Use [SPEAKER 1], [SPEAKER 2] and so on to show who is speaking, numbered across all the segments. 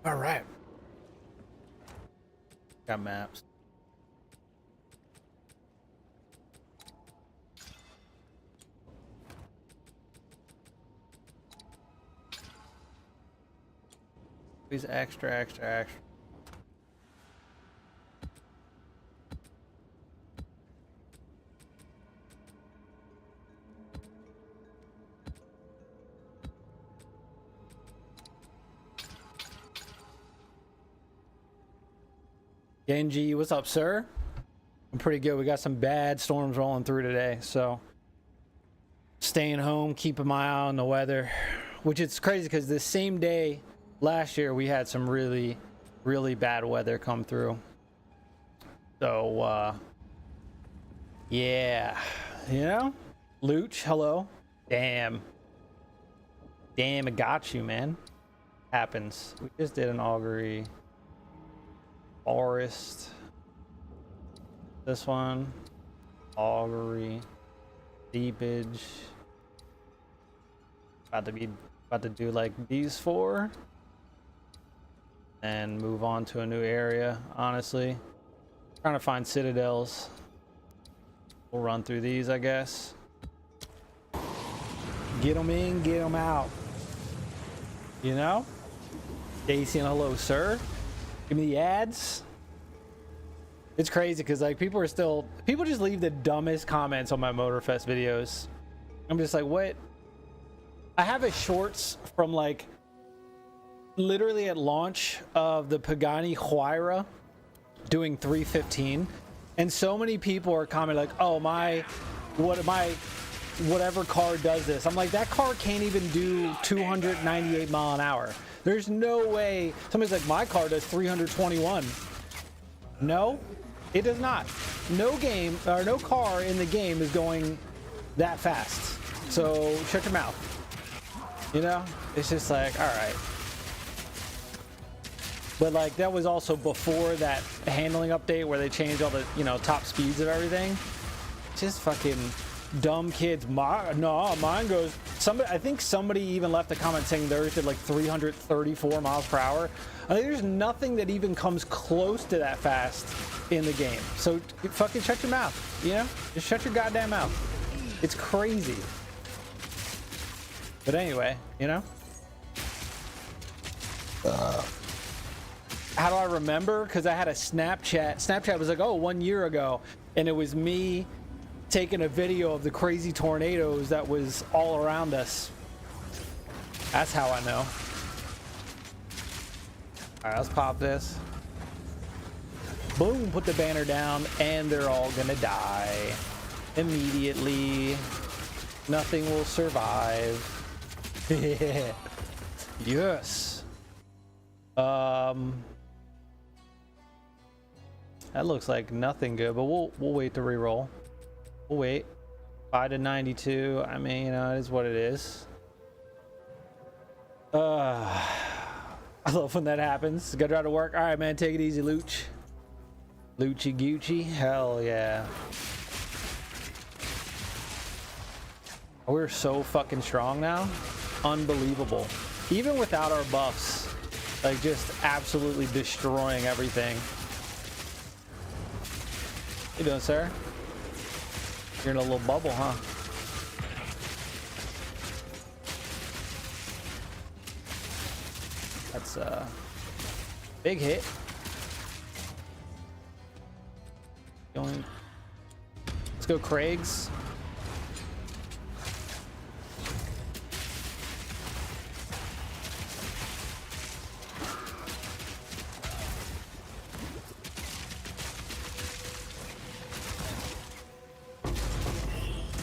[SPEAKER 1] All right. Got maps. These extra. Genji, what's up, sir? I'm pretty good. We got some bad storms rolling through today, so staying home, keeping my eye on the weather, which is crazy because the same day last year we had some really bad weather come through. So yeah, you know, Luch, hello. Damn, I got you, man. Happens. We just did an augury. Forest. This one. Augury. Deepage. About to do like these four. And move on to a new area, honestly. Trying to find citadels. We'll run through these, I guess. Get them in, get them out. You know? Daisy and hello, sir. Give me the ads. It's crazy because like people just leave the dumbest comments on my Motorfest videos. I'm just like, what? I have a shorts from like literally at launch of the Pagani Huayra doing 315, and so many people are commenting like, oh whatever car does this. I'm like, that car can't even do 298 mile an hour. There's no way. Somebody's like, my car does 321. No, it does not. No game or no car in the game is going that fast. So shut your mouth. You know, it's just like, all right. But like that was also before that handling update where they changed all the, you know, top speeds of everything. Just fucking dumb kids. Mine goes. I think somebody even left a comment saying theirs did like 334 miles per hour. I think there's nothing that even comes close to that fast in the game. So fucking shut your mouth. You know, just shut your goddamn mouth. It's crazy. But anyway, you know. How do I remember? Because I had a Snapchat. Snapchat was like, oh, 1 year ago, and it was me taking a video of the crazy tornadoes that was all around us. That's how I know. All right, let's pop this. Boom, put the banner down, and they're all gonna die immediately. Nothing will survive. Yes. That looks like nothing good, but we'll wait to reroll. We'll wait. 5 to 92. I mean, you know, it is what it is. I love when that happens. Gotta drive to work. All right, man, take it easy, Luch. Luchy Gucci. Hell yeah. We're so fucking strong now. Unbelievable. Even without our buffs, like just absolutely destroying everything. How you doing, sir? You're in a little bubble, huh? That's a big hit. Going. Let's go, Craig's.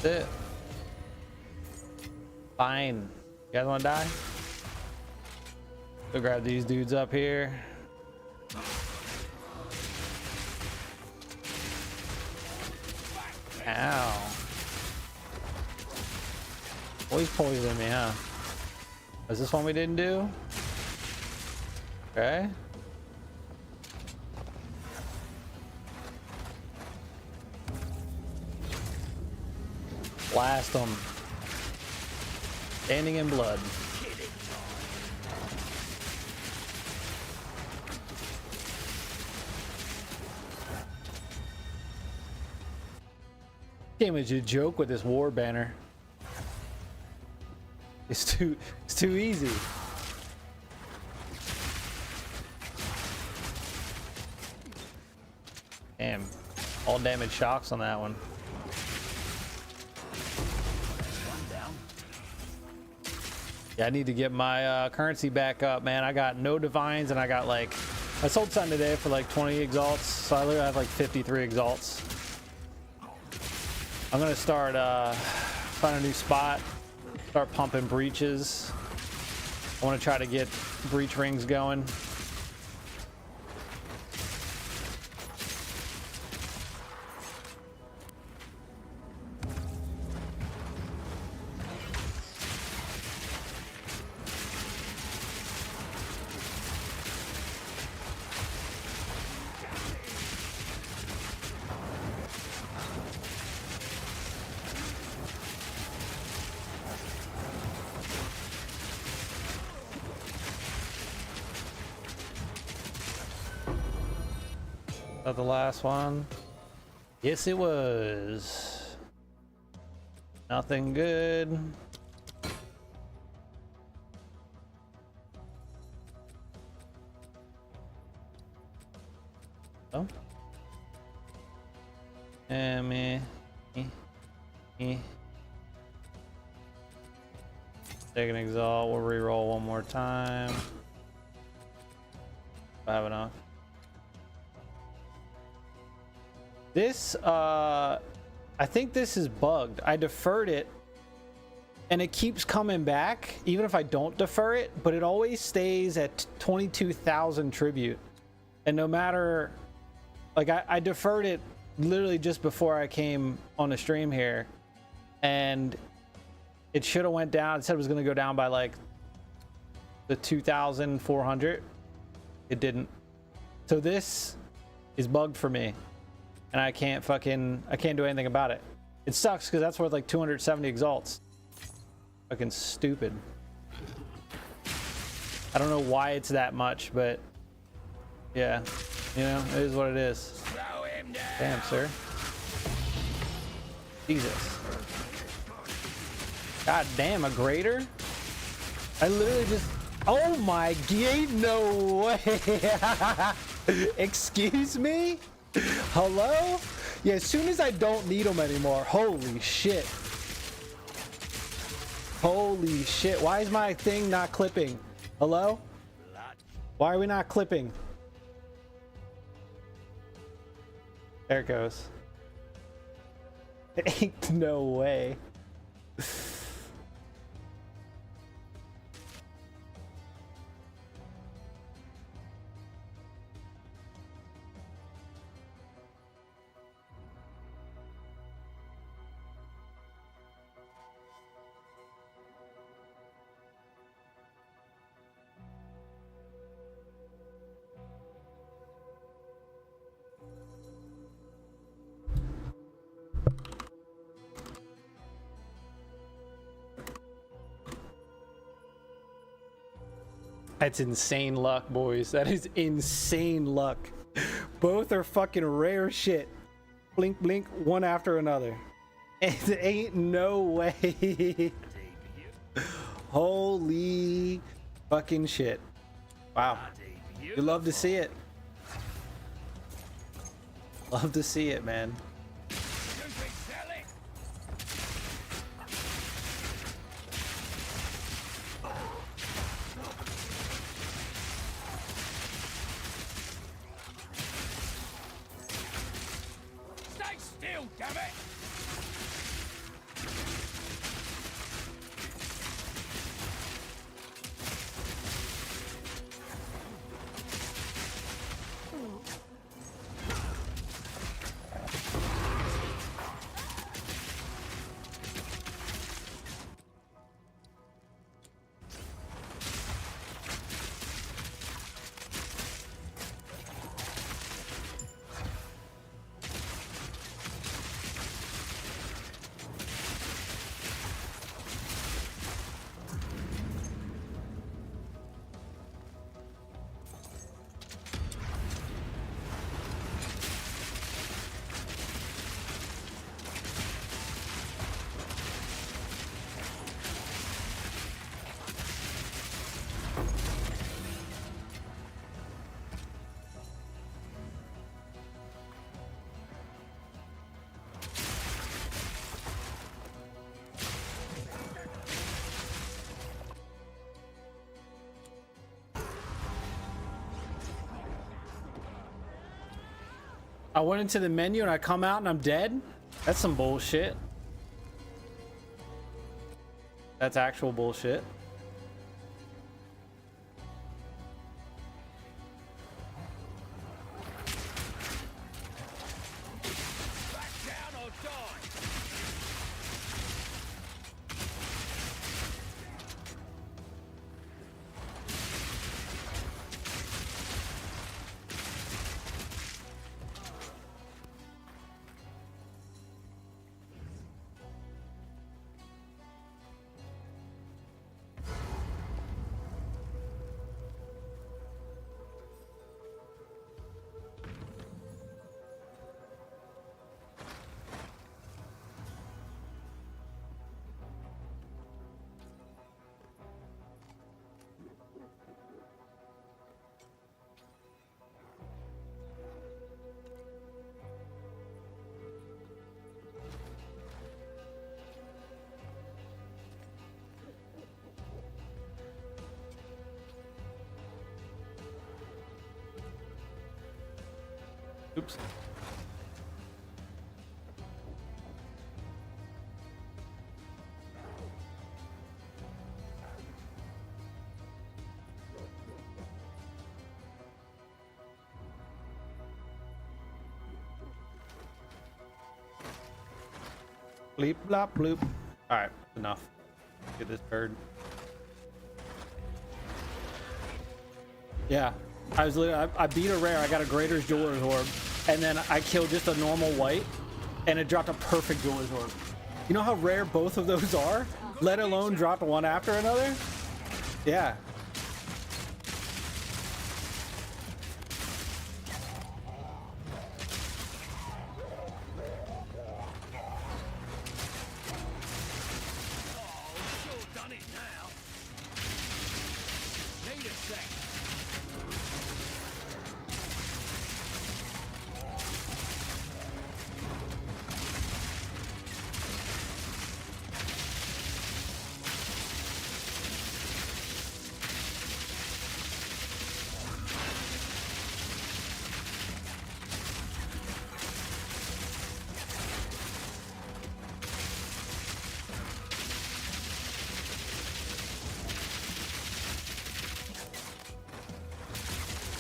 [SPEAKER 1] It. Fine. You guys want to die? Go grab these dudes up here. Ow. Always poisoning me, huh? Is this one we didn't do? Okay. Blast them. Standing in blood. Game is a joke with this war banner. It's too easy. Damn, all damage shocks on that one. Yeah, I need to get my currency back up, man. I got no divines, and I got like, I sold something today for like 20 exalts, so I literally have like 53 exalts. I'm gonna start find a new spot, start pumping breaches. I want to try to get breach rings going. That the last one? Yes, it was. Nothing good. Oh. Take an exalt. We'll reroll one more time. If I have enough. This, I think this is bugged. I deferred it, and it keeps coming back, even if I don't defer it, but it always stays at 22,000 tribute. And no matter, like, I deferred it literally just before I came on the stream here, and it should have went down. It said it was going to go down by, like, the 2,400. It didn't. So this is bugged for me. And I can't do anything about it. It sucks because that's worth like 270 exalts. Fucking stupid. I don't know why it's that much, but yeah, you know, it is what it is. Damn, sir. Jesus. God damn, a greater? I literally just, oh my god, no way. Excuse me? Hello? Yeah, as soon as I don't need them anymore. Holy shit. Holy shit. Why is my thing not clipping? Hello? Why are we not clipping? There it goes. Ain't no way. That's insane luck, boys. That is insane luck. Both are fucking rare shit. Blink, blink, one after another. It ain't no way. Holy fucking shit. Wow. You love to see it. Love to see it, man. I went into the menu and I come out and I'm dead? That's some bullshit. That's actual bullshit. Oops. Bleep, blop, bloop. All right, enough. Get this bird. Yeah, I was literally, I beat a rare. I got a Greater's Jeweler's Orb, and then I killed just a normal white, and it dropped a perfect Jeweler's Orb. You know how rare both of those are? Let alone dropped one after another? Yeah.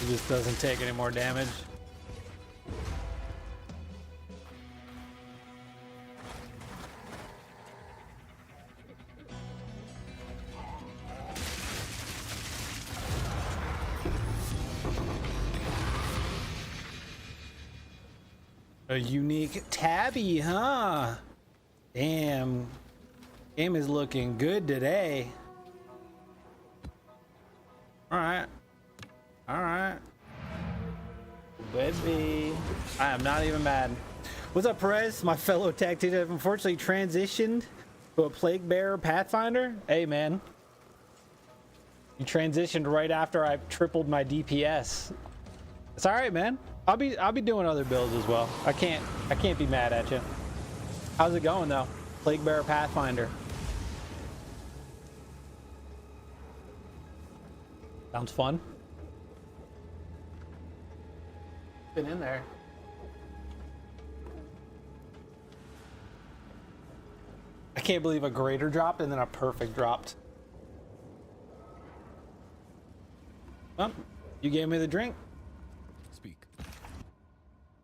[SPEAKER 1] It just doesn't take any more damage. A unique tabby, huh? Damn. Game is looking good today. Alright. Alright. Baby. I am not even mad. What's up, Perez? My fellow tactician have unfortunately transitioned to a Plague Bearer Pathfinder. Hey, man. You transitioned right after I tripled my DPS. It's alright, man. I'll be doing other builds as well. I can't be mad at you. How's it going though? Plague Bearer Pathfinder. Sounds fun. Been in there. I can't believe a greater dropped and then a perfect dropped. Well, you gave me the drink.
[SPEAKER 2] Speak.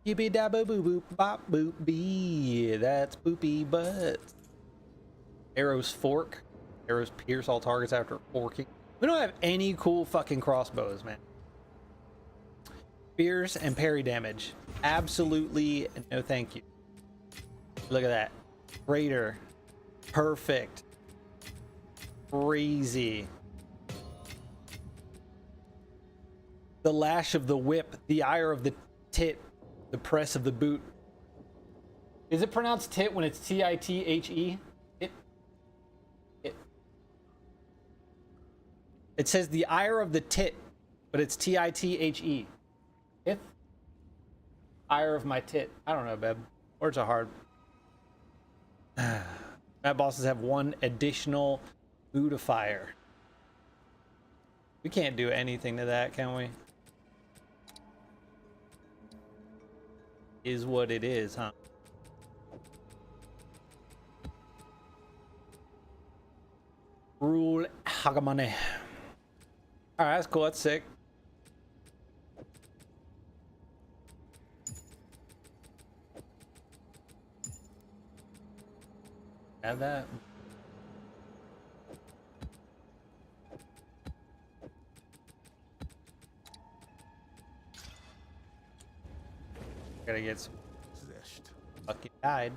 [SPEAKER 1] Yippee da boo boo boop bop boop bee. That's boopy butts. Arrows fork. Arrows pierce all targets after forking. We don't have any cool fucking crossbows, man. Spears and parry damage. Absolutely no thank you. Look at that. Greater. Perfect. Crazy. The lash of the whip. The ire of the tit. The press of the boot. Is it pronounced tit when it's T-I-T-H-E? Tit. Tit. It says the ire of the tit, but it's T-I-T-H-E. Tit? Ire of my tit. I don't know, babe. Words are hard. Map bosses have one additional beautifier. We can't do anything to that, can we? is what it is, huh? Rule Hagamane. Alright, that's cool. That's sick. Add that. Gotta get some. Fucking died.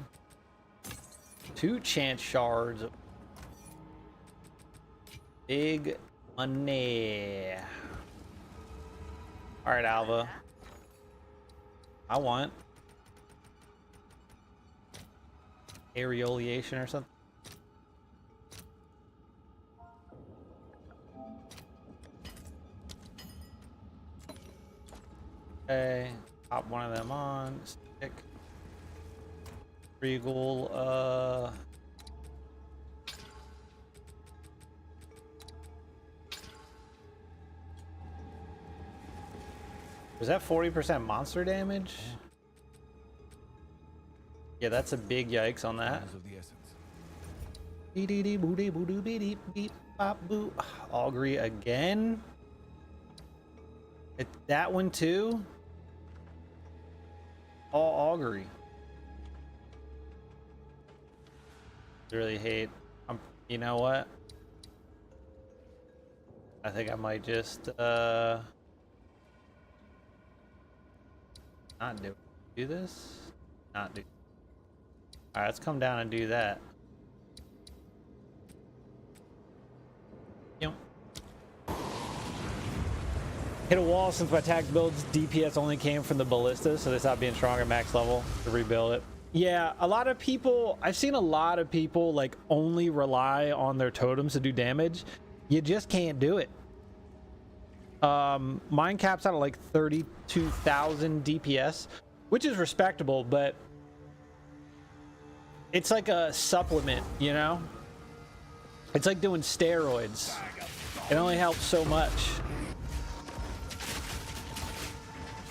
[SPEAKER 1] 2 chance shards. Big money. All right, Alva. I want aeroleation or something. Okay, pop one of them on. Stick. Regal. Was that 40% monster damage? Yeah, that's a big yikes on that. Augury again. That one too. All augury. Really hate. You know what? I think I might just not do this. Not do. All right, let's come down and do that. Yep. Hit a wall since my attack build's DPS only came from the ballista, so they stopped being strong at max level to rebuild it. Yeah, a lot of people, I've seen a lot of people like only rely on their totems to do damage. You just can't do it. Mine caps out at like 32,000 DPS, which is respectable, but it's like a supplement, you know? It's like doing steroids. It only helps so much.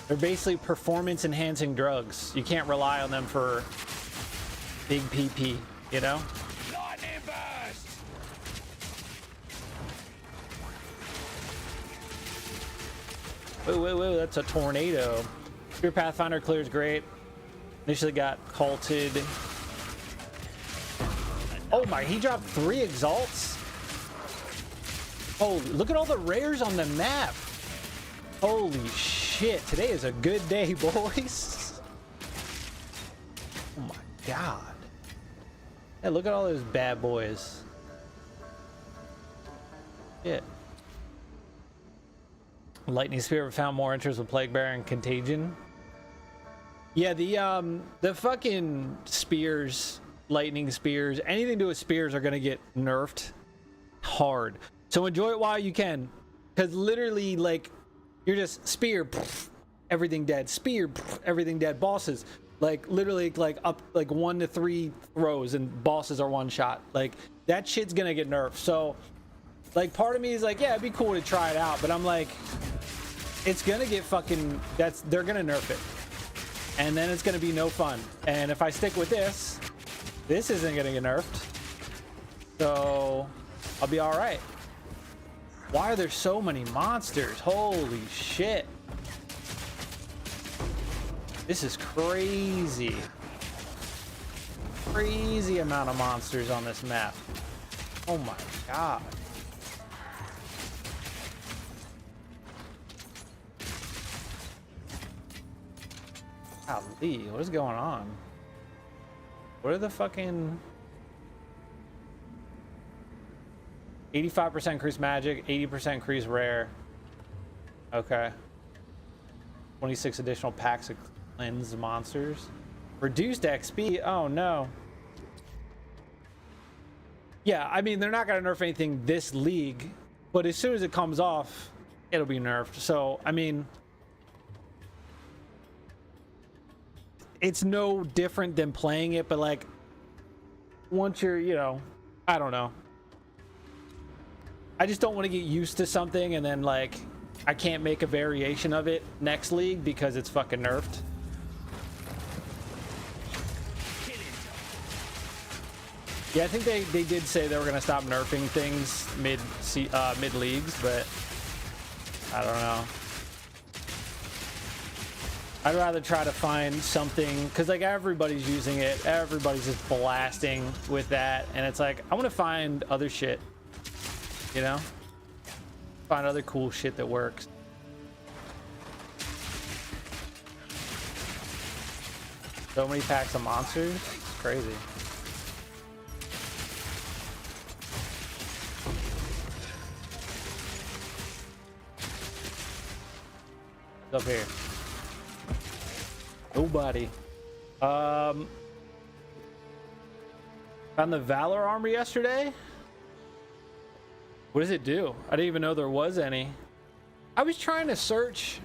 [SPEAKER 1] They're basically performance enhancing drugs. You can't rely on them for big PP, you know? Whoa, that's a tornado. Your Pathfinder clears great. Initially got culted. Oh my, he dropped 3 exalts? Oh, look at all the rares on the map. Holy shit, today is a good day, boys. Oh my god. Hey, look at all those bad boys. Shit. Lightning Spear found more interest with Plague Bearer and Contagion. Yeah, the fucking spears, lightning spears, anything to do with spears are gonna get nerfed hard. So enjoy it while you can, because literally, like, you're just spear, poof, everything dead. Spear, poof, everything dead. Bosses, like literally, like up like 1 to 3 throws, and bosses are 1 shot. Like that shit's gonna get nerfed. So, like, part of me is like, yeah, it'd be cool to try it out, but I'm like, it's gonna get fucking. They're gonna nerf it, and then it's gonna be no fun. And if I stick with this isn't gonna get nerfed. So I'll be all right. Why are there so many monsters? Holy shit. This is crazy. Crazy amount of monsters on this map. Oh my god. Golly, what is going on? What are the fucking... 85% increase magic, 80% increase rare. Okay. 26 additional packs of cleansed monsters. Reduced XP. Oh no. Yeah, I mean, they're not gonna nerf anything this league, but as soon as it comes off, it'll be nerfed. So, I mean, it's no different than playing it, but like, once you're, you know, I don't know. I just don't want to get used to something and then like I can't make a variation of it next league because it's fucking nerfed. Yeah, I think they did say they were gonna stop nerfing things mid leagues, but I don't know. I'd rather try to find something, because like everybody's using it, everybody's just blasting with that, and it's like I want to find other shit, you know, find other cool shit that works. So many packs of monsters, it's crazy. What's up here? Nobody. Found the Valor armor yesterday. What does it do? I didn't even know there was any. I was trying to search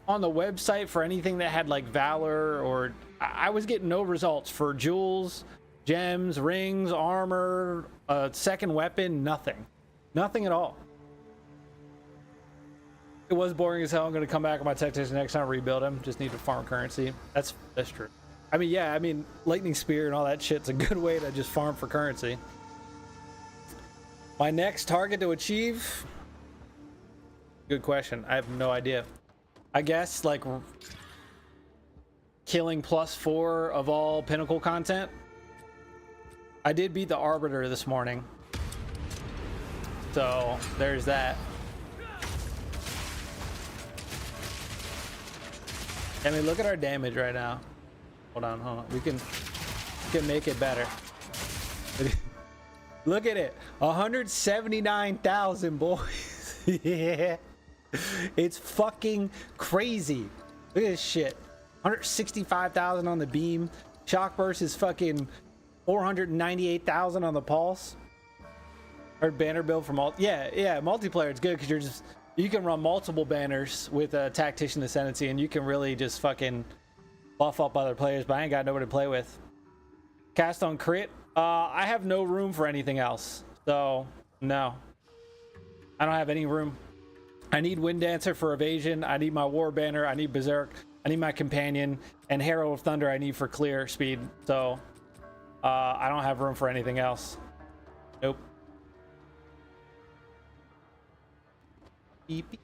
[SPEAKER 1] on the website for anything that had like Valor, or I was getting no results for jewels, gems, rings, armor, a second weapon, nothing. Nothing at all. It was boring as hell. I'm going to come back with my Tactician next time, rebuild him. Just need to farm currency. That's true. I mean, yeah, I mean, Lightning Spear and all that shit's a good way to just farm for currency. My next target to achieve? Good question. I have no idea. I guess, like, killing +4 of all Pinnacle content. I did beat the Arbiter this morning. So, there's that. I mean, look at our damage right now. Hold on. We can make it better. Look at it. 179,000, boys. Yeah. It's fucking crazy. Look at this shit. 165,000 on the beam. Shock burst is fucking 498,000 on the pulse. Or banner build from all. Yeah, multiplayer it's good because you can run multiple banners with a Tactician Ascendancy, and you can really just fucking buff up other players, but I ain't got nobody to play with. Cast on crit. I have no room for anything else, so no. I don't have any room. I need Wind Dancer for evasion. I need my War Banner. I need Berserk. I need my Companion, and Herald of Thunder I need for clear speed. So I don't have room for anything else. Nope. Beep, beep.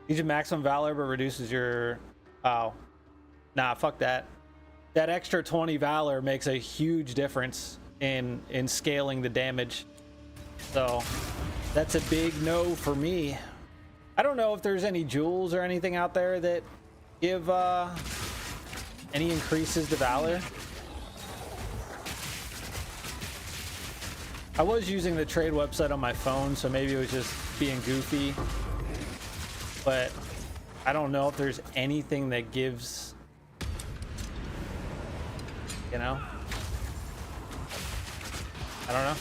[SPEAKER 1] Gives you maximum valor but reduces your... Oh. Nah, fuck that. That extra 20 valor makes a huge difference in scaling the damage. So that's a big no for me. I don't know if there's any jewels or anything out there that give any increases to valor. I was using the trade website on my phone, so maybe it was just being goofy, but I don't know if there's anything that gives, you know, I don't know.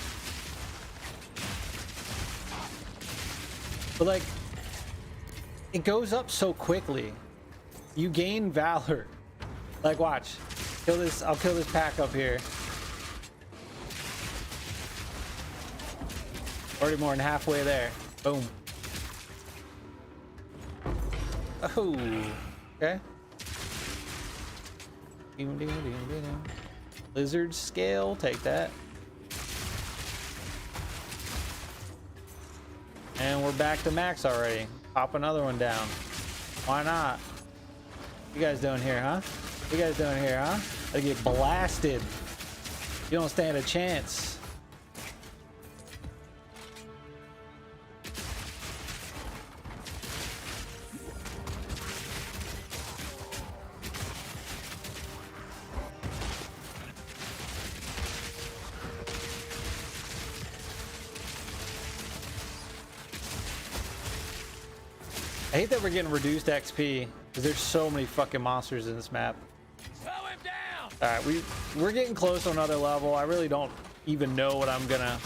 [SPEAKER 1] But like, it goes up so quickly. You gain valor. Like, watch. Kill this. I'll kill this pack up here. Already more than halfway there. Boom. Oh. Okay. Lizard scale. Take that. And we're back to max already. Pop another one down. Why not? You guys doing here, huh? You guys doing here, huh? I get blasted. You don't stand a chance. I hate that we're getting reduced XP because there's so many fucking monsters in this map.
[SPEAKER 2] Slow him down.
[SPEAKER 1] All right, we're getting close to another level. I really don't even know what I'm gonna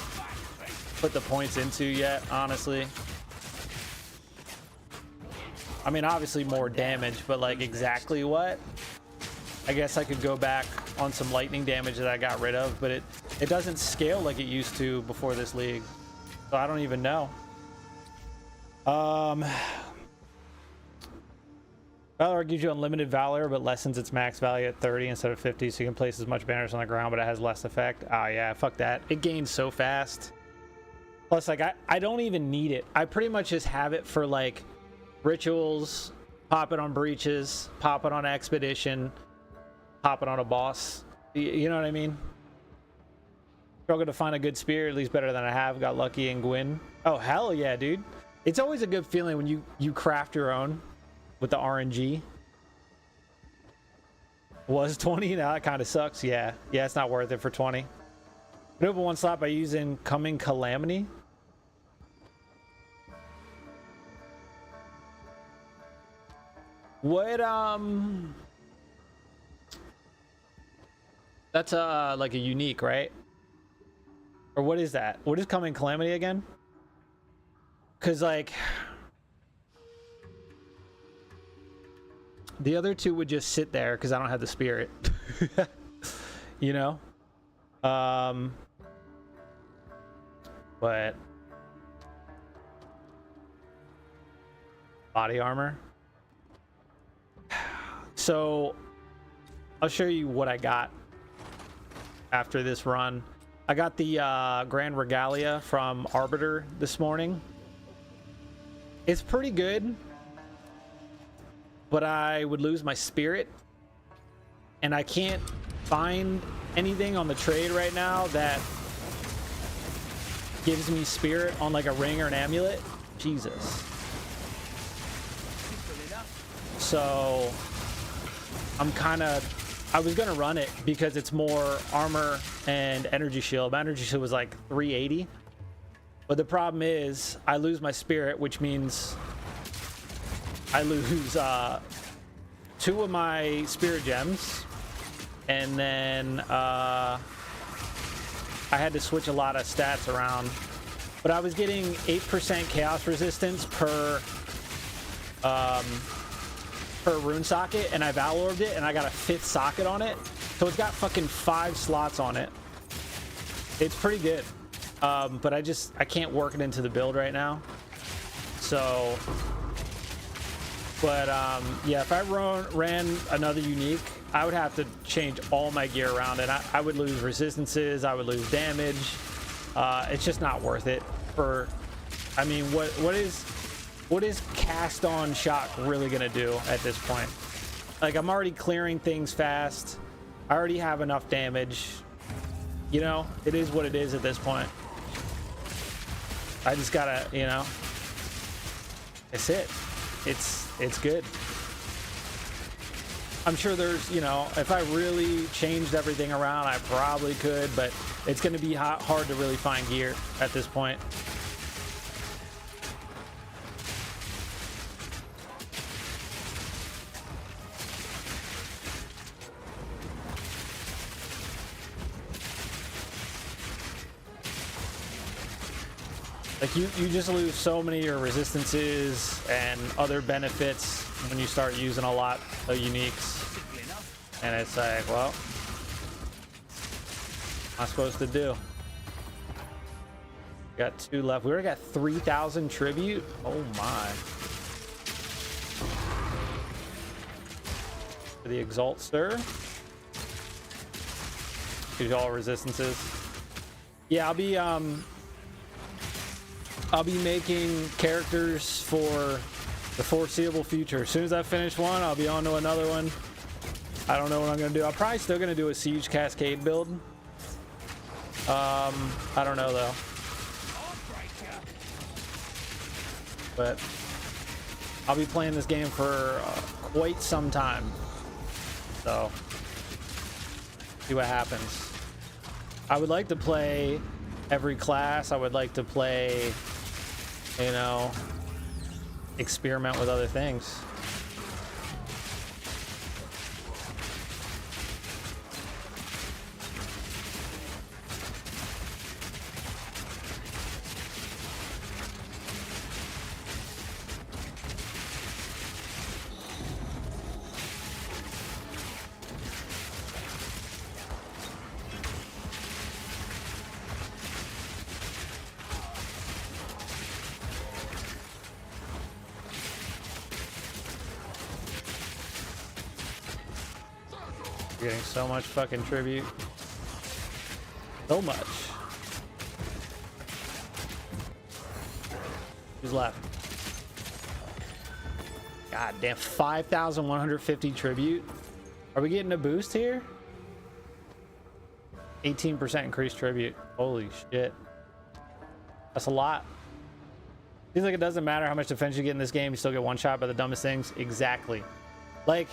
[SPEAKER 1] put the points into yet, honestly. I mean, obviously more damage, but like exactly what? I guess I could go back on some lightning damage that I got rid of, but it doesn't scale like it used to before this league, so I don't even know. Valor gives you unlimited valor, but lessens its max value at 30 instead of 50, so you can place as much banners on the ground, but it has less effect. Oh yeah, fuck that. It gains so fast. Plus, like, I don't even need it. I pretty much just have it for, like, rituals, pop it on breaches, pop it on expedition, pop it on a boss. You know what I mean? Struggle to find a good spear, at least better than I have. Got lucky in Gwyn. Oh, hell yeah, dude. It's always a good feeling when you craft your own with the RNG. Was 20? Now that kind of sucks. Yeah, it's not worth it for 20. But open one slot by using Coming Calamity. What, that's like a unique, right? Or what is that? What is Coming Calamity again? Because, like, the other two would just sit there because I don't have the spirit. You know? But body armor. So I'll show you what I got after this run. I got the Grand Regalia from Arbiter this morning. It's pretty good, but I would lose my spirit, and I can't find anything on the trade right now that gives me spirit on like a ring or an amulet. Jesus. So I was gonna run it because it's more armor and energy shield. My energy shield was like 380, but the problem is I lose my spirit, which means I lose 2 of my spirit gems, and then I had to switch a lot of stats around. But I was getting 8% chaos resistance per rune socket, and I Valorbed it, and I got a 5th socket on it, so it's got fucking 5 slots on it. It's pretty good, but I can't work it into the build right now. So, but yeah, if I ran another unique, I would have to change all my gear around, and I would lose resistances, I would lose damage. It's just not worth it. For, I mean, what is cast on shock really gonna do at this point? Like, I'm already clearing things fast. I already have enough damage. You know, it is what it is at this point. I just gotta, you know, that's it. It's good. I'm sure there's, you know, if I really changed everything around, I probably could, but it's gonna be hard to really find gear at this point. Like, you just lose so many of your resistances and other benefits when you start using a lot of uniques. And it's like, well, what am I supposed to do? Got 2 left. We already got 3,000 tribute. Oh my. For the Exalt Stir. Gives you all resistances. Yeah, I'll be making characters for the foreseeable future. As soon as I finish one, I'll be on to another one. I don't know what I'm gonna do. I'm probably still gonna do a Siege Cascade build. I don't know though. But I'll be playing this game for quite some time. So, see what happens. I would like to play every class. I would like to play, you know, experiment with other things. You're getting so much fucking tribute. So much. Who's left? God damn, 5,150 tribute. Are we getting a boost here? 18% increased tribute. Holy shit. That's a lot. Seems like it doesn't matter how much defense you get in this game, you still get one shot by the dumbest things. Exactly. Like,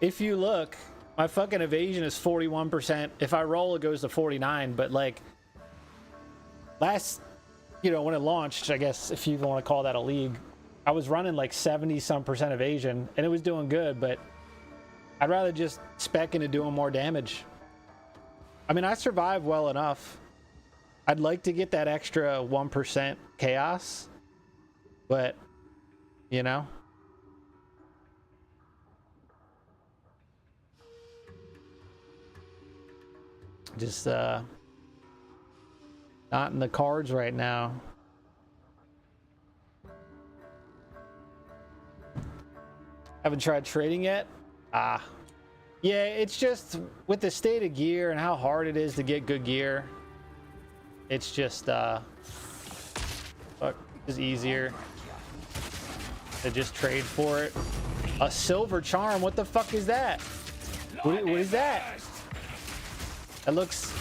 [SPEAKER 1] if you look, my fucking evasion is 41%. If I roll, it goes to 49. But like, last, you know, when it launched, I guess if you even want to call that a league, I was running like 70-some% evasion, and it was doing good, but I'd rather just spec into doing more damage. I mean, I survived well enough. I'd like to get that extra 1% chaos, but, you know. Just, not in the cards right now. Haven't tried trading yet? Ah. Yeah, it's just with the state of gear and how hard it is to get good gear. It's just, fuck, it's easier to just trade for it. A silver charm? What the fuck is that? What is that? It looks...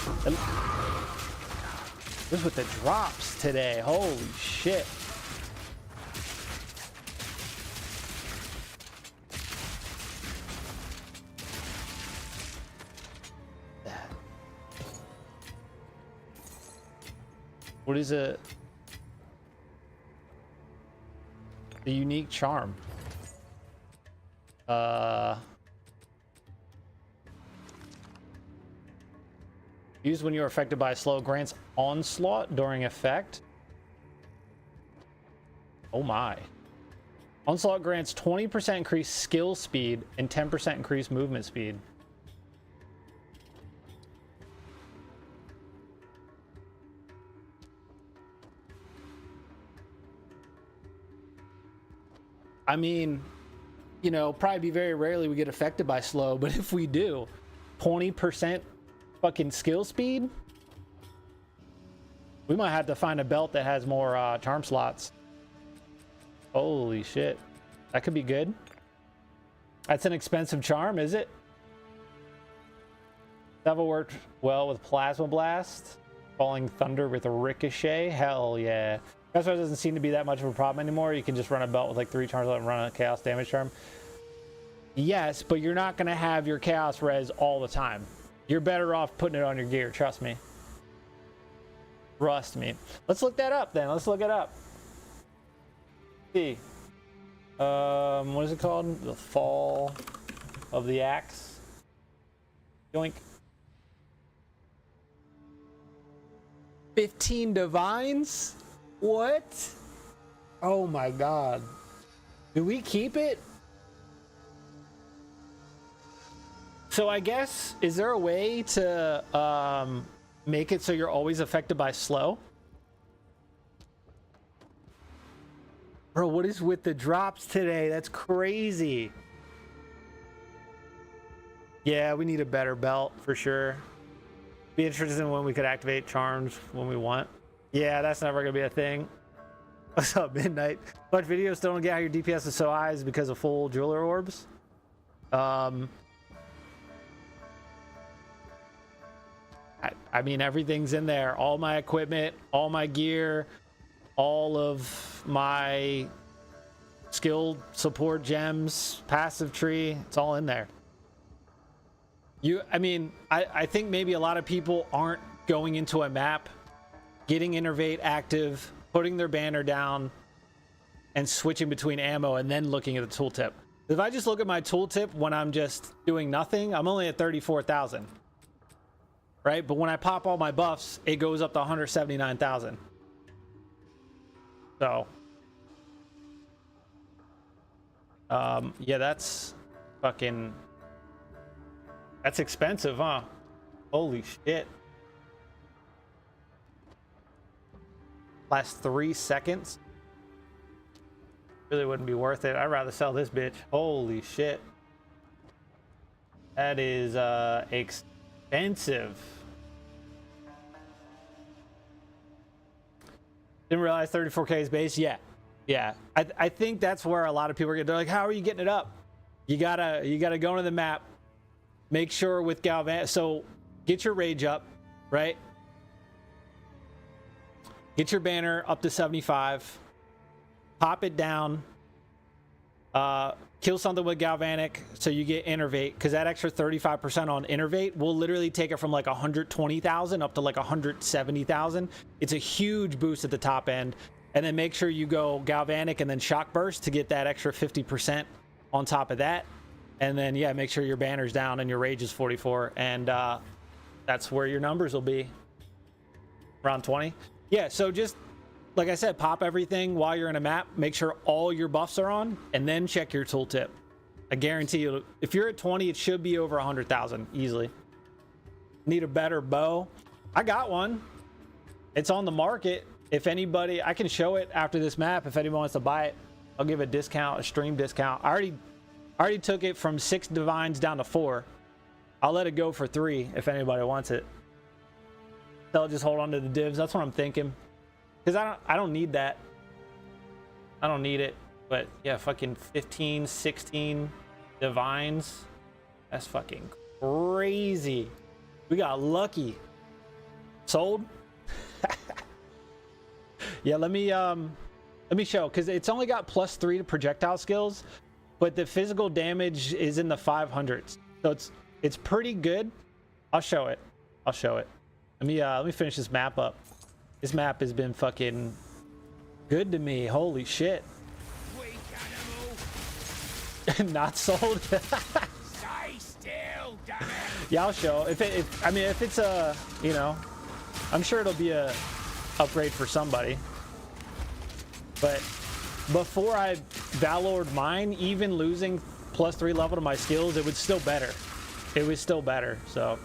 [SPEAKER 1] This with the drops today. Holy shit. What is a unique charm? Used when you are affected by a slow, grants onslaught during effect. Oh my. Onslaught grants 20% increased skill speed and 10% increased movement speed. I mean, you know, probably be very rarely we get affected by slow, but if we do, 20% fucking skill speed, we might have to find a belt that has more charm slots. Holy shit. That could be good. That's an expensive charm, is it? Devil worked well with Plasma Blast. Falling Thunder with a Ricochet. Hell yeah. That's why it doesn't seem to be that much of a problem anymore. You can just run a belt with like 3 charms and run a Chaos Damage Charm. Yes, but you're not going to have your Chaos Res all the time. You're better off putting it on your gear, trust me. Trust me. Let's look that up then. Let's look it up. See. What is it called? The Fall of the Axe. Yoink. 15 Divines? What? Oh my god. Do we keep it? So I guess, is there a way to make it so you're always affected by slow? Bro, what is with the drops today? That's crazy. Yeah, we need a better belt for sure. Be interested in when we could activate charms when we want. Yeah, that's never gonna be a thing. What's up, Midnight? But videos still don't get how your DPS is so high is because of full jeweler orbs. I mean, everything's in there. All my equipment, all my gear, all of my skill support gems, passive tree, it's all in there. I mean, I think maybe a lot of people aren't going into a map, getting Innervate active, putting their banner down, and switching between ammo and then looking at the tooltip. If I just look at my tooltip when I'm just doing nothing, I'm only at 34,000. Right? But when I pop all my buffs, it goes up to 179,000. So, yeah, that's fucking, that's expensive, huh? Holy shit. Last 3 seconds. Really wouldn't be worth it. I'd rather sell this bitch. Holy shit. That is expensive. Didn't realize 34K is base. Yeah. Yeah. I think that's where a lot of people are getting. They're like, how are you getting it up? You gotta go into the map. Make sure with Galvan. So get your rage up, right? Get your banner up to 75. Pop it down. Kill something with Galvanic so you get Innervate, because that extra 35% on Innervate will literally take it from like 120,000 up to like 170,000. It's a huge boost at the top end. And then make sure you go Galvanic and then Shock Burst to get that extra 50% on top of that. And then, yeah, make sure your banner's down and your rage is 44. And that's where your numbers will be. Around 20. Yeah, so just, like I said, pop everything while you're in a map. Make sure all your buffs are on, and then check your tooltip. I guarantee you, if you're at 20, it should be over 100,000 easily. Need a better bow? I got one. It's on the market. If anybody, I can show it after this map. If anyone wants to buy it, I'll give a discount, a stream discount. I already took it from 6 divines down to 4. I'll let it go for 3 if anybody wants it. They'll just hold on to the divs. That's what I'm thinking. Because I don't need that. I don't need it. But yeah, fucking 15, 16 divines. That's fucking crazy. We got lucky. Sold? Yeah, let me show, because it's only got +3 to projectile skills, but the physical damage is in the 500s. So it's pretty good. I'll show it. I'll show it. Let me finish this map up. This map has been fucking good to me. Holy shit. Not sold.
[SPEAKER 2] Stay still, damn it.
[SPEAKER 1] Yeah, I'll show. If it's a, you know, I'm sure it'll be a upgrade for somebody. But before I Valored mine, even losing +3 level to my skills, it was still better. It was still better. So,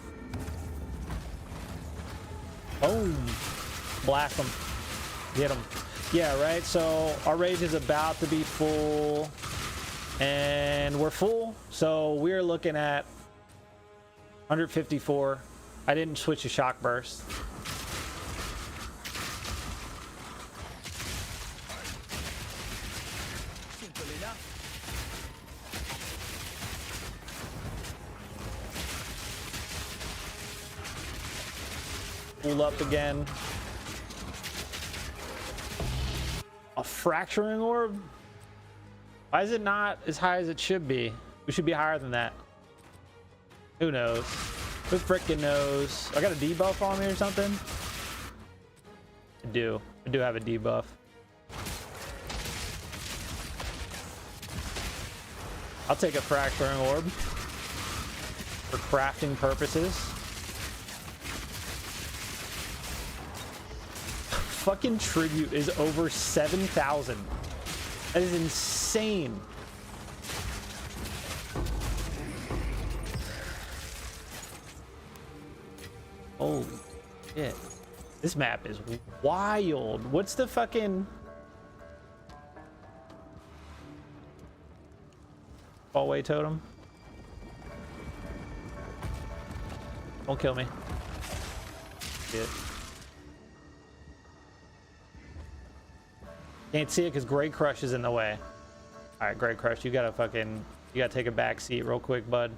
[SPEAKER 1] boom. Blast them. Get them. Yeah, right? So our rage is about to be full. And we're full. So we're looking at 154. I didn't switch to Shock Burst.
[SPEAKER 2] Simple enough.
[SPEAKER 1] Pull up again. A fracturing orb? Why is it not as high as it should be? We should be higher than that. Who knows? Who frickin' knows? I got a debuff on me or something? I do. I do have a debuff. I'll take a fracturing orb for crafting purposes. Fucking tribute is over 7,000. That is insane. Holy shit. This map is wild. What's the fucking... Fallway totem? Don't kill me. Shit. Can't see it because Grey Crush is in the way. All right, Grey Crush, you gotta take a back seat real quick, bud.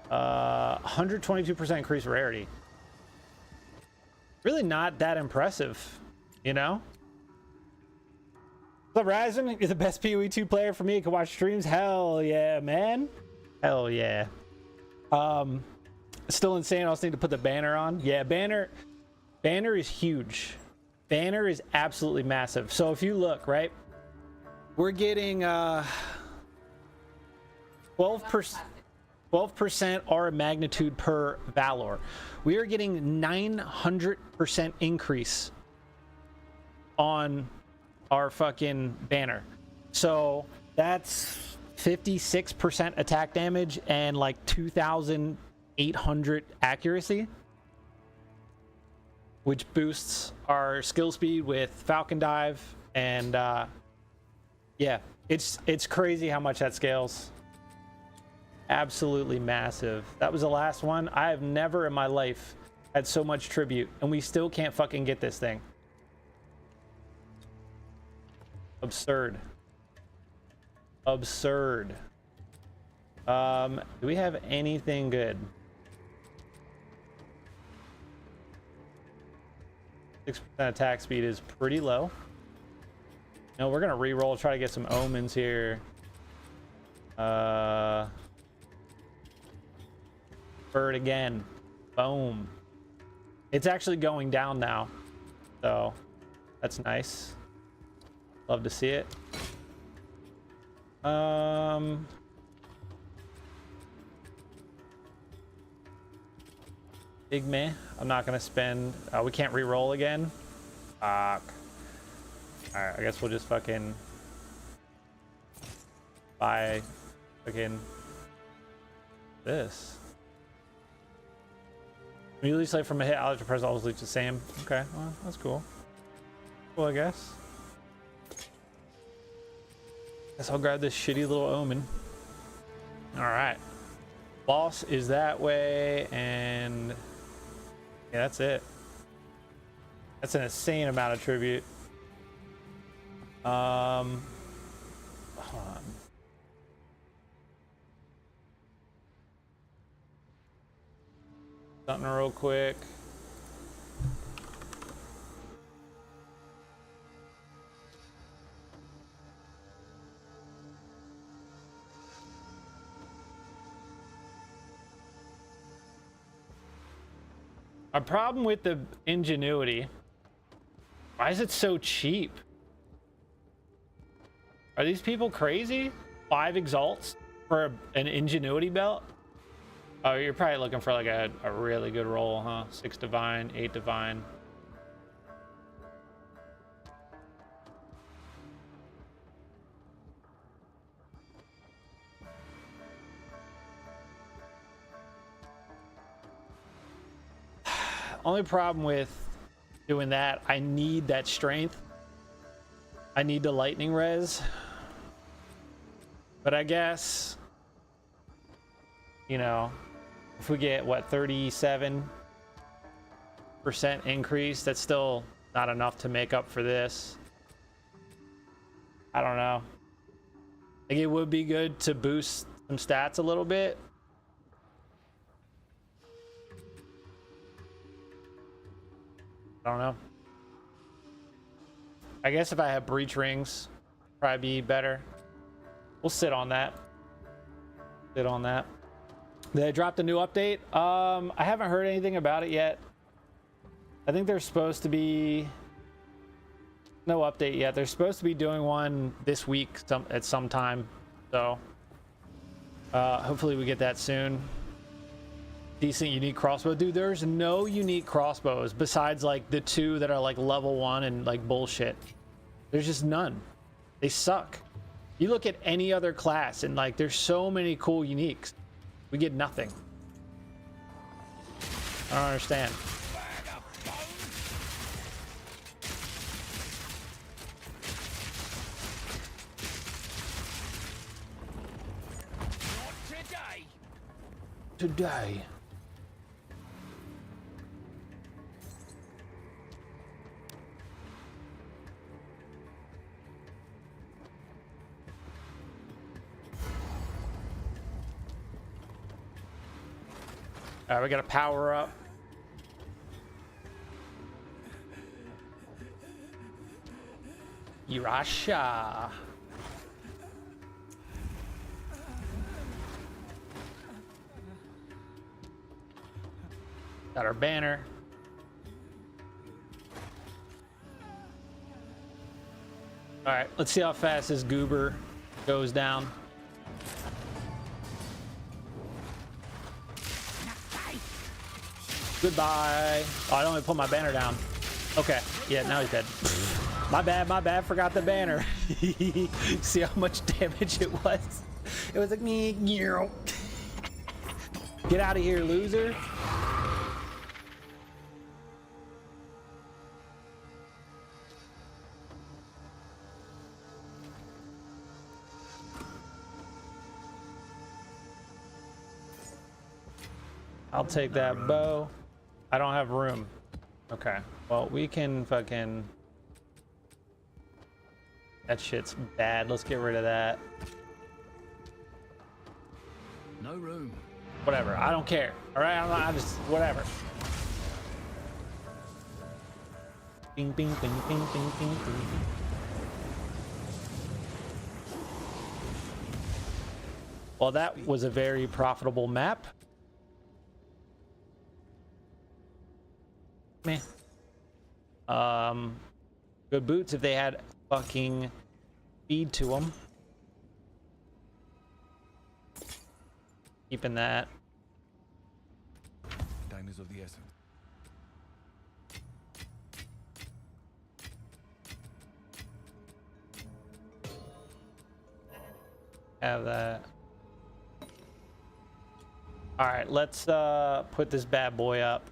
[SPEAKER 1] Uh, 122% increased rarity. Really not that impressive, you know? What's up, Ryzen? You're the best PoE 2 player for me. You can watch streams. Hell yeah, man. Hell yeah. Still insane. I also need to put the banner on. Yeah, banner is huge. Banner is absolutely massive. So if you look, right, we're getting 12% aura magnitude per Valor. We are getting 900% increase on our fucking banner. So that's 56% attack damage and like 2,800 accuracy, which boosts our skill speed with Falcon Dive and Yeah, it's crazy how much that scales. Absolutely massive. That was the last one. I have never in my life had so much tribute, and we still can't fucking get this thing. Absurd. Absurd. Do we have anything good? 6% attack speed is pretty low. No, we're gonna re-roll, try to get some omens here. Bird again. Boom. It's actually going down now, so that's nice. Love to see it. Big meh. I'm not gonna spend. We can't re-roll again. Fuck. All right, I guess we'll just fucking buy fucking this. Immediately select from a hit, I'll press always leaves the same. Okay, well, that's cool. Cool, I guess. Guess I'll grab this shitty little omen. All right. Boss is that way, and yeah, that's it. That's an insane amount of tribute. Hold on. Something real quick. A problem with the ingenuity. Why is it so cheap? Are these people crazy? 5 exalts for an ingenuity belt? Oh, you're probably looking for like a really good roll, huh? 6 divine, 8 divine. Only problem with doing that, I need that strength. I need the lightning res. But I guess, you know, if we get what, 37% increase, that's still not enough to make up for this. I don't know. Like, it would be good to boost some stats a little bit. I don't know. I guess if I have breach rings, probably be better. We'll sit on that. Sit on that. They dropped a new update. I haven't heard anything about it yet. I think there's supposed to be no update yet. They're supposed to be doing one this week at some time. So hopefully we get that soon. Decent unique crossbow. Dude, there's no unique crossbows besides like the 2 that are like level 1 and like bullshit. There's just none. They suck. You look at any other class and like there's so many cool uniques. We get nothing. I don't understand.
[SPEAKER 2] Not
[SPEAKER 1] Today. All right, we got to power up. Irasha. Got our banner. All right, let's see how fast this goober goes down. Goodbye. Oh, I only put my banner down. Okay. Yeah, now he's dead. My bad. Forgot the banner. See how much damage it was? It was like me. Get out of here, loser. I'll take that bow. I don't have room. Okay. Well, we can fucking... That shit's bad. Let's get rid of that.
[SPEAKER 2] No room.
[SPEAKER 1] Whatever. I don't care. All right. I'm just whatever. Bing, bing, bing, bing, bing, bing, bing. Well, that was a very profitable map. Meh. Good boots if they had fucking speed to them. Keeping that.
[SPEAKER 2] Time is of the essence.
[SPEAKER 1] Have that. All right, let's put this bad boy up.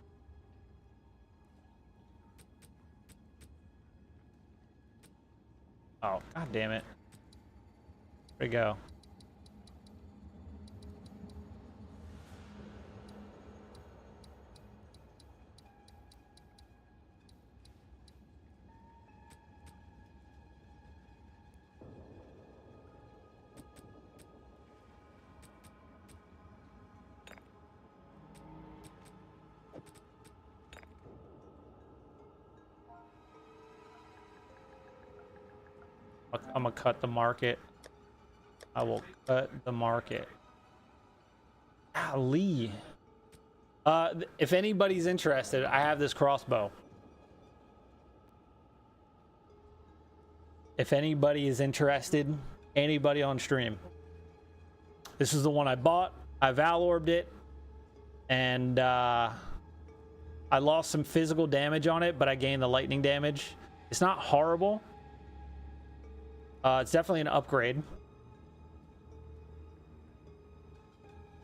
[SPEAKER 1] Oh, god damn it. There we go. I'm gonna cut the market. I will cut the market. Golly. If anybody's interested, I have this crossbow. If anybody is interested, anybody on stream. This is the one I bought. I Val-orbed it. And I lost some physical damage on it, but I gained the lightning damage. It's not horrible. It's definitely an upgrade.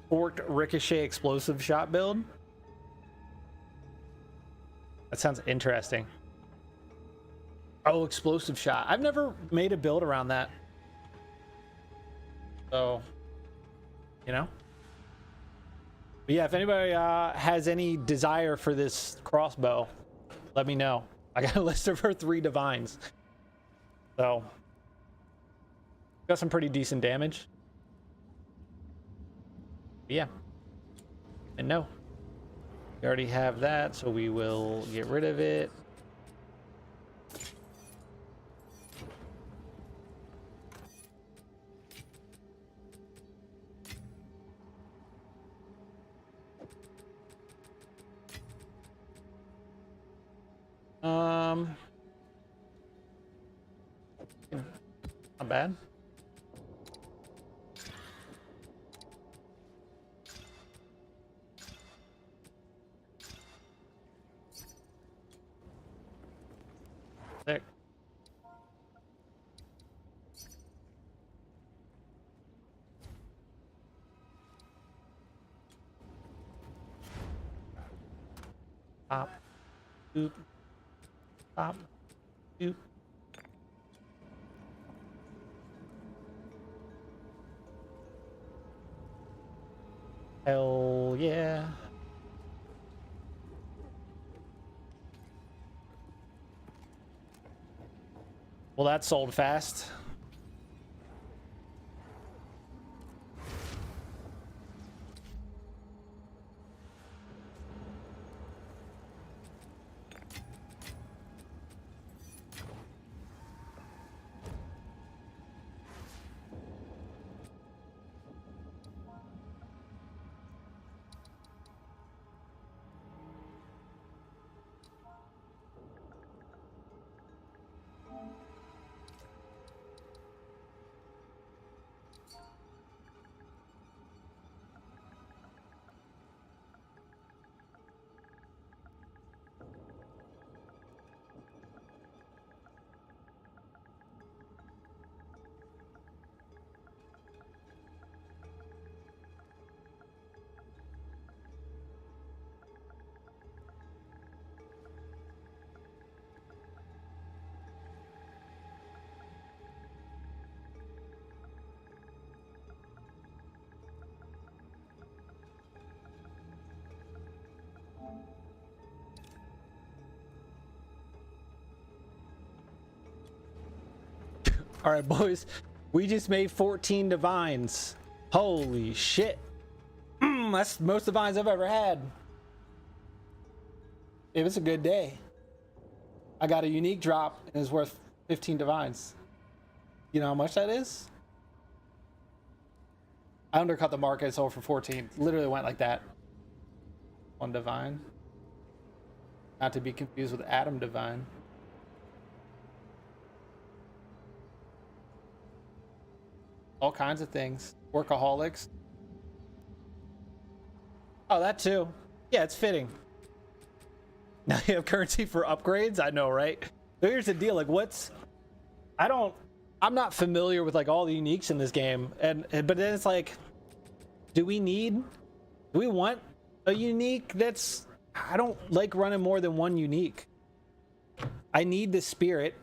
[SPEAKER 1] Forked ricochet explosive shot build. That sounds interesting. Oh, explosive shot. I've never made a build around that. So, you know. But yeah, if anybody has any desire for this crossbow, let me know. I got a list of her 3 divines. So, got some pretty decent damage. But yeah. And no. We already have that, so we will get rid of it. Not bad. Sick. Pop. Boop. Pop. Boop. Hell yeah. Well, that sold fast. All right, boys. We just made 14 divines. Holy shit. That's the most divines I've ever had. It was a good day. I got a unique drop and it's worth 15 divines. You know how much that is? I undercut the market, sold for 14. Literally went like that. One divine. Not to be confused with Adam Divine. All kinds of things. Workaholics. Oh, that too. Yeah, it's fitting. Now you have currency for upgrades? I know, right? So here's the deal. Like, I'm not familiar with like all the uniques in this game. But then it's like, do we want a unique that's... I don't like running more than one unique. I need the spirit.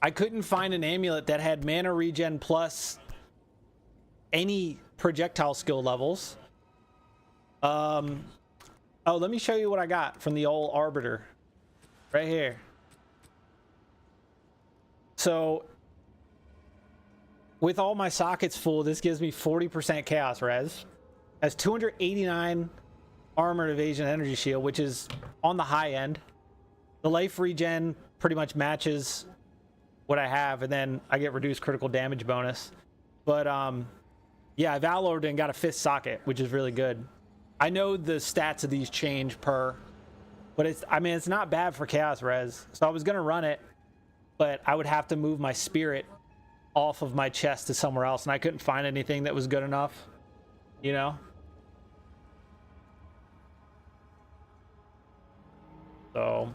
[SPEAKER 1] I couldn't find an amulet that had mana regen plus any projectile skill levels. Oh, let me show you what I got from the old Arbiter. Right here. So, with all my sockets full, this gives me 40% chaos res. Has 289 armored evasion energy shield, which is on the high end. The life regen pretty much matches what I have, and then I get reduced critical damage bonus. But yeah, I Valor'd and got a 5th socket, which is really good. I know the stats of these change per, but it's not bad for chaos res. So I was gonna run it, but I would have to move my spirit off of my chest to somewhere else, and I couldn't find anything that was good enough, you know. So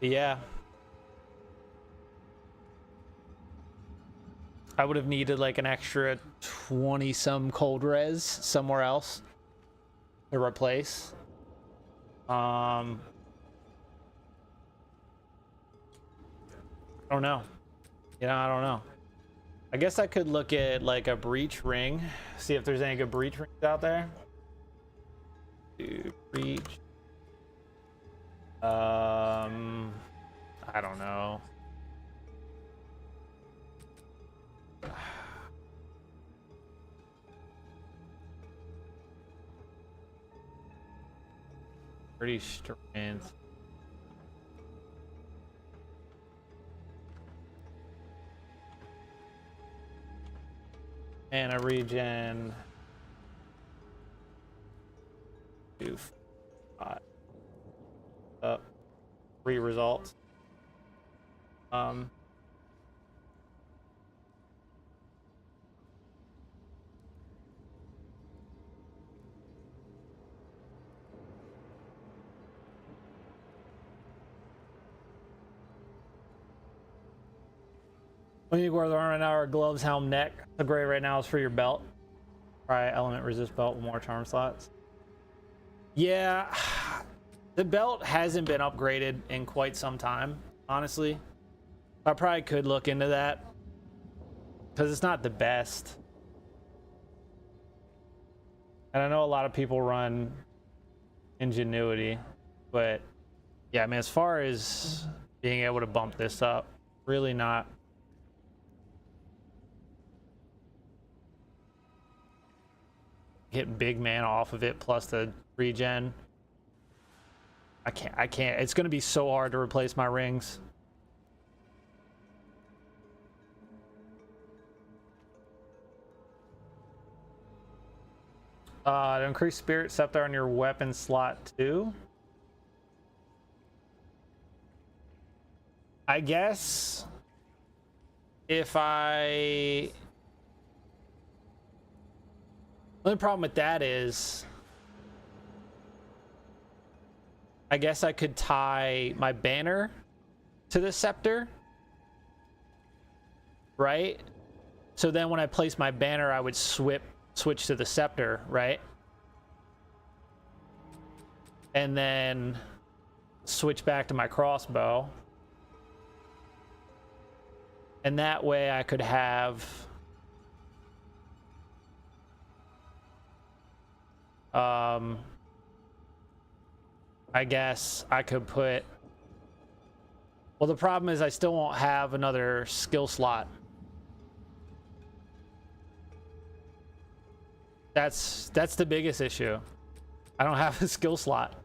[SPEAKER 1] yeah, I would have needed like an extra 20 some cold res somewhere else to replace. I don't know. I don't know. I guess I could look at like a breach ring, see if there's any good breach rings out there. Breach. I don't know. Pretty strength. And a regen. 2, 5. Up. 3 results. When you wear the armor now, or gloves, helm, neck. The gray right now is for your belt. Try element resist belt with more charm slots. Yeah, the belt hasn't been upgraded in quite some time, honestly. I probably could look into that because it's not the best. And I know a lot of people run ingenuity, but yeah, I mean, as far as being able to bump this up, really not. Get big mana off of it plus the regen. I can't. It's going to be so hard to replace my rings. To increase spirit scepter on your weapon slot too. I guess if the only problem with that is I guess I could tie my banner to the scepter, right? So then when I place my banner, I would switch to the scepter, right? And then switch back to my crossbow. And that way I could have I guess I could put Well, the problem is I still won't have another skill slot. That's the biggest issue. I don't have a skill slot.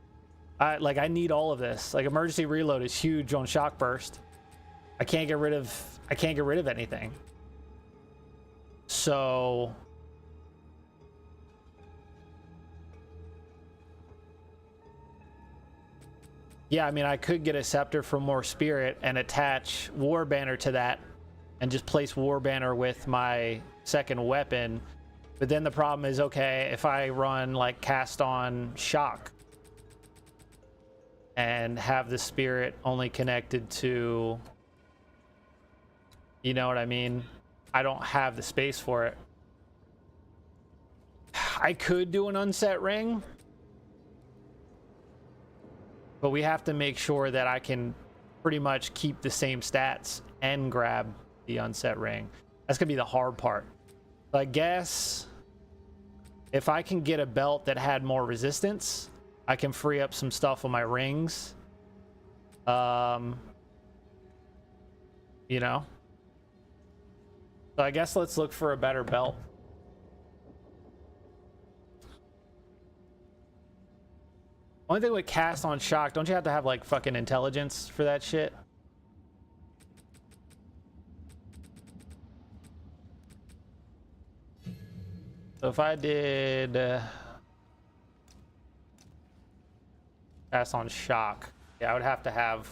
[SPEAKER 1] I need all of this. Like, emergency reload is huge on shock burst. I can't get rid of anything. So yeah, I mean, I could get a scepter for more spirit and attach war banner to that and just place war banner with my second weapon. But then the problem is, okay, if I run like cast on shock and have the spirit only connected to, you know what I mean? I don't have the space for it. I could do an unset ring, but we have to make sure that I can pretty much keep the same stats and grab the unset ring. That's gonna be the hard part. So I guess if I can get a belt that had more resistance, I can free up some stuff on my rings. You know? So I guess let's look for a better belt. Only thing with cast on shock, don't you have to have like fucking intelligence for that shit? So if I did cast on shock, yeah, I would have to have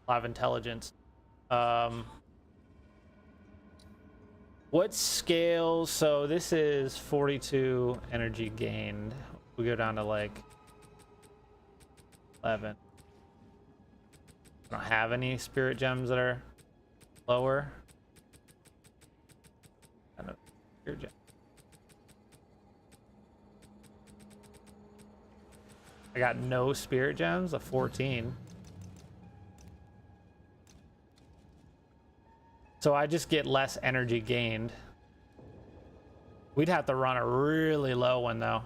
[SPEAKER 1] a lot of intelligence. What scale? So this is 42 energy gained. We go down to like 11. I don't have any spirit gems that are lower. I don't spirit gem. I got no spirit gems, a 14. So I just get less energy gained. We'd have to run a really low one though.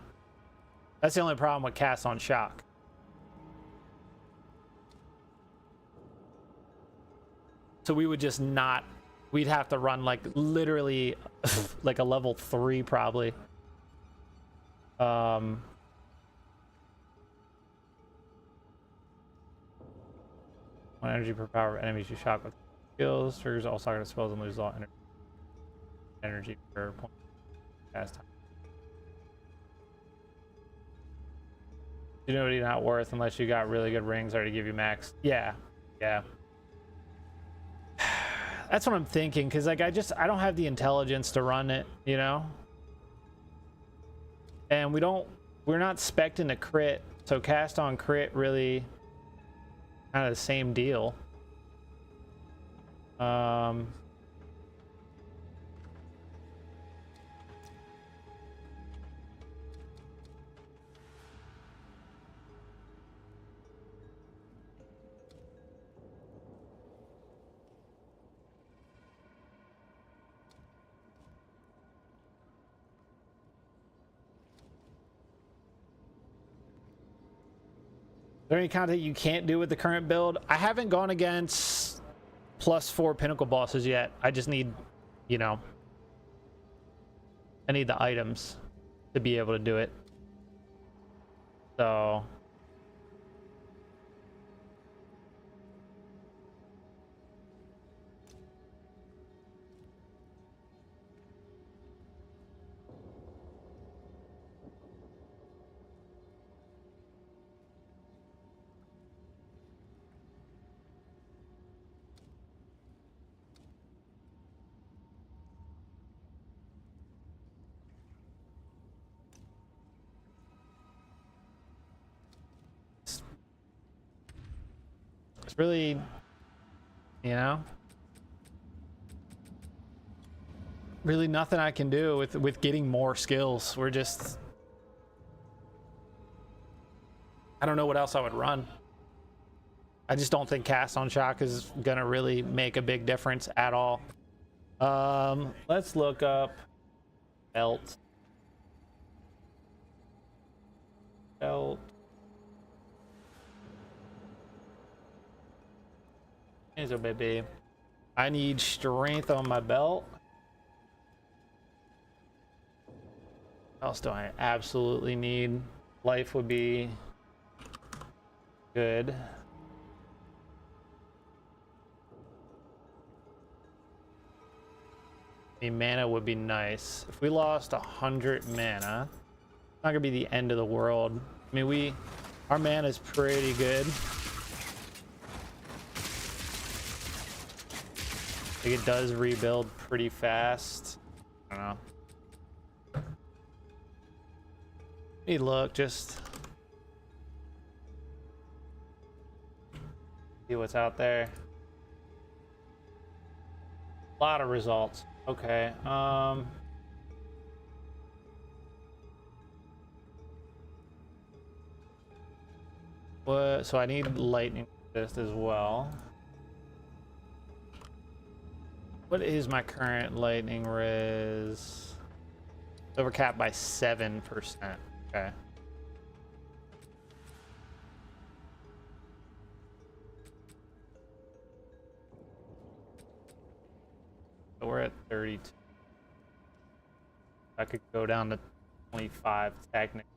[SPEAKER 1] That's the only problem with cast on shock. So we would just not, we'd have to run like literally like a level 3 probably. One energy per power of enemies you shock with skills. Triggers all target spells and lose all energy per point cast time. You know what you're not worth unless you got really good rings or to give you max. Yeah. That's what I'm thinking, because like I don't have the intelligence to run it, you know? And we're not spec'ing a crit, so cast on crit really kind of the same deal. Is there any content you can't do with the current build? I haven't gone against +4 Pinnacle bosses yet. I just need, you know, I need the items to be able to do it. So it's really, you know, really nothing I can do with getting more skills. We're just, I don't know what else I would run. I just don't think cast on shock is gonna really make a big difference at all. Let's look up belt. Here's a baby. I need strength on my belt. What else do I absolutely need? Life would be good. The mana would be nice. If we lost 100 mana, it's not gonna be the end of the world. I mean, our mana is pretty good. Like, it does rebuild pretty fast. I don't know. Hey, look, just see what's out there. A lot of results. Okay. What? So I need lightning resist as well. What is my current lightning res? Overcapped by 7%. Okay. So we're at 32. I could go down to 25 technically.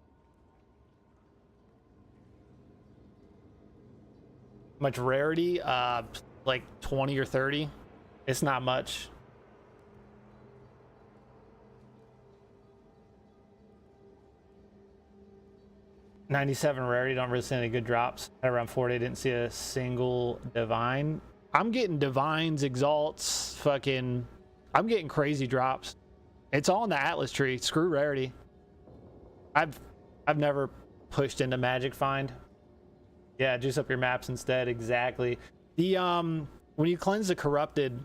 [SPEAKER 1] Much rarity? Like 20 or 30. It's not much. $97 rarity, don't really see any good drops. At around 40, didn't see a single divine. I'm getting divines, exalts, fucking... I'm getting crazy drops. It's all in the Atlas tree. Screw rarity. I've never pushed into Magic Find. Yeah, juice up your maps instead. Exactly. The when you cleanse the corrupted,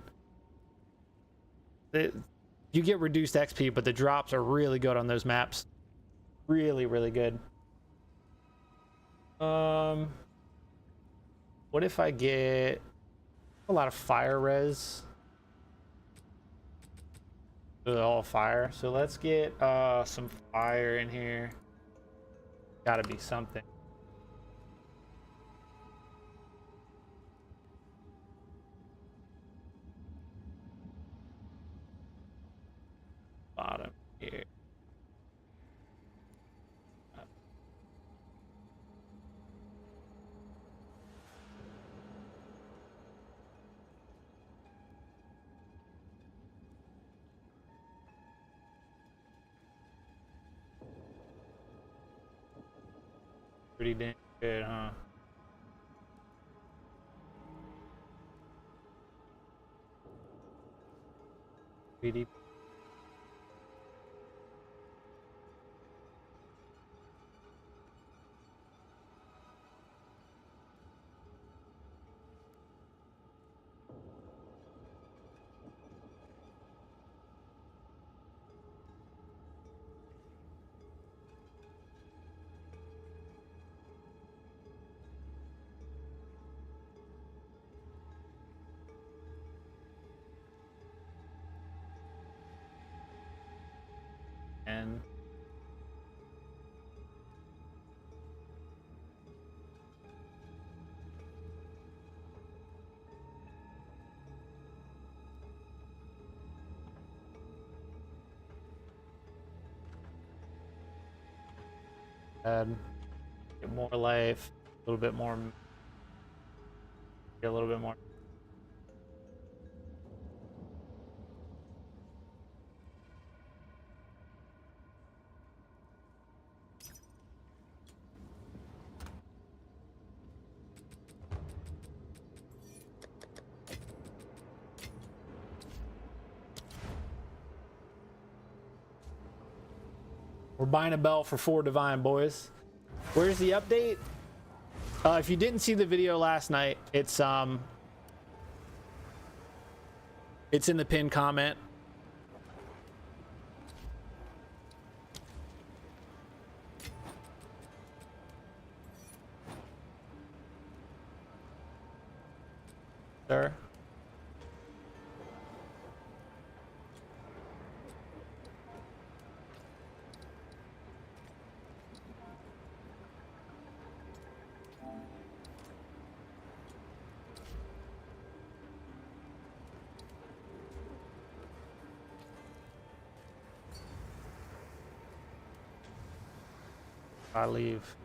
[SPEAKER 1] you get reduced XP, but the drops are really good on those maps. Really, really good. What if I get a lot of fire res? All fire. So let's get some fire in here. Gotta be something. Bottom here. Pretty damn good, huh? PD. And get more life, a little bit more, get a little bit more. We're buying a belt for 4 divine, boys. Where's the update? If you didn't see the video last night, it's in the pinned comment. Sir. I leave.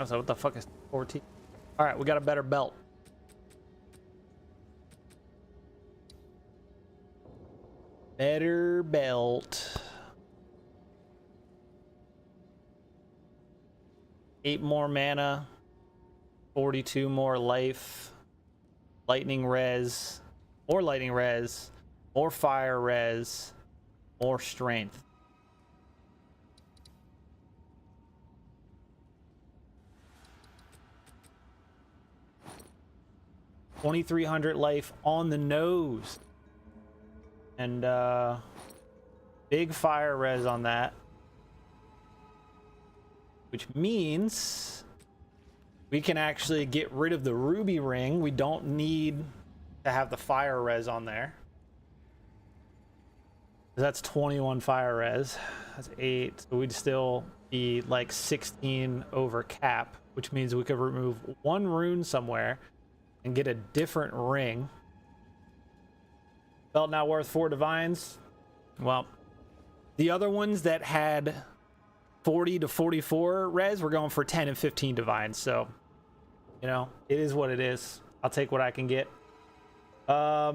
[SPEAKER 1] So what the fuck is 14? All right, we got a better belt. Better belt. 8 more mana. 42 more life. Lightning res. More lightning res. More fire res. More strength. $2,300 life on the nose. And big fire res on that. Which means we can actually get rid of the ruby ring. We don't need to have the fire res on there. That's 21 fire res. That's 8. So we'd still be like 16 over cap, which means we could remove 1 rune somewhere and get a different ring. Belt now worth 4 divines. Well, the other ones that had 40 to 44 res, we're going for 10 and 15 divines. So, you know, it is what it is. I'll take what I can get. Yeah,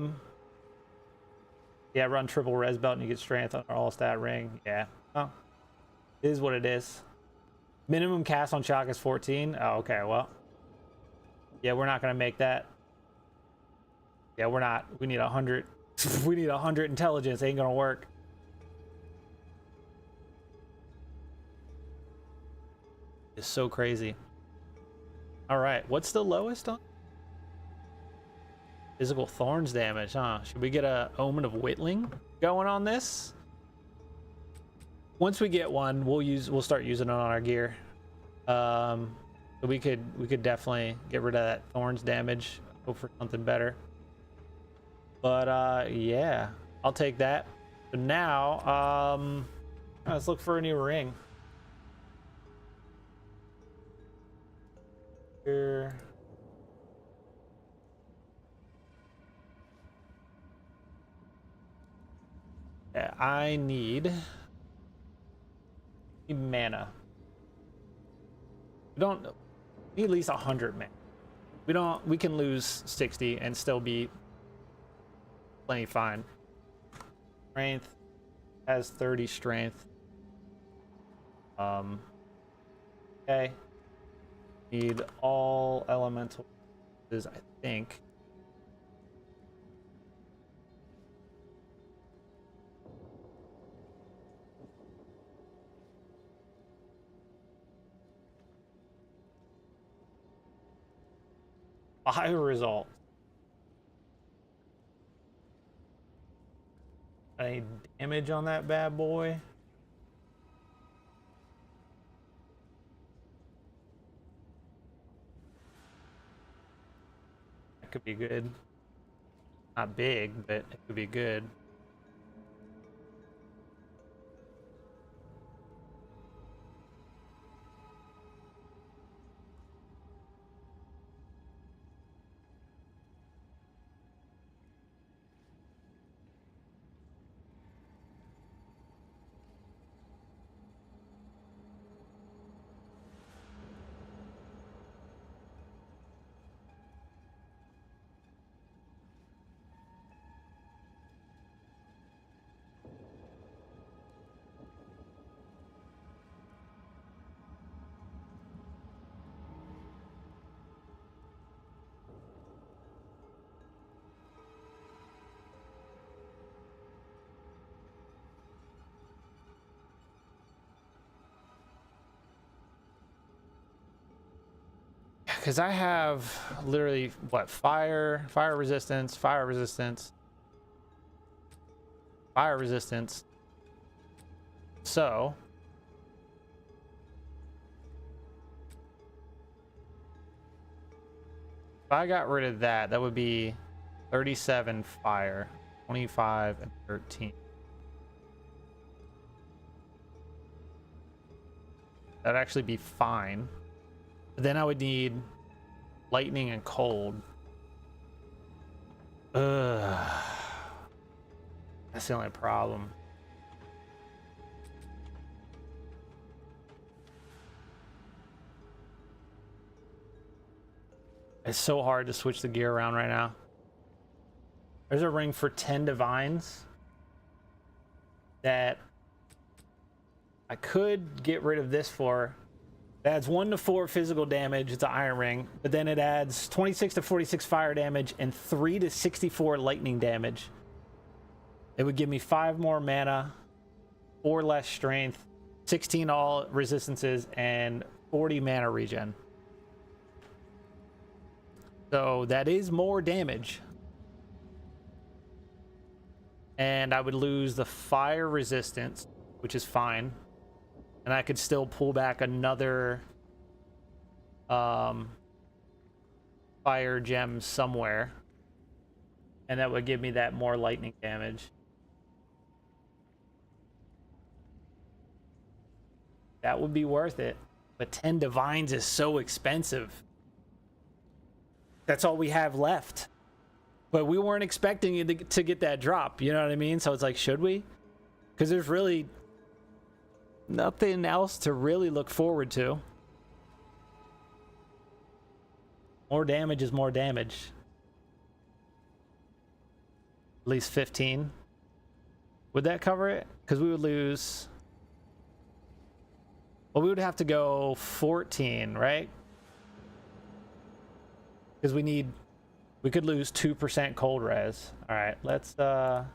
[SPEAKER 1] run triple res belt and you get strength on our all stat ring. Yeah, well, it is what it is. Minimum cast on shock is 14. Oh, okay, well, yeah, we're not gonna make that. Yeah, we're not. We need 100. We need 100 intelligence. Ain't gonna work. It's so crazy. All right, what's the lowest on? Physical thorns damage, huh? Should we get a Omen of Whittling going on this? Once we get one, we'll start using it on our gear. So we could definitely get rid of that thorns damage. Hope for something better. But yeah, I'll take that. So now, let's look for a new ring. Here. Yeah, I need mana. We don't need at least 100 mana. We can lose 60 and still be plenty fine. Strength has 30 strength. Okay. Need all elemental, I think. Fire result. Any damage on that bad boy? That could be good. Not big, but it could be good. Because I have literally what, fire resistance, fire resistance, fire resistance. So if I got rid of that, that would be 37 fire, 25 and 13. That'd actually be fine. But then I would need lightning and cold. Ugh. That's the only problem. It's so hard to switch the gear around right now. There's a ring for 10 divines that I could get rid of this for. It adds 1 to 4 physical damage. It's an iron ring, but then it adds 26 to 46 fire damage and 3 to 64 lightning damage. It would give me 5 more mana, 4 less strength, 16 all resistances, and 40 mana regen. So that is more damage. And I would lose the fire resistance, which is fine. And I could still pull back another fire gem somewhere. And that would give me that more lightning damage. That would be worth it. But 10 divines is so expensive. That's all we have left. But we weren't expecting you to get that drop. You know what I mean? So it's like, should we? Because there's really nothing else to really look forward to. More damage is more damage. At least 15. Would that cover it? Because we would lose... Well, we would have to go 14, right? Because we could lose 2% cold res. All right, let's drop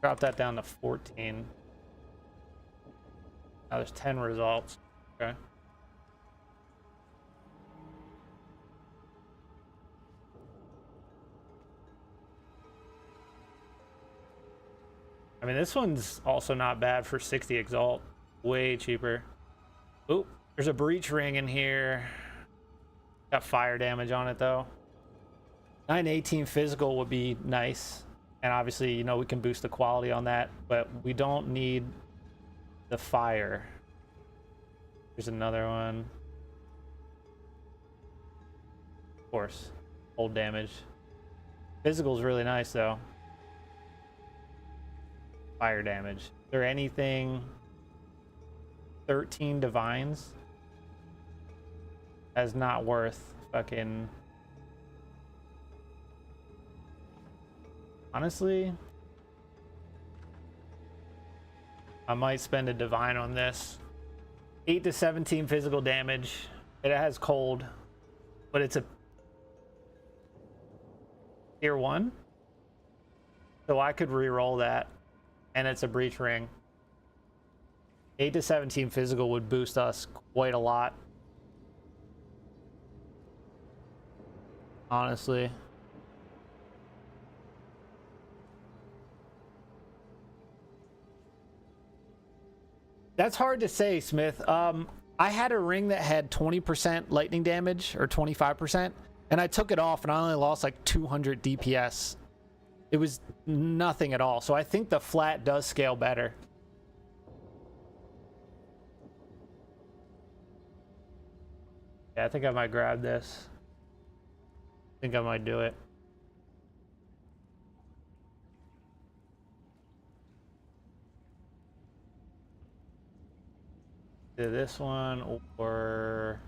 [SPEAKER 1] that down to 14. Now there's 10 results. Okay. I mean, this one's also not bad for 60 exalt. Way cheaper. Oop, there's a breach ring in here. Got fire damage on it though. 918 physical would be nice, and obviously, you know, we can boost the quality on that, but we don't need the fire. Here's another one. Of course, old damage. Physical is really nice though. Fire damage. Is there anything? 13 divines? That's not worth fucking... Honestly, I might spend a divine on this. 8 to 17 physical damage. It has cold, but it's a tier 1. So I could re-roll that, and it's a breach ring. 8 to 17 physical would boost us quite a lot. Honestly. That's hard to say, Smith. I had a ring that had 20% lightning damage, or 25%, and I took it off and I only lost like 200 DPS. It was nothing at all. So I think the flat does scale better. Yeah, I think I might grab this. I think I might do it. Do this one or...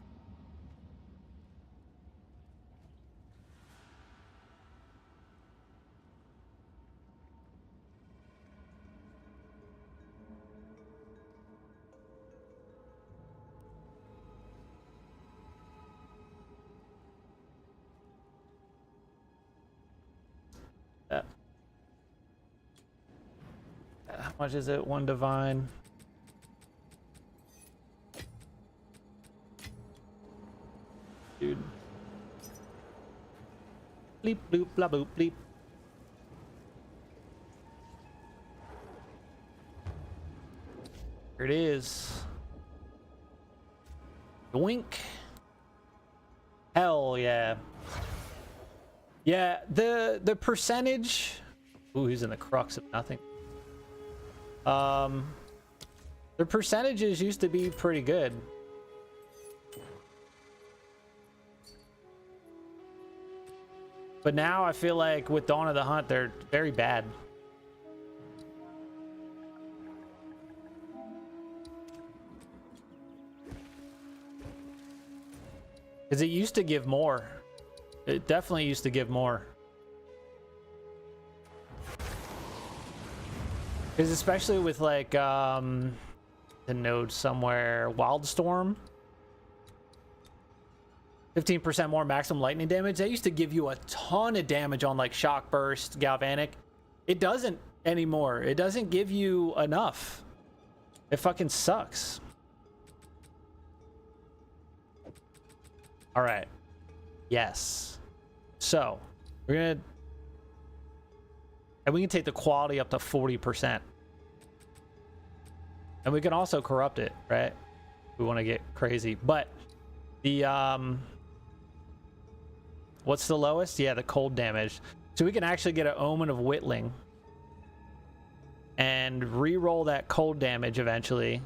[SPEAKER 1] How much is it? 1 divine. Dude. Bleep, bloop, blah, boop, bleep. Here it is. Yoink. Hell yeah. Yeah, the percentage... Ooh, he's in the crux of nothing. The percentages used to be pretty good. But now I feel like with Dawn of the Hunt, they're very bad. Because it used to give more. It definitely used to give more. Because especially with like the node somewhere, Wildstorm. 15% more maximum lightning damage. That used to give you a ton of damage on like Shock Burst, Galvanic. It doesn't anymore. It doesn't give you enough. It fucking sucks. All right. Yes. So we're gonna, and we can take the quality up to 40%. And we can also corrupt it, right? We want to get crazy. But the what's the lowest? Yeah, the cold damage. So we can actually get an Omen of Whittling and re-roll that cold damage eventually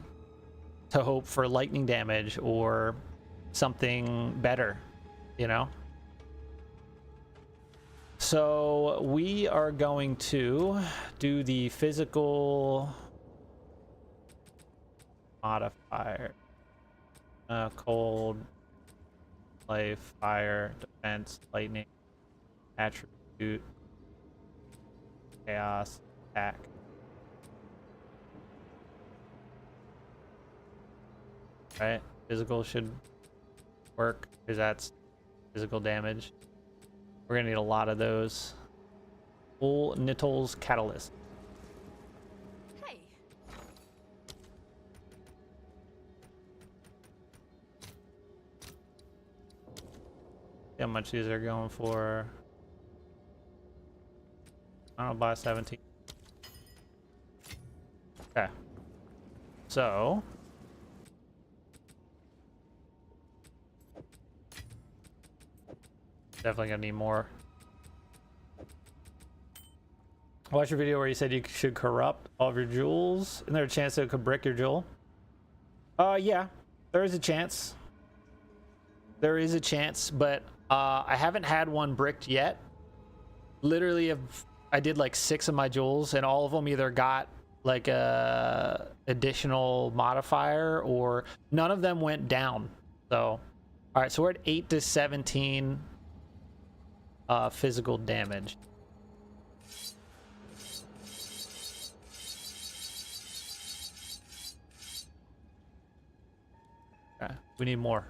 [SPEAKER 1] to hope for lightning damage or something better, you know? So we are going to do the physical modifier. Cold, life, fire, defense, lightning, attribute, chaos, attack. Right? Physical should work because that's physical damage. We're gonna need a lot of those. Full Nittle's Catalyst.
[SPEAKER 3] Hey.
[SPEAKER 1] See how much these are going for. I don't know, buy 17. Okay. So definitely gonna need more. I watched your video where you said you should corrupt all of your jewels. Isn't there a chance that it could brick your jewel? Yeah, there is a chance. There is a chance, but I haven't had one bricked yet. Literally, I did like 6 of my jewels, and all of them either got like a additional modifier or none of them went down. So, all right, so we're at 8 to 17 physical damage. Okay, we need more.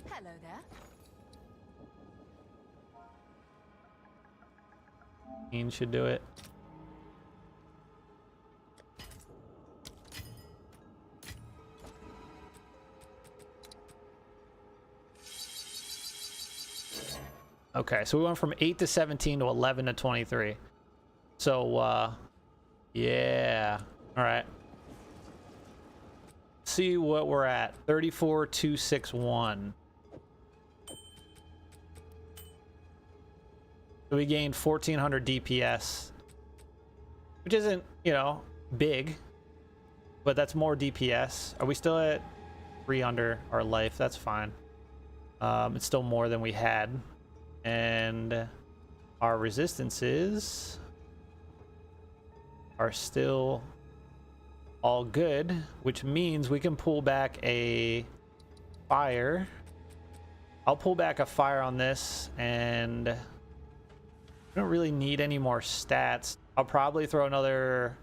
[SPEAKER 3] Hello there.
[SPEAKER 1] Ian should do it. Okay, so we went from 8 to 17 to 11 to 23. So, yeah. All right. See what we're at. 34,261. So we gained 1,400 DPS, which isn't, you know, big, but that's more DPS. Are we still at 3 under our life? That's fine. It's still more than we had. And our resistances are still all good, which means we can pull back a fire. I'll pull back a fire on this, and I don't really need any more stats. I'll probably throw another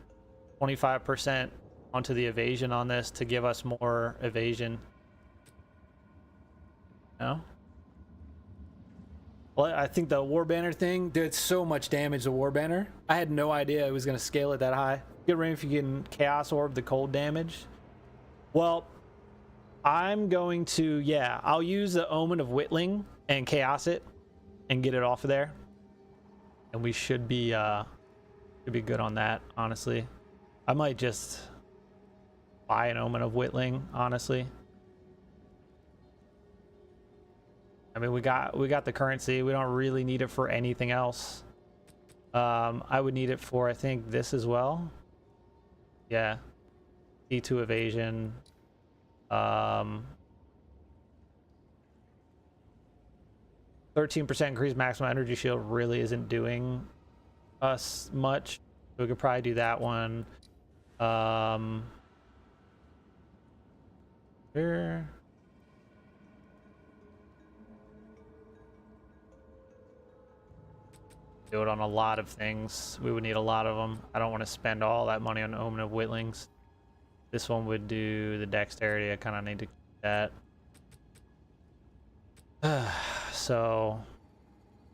[SPEAKER 1] 25% onto the evasion on this to give us more evasion. No? Well, I think the War Banner thing did so much damage to War Banner. I had no idea it was going to scale it that high. Get ready if you can Chaos Orb the cold damage. Well, I'm going to, yeah, I'll use the Omen of Whittling and Chaos it and get it off of there. And we should be good on that, honestly. I might just buy an Omen of Whittling, honestly. I mean, we got the currency. We don't really need it for anything else. I would need it for, I think, this as well. Yeah. D2 evasion. 13% increased maximum energy shield really isn't doing us much. We could probably do that one. Here. Do it on a lot of things. We would need a lot of them. I don't want to spend all that money on Omen of Witlings. This one would do the dexterity. I kind of need to keep that. So,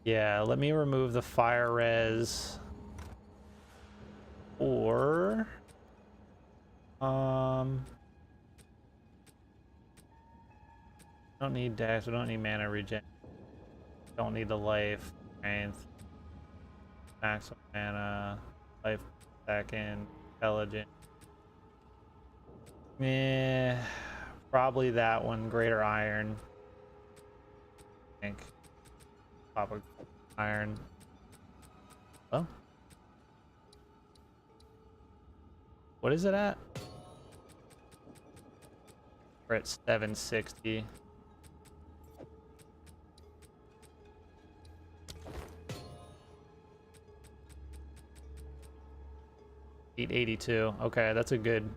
[SPEAKER 1] yeah, let me remove the fire res. Or, don't need dex. We don't need mana regen. Don't need the life, strength, maximum mana, life second, intelligence. Meh, probably that one. Greater iron. I think. Pop a iron. Oh. What is it at? We're at 760. $882. Okay, that's a good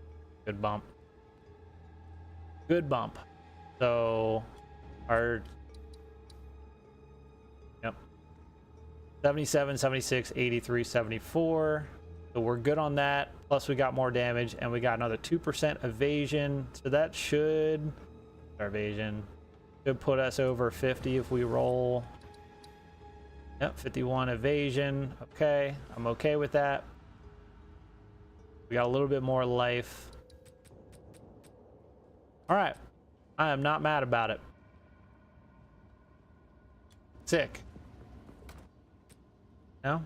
[SPEAKER 1] bump. Good bump. So our 77, 76, 83, 74. So we're good on that. Plus we got more damage and we got another 2% evasion. So that should, our evasion should put us over 50 if we roll. Yep, 51 evasion. Okay, I'm okay with that. We got a little bit more life. All right, I am not mad about it. Sick. No?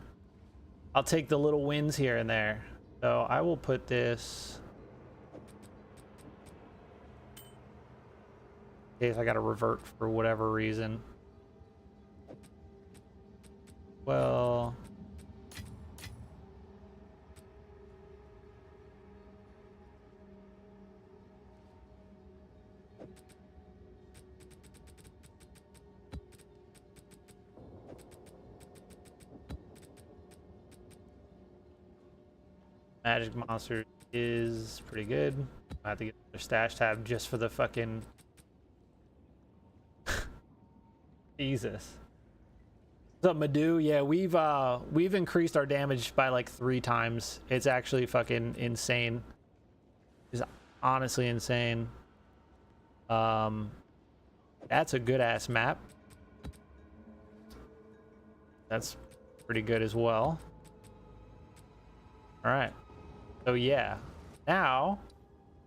[SPEAKER 1] I'll take the little wins here and there. So I will put this. In case I gotta revert for whatever reason. Well. Magic monster is pretty good. I have to get their stash tab just for the fucking Jesus. What's up, Madhu? Yeah, we've increased our damage by like 3 times. It's actually fucking insane. It's honestly insane. That's a good ass map. That's pretty good as well. All right. So yeah, now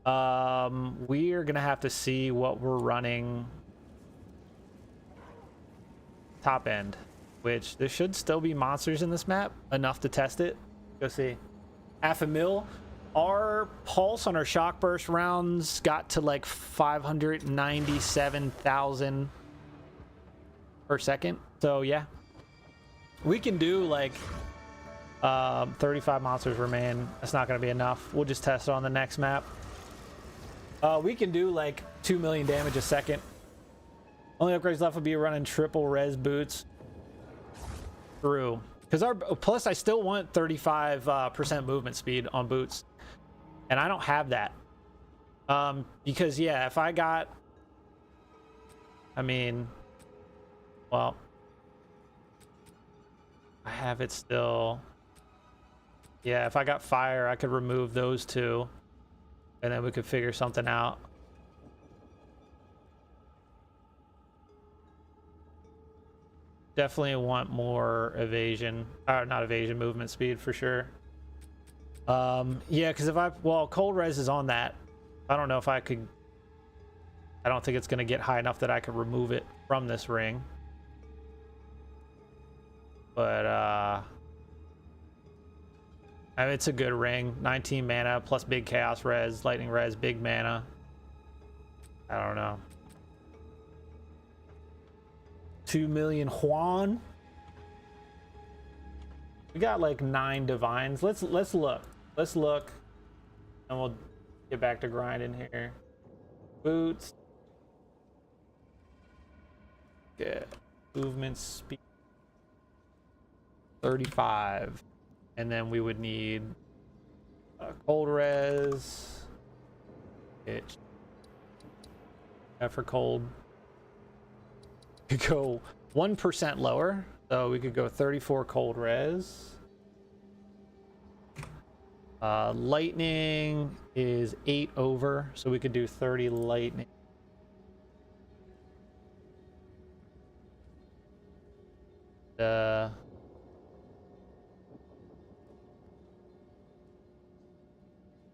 [SPEAKER 1] we're gonna have to see what we're running top end, which there should still be monsters in this map enough to test it. Go see. 500,000. Our pulse on our shock burst rounds got to like 597,000 per second. So yeah, we can do like 35 monsters remain. That's not going to be enough. We'll just test it on the next map. We can do like 2 million damage a second. Only upgrades left would be running triple res boots through. Because our plus I still want 35% movement speed on boots, and I don't have that. Because yeah, if I got, I mean, well, I have it still. Yeah, if I got fire, I could remove those 2, and then we could figure something out. Definitely want more evasion, or not evasion, movement speed for sure. Yeah, because if well, cold res is on that. I don't know if I could. I don't think it's going to get high enough that I could remove it from this ring. But I mean, it's a good ring. 19 mana plus big chaos res, lightning res, big mana. I don't know. 2 million Juan. We got like 9 divines. Let's look. Let's look, and we'll get back to grinding here. Boots. Good. movement speed 35, and then we would need cold res. Itch. For cold, we could go 1% lower, so we could go 34 cold res. Lightning is 8 over, so we could do 30 lightning.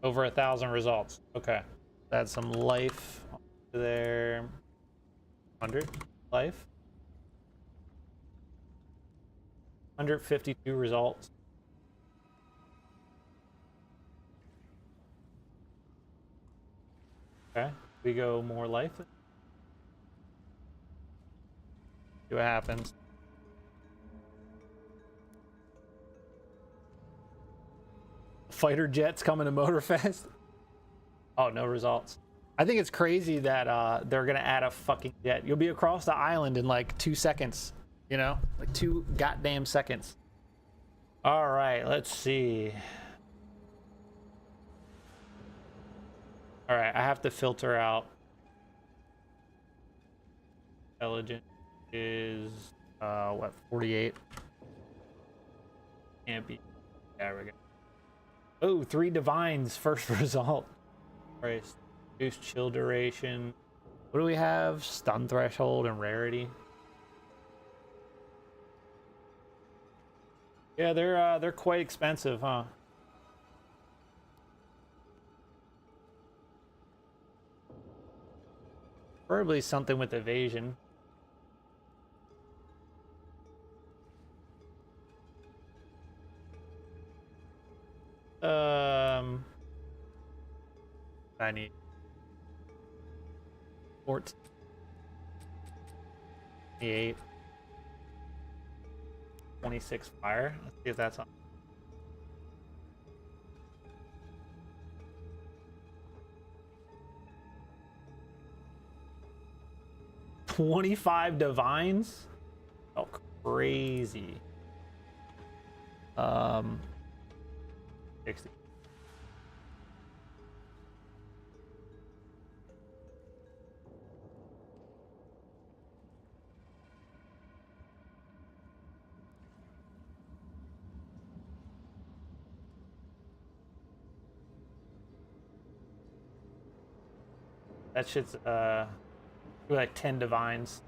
[SPEAKER 1] Over 1,000 results. Okay, add some life there. 100 life. 152 results. Okay, we go more life. See what happens. Fighter jets coming to Motorfest. Oh, no results. I think it's crazy that they're gonna add a fucking jet. You'll be across the island in like 2 seconds. You know, like 2 goddamn seconds. All right, let's see. All right, I have to filter out. Intelligence is what, 48? Can't be. There we go. Oh, 3 divines first result. Christ. Reduce chill duration. What do we have? Stun threshold and rarity. Yeah, they're quite expensive, huh? Probably something with evasion. I need 14, 28, 26 fire. Let's see if that's on. $25 divines? Oh, crazy. 60. That shit's like 10 divines.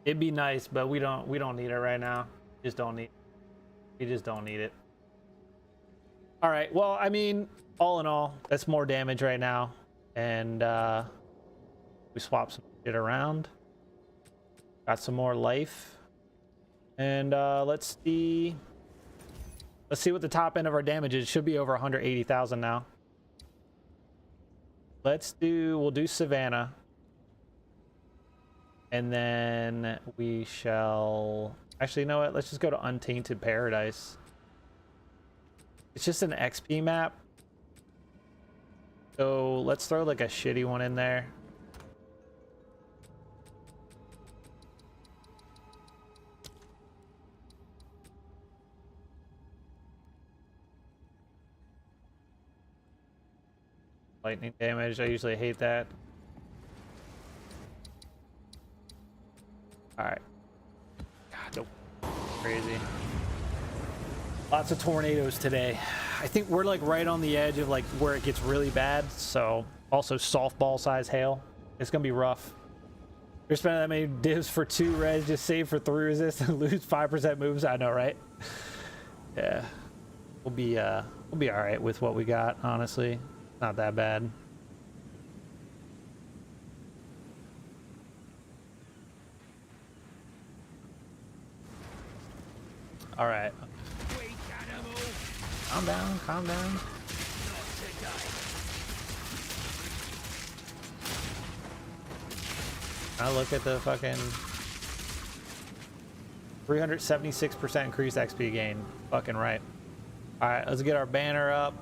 [SPEAKER 1] It'd be nice, but we don't need it right now. We just don't need it. All right, well, I mean, all in all, that's more damage right now. And we swap some shit around. Got some more life. And let's see what the top end of our damage is. It should be over 180,000 now. We'll do Savannah. And then we shall... Actually, you know what? Let's just go to Untainted Paradise. It's just an XP map. So let's throw like a shitty one in there. Lightning damage, I usually hate that. Alright. God, crazy. Lots of tornadoes today. I think we're like right on the edge of like where it gets really bad. So also softball size hail. It's gonna be rough. You're spending that many divs for 2 res, just save for 3 resist and lose 5% moves. I know, right? Yeah. We'll be alright with what we got, honestly. Not that bad. All right. Calm down, calm down. I look at the fucking 376% increased XP gain. Fucking right. All right, let's get our banner up.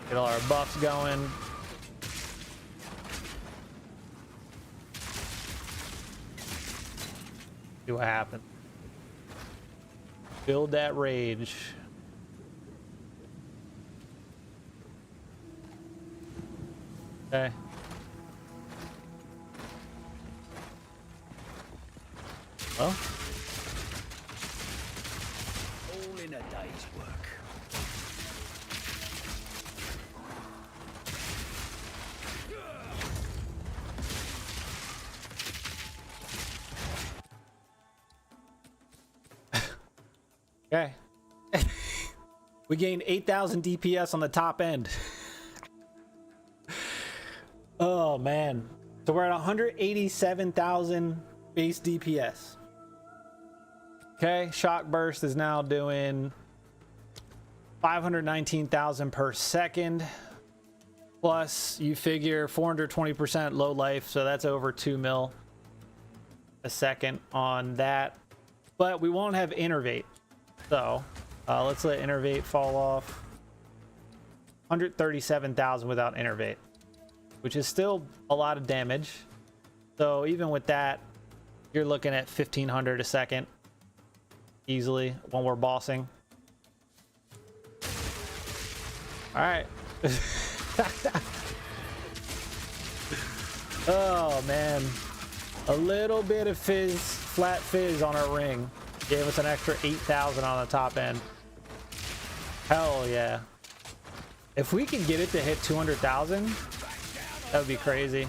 [SPEAKER 1] Get all our buffs going. See what happens. Build that rage. Okay. Well.
[SPEAKER 2] All in a day's work.
[SPEAKER 1] Okay. We gained 8,000 DPS on the top end. Oh man. So we're at 187,000 base DPS. Okay, shock burst is now doing 519,000 per second. Plus you figure 420% low life, so that's over 2 mil a second on that. But we won't have innervate. So let's let innervate fall off. 137,000 without innervate, which is still a lot of damage. So even with that, you're looking at 1,500 a second easily when we're bossing. All right. Oh man, a little bit of flat fizz on our ring gave us an extra 8,000 on the top end. Hell yeah. If we can get it to hit 200,000, that would be crazy.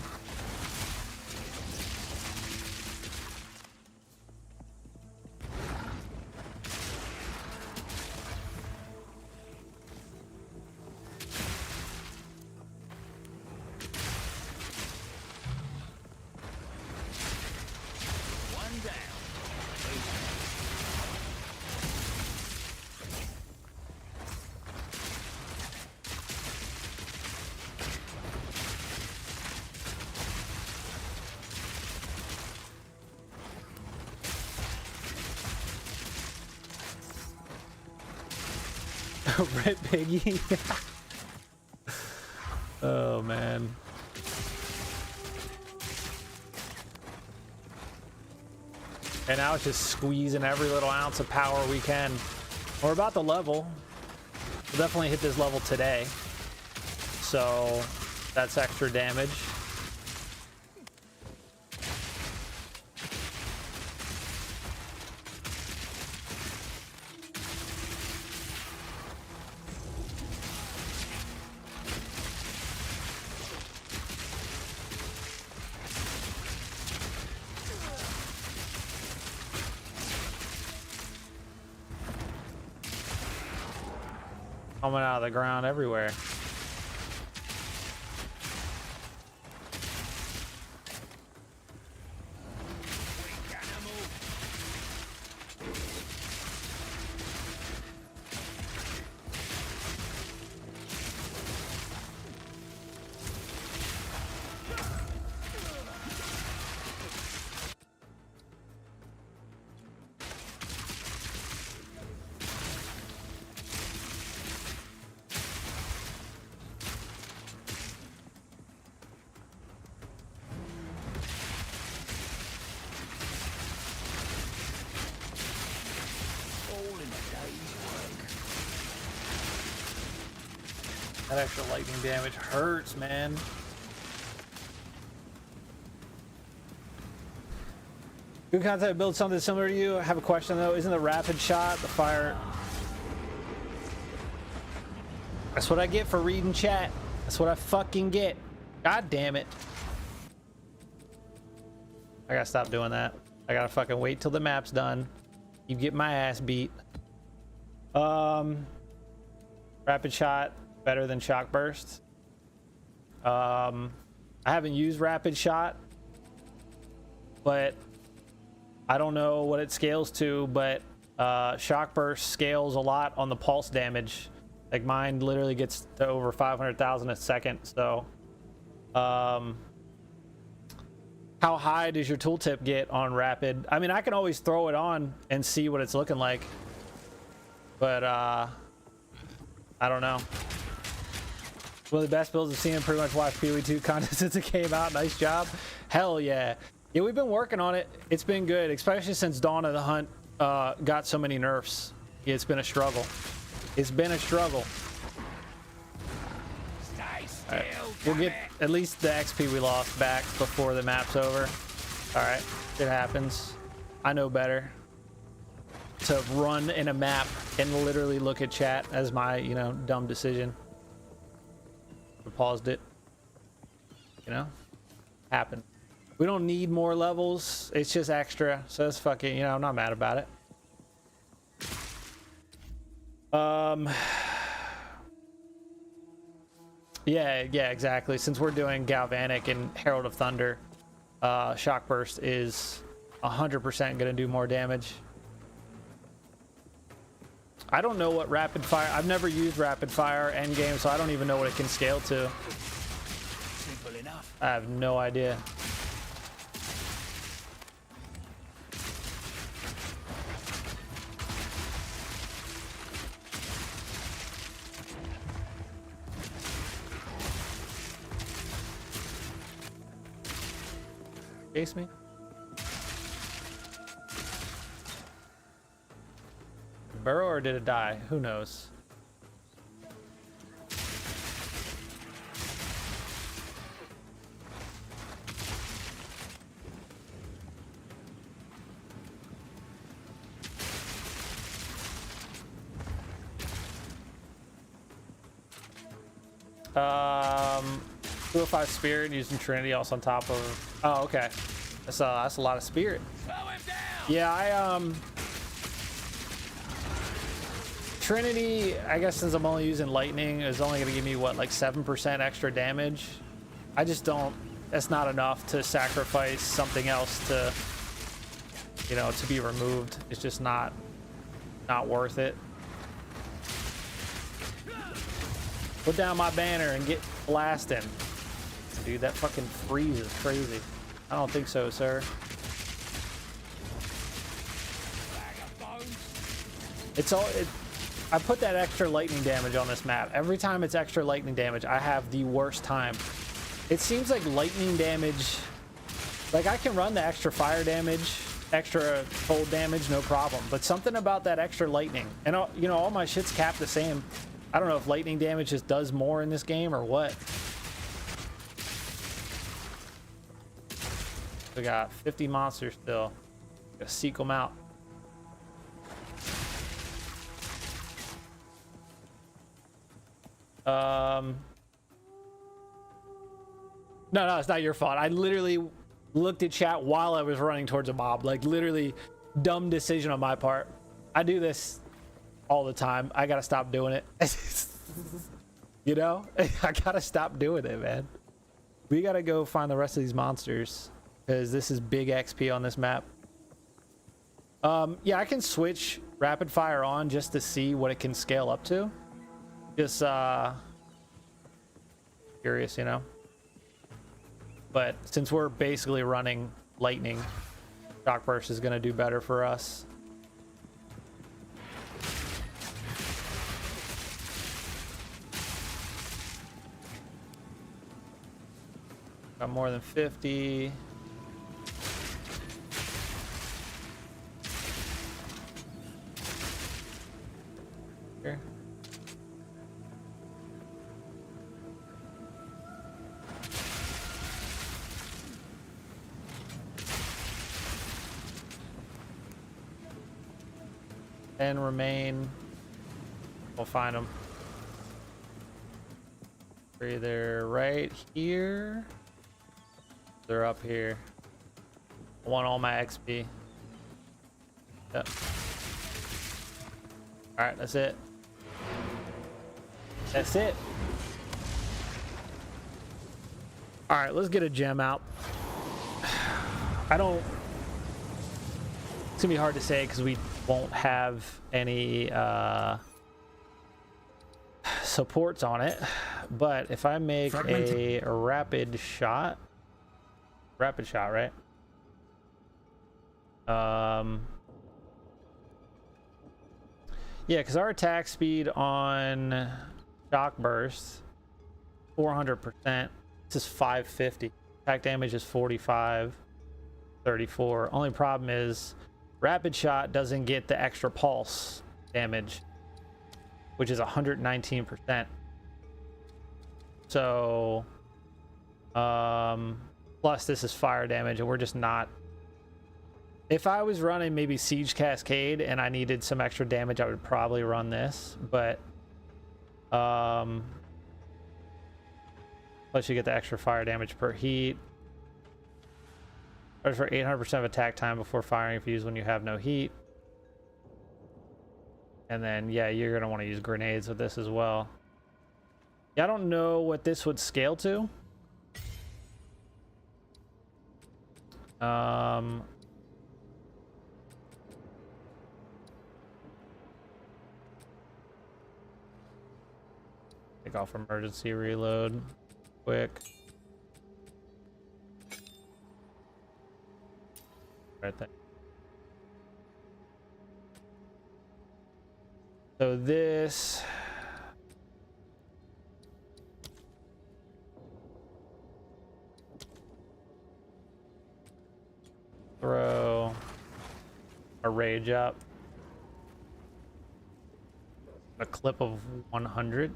[SPEAKER 1] Red Piggy. Oh man. And now it's just squeezing every little ounce of power we can. We're about to level. We'll definitely hit this level today. So that's extra damage. Coming out of the ground everywhere. That extra lightning damage hurts, man. Good concept. Build something similar to you. I have a question though. Isn't the rapid shot the fire? That's what I get for reading chat. That's what I fucking get. God damn it. I gotta stop doing that. I gotta fucking wait till the map's done. You get my ass beat. Rapid shot better than shock burst. I haven't used rapid shot, but I don't know what it scales to, but shock burst scales a lot on the pulse damage. Like mine literally gets to over 500,000 a second. So how high does your tooltip get on rapid? I mean, I can always throw it on and see what it's looking like, but I don't know. One of the best builds I've seen. Pretty much watched PoE2 content since it came out. Nice job. Hell yeah. Yeah, we've been working on it. It's been good, especially since Dawn of the Hunt got so many nerfs. Yeah, it's been a struggle. It's been a struggle.
[SPEAKER 2] Stay still.
[SPEAKER 1] Right. We'll get at least the XP we lost back before the map's over. All right, it happens. I know better to run in a map and literally look at chat as my, you know, dumb decision. I paused it. You know, happened. We don't need more levels. It's just extra, so it's fucking. You know, I'm not mad about it. Yeah, exactly. Since we're doing Galvanic and Herald of Thunder, Shock Burst is 100% gonna do more damage. I don't know what rapid fire. I've never used rapid fire Endgame, so I don't even know what it can scale to.
[SPEAKER 2] Simple enough.
[SPEAKER 1] I have no idea. Chase me. Burrow or did it die? Who knows? Um, 205 Spirit using Trinity also on top of. Oh, okay. That's a lot of Spirit.
[SPEAKER 2] Slow him down.
[SPEAKER 1] Yeah, Trinity, I guess since I'm only using Lightning, is only going to give me, what, like 7% extra damage? I just don't, that's not enough to sacrifice something else to, you know, to be removed. It's just not worth it. Put down my banner and get blasting. Dude, that fucking freeze is crazy. I don't think so, sir. It's all... I put that extra lightning damage on this map. Every time it's extra lightning damage, I have the worst time. It seems like lightning damage... Like, I can run the extra fire damage, extra cold damage, no problem. But something about that extra lightning... And, you know, all my shit's capped the same. I don't know if lightning damage just does more in this game or what. We got 50 monsters still. Gotta seek them out. No, it's not your fault. I literally looked at chat while I was running towards a mob. Like, literally, dumb decision on my part. I do this all the time. I gotta stop doing it. You know? I gotta stop doing it, man. We gotta go find the rest of these monsters, because this is big XP on this map. Yeah, I can switch rapid fire on just to see what it can scale up to. Just curious, you know. But since we're basically running lightning, Shock Burst is going to do better for us. Got more than 50. Here. And remain. We'll find them. They're either right here. They're up here. I want all my XP. Yep. All right, that's it. That's it. All right, let's get a gem out. I don't... It's gonna be hard to say because we won't have any supports on it. But if I make a rapid shot, right? Yeah, because our attack speed on Shock Burst 400%. This is 550. Attack damage is 45, 34. Only problem is rapid shot doesn't get the extra pulse damage, which is 119%. So, plus this is fire damage, and we're just not. If I was running maybe Siege Cascade and I needed some extra damage, I would probably run this, but plus you get the extra fire damage per heat. Or for 800% of attack time before firing if used when you have no heat. And then, yeah, you're going to want to use grenades with this as well. Yeah, I don't know what this would scale to. Take off emergency reload quick. Right there. So this throw a rage up, a clip of 100.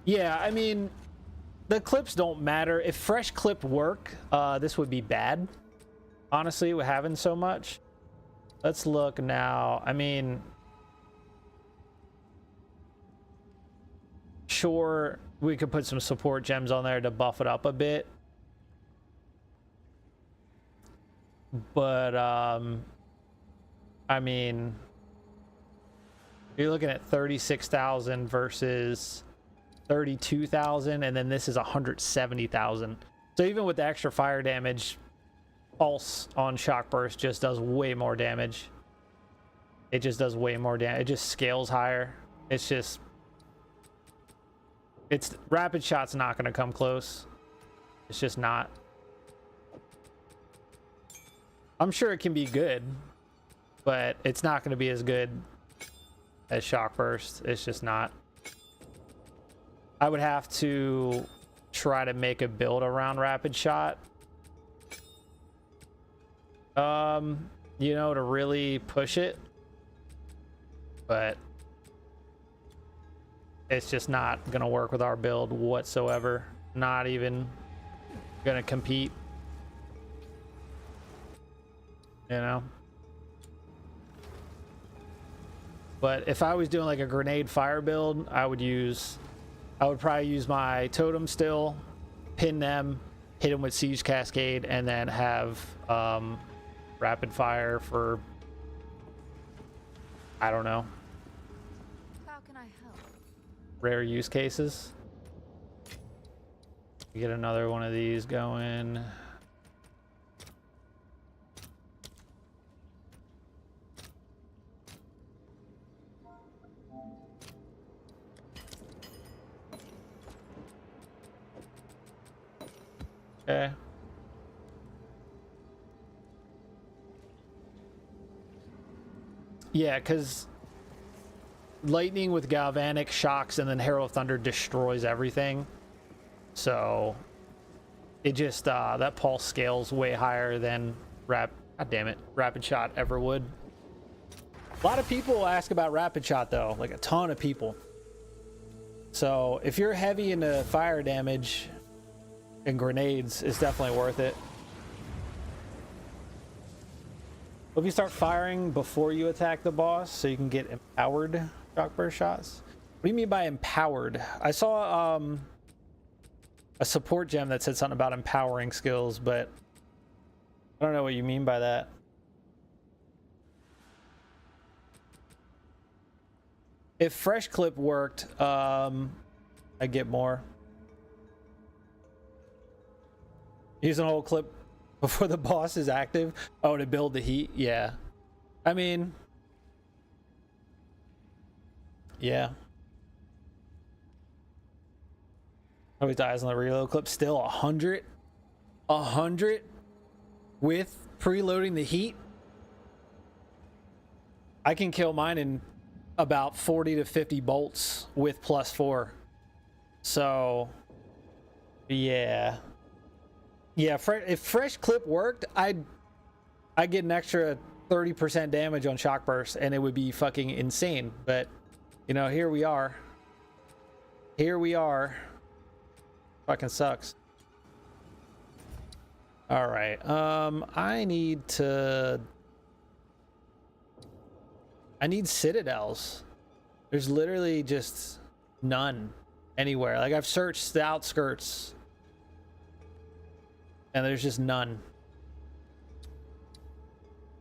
[SPEAKER 1] Yeah, I mean, the clips don't matter. If fresh clip work, this would be bad. Honestly, with having so much. Let's look now. I mean, sure, we could put some support gems on there to buff it up a bit. But, I mean, you're looking at 36,000 versus 32,000, and then this is 170,000. So even with the extra fire damage, pulse on shock burst just does way more damage. It just does way more damage. It just scales higher. It's just, it's rapid shot's not going to come close. It's just not. I'm sure it can be good, but it's not going to be as good as shock burst. It's just not. I would have to try to make a build around rapid shot. You know, to really push it. But it's just not gonna work with our build whatsoever. Not even gonna compete. You know? But if I was doing like a grenade fire build, I would probably use my totem still, pin them, hit them with Siege Cascade, and then have rapid fire for, I don't know,
[SPEAKER 3] How can I help?
[SPEAKER 1] rare use cases. Get another one of these going. Okay. Yeah, because lightning with galvanic shocks and then Herald of Thunder destroys everything. So it just that pulse scales way higher than God damn it, rapid shot ever would. A lot of people ask about rapid shot though, like a ton of people. So if you're heavy into fire damage and grenades, it's definitely worth it. If you start firing before you attack the boss so you can get empowered shock burst shots. What do you mean by empowered? I saw a support gem that said something about empowering skills, but I don't know what you mean by that. If fresh clip worked, I'd get more. Use an old clip before the boss is active. Oh, to build the heat? Yeah. I mean, yeah. Always dies on the reload clip. Still 100? 100? with preloading the heat, I can kill mine in about 40 to 50 bolts with +4. So, yeah. Yeah, if fresh clip worked, I'd get an extra 30% damage on shock burst, and it would be fucking insane. But, you know, here we are. Here we are. Fucking sucks. All right. I need citadels. There's literally just none anywhere. Like, I've searched the outskirts and there's just none.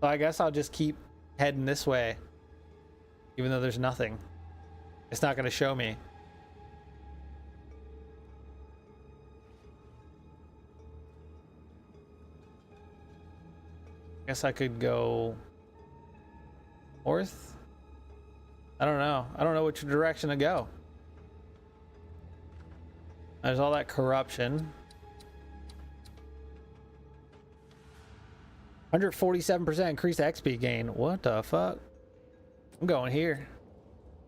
[SPEAKER 1] So I guess I'll just keep heading this way, even though there's nothing. It's not going to show me. Guess I could go north. I don't know. I don't know which direction to go. There's all that corruption. 147% increased XP gain. What the fuck? I'm going here.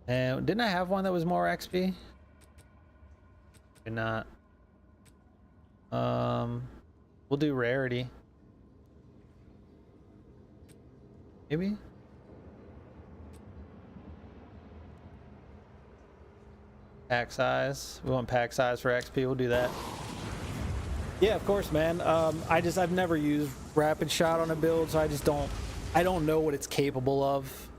[SPEAKER 1] And didn't I have one that was more XP? Did not. We'll do rarity. Maybe? Pack size. We want pack size for XP. We'll do that. Yeah, of course, man. I've never used rapid shot on a build, so I don't know what it's capable of.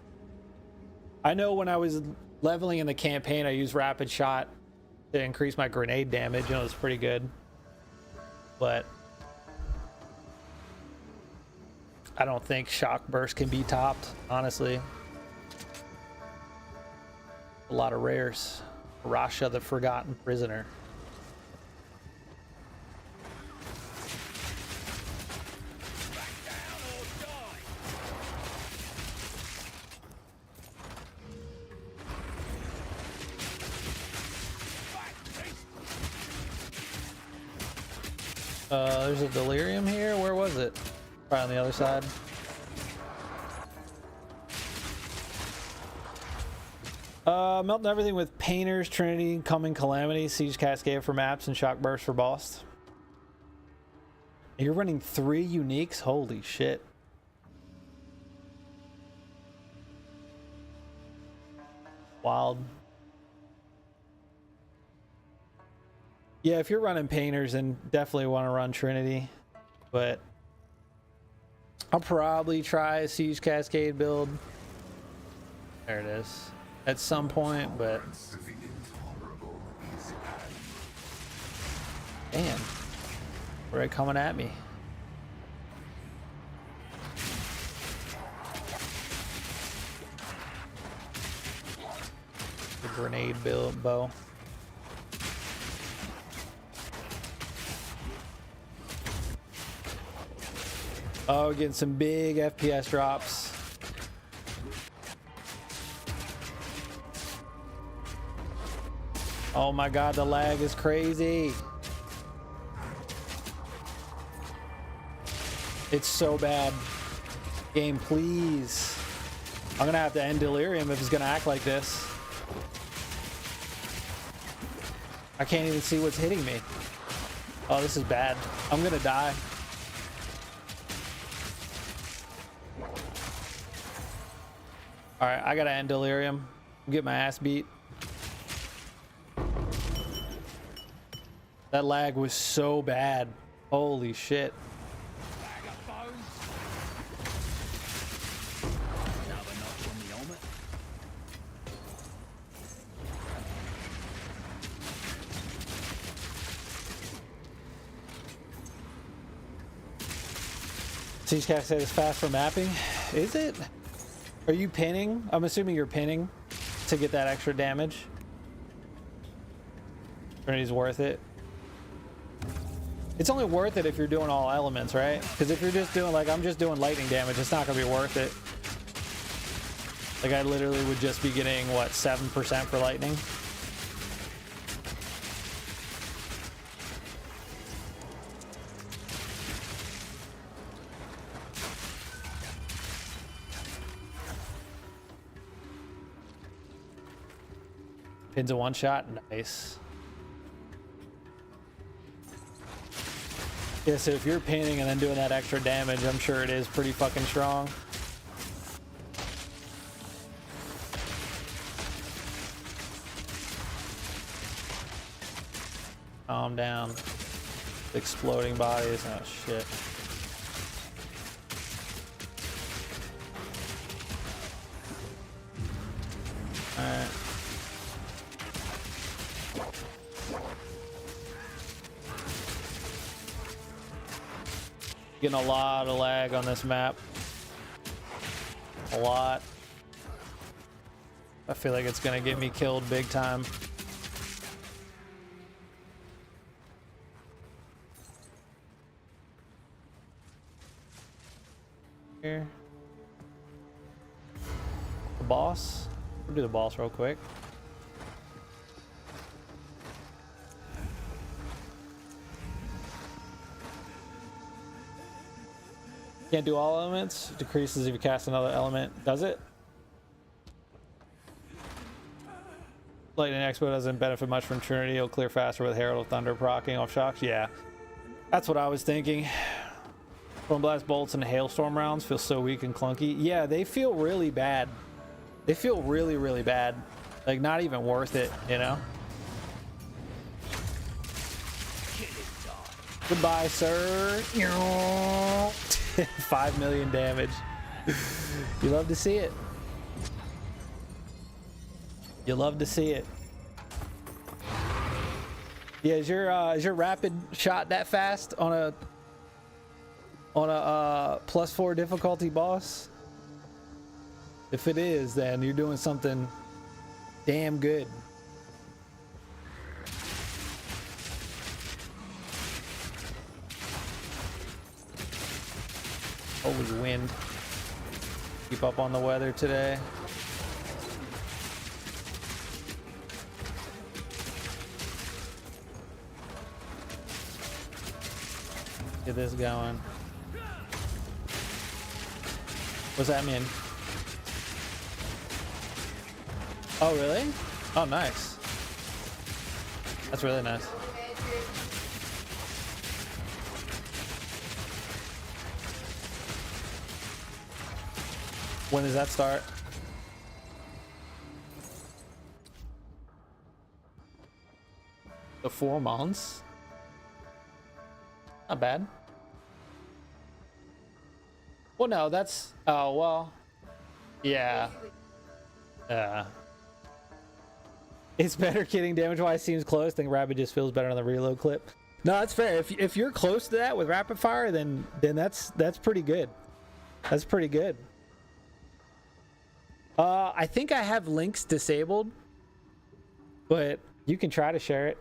[SPEAKER 1] I know when I was leveling in the campaign, I used rapid shot to increase my grenade damage, and it was pretty good. But I don't think shock burst can be topped, honestly. A lot of rares. Rasha the Forgotten Prisoner. There's a delirium here. Where was it? Probably on the other side. Melting everything with Painters, Trinity, Coming Calamity, Siege Cascade for maps, and Shock Burst for boss. You're running 3 uniques? Holy shit. Wild. Yeah, if you're running Painters, then definitely want to run Trinity. But I'll probably try a Siege Cascade build. There it is. At some point, but damn, where are they coming at me? The grenade bow. Oh, getting some big FPS drops. Oh my god, the lag is crazy. It's so bad. Game, please. I'm gonna have to end Delirium if it's gonna act like this. I can't even see what's hitting me. Oh, this is bad. I'm gonna die. Alright, I gotta end Delirium. Get my ass beat. That lag was so bad. Holy shit. Siege Cascade is fast for mapping. Is it? Are you pinning? I'm assuming you're pinning to get that extra damage. Trinity's worth it. It's only worth it if you're doing all elements, right? Because if you're just doing, like, I'm just doing lightning damage, it's not gonna be worth it. Like, I literally would just be getting, what, 7% for lightning? Pins a one shot. Nice. Yeah, so if you're pinning and then doing that extra damage, I'm sure it is pretty fucking strong. Calm down. Exploding bodies. Oh shit. Alright. Getting a lot of lag on this map. A lot. I feel like it's gonna get me killed big time. Here. The boss. We'll do the boss real quick. Can't do all elements. Decreases if you cast another element. Does it? Lightning Expo doesn't benefit much from Trinity. It'll clear faster with Herald of Thunder proccing off shocks. Yeah, that's what I was thinking. Storm Blast bolts and hailstorm rounds feel so weak and clunky. Yeah, they feel really bad. They feel really, really bad. Like, not even worth it, you know? Goodbye, sir. 5 million damage. You love to see it. You love to see it. Yeah, is your rapid shot that fast on a +4 difficulty boss? If it is, then you're doing something damn good. Holy wind. Keep up on the weather today. Get this going. What's that mean? Oh, really? Oh, nice. That's really nice. When does that start? The 4 months? Not bad. Well, no, that's... Oh, well... Yeah. It's better kidding damage-wise seems close. I think Rapid just feels better on the reload clip. No, that's fair. If you're close to that with Rapid Fire, then that's pretty good. That's pretty good. I think I have links disabled, but you can try to share it.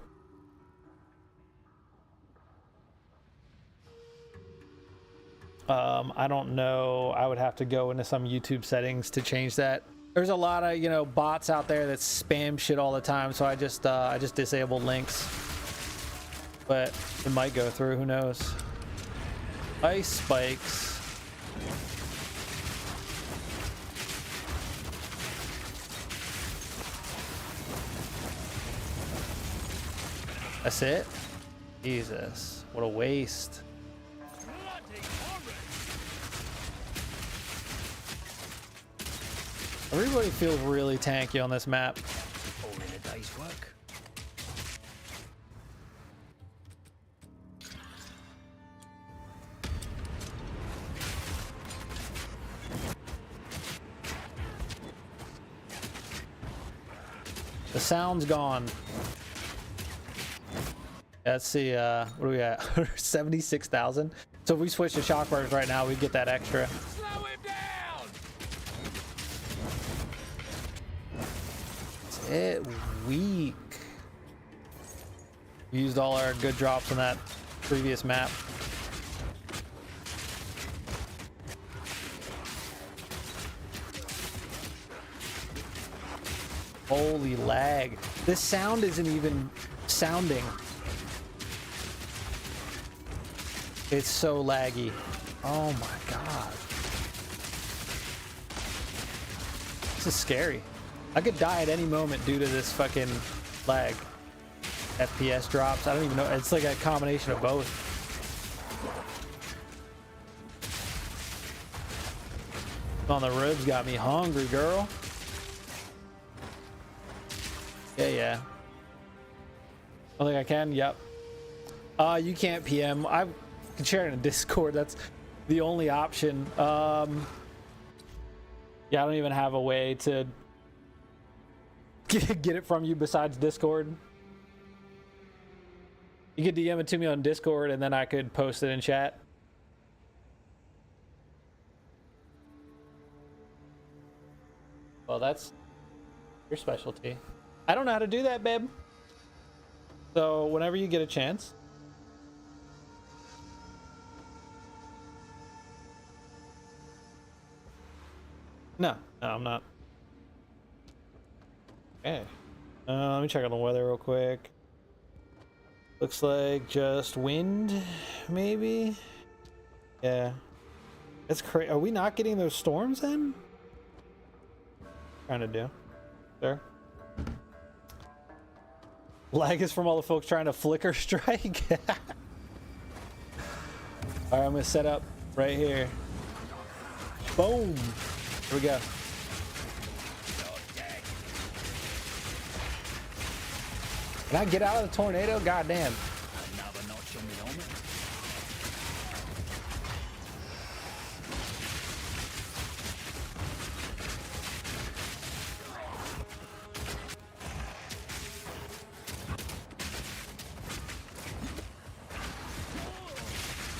[SPEAKER 1] I don't know. I would have to go into some YouTube settings to change that. There's a lot of, you know, bots out there that spam shit all the time, so I just disabled links. But it might go through, who knows. Ice spikes. That's it? Jesus, what a waste. Everybody feels really tanky on this map.
[SPEAKER 2] All in a day's work.
[SPEAKER 1] The sound's gone. Let's see, what do we got? 76,000. So if we switch to shock bars right now, we'd get that extra.
[SPEAKER 2] Slow him down!
[SPEAKER 1] It weak. We used all our good drops on that previous map. Holy lag. This sound isn't even sounding. It's so laggy. Oh my god. This is scary. I could die at any moment due to this fucking lag. FPS drops. I don't even know. It's like a combination of both. On the ribs got me hungry, girl. Yeah. I think I can. Yep. You can't PM. I can share it in Discord. That's the only option. Yeah, I don't even have a way to get it from you besides Discord. You could DM it to me on Discord and then I could post it in chat. Well, that's your specialty. I don't know how to do that, babe. So whenever you get a chance. No, I'm not. Okay. Let me check on the weather real quick. Looks like just wind, maybe? Yeah. That's crazy. Are we not getting those storms then? Trying to do. Sir? Lag is from all the folks trying to flicker strike. Alright, I'm gonna set up right here. Boom! Here we go. Can I get out of the tornado? God damn.
[SPEAKER 2] Another notch on the helmet.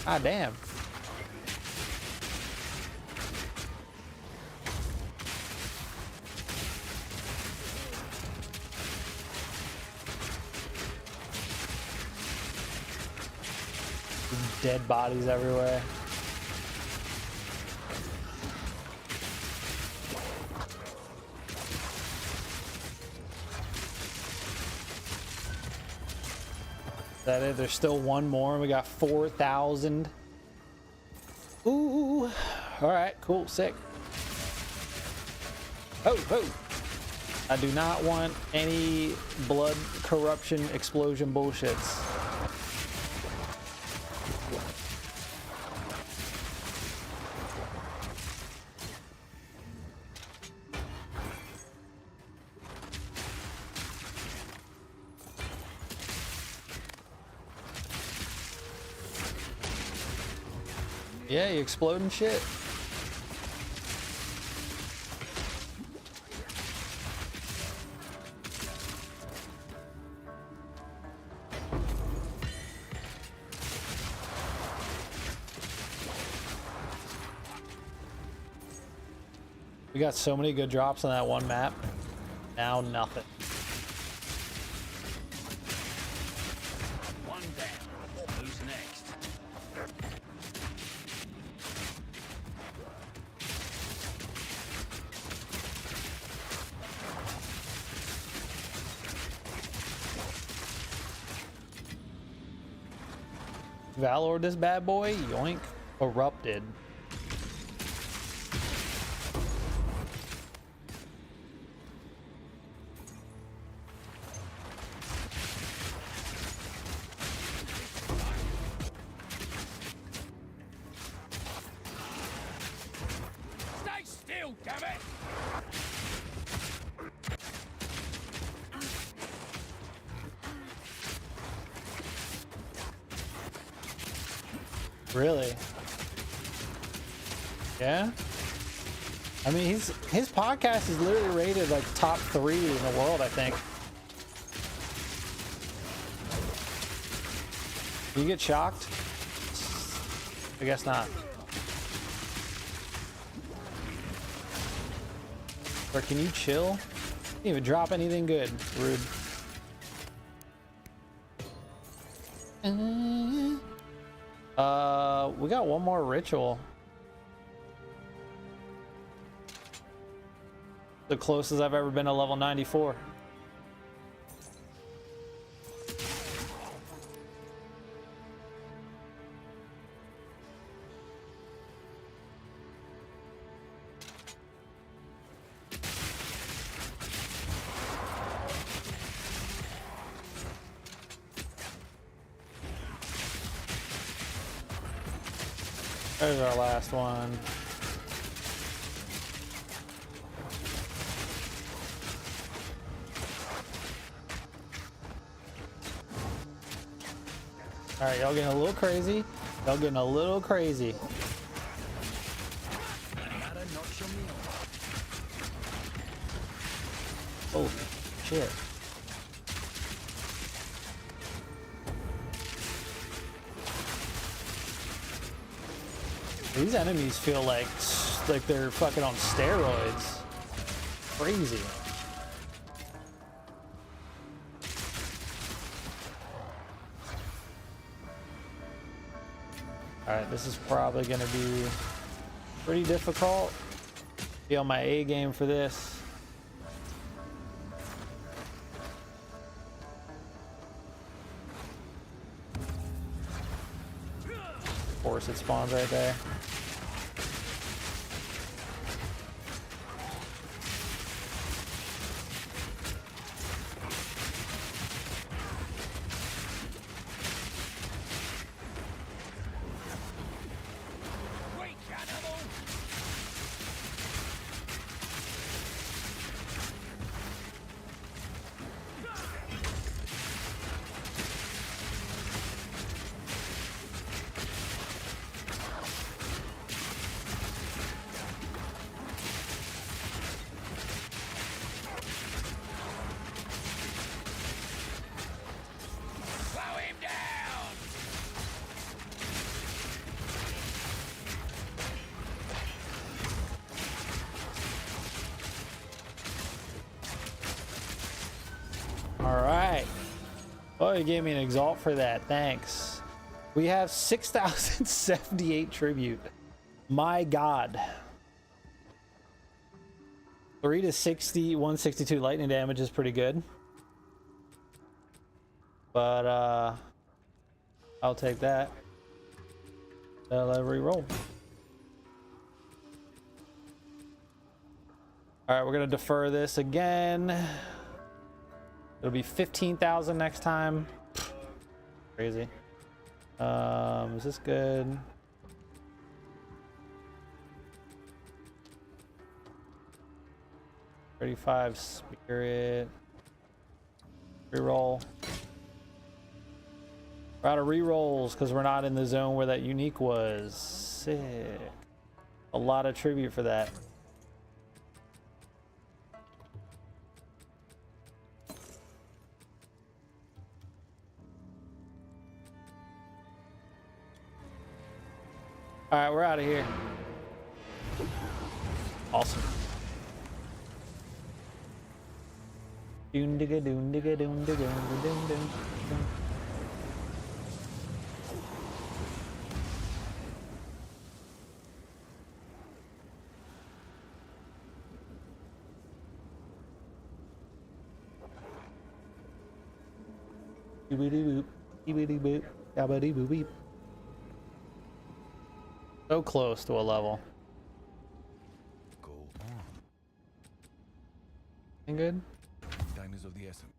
[SPEAKER 1] God damn. Dead bodies everywhere. Is that it? There's still one more and we got 4,000. Ooh. All right, cool, sick. Oh. I do not want any blood corruption explosion bullshits. Yeah, you exploding shit. We got so many good drops on that one map. Now nothing.
[SPEAKER 2] One down. Who's next?
[SPEAKER 1] Valor this bad boy, yoink, erupted.
[SPEAKER 2] Stay still, damn it!
[SPEAKER 1] Really? Yeah? I mean, his podcast is literally rated like top 3 in the world, I think. You get shocked? I guess not. Or can you chill? Didn't even drop anything good. Rude. We got one more ritual. The closest I've ever been to level 94. There's our last one. All right, y'all getting a little crazy. Y'all getting a little crazy.
[SPEAKER 2] Another notch on the armor.
[SPEAKER 1] Holy shit. These enemies feel like they're fucking on steroids. Crazy. All right, this is probably gonna be pretty difficult. Be on my A game for this. Of course, it spawns right there.
[SPEAKER 2] Great animal. Slow him down.
[SPEAKER 1] All right. Oh, you gave me an exalt for that. Thanks. We have 6,078 tribute. My God. 3 to 60, 162 lightning damage is pretty good. But I'll take that. I'll re-roll. All right, we're gonna defer this again. It'll be 15,000 next time. Crazy. Is this good? $35 spirit. Reroll. We're out of rerolls because we're not in the zone where that unique was. Sick. A lot of tribute for that. All right, we're out of here. Awesome. Doon digga doon digga doon digga doon doon doon. Boop boop boop boop boop boop boop. So close to a level.
[SPEAKER 4] Go on.
[SPEAKER 1] Ain't good?
[SPEAKER 4] Time is of the essence.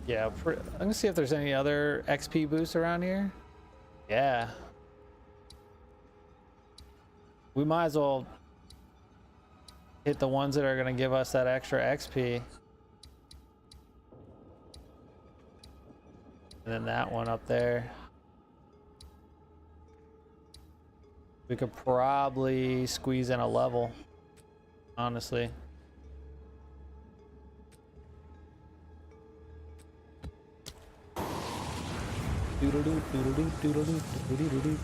[SPEAKER 1] Yeah, I'm gonna see if there's any other XP boosts around here. Yeah. We might as well hit the ones that are gonna give us that extra XP. And then that one up there. We could probably squeeze in a level, honestly. Doodle-doo, doodle-doo, doodle-doo, doodle-doo-doo-doo.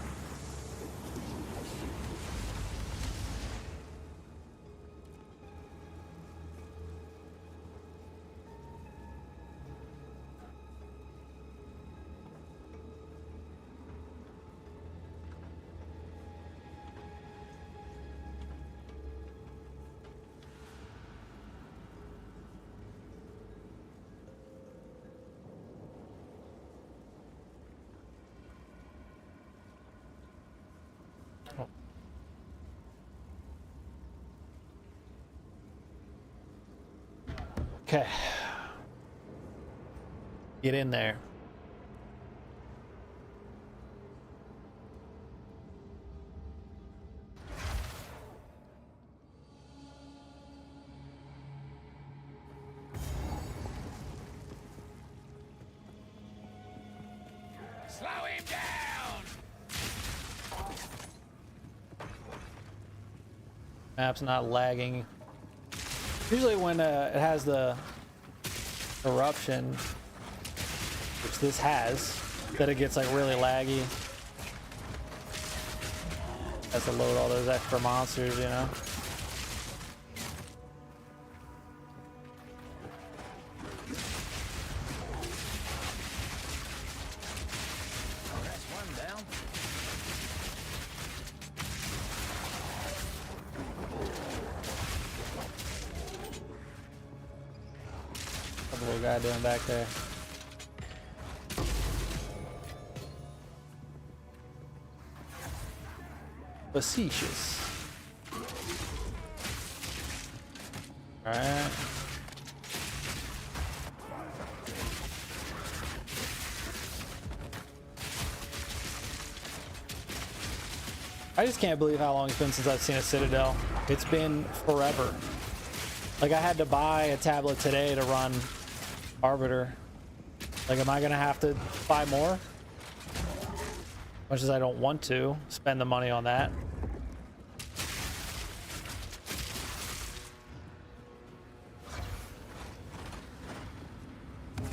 [SPEAKER 1] Okay. Get in there.
[SPEAKER 2] Slow him down!
[SPEAKER 1] Map's not lagging. Usually when it has the eruption, which this has, that it gets like really laggy. Has to load all those extra monsters, you know?
[SPEAKER 2] That's one down.
[SPEAKER 1] What the little guy doing back there? Facetious. All right. I just can't believe how long it's been since I've seen a Citadel. It's been forever. Like I had to buy a tablet today to run Arbiter. Like, am I gonna have to buy more? Much as I don't want to spend the money on that.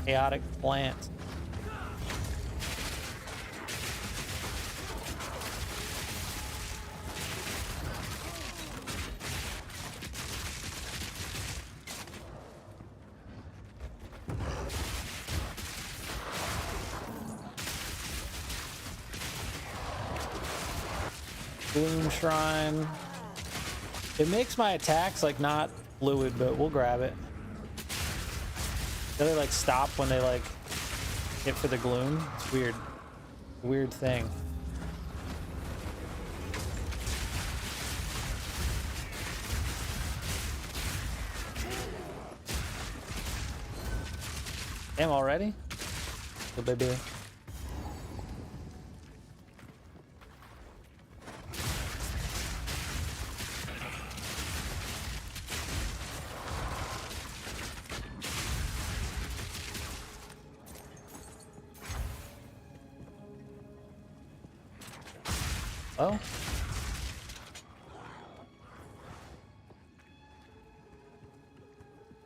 [SPEAKER 1] Chaotic plant. Bloom Shrine. It makes my attacks like not fluid, but we'll grab it. Do they like stop when they like hit for the gloom? It's weird. Weird thing. Damn, already? Good baby. Oh.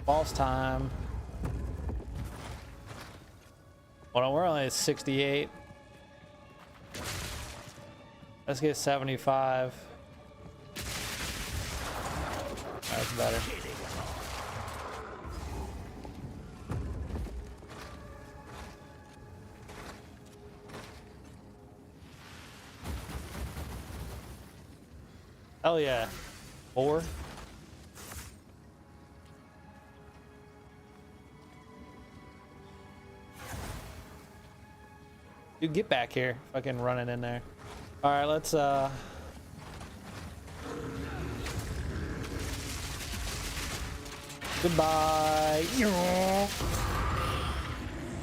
[SPEAKER 1] False time. Well, we're only at 68. Let's get 75. That's better. Hell yeah. 4. Dude, get back here. Fucking running in there. Alright, let's goodbye. Yo,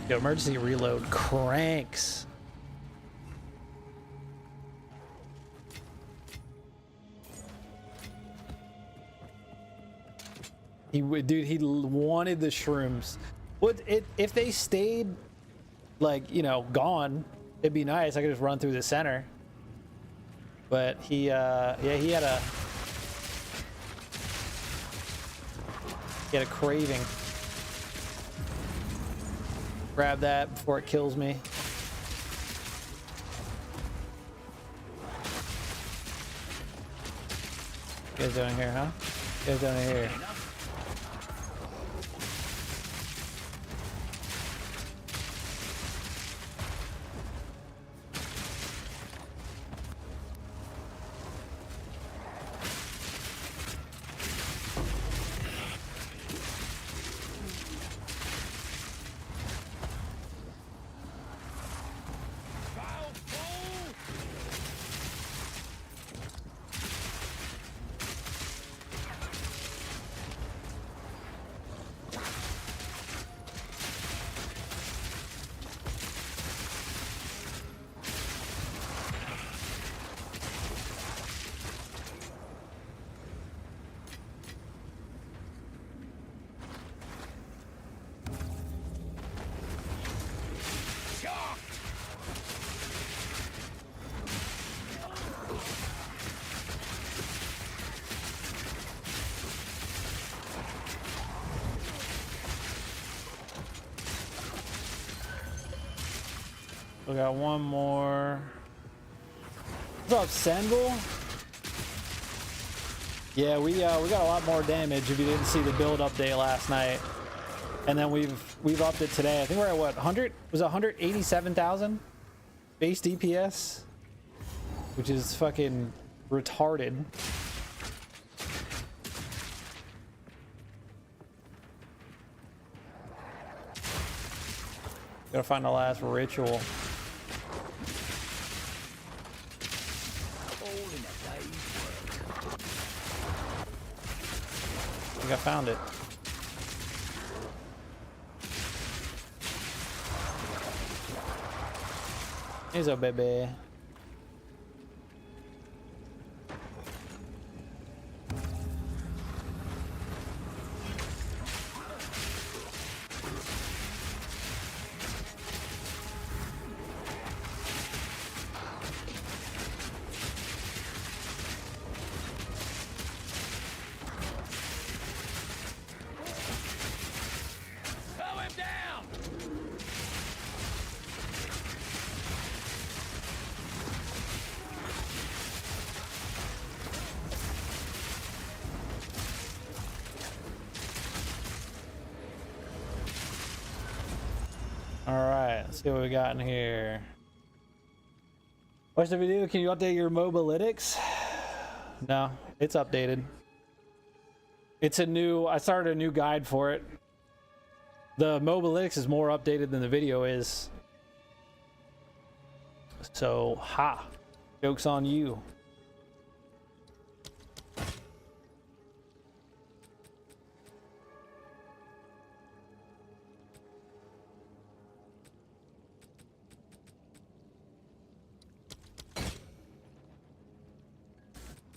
[SPEAKER 1] emergency reload cranks. Dude, he wanted the shrooms. If they stayed, like, you know, gone, it'd be nice. I could just run through the center. But he, yeah, he had a craving. Grab that before it kills me. What you guys doing here, huh? What you guys doing here? We got one more. What's up, Sendel? Yeah, we got a lot more damage if you didn't see the build update last night. And then we've upped it today. I think we're at what, 100? Was it 187,000 base DPS? Which is fucking retarded. Gotta find the last ritual. I think I found it. Here's a baby.
[SPEAKER 2] Slow him down!
[SPEAKER 1] All right, let's see what we got in here. What's the video? Can you update your mobalytics? No, it's updated. It's a new, I started a new guide for it. The mobalytics is more updated than the video is. So, ha, joke's on you.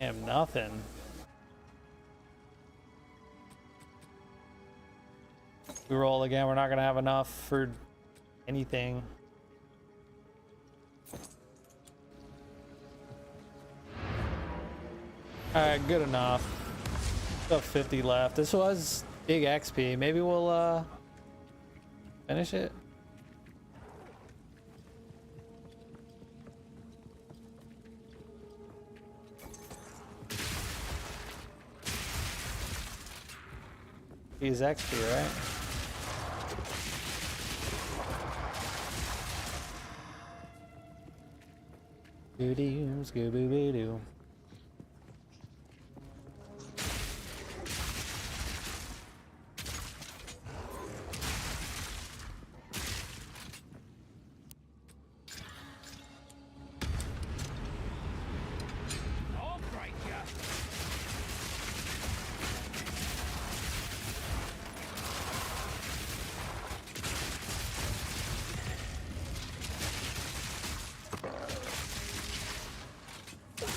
[SPEAKER 1] Have nothing. We roll again, we're not gonna have enough for anything. Alright, good enough. Still 50 left. This was big XP. Maybe we'll finish it. He's XP, right? Doo-doo, scooby-doo.
[SPEAKER 2] I'll break ya!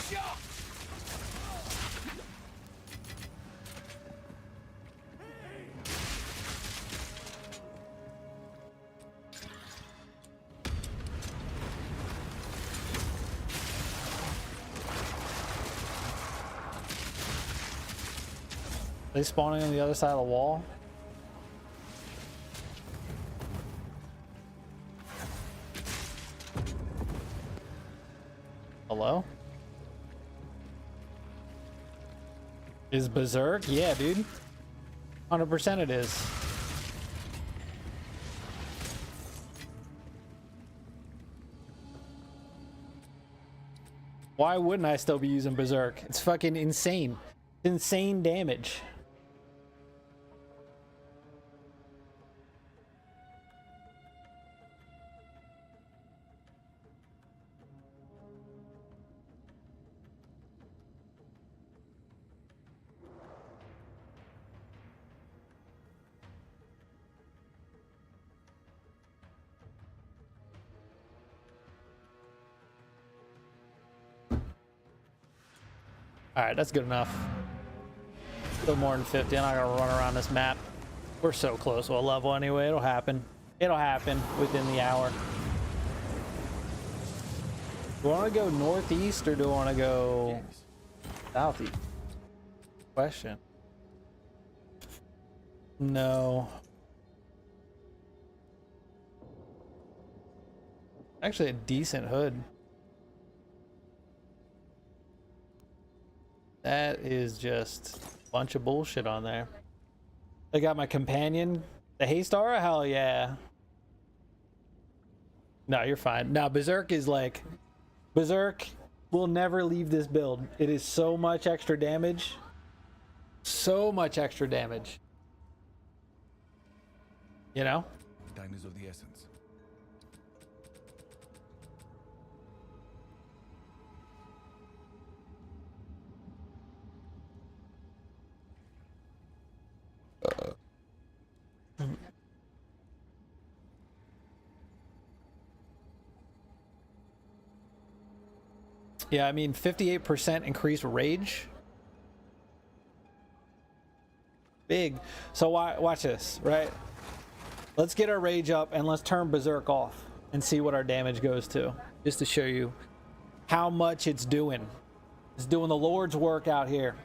[SPEAKER 2] Shot!
[SPEAKER 1] They spawning on the other side of the wall. Hello? Is Berserk? Yeah, dude. 100% it is. Why wouldn't I still be using Berserk? It's fucking insane. Insane damage. Alright, that's good enough. Still more than 50. I'm not gonna run around this map. We're so close to a level anyway. It'll happen. It'll happen within the hour. Do I want to go northeast or do I want to go southeast? Question. No. Actually a decent hood. That is just a bunch of bullshit on there. I got my companion, the Haystar. Hell yeah. No, you're fine. Now Berserk is like, Berserk will never leave this build. It is so much extra damage. So much extra damage. You know?
[SPEAKER 4] Time is of the essence.
[SPEAKER 1] Yeah, I mean 58% increased rage. Big. So watch this, right? Let's get our rage up and let's turn Berserk off and see what our damage goes to. Just to show you how much it's doing. It's doing the Lord's work out here.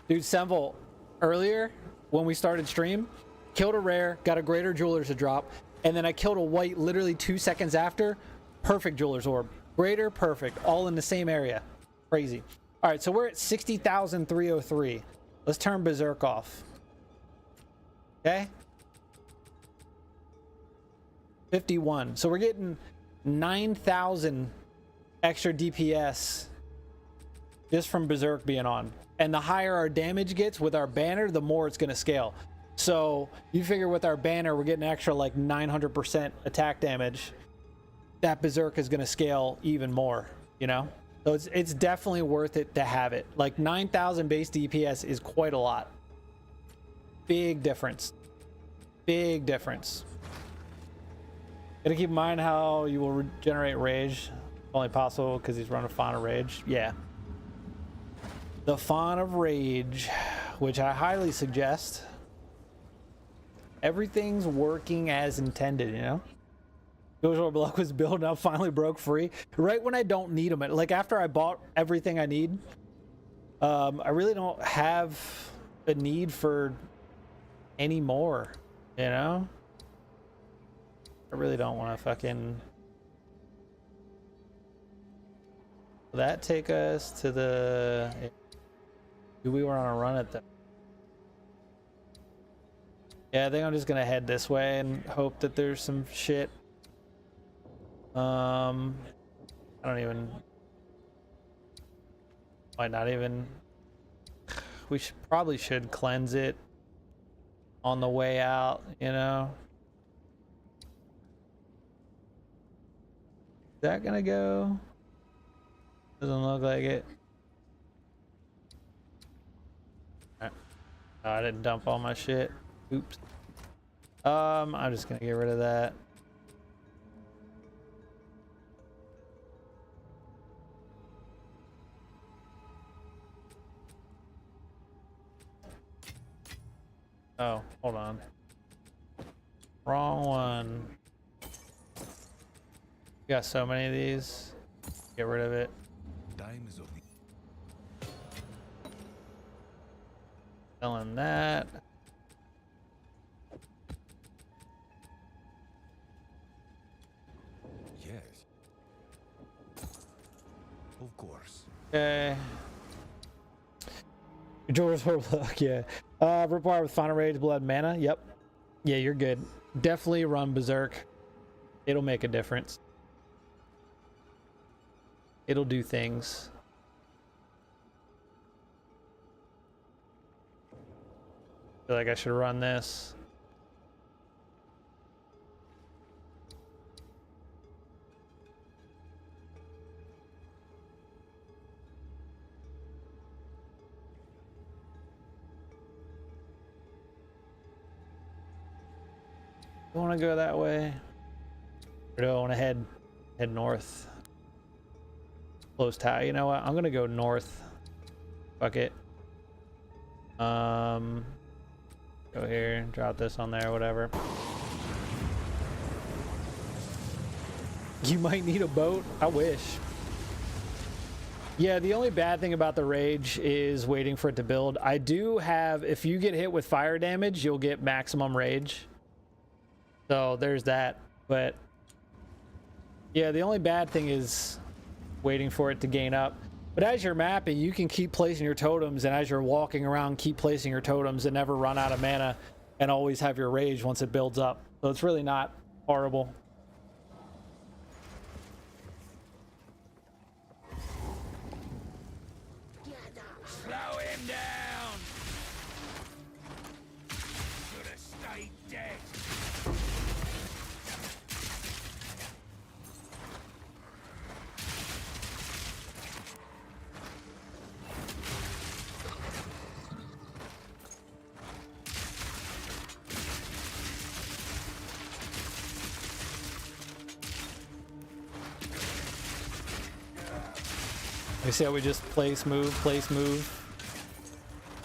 [SPEAKER 1] Dude, Semvel, earlier when we started stream, killed a rare, got a greater jeweler's to drop, and then I killed a white literally 2 seconds after. Perfect jeweler's orb. Greater, perfect, all in the same area. Crazy. All right, so we're at 60,303. Let's turn Berserk off. Okay. 51. So we're getting 9,000 extra DPS just from Berserk being on. And the higher our damage gets with our banner, the more it's going to scale. So you figure with our banner, we're getting extra like 900% attack damage. That Berserk is going to scale even more, you know? So it's definitely worth it to have it. Like 9,000 base DPS is quite a lot. Big difference. Big difference. Gotta keep in mind how you will regenerate rage. Only possible because he's running Fawn of Rage. Yeah. The Fawn of Rage, which I highly suggest. Everything's working as intended, you know? Gojo Block was building up, finally broke free. Right when I don't need them. Like after I bought everything I need, I really don't have a need for any more, you know? I really don't want to fucking... Will that take us to the... Do we want to run it though? Yeah, I think I'm just gonna head this way and hope that there's some shit. I don't even... Might not even... We probably should cleanse it on the way out, you know? Is that gonna go? Doesn't look like it. Alright. Oh, I didn't dump all my shit. Oops. I'm just gonna get rid of that. Oh, hold on. Wrong one. Got so many of these. Get rid of it.
[SPEAKER 4] Time is of the...
[SPEAKER 1] Selling that.
[SPEAKER 4] Yes. Of course.
[SPEAKER 1] Okay. George's Horlock, yeah. Require with Final Rage, Blood, Mana. Yep. Yeah, you're good. Definitely run Berserk. It'll make a difference. It'll do things. Feel like I should run this. I want to go that way. Or do I want to head north? Close tie. You know what? I'm gonna go north. Fuck it. Go here. Drop this on there. Whatever. You might need a boat. I wish. Yeah, the only bad thing about the rage is waiting for it to build. I do have, if you get hit with fire damage, you'll get maximum rage. So there's that, but Yeah, the only bad thing is waiting for it to gain up. But as you're mapping, you can keep placing your totems, and as you're walking around, keep placing your totems and never run out of mana, and always have your rage once it builds up. So it's really not horrible.
[SPEAKER 2] Slow him down! Should have stayed dead.
[SPEAKER 1] You see how we just place, move,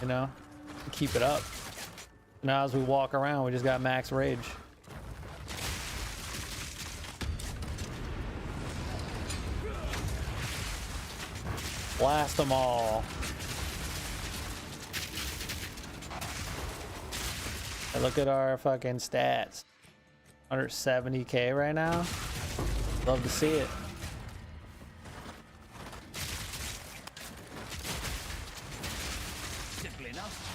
[SPEAKER 1] you know, keep it up. Now as we walk around, we just got max rage. Blast them all. And look at our fucking stats. 170k right now. Love to see it.
[SPEAKER 2] Simple enough.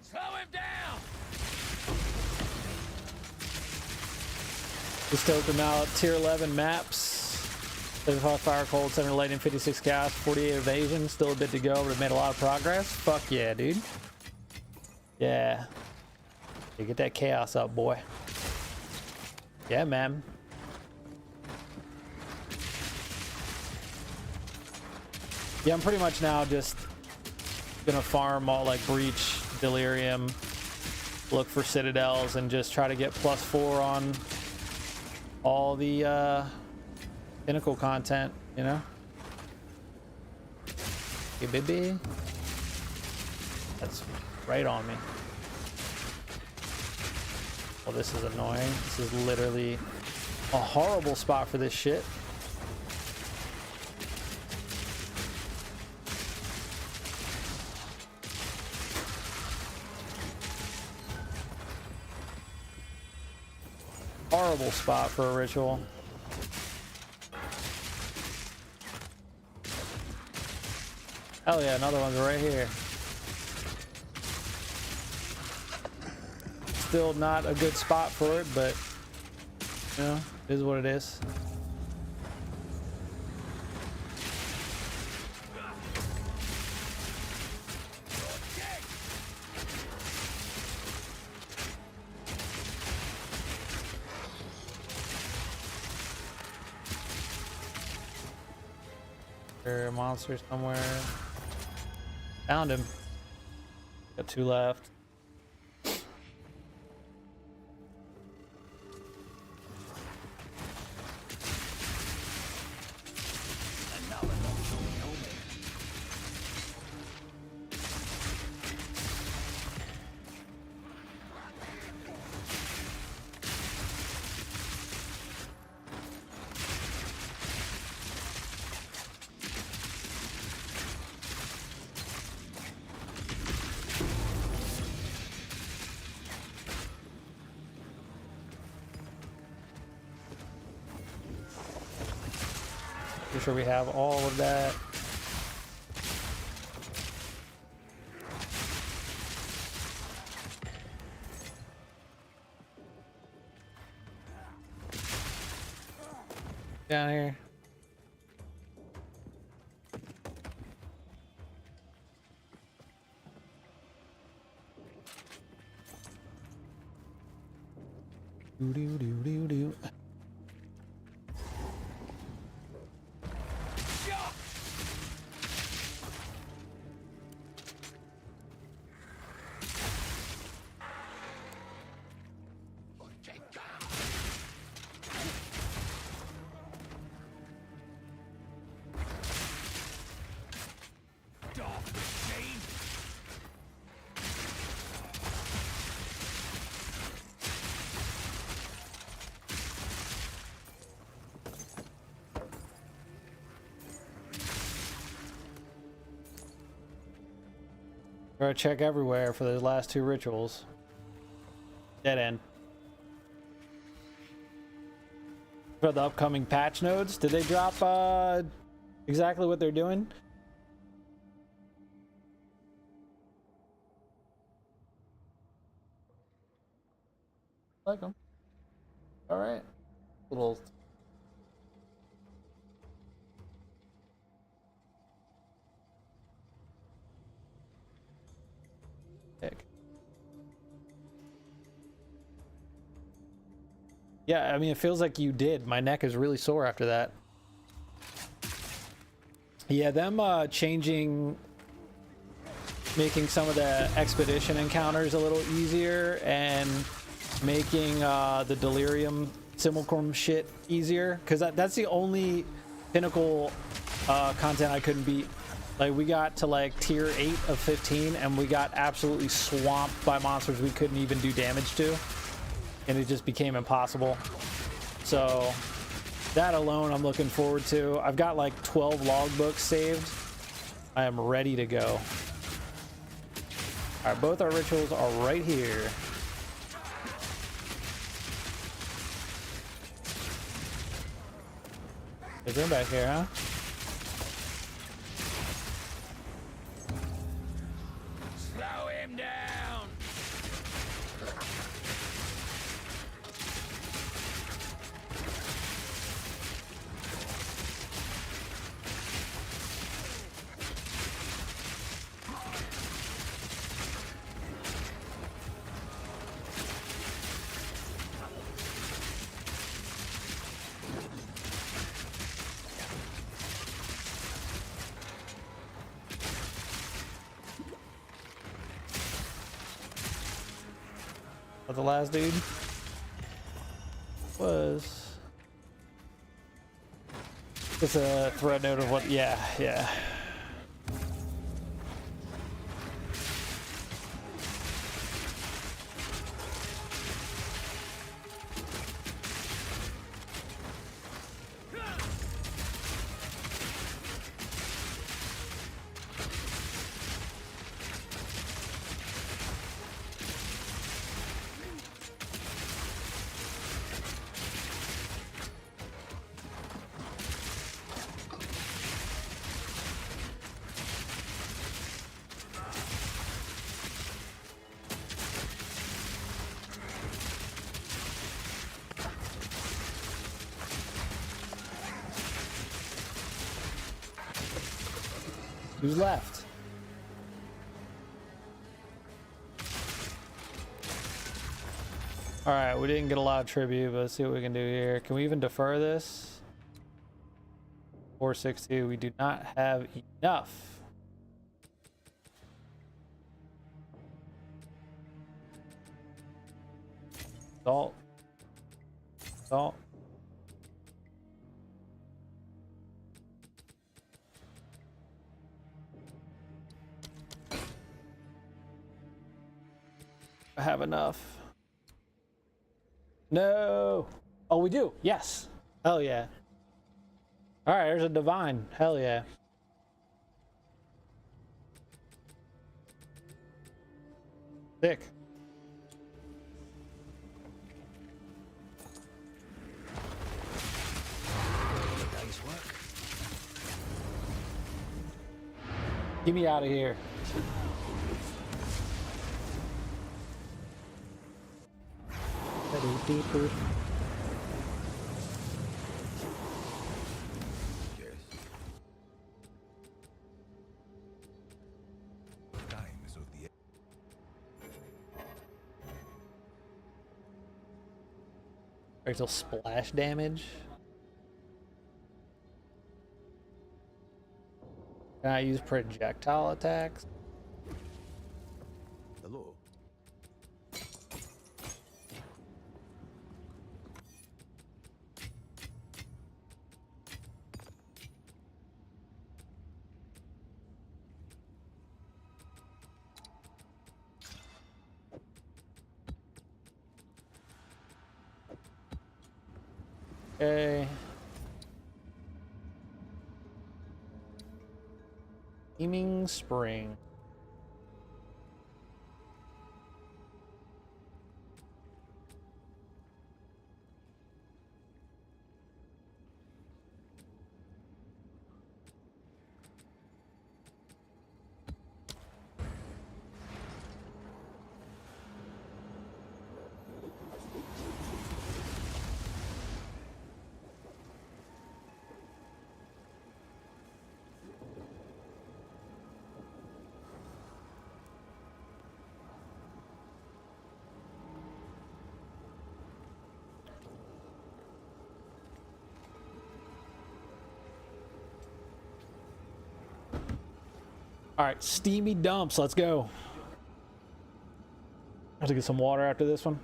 [SPEAKER 2] Slow him down!
[SPEAKER 1] We stoked them out. Tier 11 maps. 75 Fire Cold, 7 Lightning, 56 Chaos, 48 Evasion. Still a bit to go, but it made a lot of progress. Fuck yeah, dude. Yeah. You get that chaos up, boy. Yeah, man. Yeah, I'm pretty much now just gonna farm all like Breach, Delirium, look for Citadels, and just try to get +4 on all the Pinnacle content, you know? Hey, baby. That's right on me. Well, this is annoying. This is literally a horrible spot for this shit. Horrible spot for a ritual. Hell yeah, another one's right here. Still not a good spot for it, but you know, it is what it is. There a monster somewhere. Found him. Got 2 left. Pretty sure we have all of that. Down here. Do do do do do. Gotta check everywhere for the last 2 rituals. Dead end. For the upcoming patch notes, did they drop exactly what they're doing? Like them. All right. Little. Heck. Yeah, I mean, it feels like you did. My neck is really sore after that. Yeah, them changing, making some of the expedition encounters a little easier and making the delirium simulacrum shit easier, because that's the only Pinnacle content I couldn't beat. Like, we got to like tier 8 of 15 and we got absolutely swamped by monsters we couldn't even do damage to, and it just became impossible. So that alone I'm looking forward to. I've got like 12 logbooks saved. I am ready to go. All right, both our rituals are right here. They're back here, huh?
[SPEAKER 2] Slow him down.
[SPEAKER 1] But the last dude was just a thread note of what. Yeah. Who's left? All right, we didn't get a lot of tribute, but let's see what we can do here. Can we even defer this? 462, we do not have enough. Salt. Salt. I have enough. No. Oh, we do. Yes. Hell yeah. All right, there's a divine. Hell yeah. Sick.
[SPEAKER 2] Day's work.
[SPEAKER 1] Get me out of here. Deeper.
[SPEAKER 4] Yes. Time is of the
[SPEAKER 1] Critical splash damage. Can I use projectile attacks?
[SPEAKER 4] hello.
[SPEAKER 1] Okay. Beaming Spring. All right, steamy dumps. Let's go. I have to get some water after this one.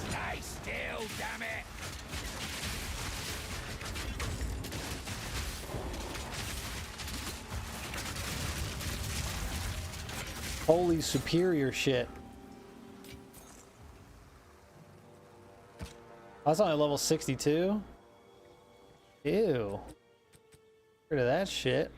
[SPEAKER 2] Stay still, damn it!
[SPEAKER 1] Holy superior shit. That's only level 62. Ew. Get rid of that shit.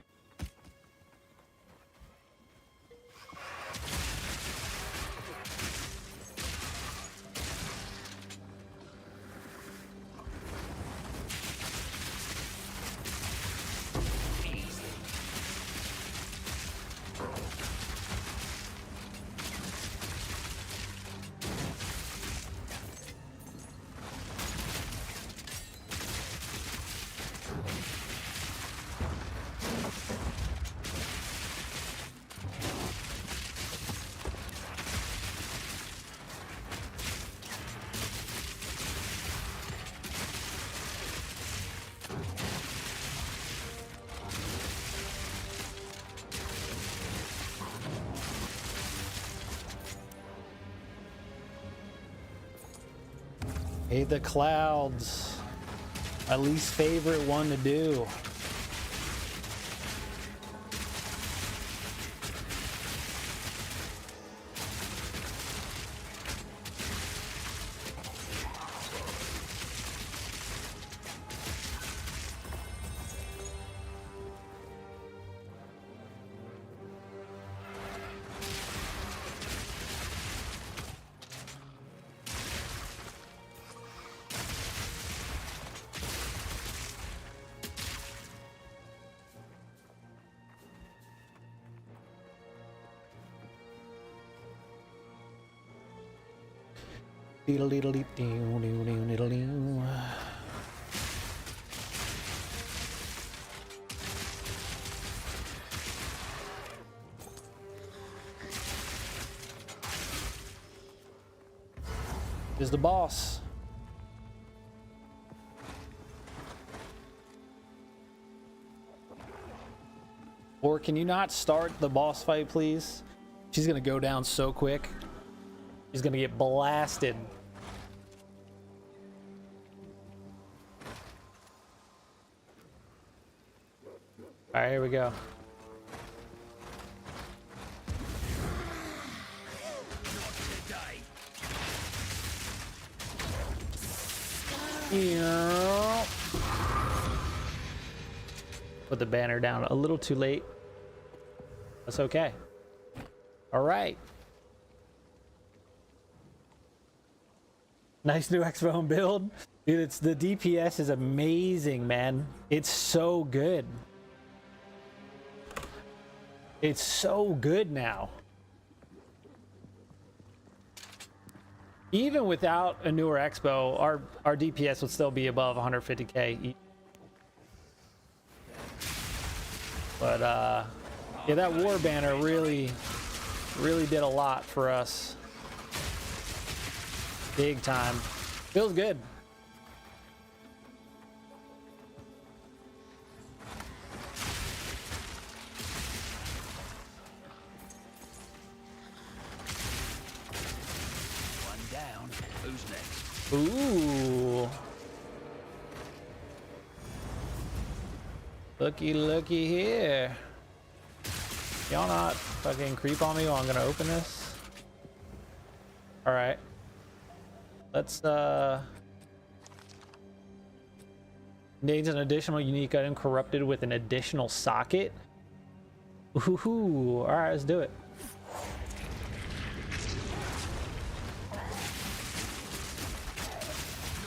[SPEAKER 1] Hey, the clouds. My least favorite one to do. Is the boss. Or can you not start the boss fight, please? She's gonna go down so quick. She's gonna get blasted. All right, here we go. Yeah. Put the banner down a little too late. That's okay. All right. Nice new X-Bone build. Dude, it's the DPS is amazing, man. It's so good. It's so good now. Even without a newer Expo, our DPS would still be above 150k. But yeah, that war banner really did a lot for us. Big time. Feels good.
[SPEAKER 2] One down. Who's next?
[SPEAKER 1] Ooh. Looky here. Y'all not fucking creep on me while I'm gonna open this? Alright. Let's needs an additional unique item corrupted with an additional socket. Ooh, alright, let's do it.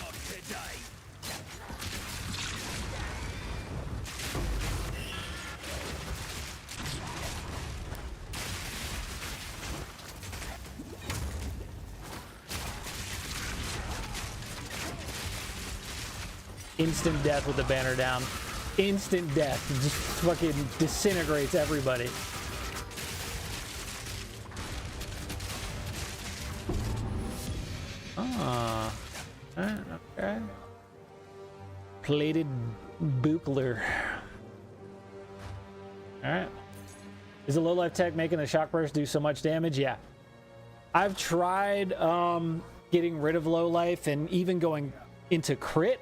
[SPEAKER 2] Not today.
[SPEAKER 1] instant death with the banner down. Instant death. It just fucking disintegrates everybody. Ah. Okay. Plated Buchler. Alright. Is the low life tech making the shock burst do so much damage? Yeah. I've tried getting rid of low life and even going into crit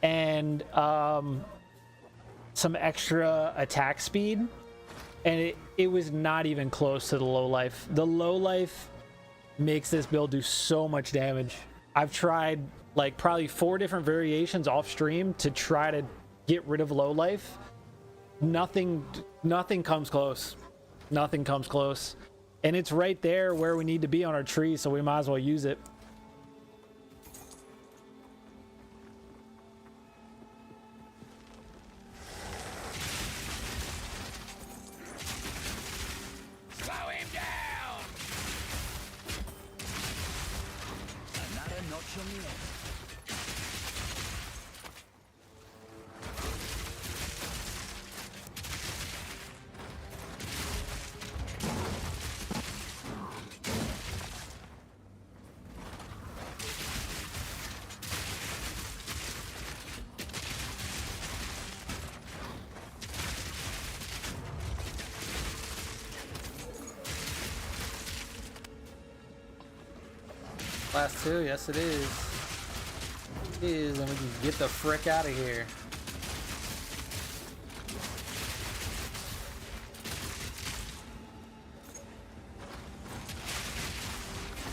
[SPEAKER 1] and some extra attack speed, and it was not even close to the low life. The low life makes this build do so much damage. I've tried like probably 4 different variations off stream to try to get rid of low life. Nothing comes close. Nothing comes close. And it's right there where we need to be on our tree, so we might as well use it.
[SPEAKER 2] Slow him down! Another notch on the end.
[SPEAKER 1] Last 2, yes it is. It is, and we can get the frick out of here.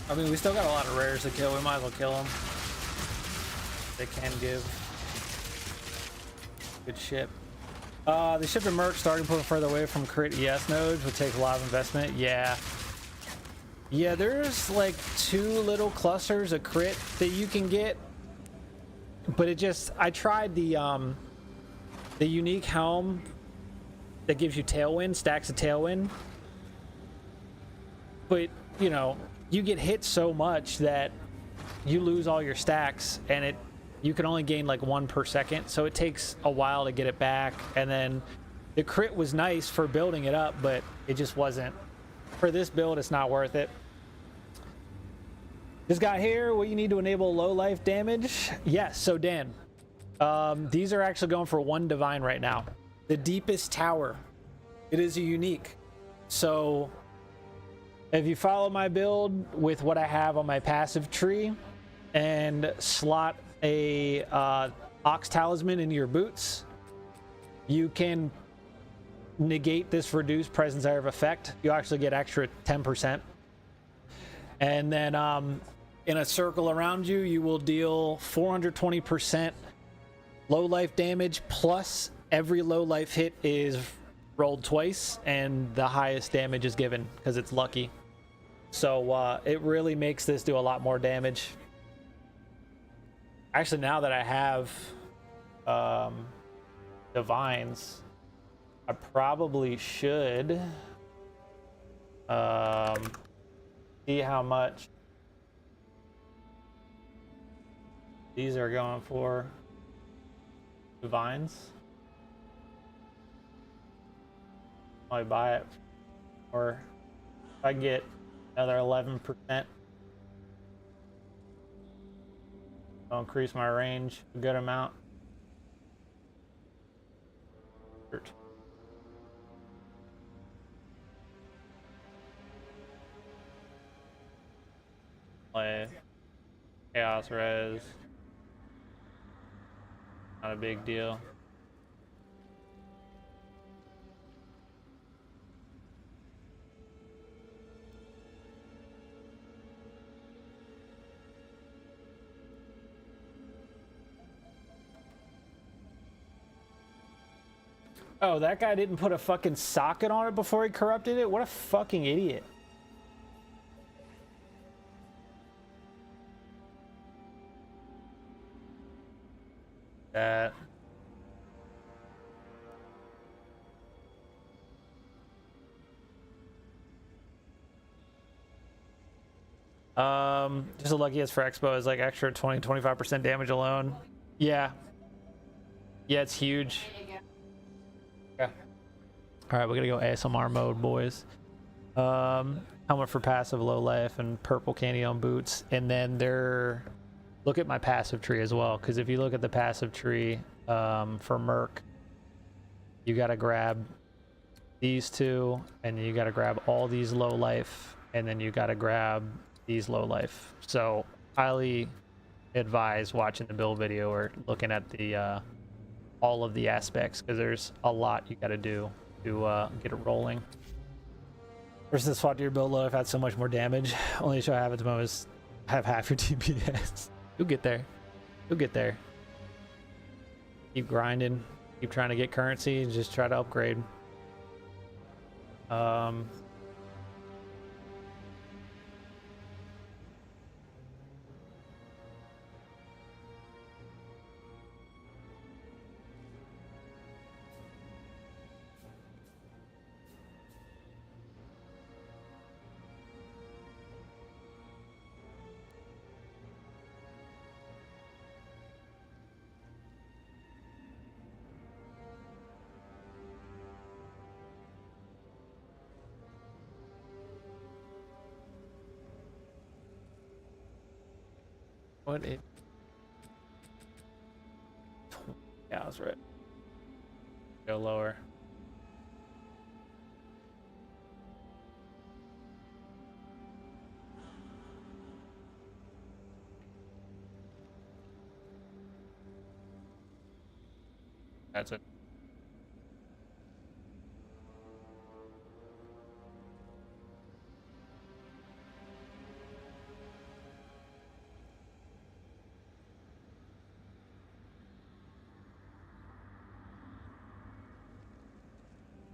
[SPEAKER 1] I mean, we still got a lot of rares to kill. We might as well kill them. They can give. Good ship. The ship and merc starting point further away from crit ES nodes would take a lot of investment. Yeah. Yeah, there's like 2 little clusters of crit that you can get, but it just, I tried the unique helm that gives you tailwind, stacks of tailwind, but you know, you get hit so much that you lose all your stacks, and you can only gain like 1 per second, so it takes a while to get it back. And then the crit was nice for building it up, but it just wasn't, for this build it's not worth it. This guy here, what you need to enable low life damage? Yes, so Dan, these are actually going for 1 divine right now. The deepest tower, it is a unique. So if you follow my build with what I have on my passive tree and slot a Ox Talisman into your boots, you can negate this reduced presence area of effect. You actually get extra 10%. And then in a circle around you, you will deal 420% low life damage, plus every low life hit is rolled twice, and the highest damage is given because it's lucky. So it really makes this do a lot more damage. Actually, now that I have divines, I probably should see how much these are going for divines. I buy it, or if I get another 11%, I'll increase my range a good amount. Play chaos res, not a big deal. Oh, that guy didn't put a fucking socket on it before he corrupted it? What a fucking idiot. That. Just a lucky as for Expo is like extra 20-25% damage alone. Yeah. Yeah, it's huge. Yeah. All right, we're gonna go ASMR mode, boys. Helmet for passive, low life, and purple candy on boots. And then look at my passive tree as well, because if you look at the passive tree for Merc, you gotta grab these two, and you gotta grab all these low life, and then you gotta grab these low life. So highly advise watching the build video or looking at the all of the aspects, because there's a lot you gotta do to get it rolling. Versus this fought to your build low, I've had so much more damage. Only issue I have at the moment is I have half your DPS. You'll get there. You'll get there. Keep grinding. Keep trying to get currency and just try to upgrade. What it? Yeah, I was right. Go lower. That's it.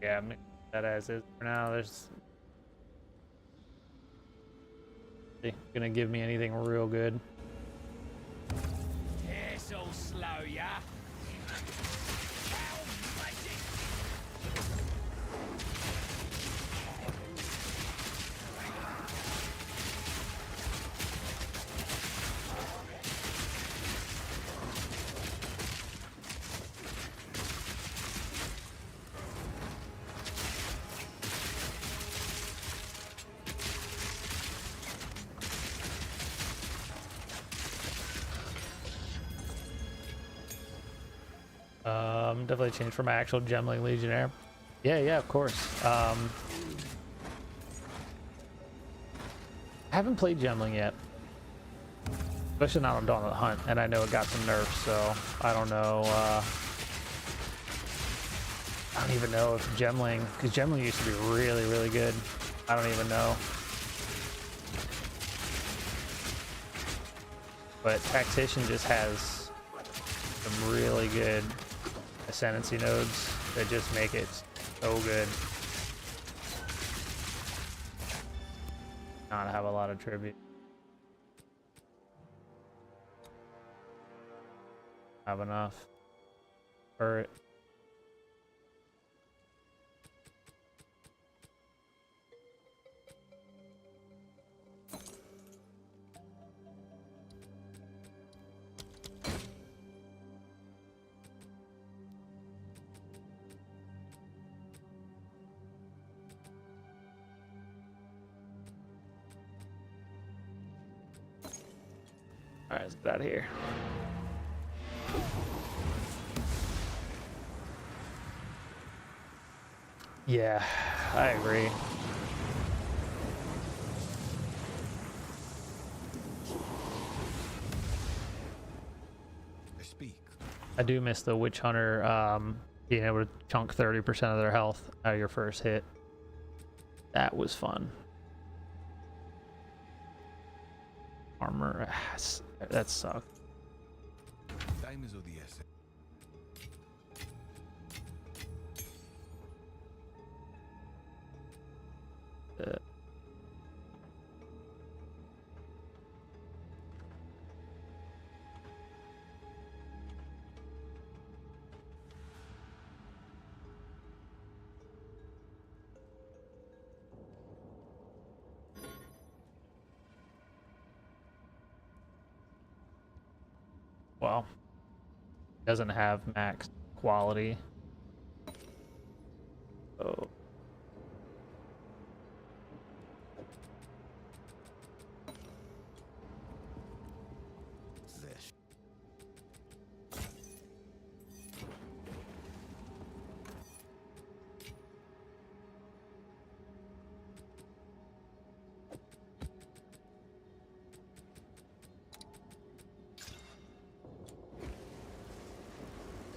[SPEAKER 1] Yeah, make that as is for now. There's gonna give me anything real good.
[SPEAKER 2] Yeah, so slow, yeah?
[SPEAKER 1] Definitely changed from my actual Gemling Legionnaire. Yeah, of course. I haven't played Gemling yet. Especially not on Dawn of the Hunt, and I know it got some nerfs, so I don't know. I don't even know if Gemling, because Gemling used to be really, really good. I don't even know. But Tactician just has some really good ascendancy nodes that just make it so good. Not have a lot of tribute. Have enough for it. All right, let's get out of here. Yeah, I agree.
[SPEAKER 4] I speak.
[SPEAKER 1] I do miss the Witch Hunter being able to chunk 30% of their health out of your first hit. That was fun. Armor, that sucked.
[SPEAKER 4] Time is of the essence.
[SPEAKER 1] Well, doesn't have max quality. Oh.
[SPEAKER 4] This.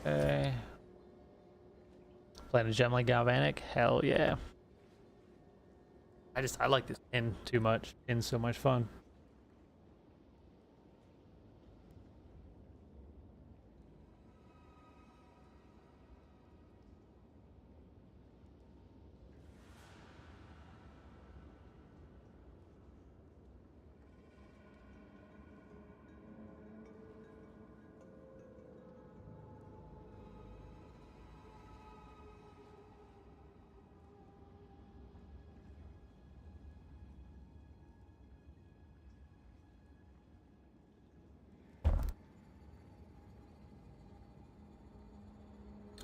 [SPEAKER 1] Okay. Playing a gem like Galvanic? Hell yeah. I like this in too much. In so much fun.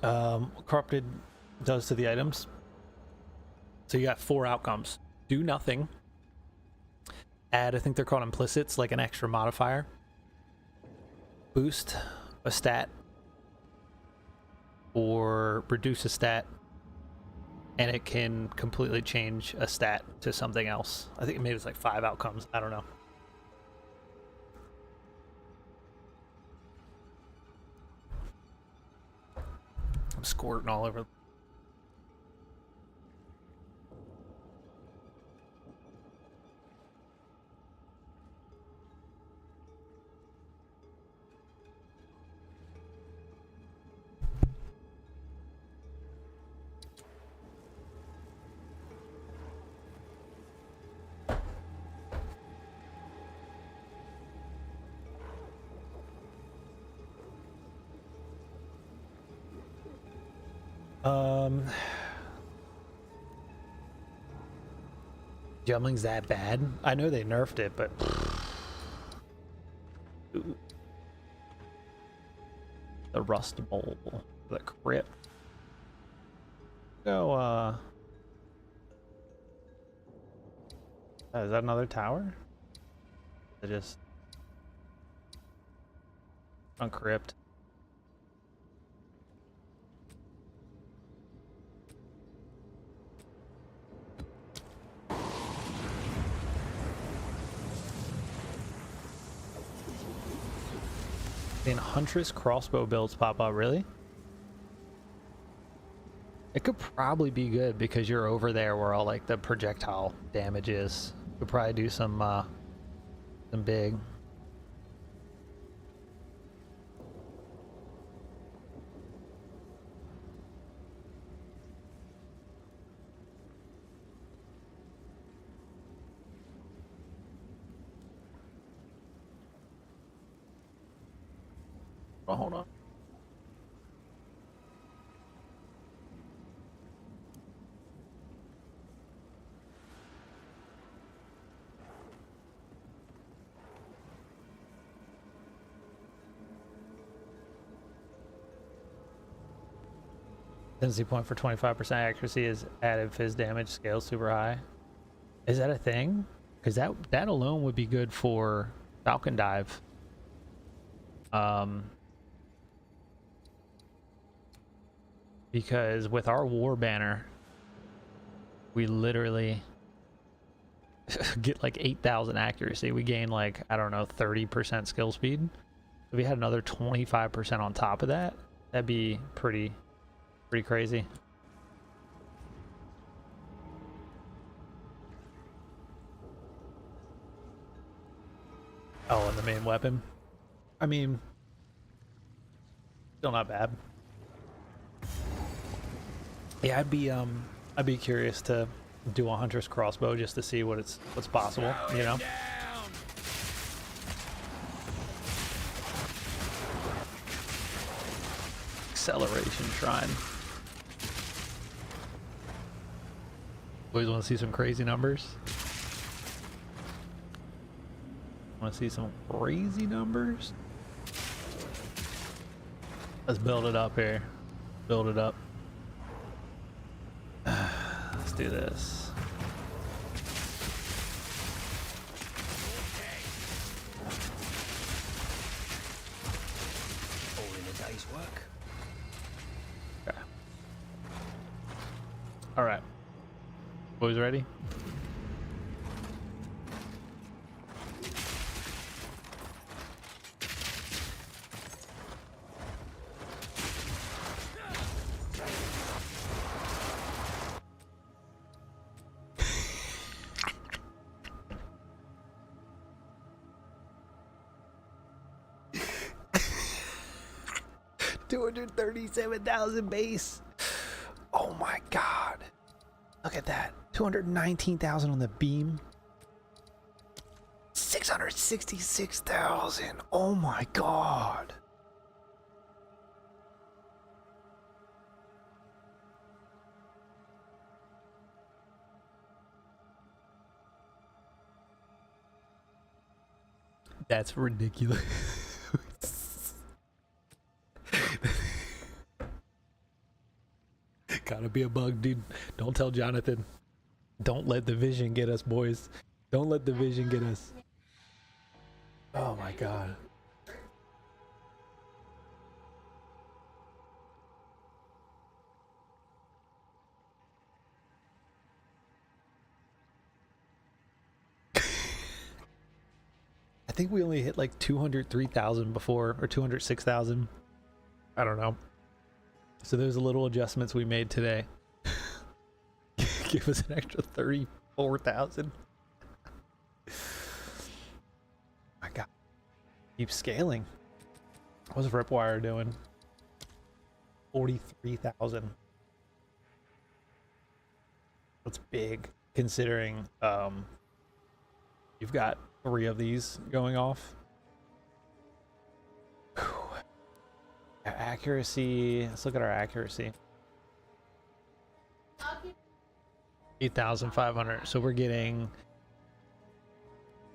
[SPEAKER 1] What corrupted does to the items. So you got 4 outcomes. Do nothing. Add, I think they're called implicits, like an extra modifier. Boost a stat. Or reduce a stat. And it can completely change a stat to something else. I think maybe it's like 5 outcomes. I don't know. I'm squirting all over. Jumbling's that bad? I know they nerfed it, but ooh. The Rust Bowl, the Crypt. Go, is that another tower? They just on Crypt. Seeing Huntress crossbow builds pop up, really? It could probably be good because you're over there where all like the projectile damage is. Could probably do some big. Oh, hold on. Density point for 25% accuracy is added if his damage scales super high. Is that a thing? Because that alone would be good for Falcon Dive. Because with our war banner, we literally get like 8,000 accuracy. We gain like, I don't know, 30% skill speed. If we had another 25% on top of that, that'd be pretty crazy. Oh, and the main weapon. I mean, still not bad. Yeah, I'd be curious to do a hunter's crossbow just to see what's possible, you know? Acceleration shrine. Always want to see some crazy numbers. Want to see some crazy numbers? Let's build it up here. Build it up. Let's do this.
[SPEAKER 2] All in a day's work.
[SPEAKER 1] Okay. All right. Boys ready? $237,000 base. Oh my god. Look at that. 219,000 on the beam. 666,000. Oh my god. That's ridiculous. Gotta be a bug, dude. Don't tell Jonathan. Don't let the vision get us, boys. Don't let the vision get us. Oh my god. I think we only hit like 203,000 before, or 206,000. I don't know. So there's a little adjustments we made today. Give us an extra 34,000. My god. Keep scaling. What's Ripwire doing? 43,000. That's big considering you've got 3 of these going off. Whew. Accuracy. Let's look at our accuracy. 8,500. So we're getting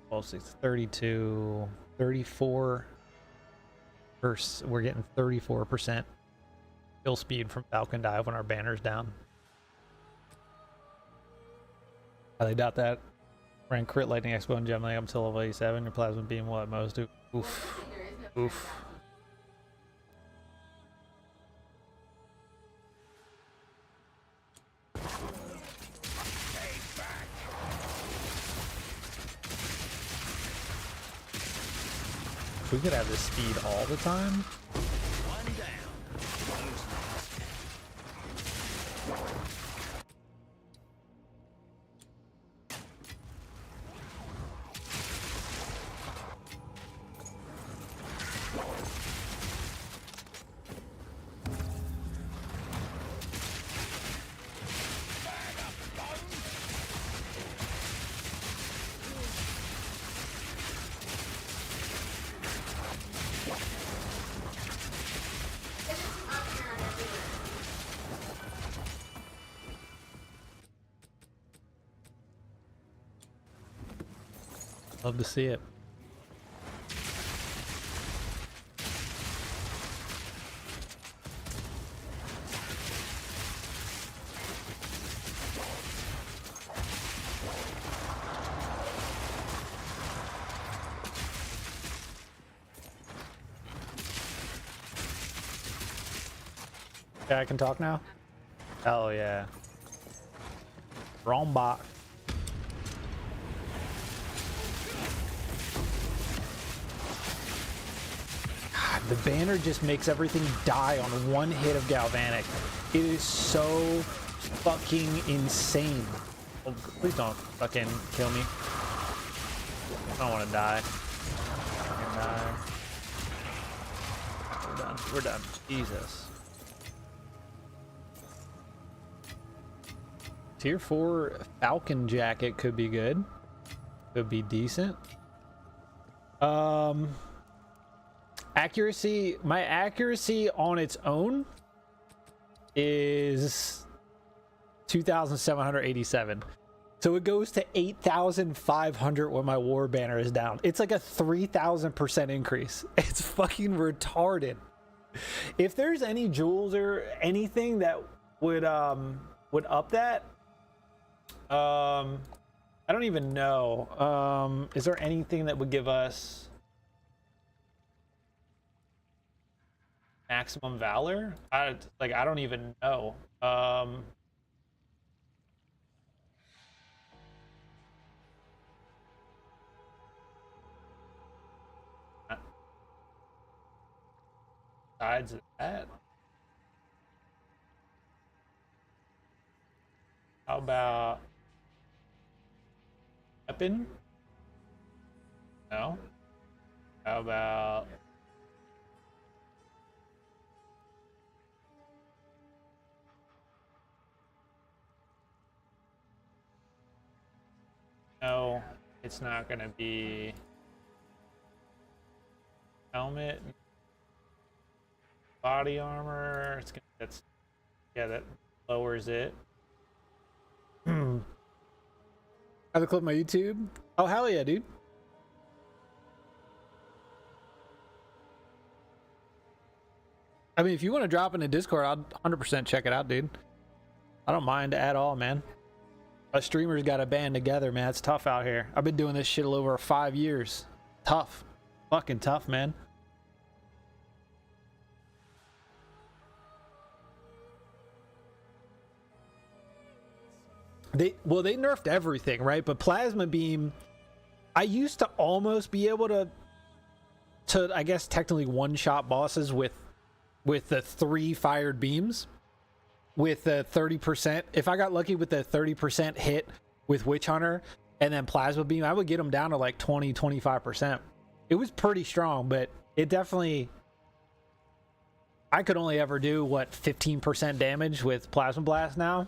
[SPEAKER 1] 12, 6, 32, 34. We're getting 34% kill speed from Falcon Dive when our banner's down. They doubt that. Ran crit lightning expo and Gemini up until level 87. Your plasma beam will at most do. Oof. Oof. If we could have this speed all the time.
[SPEAKER 2] One down.
[SPEAKER 1] Love to see it. Okay, I can talk now? Oh yeah. Wrong bot. God, the banner just makes everything die on one hit of Galvanic. It is so fucking insane. Oh, please don't fucking kill me. I don't want to die. Fucking die. We're done. We're done. Jesus. Tier 4 Falcon Jacket could be good. Could be decent. Accuracy, my accuracy on its own is 2,787. So it goes to 8,500 when my war banner is down. It's like a 3,000% increase. It's fucking retarded. If there's any jewels or anything that would up that, I don't even know. Is there anything that would give us maximum valor? I don't even know. Besides that, how about weapon? No. How about no? It's not gonna be helmet, body armor. It's gonna that lowers it. I have a clip on my YouTube. Oh hell yeah, dude. I mean, if you want to drop in the Discord, I'll 100% check it out, dude. I don't mind at all, man. Us streamers got to band together, man. It's tough out here. I've been doing this shit over 5 years. Tough. Fucking tough, man. They nerfed everything, right? But plasma beam, I used to almost be able to I guess technically one-shot bosses with the 3 fired beams with the 30%. If I got lucky with the 30% hit with Witch Hunter and then plasma beam, I would get them down to like 20-25%. It was pretty strong, but it definitely, I could only ever do what, 15% damage with plasma blast now.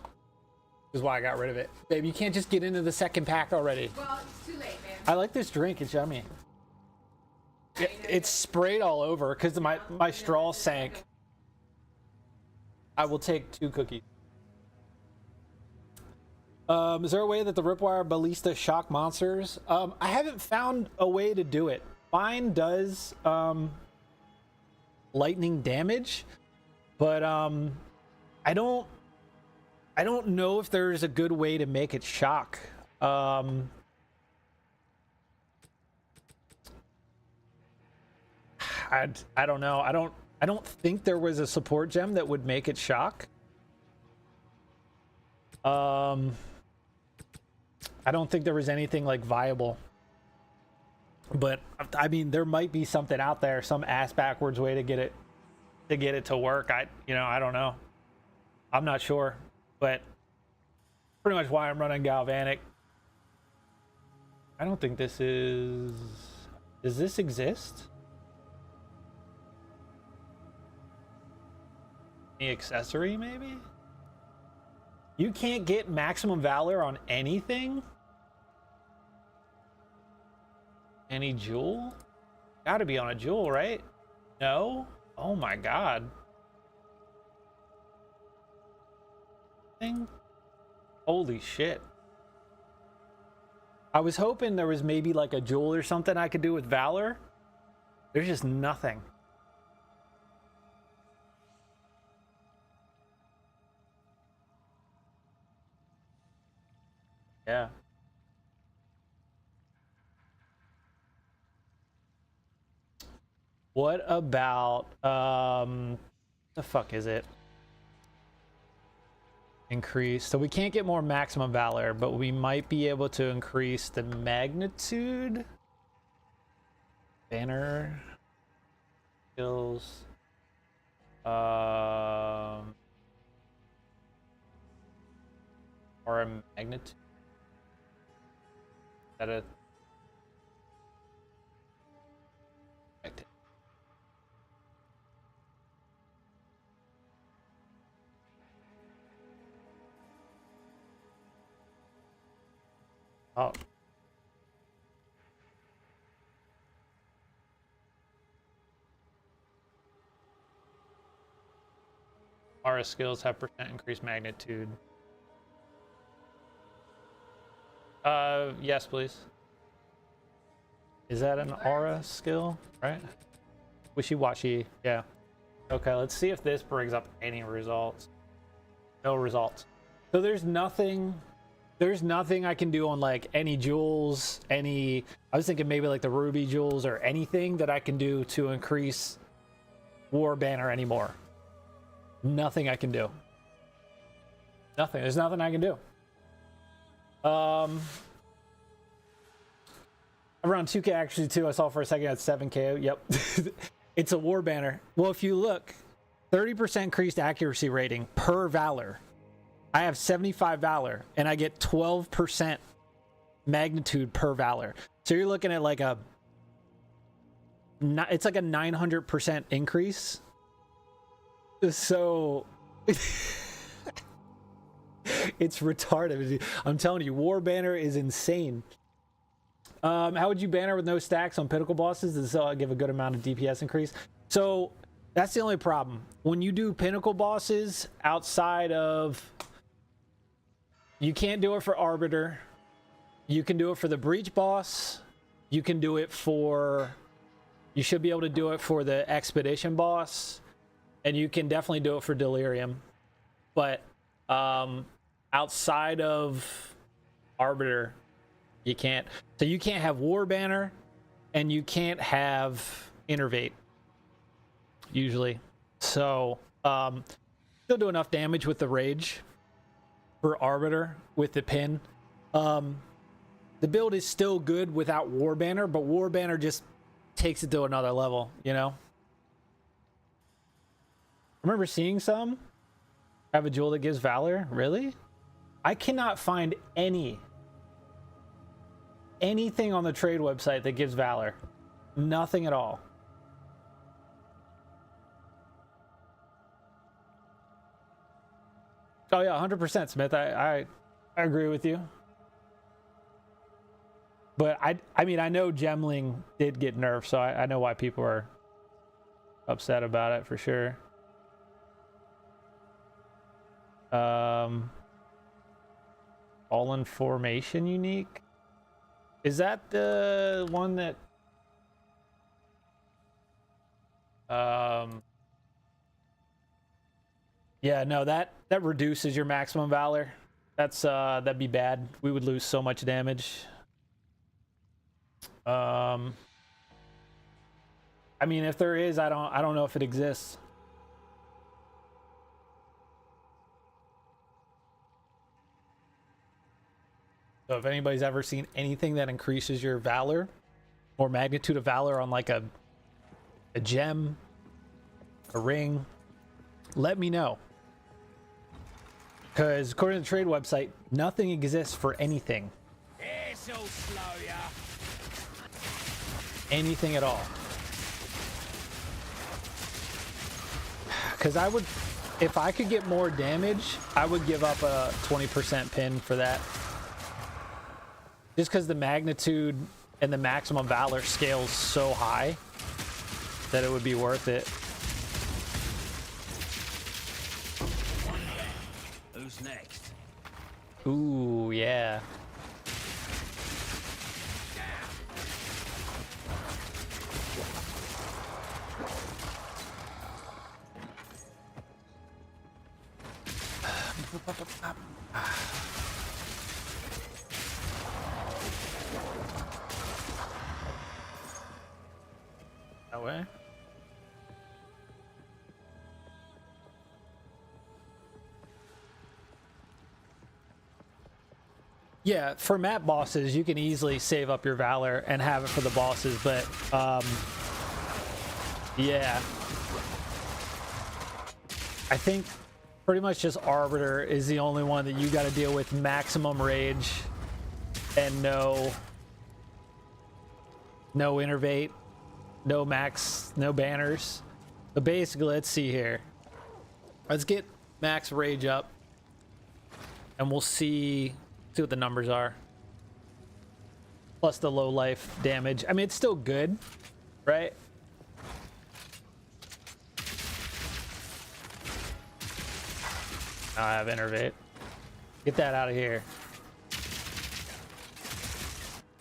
[SPEAKER 1] Is why I got rid of it. Babe, you can't just get into the second pack already.
[SPEAKER 3] Well, it's too late, man.
[SPEAKER 1] I like this drink. It's yummy. It's sprayed all over because my straw sank. I will take 2 cookies. Is there a way that the Ripwire Ballista shock monsters? I haven't found a way to do it. Mine does lightning damage, but I don't know if there's a good way to make it shock. I don't know. I don't think there was a support gem that would make it shock. I don't think there was anything like viable. But I mean, there might be something out there, some ass backwards way to get it to work. I don't know. I'm not sure, but pretty much why I'm running Galvanic. I don't think this is. Does this exist? Any accessory, maybe? You can't get maximum valor on anything? Any jewel? Gotta be on a jewel, right? No? Oh my god. Thing? Holy shit. I was hoping there was maybe like a jewel or something I could do with valor. There's just nothing. Yeah. What about the fuck is it? Increase. So we can't get more maximum valor, but we might be able to increase the magnitude. Banner skills. Or a magnitude. That a oh. Aura skills have percent increased magnitude. Yes, please. Is that an aura skill, right? Wishy-washy, yeah. Okay, let's see if this brings up any results. No results. So there's nothing I can do on like any jewels, I was thinking maybe like the ruby jewels or anything that I can do to increase war banner anymore. Nothing I can do. Nothing. There's nothing I can do. Around 2k actually too. I saw for a second at 7k. Yep. It's a war banner. Well, if you look, 30% increased accuracy rating per valor. I have 75 valor and I get 12% magnitude per valor. So you're looking at like it's like a 900% increase. So it's retarded. I'm telling you, war banner is insane. How would you banner with no stacks on pinnacle bosses? Does this give a good amount of DPS increase? So that's the only problem. When you do pinnacle bosses outside of... You can't do it for Arbiter. You can do it for the Breach boss. You can do it for... You should be able to do it for the Expedition boss. And you can definitely do it for Delirium. But outside of Arbiter... You can't. So you can't have War Banner and you can't have Innervate usually. So still do enough damage with the Rage for Arbiter with the pin. The build is still good without War Banner, but War Banner just takes it to another level, you know? I remember seeing some have a jewel that gives Valor. Really? I cannot find anything on the trade website that gives Valor. Nothing at all. Oh yeah, 100% Smith. I agree with you. But I mean, I know Gemling did get nerfed, so I know why people are upset about it for sure. All in formation unique. Is that the one that yeah, no, that reduces your maximum valor. That's that'd be bad. We would lose so much damage. I mean, if there is, I don't know if it exists. So if anybody's ever seen anything that increases your valor or magnitude of valor on like a gem, a ring, let me know. Because according to the trade website, nothing exists for anything.
[SPEAKER 2] This'll slow ya.
[SPEAKER 1] Anything at all. Because I would, if I could get more damage, I would give up a 20% pin for that. Just because the magnitude and the maximum valor scales so high that it would be worth it.
[SPEAKER 2] Who's next?
[SPEAKER 1] Ooh, yeah. That way. Yeah, for map bosses, you can easily save up your valor and have it for the bosses, but yeah. I think pretty much just Arbiter is the only one that you got to deal with maximum rage and no innervate, no max, no banners. But basically, let's see here. Let's get max rage up and we'll see what the numbers are. Plus the low life damage. I mean, it's still good, right? I have innervate. Get that out of here.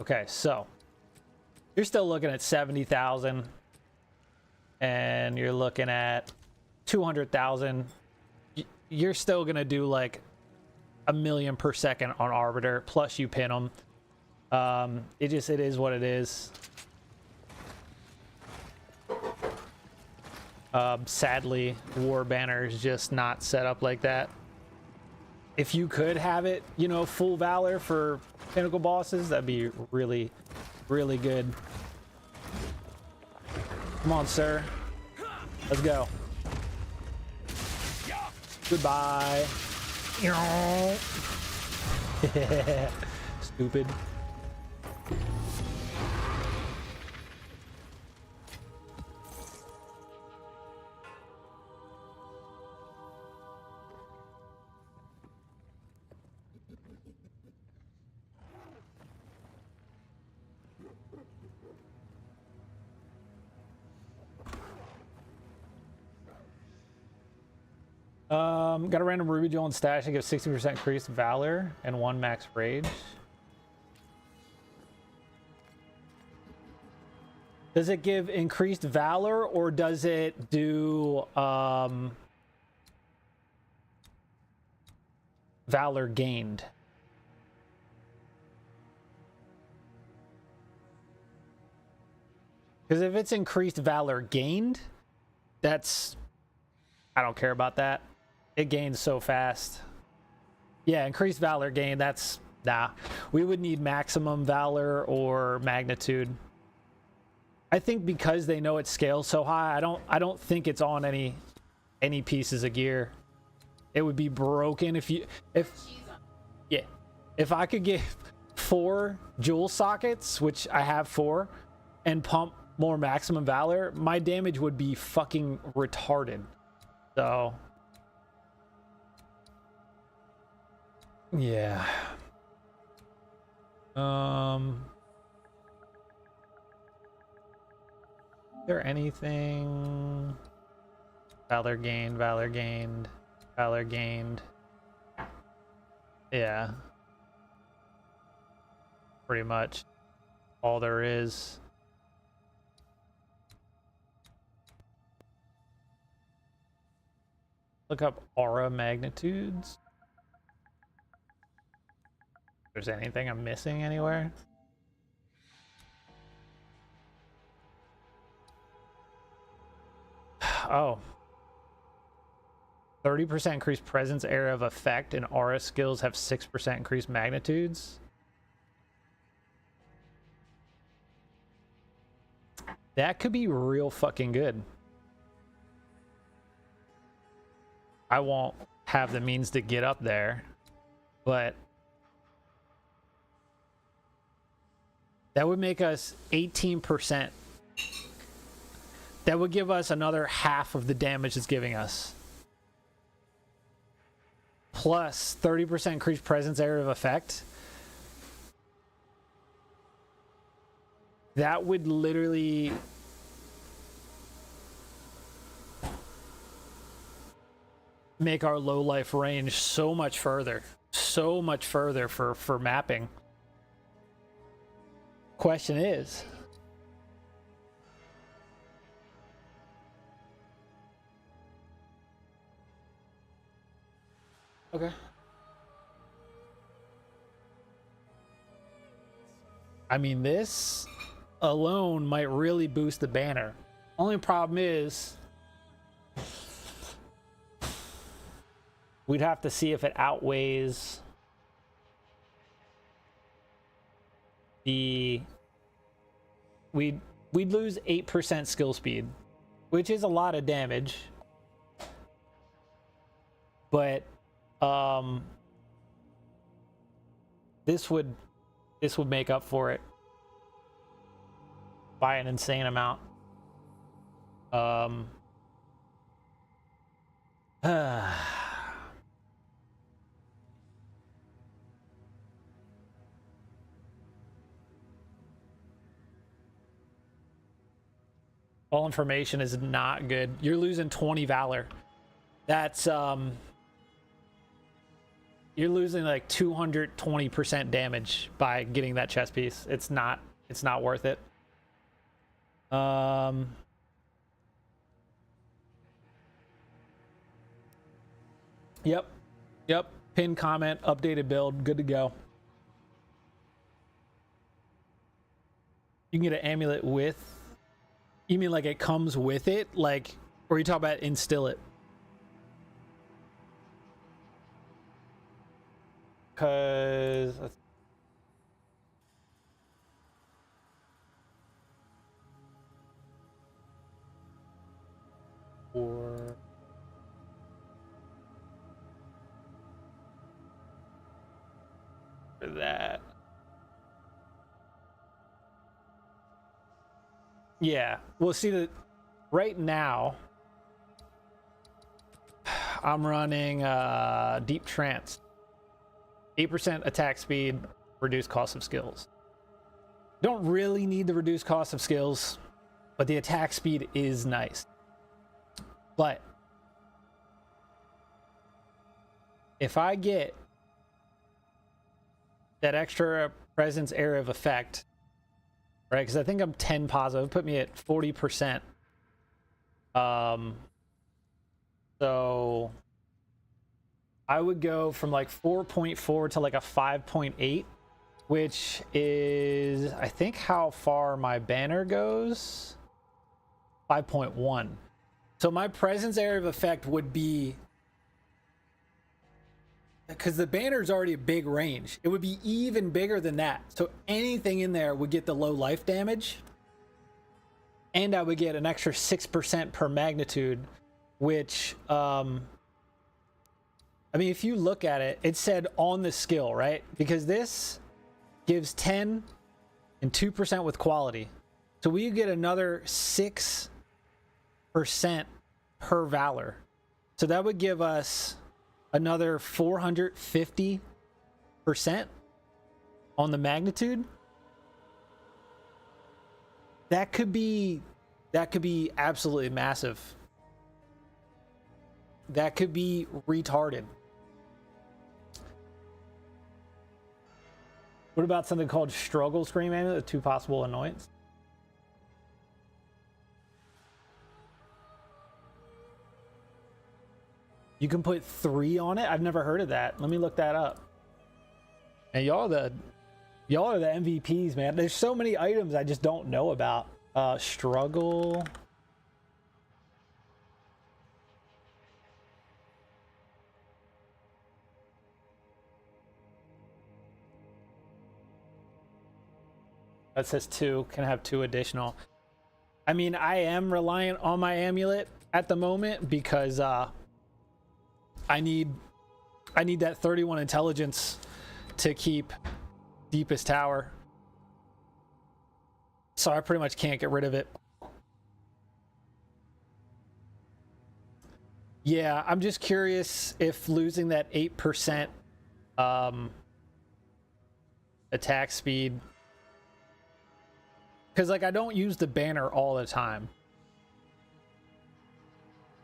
[SPEAKER 1] Okay, so you're still looking at 70,000 and you're looking at 200,000, you're still gonna do like 1,000,000 per second on Arbiter, plus you pin them. It is what it is. Sadly, War Banner is just not set up like that. If you could have it, you know, full Valor for Pinnacle bosses, that'd be really, really good. Come on, sir. Let's go. Goodbye. Stupid. Got a random Ruby Jewel and stash that gives 60% increased Valor and 1 max Rage. Does it give increased Valor or does it do Valor gained? Because if it's increased Valor gained, that's... I don't care about that. It gains so fast. Yeah, increased Valor gain, that's... Nah. We would need maximum Valor or magnitude. I think because they know it scales so high, I don't think it's on any pieces of gear. It would be broken if I could get 4 jewel sockets, which I have 4, and pump more maximum Valor, my damage would be fucking retarded. So yeah. Is there anything? Valor gained, Valor gained, Valor gained. Yeah. Pretty much all there is. Look up aura magnitudes. If there's anything I'm missing anywhere. Oh. 30% increased presence area of effect and aura skills have 6% increased magnitudes. That could be real fucking good. I won't have the means to get up there, but that would make us 18%. That would give us another half of the damage it's giving us. Plus 30% increased presence area of effect. That would literally... make our low life range so much further for mapping. Question is, okay, I mean, this alone might really boost the banner. Only problem is we'd have to see if it outweighs the... We'd lose 8% skill speed, which is a lot of damage. But this would make up for it by an insane amount. All information is not good. You're losing 20 Valor. That's you're losing like 220% damage by getting that chest piece. It's not worth it. Yep. Yep. Pin comment, updated build, good to go. You can get an amulet with. You mean like it comes with it? Like, or you talk about instill it? Because for that. Yeah, we'll see that right now. I'm running deep trance. 8% attack speed, reduced cost of skills. Don't really need the reduced cost of skills, but the attack speed is nice. But if I get that extra presence area of effect, right? Because I think I'm 10 positive, put me at 40%. So I would go from like 4.4 to like a 5.8, which is, I think, how far my banner goes. 5.1. So my presence area of effect would be, because the banner is already a big range, it would be even bigger than that. So anything in there would get the low life damage, and I would get an extra 6% per magnitude, which I mean, if you look at it, it said on the skill, right? Because this gives 10 and 2% with quality. So we get another 6% per valor. So that would give us another 450% on the magnitude. That could be absolutely massive. That could be retarded. What about something called Struggle Scream Amulet with 2 possible annoyance? You can put 3 on it? I've never heard of that. Let me look that up. And y'all are the MVPs, man. There's so many items I just don't know about. Struggle. That says 2. Can have 2 additional. I mean, I am reliant on my amulet at the moment because I need that 31 intelligence to keep deepest tower. So I pretty much can't get rid of it. Yeah, I'm just curious if losing that 8% attack speed, because like I don't use the banner all the time.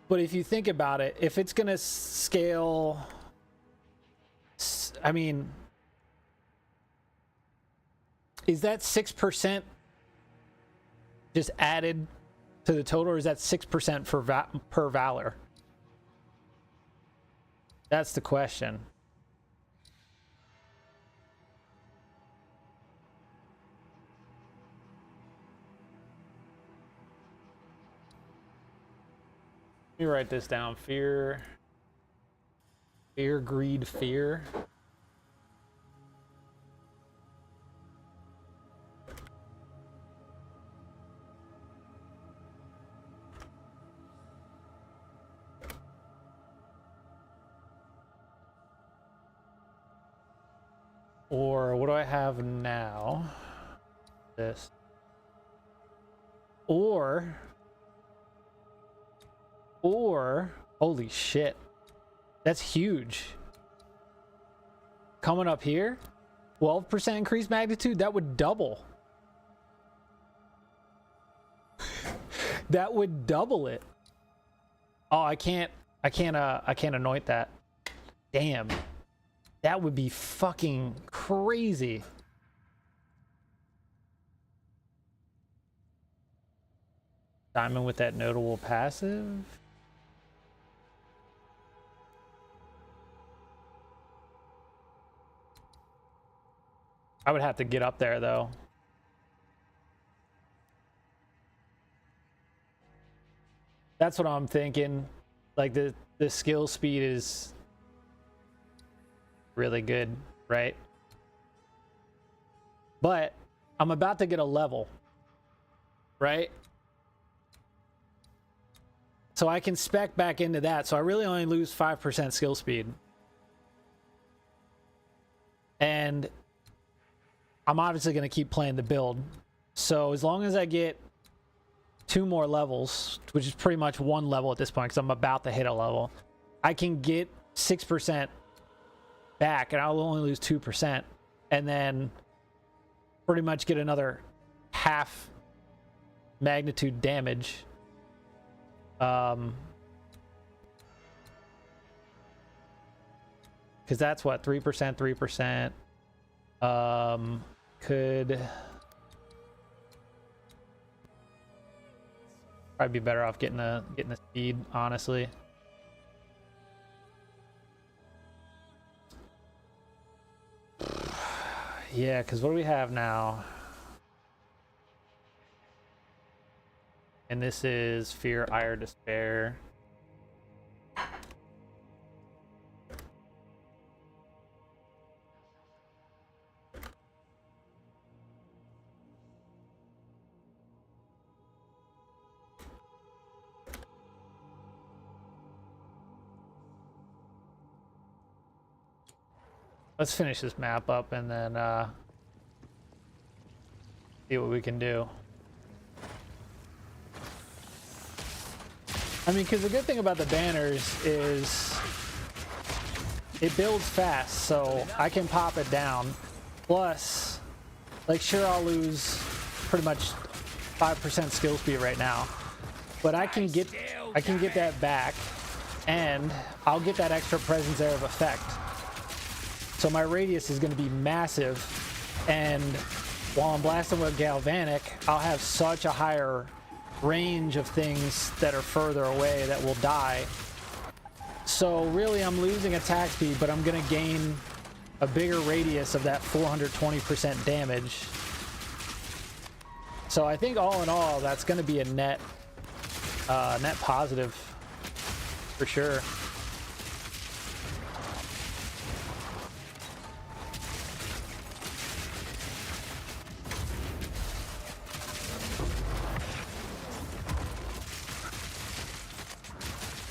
[SPEAKER 1] But if you think about it, if it's gonna scale, I mean, is that 6% just added to the total, or is that 6% for per valor? That's the question. Let me write this down. Fear, greed, fear. Or what do I have now? This. Or holy shit, that's huge. Coming up here, 12% increased magnitude, that would double. That would double it. Oh, I can't anoint that. Damn. That would be fucking crazy. Diamond with that notable passive. I would have to get up there though. That's what I'm thinking. Like the skill speed is really good, right? But I'm about to get a level, right? So I can spec back into that. So I really only lose 5% skill speed. And I'm obviously going to keep playing the build. So as long as I get 2 more levels, which is pretty much 1 level at this point because I'm about to hit a level, I can get 6% back and I'll only lose 2%. And then pretty much get another half magnitude damage. Because that's what, 3%. Could probably be better off getting the speed, honestly. Yeah, because what do we have now? And this is Fear, Ire, Despair. Let's finish this map up and then see what we can do. I mean, because the good thing about the banners is it builds fast, so I can pop it down. Plus, like, sure, I'll lose pretty much 5% skill speed right now, but I can get that back, and I'll get that extra presence area of effect. So my radius is going to be massive, and while I'm blasting with Galvanic, I'll have such a higher range of things that are further away that will die. So really I'm losing attack speed, but I'm going to gain a bigger radius of that 420% damage. So I think all in all, that's going to be a net positive for sure.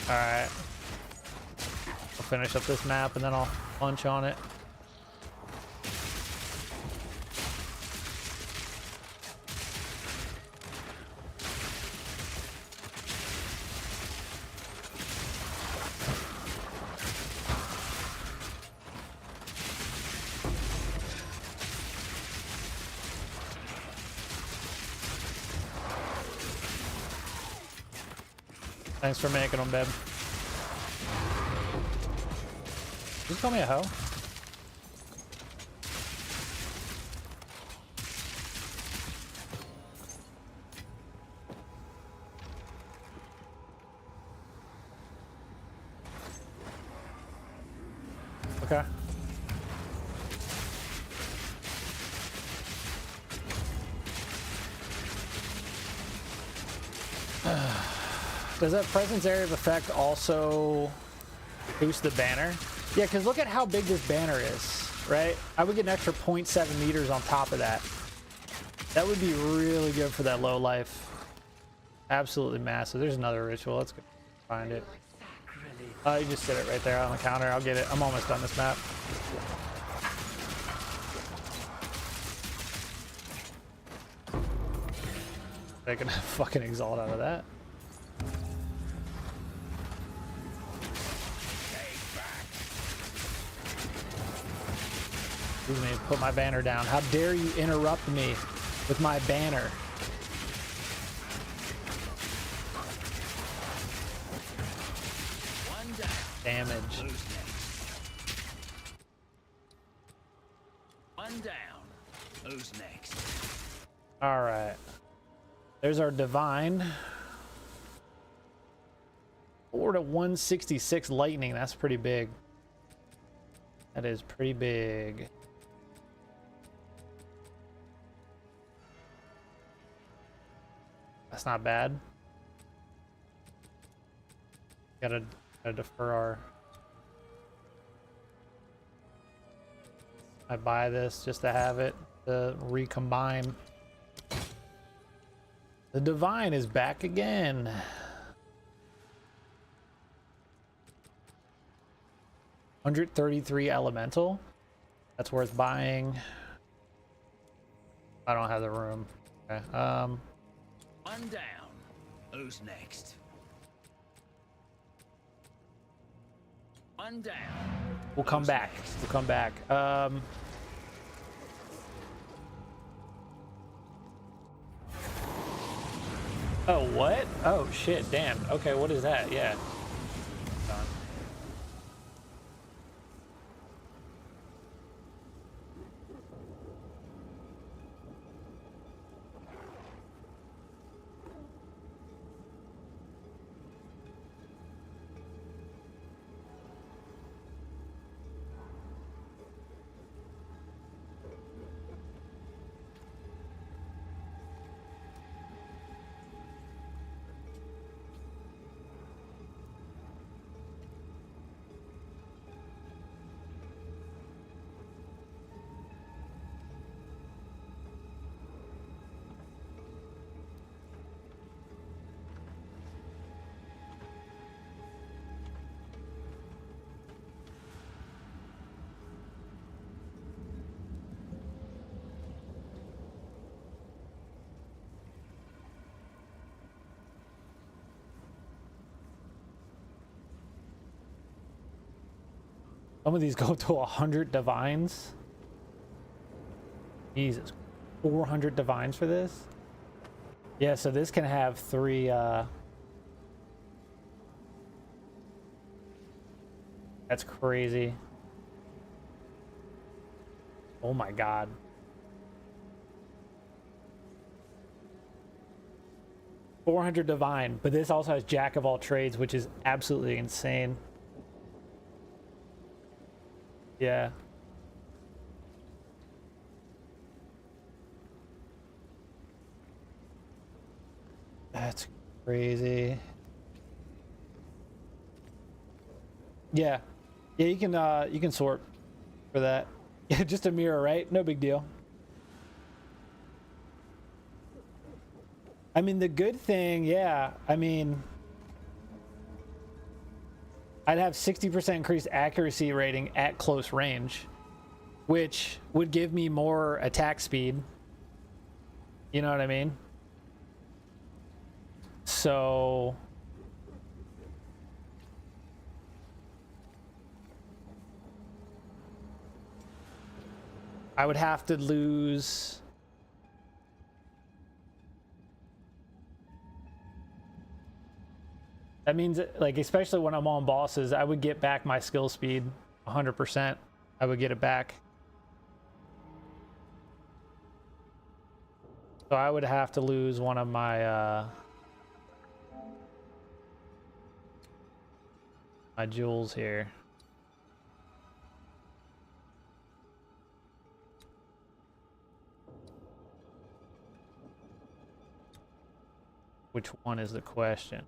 [SPEAKER 1] Alright. I'll finish up this map and then I'll punch on it. Thanks for making them, babe. Just call me a hoe. Okay. Does that presence area of effect also boost the banner? Yeah, because look at how big this banner is, right? I would get an extra 0.7 meters on top of that. That would be really good for that low life. Absolutely massive. There's another ritual. Let's go find it. You just sit it right there on the counter. I'll get it. I'm almost done this map. Taking a fucking exalt out of that. Excuse me, put my banner down. How dare you interrupt me with my banner? Damage.
[SPEAKER 2] One down. Who's next?
[SPEAKER 1] All right. There's our divine. 4 to 166 lightning. That's pretty big. That is pretty big. That's not bad. Gotta defer our... I buy this just to have it, to recombine. The Divine is back again. $133 elemental. That's worth buying. I don't have the room. Okay.
[SPEAKER 2] One down. Who's next? One down.
[SPEAKER 1] We'll come back. We'll come back. Oh, what? Oh, shit. Damn. Okay, what is that? Yeah. Done. Some of these go to 100 divines. Jesus. 400 divines for this? Yeah, so this can have 3, That's crazy. Oh my god. $400 divine, but this also has Jack of all trades, which is absolutely insane. Yeah. That's crazy. Yeah. Yeah, you can sort for that. Yeah, just a mirror, right? No big deal. I mean, the good thing, yeah, I mean, I'd have 60% increased accuracy rating at close range, which would give me more attack speed. You know what I mean? So I would have to lose... That means, like, especially when I'm on bosses, I would get back my skill speed 100%. I would get it back. So I would have to lose one of my my jewels here. Which one is the question?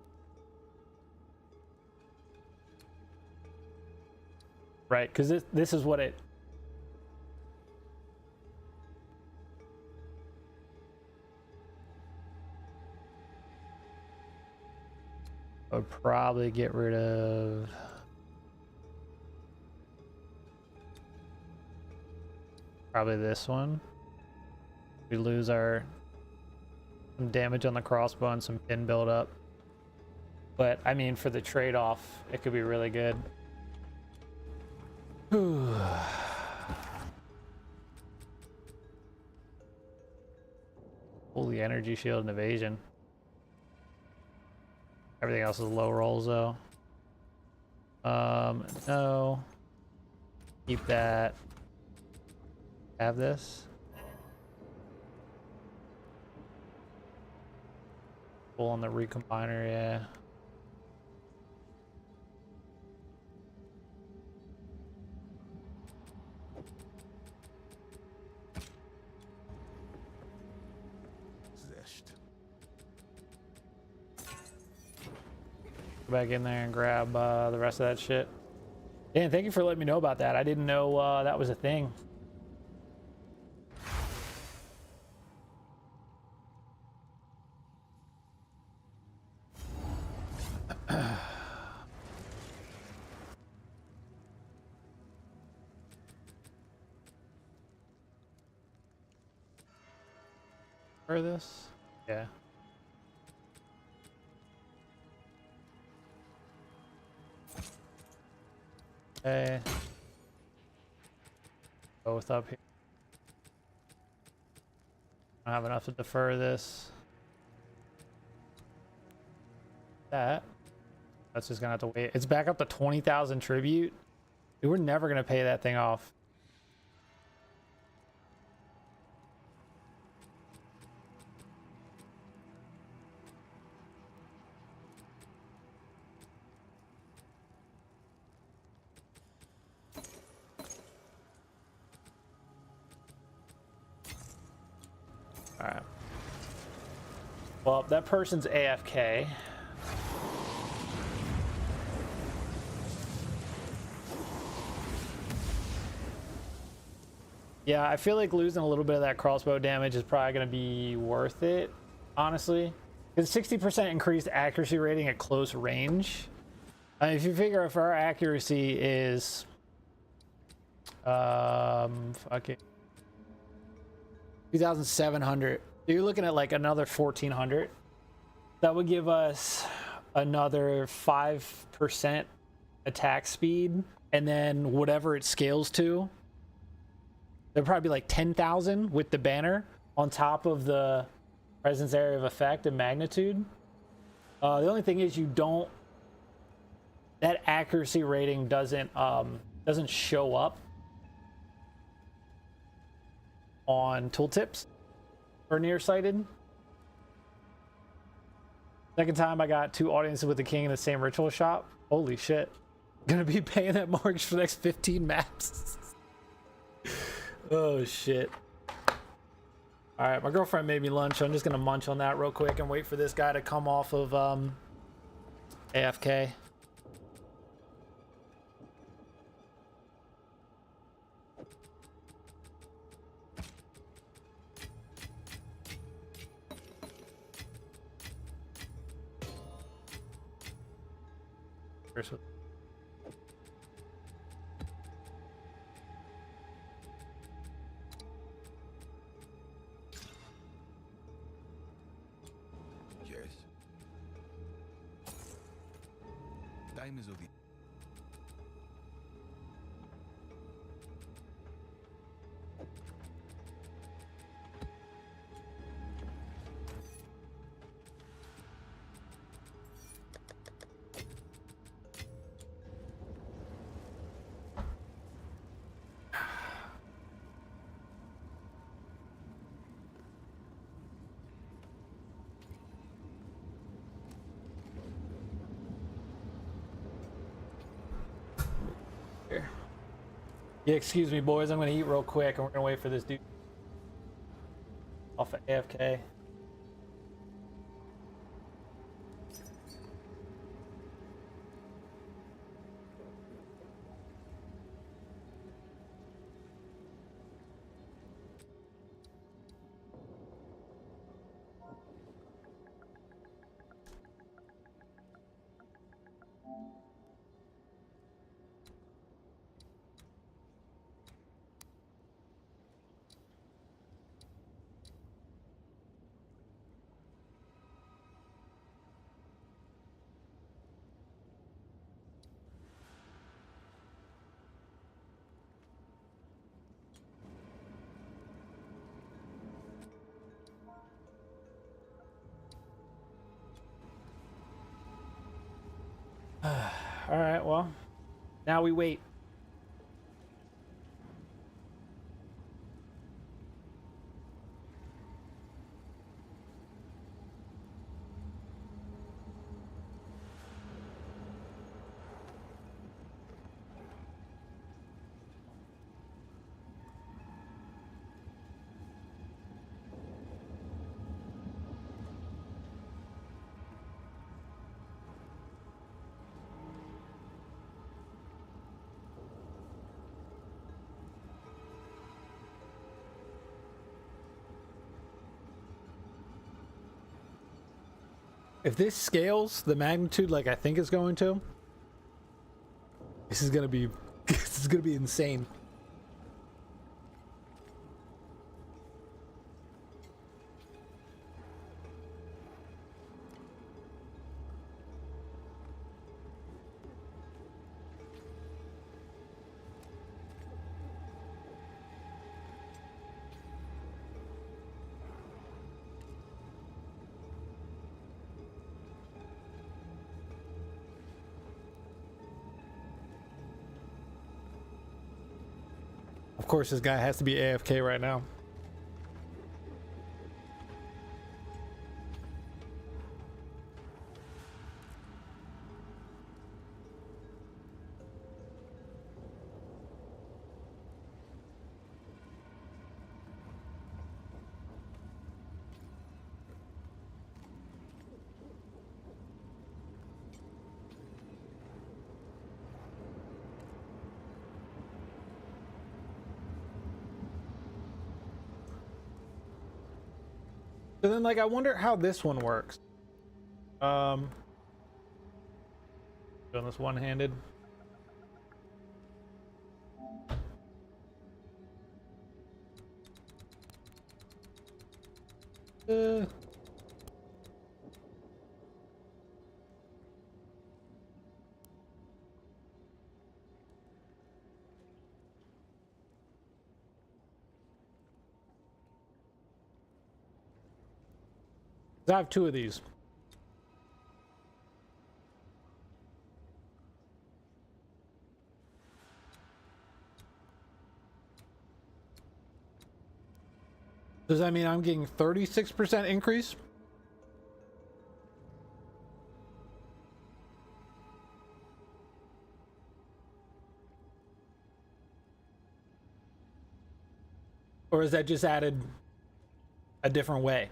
[SPEAKER 1] Right, because this is what it... I would probably get rid of... Probably this one. We lose our... some damage on the crossbow and some pin buildup. But, I mean, for the trade-off, it could be really good. Holy energy shield and evasion. Everything else is low rolls though. No. Keep that. Have this. Pull on the recombiner, yeah. Go back in there and grab the rest of that shit. Dan, thank you for letting me know about that. I didn't know that was a thing. For this? Yeah. Okay. Both up here. I don't have enough to defer this. That's just gonna have to wait. It's back up to 20,000 tribute. Dude, we're never gonna pay that thing off. All right. Well, that person's AFK. Yeah, I feel like losing a little bit of that crossbow damage is probably going to be worth it, honestly. Because 60% increased accuracy rating at close range. I mean, if you figure if our accuracy is... fuck it. 2,700. So you're looking at like another 1,400. That would give us another 5% attack speed. And then whatever it scales to. There'd probably be like 10,000 with the banner on top of the presence area of effect and magnitude. The only thing is you don't... That accuracy rating doesn't show up on tooltips for nearsighted. Second time I got 2 audiences with the king in the same ritual shop. Holy shit. Gonna be paying that mortgage for the next 15 maps. Oh shit. All right, my girlfriend made me lunch. I'm just gonna munch on that real quick and wait for this guy to come off of AFK.
[SPEAKER 4] Yes. Time is of the...
[SPEAKER 1] Yeah, excuse me, boys. I'm gonna eat real quick, and we're gonna wait for this dude off of AFK. All right, well, now we wait. if this scales the magnitude like I think it's going to, this is gonna be this is gonna be insane. Of course, this guy has to be AFK right now. So then, like, I wonder how this one works. Doing this one-handed. I have two of these. Does that mean I'm getting 36% increase? Or is that just added a different way?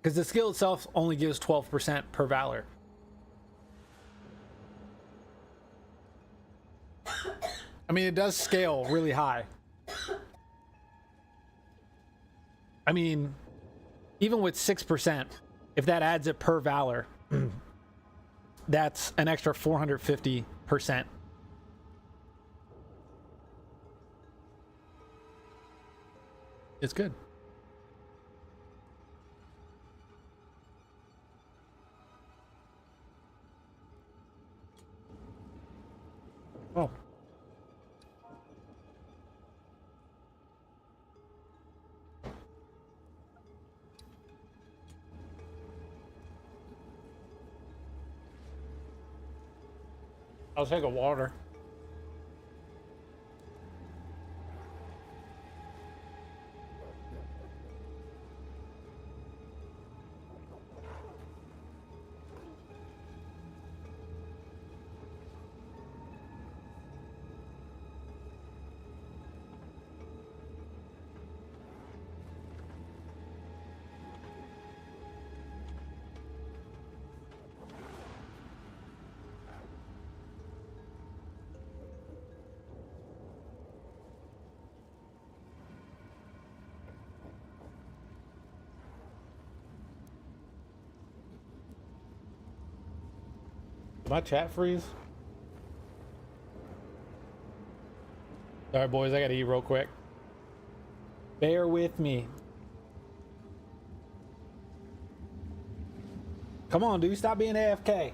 [SPEAKER 1] Because the skill itself only gives 12% per valor. I mean, it does scale really high. I mean, even with 6%, if that adds it per valor, that's an extra 450%. It's good. Oh. I'll take a water. Did my chat freeze? Sorry, boys, I gotta eat real quick. Bear with me. Come on, dude, stop being AFK.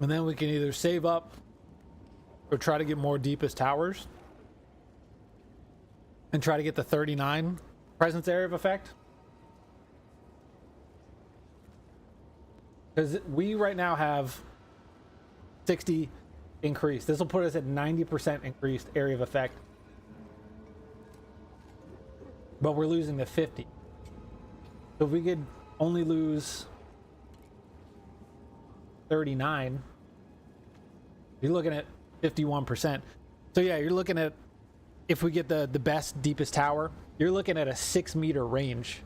[SPEAKER 1] And then we can either save up or try to get more deepest towers and try to get the 39 presence area of effect. Because we right now have 60 increased. This will put us at 90% increased area of effect. But we're losing the 50. So if we could only lose 39, you're looking at 51%. So yeah, you're looking at if we get the best, deepest tower, you're looking at a 6-meter range.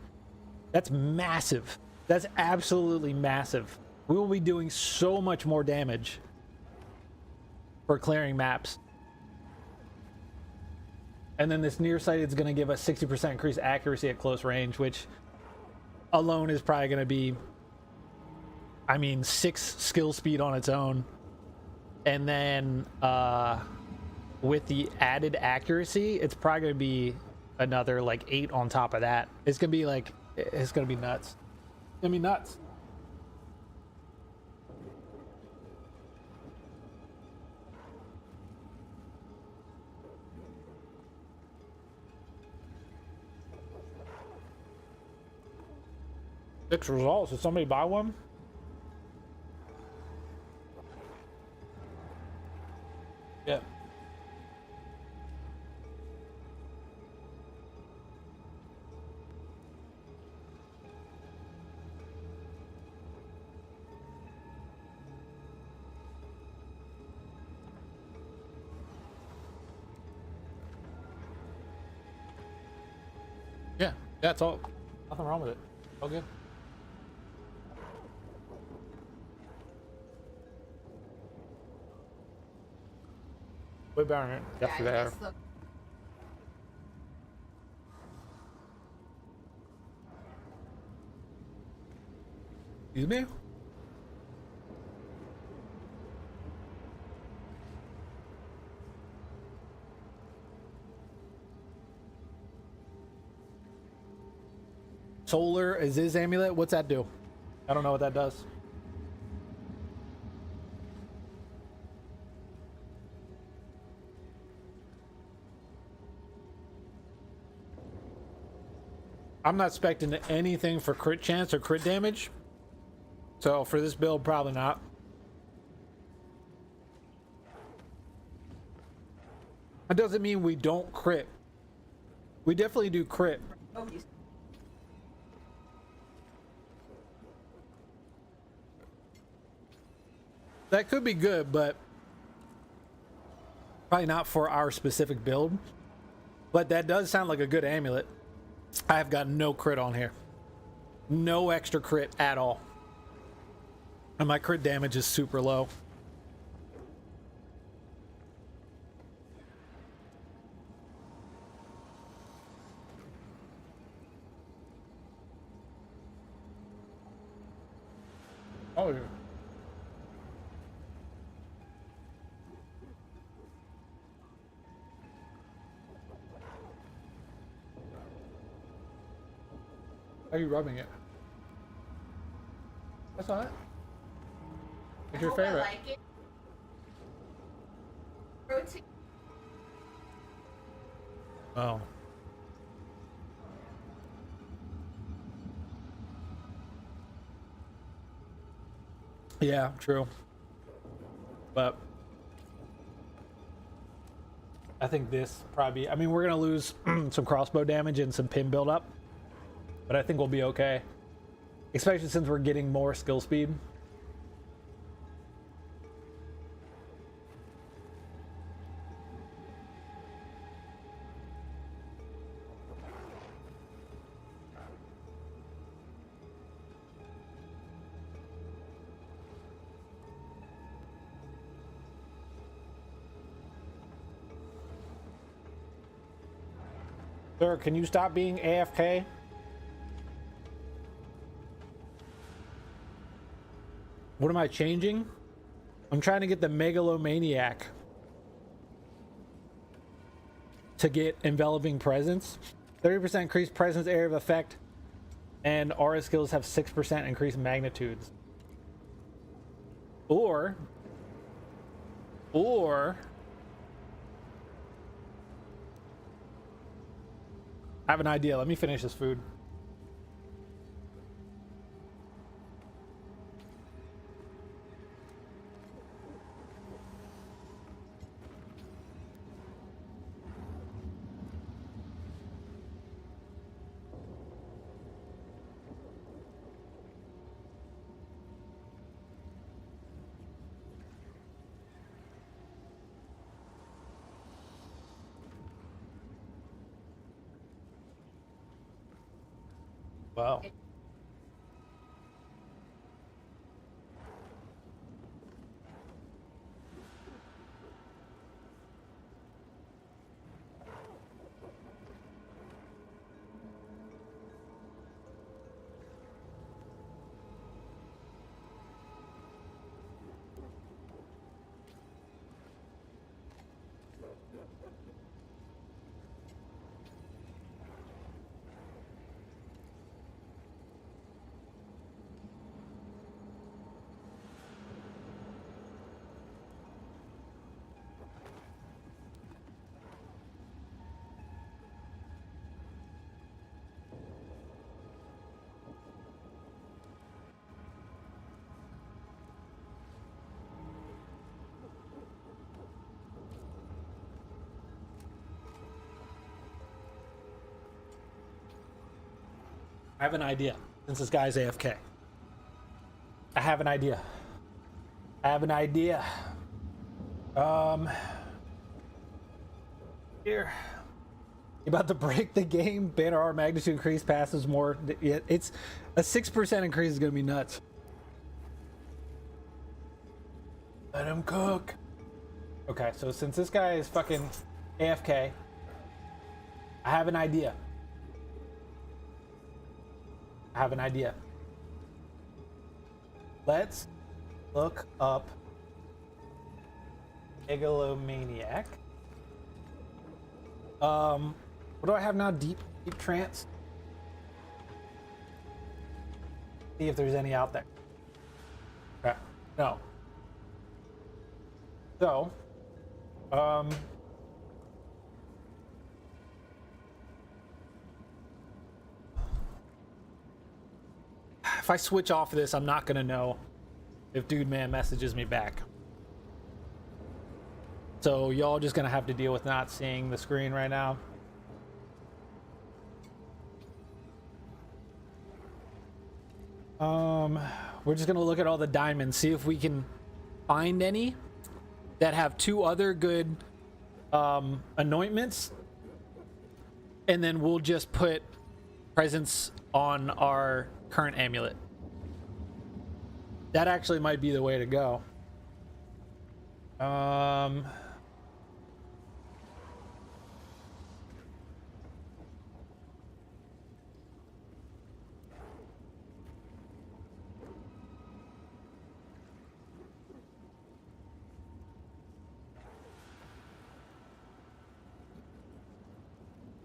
[SPEAKER 1] That's massive. That's absolutely massive. We will be doing so much more damage for clearing maps. And then this nearsighted is going to give us 60% increased accuracy at close range, which alone is probably going to be, I mean, 6 skill speed on its own. And then with the added accuracy, it's probably going to be another like 8 on top of that. It's going to be like, it's going to be nuts. It's going to be nuts. Six results. Did somebody buy one? Yeah. Yeah, that's all. Nothing wrong with it. All good. Way better than it. Definitely better. Excuse me? Solar Aziz amulet? What's that do? I don't know what that does. I'm not expecting anything for crit chance or crit damage. So for this build, probably not. That doesn't mean we don't crit. We definitely do crit. That could be good, but probably not for our specific build. But that does sound like a good amulet. I have got no crit on here. No extra crit at all. And my crit damage is super low. Oh, yeah. How are you rubbing it? That's not it. It's your favorite. I like it. Protein. Oh. Yeah, true. But I think this probably, I mean, we're going to lose some crossbow damage and some pin buildup, but I think we'll be okay. Especially since we're getting more skill speed. Sir, can you stop being AFK? What am I changing? I'm trying to get the Megalomaniac to get enveloping presence. 30% increased presence area of effect, and aura skills have 6% increased magnitudes. Or I have an idea. Let me finish this food. Wow. I have an idea. Since this guy's AFK, I have an idea. I have an idea. Here. You about to break the game? Banner R magnitude increase passes more. Yeah, it's a 6% increase is gonna be nuts. Let him cook. Okay, so since this guy is fucking AFK, I have an idea. I have an idea. Let's look up Megalomaniac. What do I have now? Deep trance. See if there's any out there. Okay. No. So, if I switch off of this, I'm not gonna know if Dude Man messages me back. So y'all just gonna have to deal with not seeing the screen right now. We're just gonna look at all the diamonds, see if we can find any that have 2 other good anointments, and then we'll just put presents on our current amulet. That actually might be the way to go.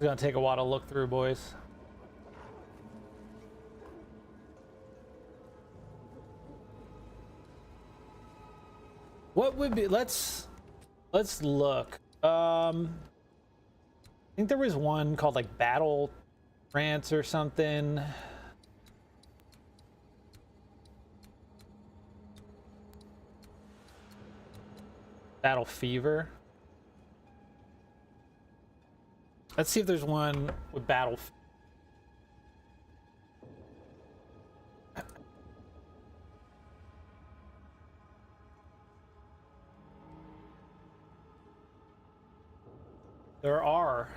[SPEAKER 1] It's gonna take a while to look through, boys. What would be, let's look. I think there was one called like Battle France or something. Battle Fever. Let's see if there's one with Battle. There are.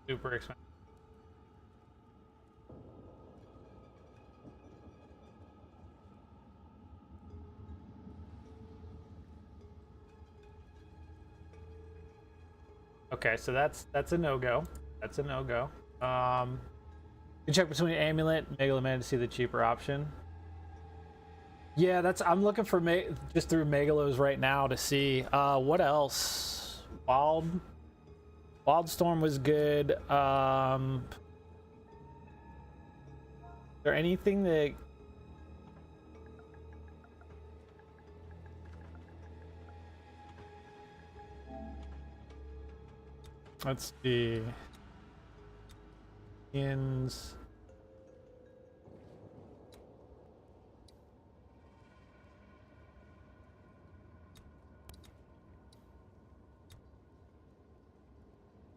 [SPEAKER 1] Super expensive. Okay, so that's a no-go. That's a no-go. You check between Amulet and Megaloman to see the cheaper option. Yeah, that's, I'm looking for just through Megalos right now to see what else. Wildstorm was good. Is there anything that let's see. Ins.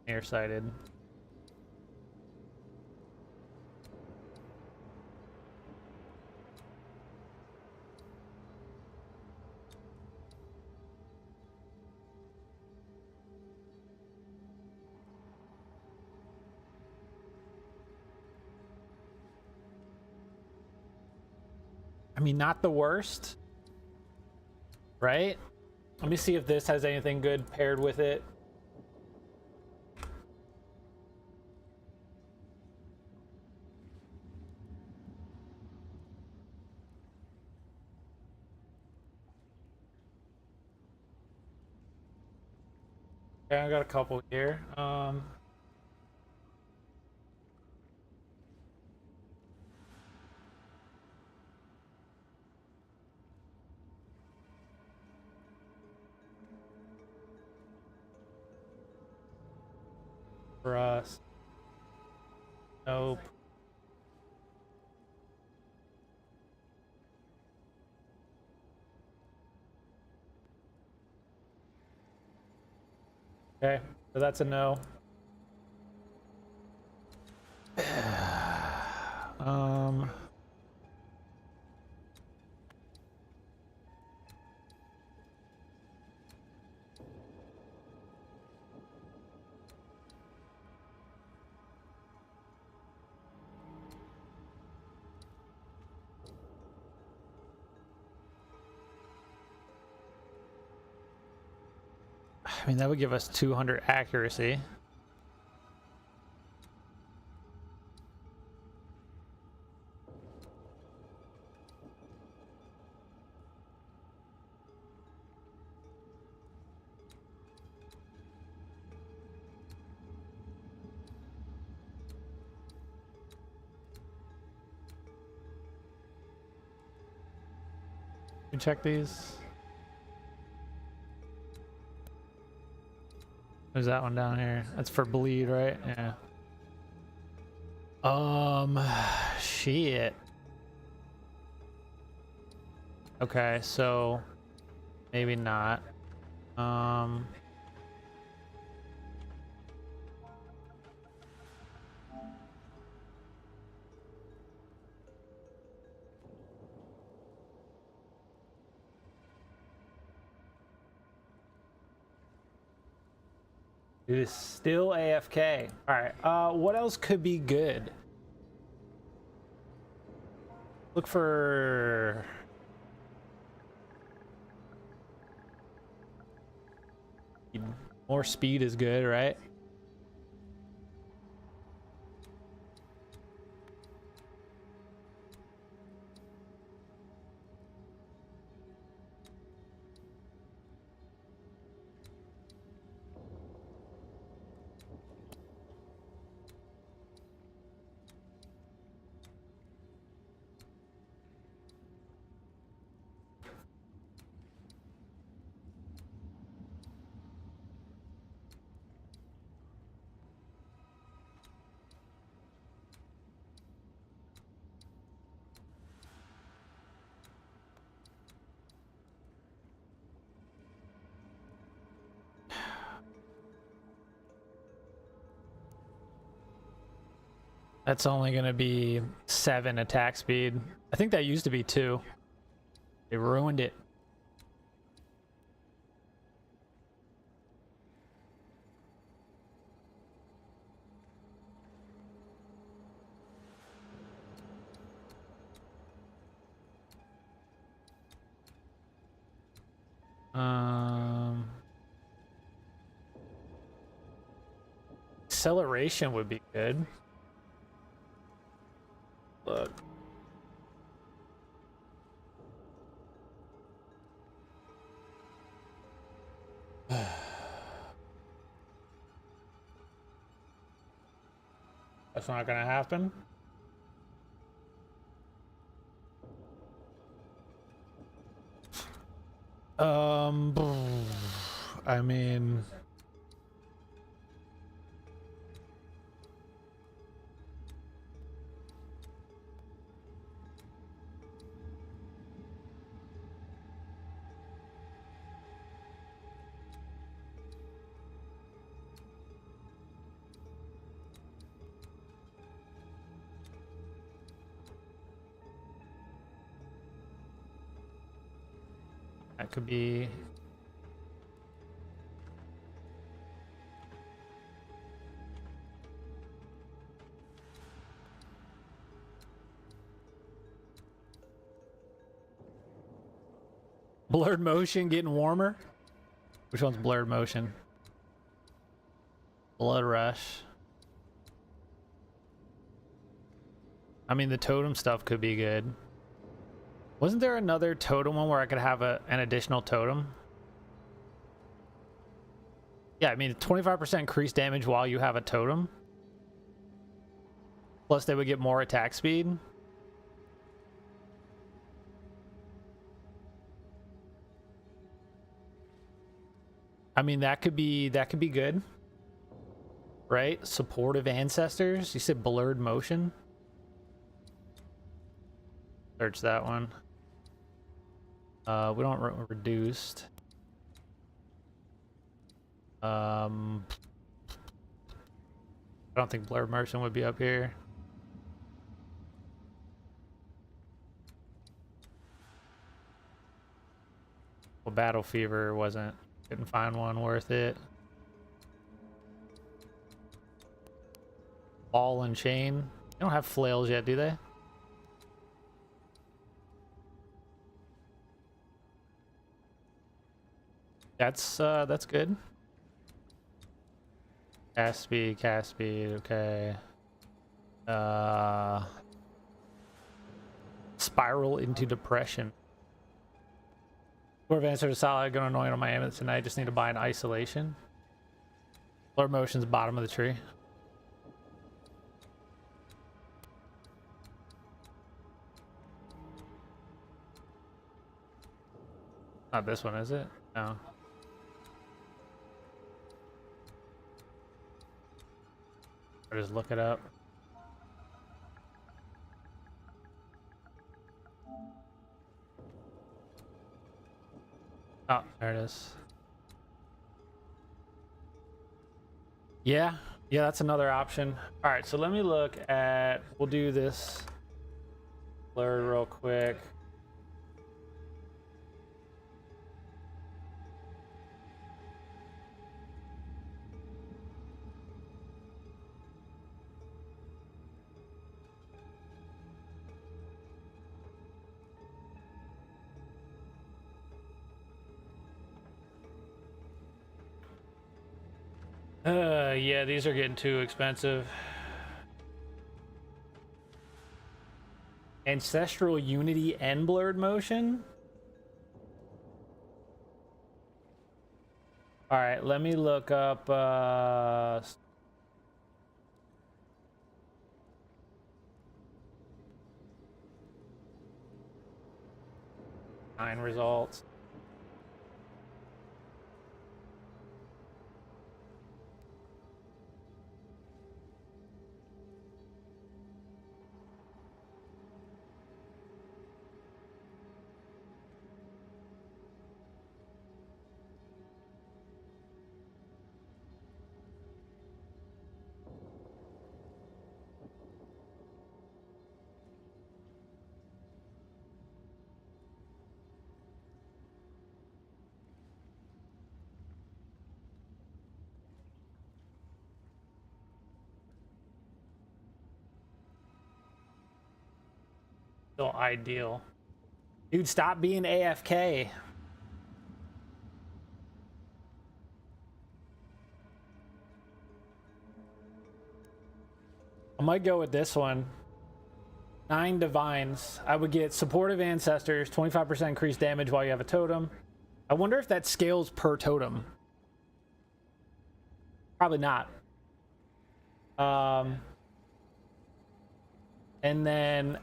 [SPEAKER 1] Nearsighted. I mean, not the worst, right? Let me see if this has anything good paired with it. Yeah, I got a couple here. For us. Nope. Okay, so that's a no. um I mean, that would give us 200 accuracy. You check these. There's that one down here. That's for bleed, right? Yeah. Shit. Okay, so maybe not. It is still AFK. All right. What else could be good? Look for more speed is good, right? That's only gonna be 7 attack speed. I think that used to be 2. They ruined it. Acceleration would be good. Look. That's not gonna happen. I mean, that could be. Blurred motion getting warmer. Which one's blurred motion? Blood rush. I mean, the totem stuff could be good. Wasn't there another totem one where I could have an additional totem? Yeah, I mean, 25% increased damage while you have a totem. Plus, they would get more attack speed. I mean, that could be good. Right? Supportive ancestors. You said blurred motion. Search that one. We don't reduced. I don't think blurred motion would be up here. Well, battle fever wasn't. Couldn't find one worth it. Ball and chain. They don't have flails yet, do they? That's good. Cast speed, okay. Spiral into depression. More answer to solid, gonna annoy on my amulet tonight. Just need to buy an isolation. Blurred motion's bottom of the tree. Not this one, is it? No. Or just look it up. Oh, there it is. Yeah, that's another option. All right, so let me look at, we'll do this blurred real quick. Yeah, these are getting too expensive. Ancestral Unity and blurred motion? All right, let me look up results. Still ideal. Dude, stop being AFK. I might go with this one. 9 divines. I would get supportive ancestors, 25% increased damage while you have a totem. I wonder if that scales per totem. Probably not. And then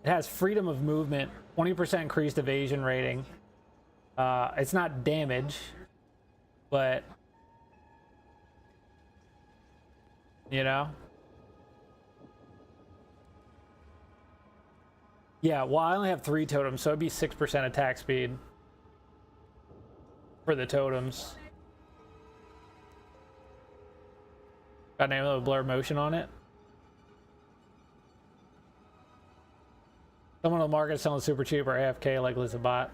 [SPEAKER 1] it has freedom of movement, 20% increased evasion rating. It's not damage, but you know. Yeah, well, I only have 3 totems, so it'd be 6% attack speed for the totems. Got an amulet with blur motion on it. Someone on the market selling super cheap or AFK like Lizabot.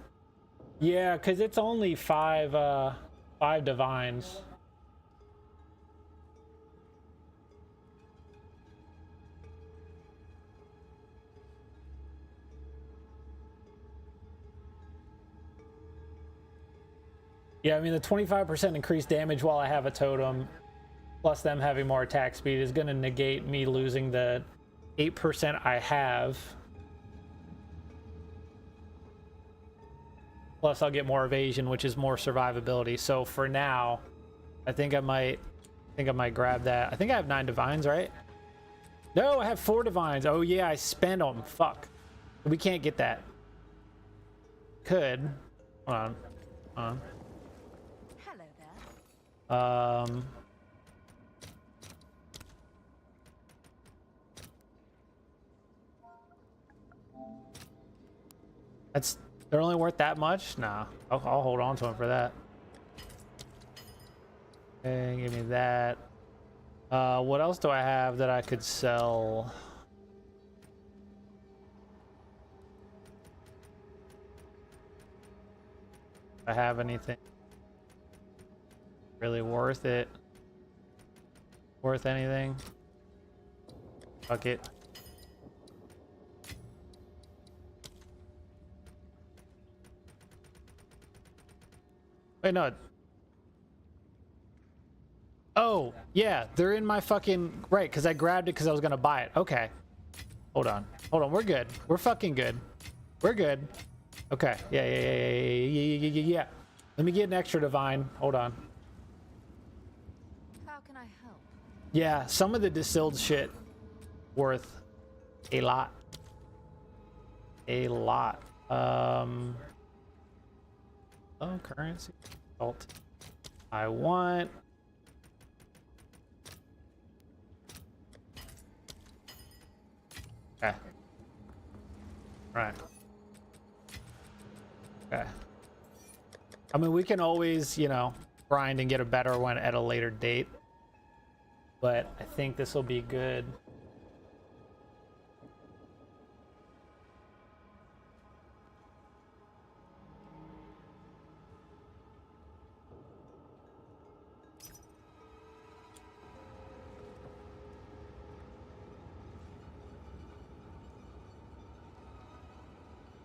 [SPEAKER 1] Yeah, because it's only 5 divines. Yeah, I mean, the 25% increased damage while I have a totem, plus them having more attack speed, is going to negate me losing the 8% I have. Plus, I'll get more evasion, which is more survivability. So for now, I think I might grab that. I think I have 9 divines, right? No, I have 4 divines. Oh yeah, I spent them. Fuck. We can't get that. Could. Hold on. Hold on.
[SPEAKER 3] Hello there.
[SPEAKER 1] They're only worth that much? Nah, I'll hold on to them for that. Okay, give me that. What else do I have that I could sell? If I have anything really worth it? Worth anything? Fuck it. Wait, no. Oh, yeah, they're in my fucking... Right, because I grabbed it because I was going to buy it. Okay. Hold on. Hold on, we're good. We're fucking good. We're good. Okay. Yeah. Let me get an extra divine. Hold on.
[SPEAKER 3] How can I help?
[SPEAKER 1] Yeah, some of the distilled shit worth a lot. A lot. Oh, currency. Alt. I want... Okay. Right. Okay. I mean, we can always, you know, grind and get a better one at a later date. But I think this will be good.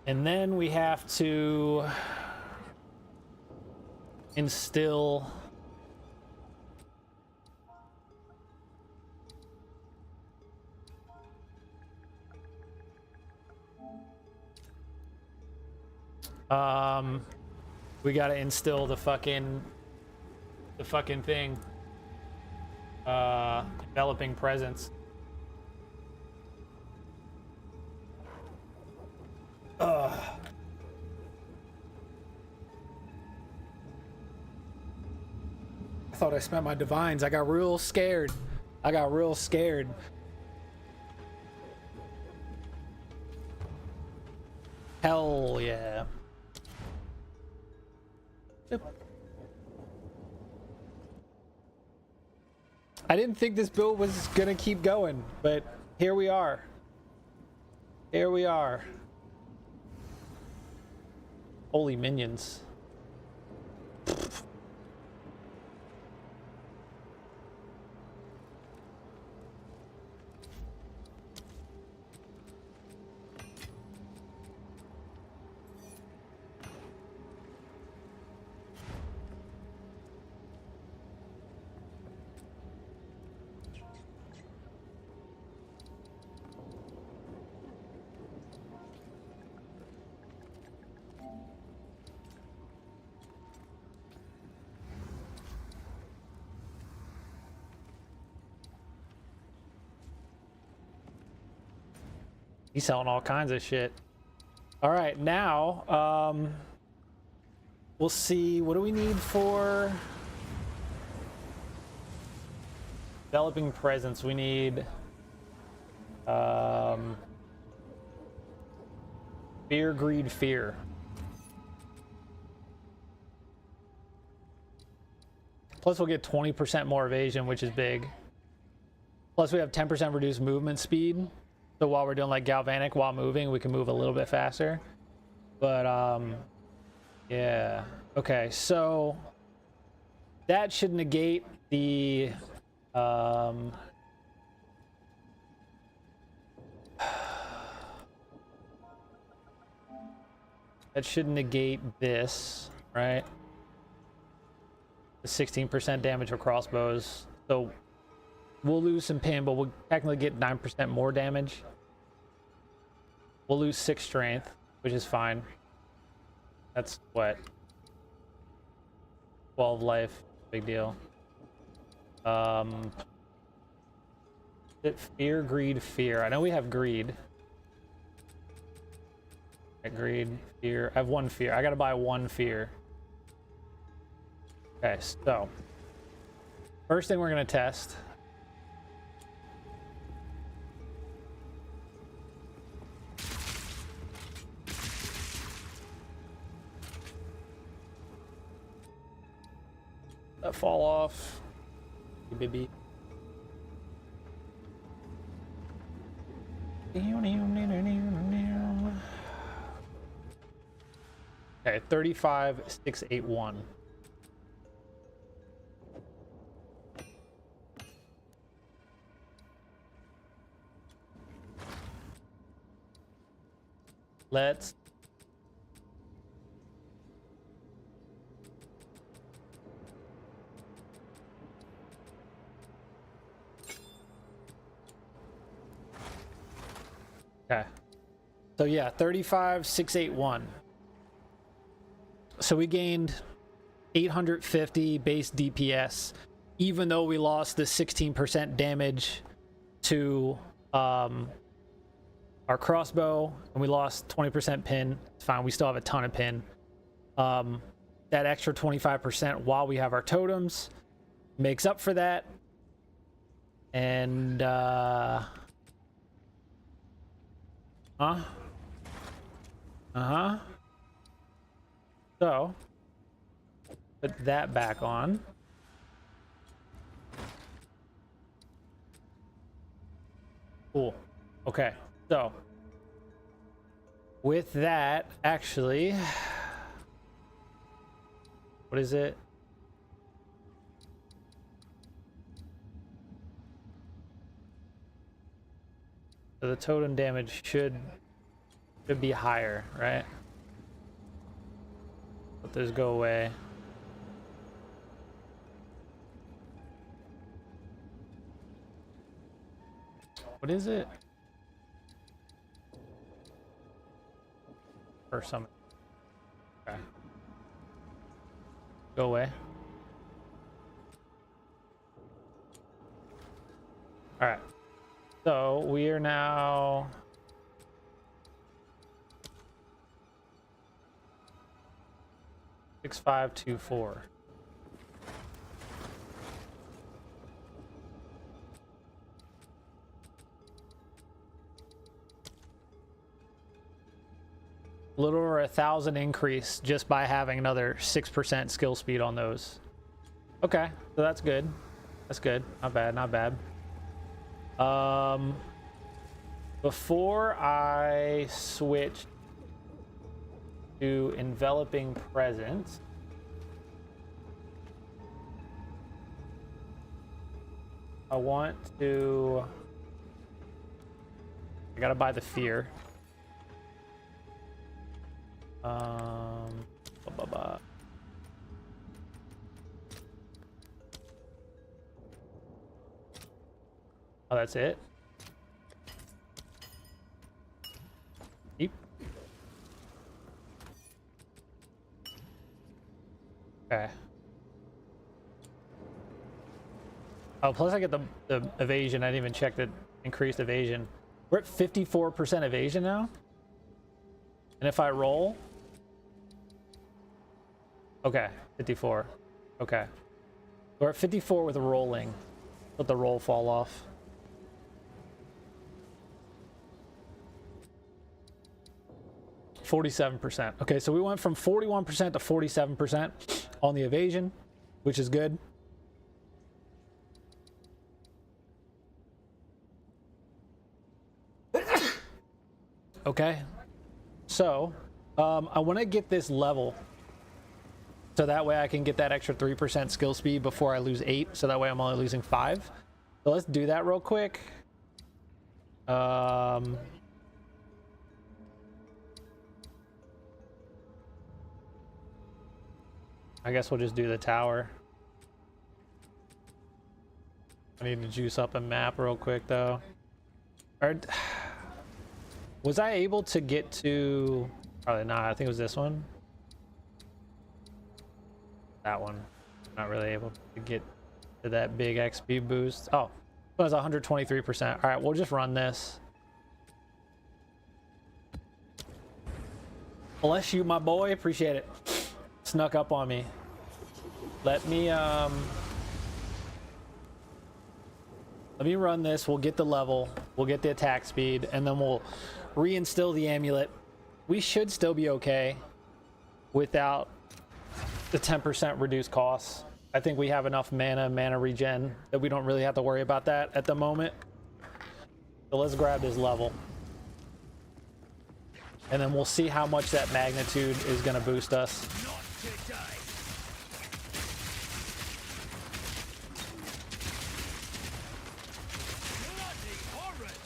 [SPEAKER 1] And then we have to instill we got to instill the fucking thing, developing presence. I thought I spent my divines. I got real scared. Hell yeah. Yep. I didn't think this build was gonna keep going, but here we are. Here we are. Holy minions. He's selling all kinds of shit. All right, now we'll see. What do we need for developing presence? We need fear, greed, fear. Plus we'll get 20% more evasion, which is big. Plus we have 10% reduced movement speed. So while we're doing like galvanic while moving, we can move a little bit faster. But yeah. Okay, so that should negate the that should negate this, right? the 16% damage of crossbows. So we'll lose some pin, but we'll technically get 9% more damage. We'll lose 6 strength, which is fine. That's what? 12 life, big deal. Fear, greed, fear. I know we have greed. Greed, fear. I have 1 fear. I gotta buy 1 fear. Okay, so first thing we're gonna test. That fall off. Baby. Okay, 35,681. Let's okay. So yeah, 35,681. So we gained 850 base DPS, even though we lost the 16% damage to our crossbow, and we lost 20% pin. It's fine. We still have a ton of pin. That extra 25% while we have our totems makes up for that. And so put that back on. Cool. Okay. So with that, actually, what is it? So the totem damage should be higher, right? Let those go away. What is it? Or something. Okay. Go away. All right. So we are now 6524. A little over 1,000 increase just by having another 6% skill speed on those. Okay, so that's good. That's good. Not bad, not bad. Before I switch to enveloping presence, I want to, I gotta buy the fear. Blah, blah, blah. Oh, that's it. Keep. Okay. Oh, plus I get the evasion. I didn't even check the increased evasion. We're at 54% evasion now. And if I roll, okay, 54. Okay. We're at 54 with rolling. Let the roll fall off. %. Okay, so we went from 41% to 47% on the evasion, which is good. Okay, so I want to get this level so that way I can get that extra 3% skill speed before I lose 8, so that way I'm only losing 5. So let's do that real quick. I guess we'll just do the tower. I need to juice up a map real quick though. Was I able to get to? Probably not. I think it was this one. That one. Not really able to get to that big XP boost. Oh, it was 123%. All right, we'll just run this. Bless you, my boy. Appreciate it. Snuck up on me. Let me run this. We'll get the level. We'll get the attack speed, and then we'll reinstill the amulet. We should still be okay without the 10% reduced costs. I think we have enough mana regen that we don't really have to worry about that at the moment. So let's grab this level. And then we'll see how much that magnitude is going to boost us.
[SPEAKER 2] Not today. Bloody horrors.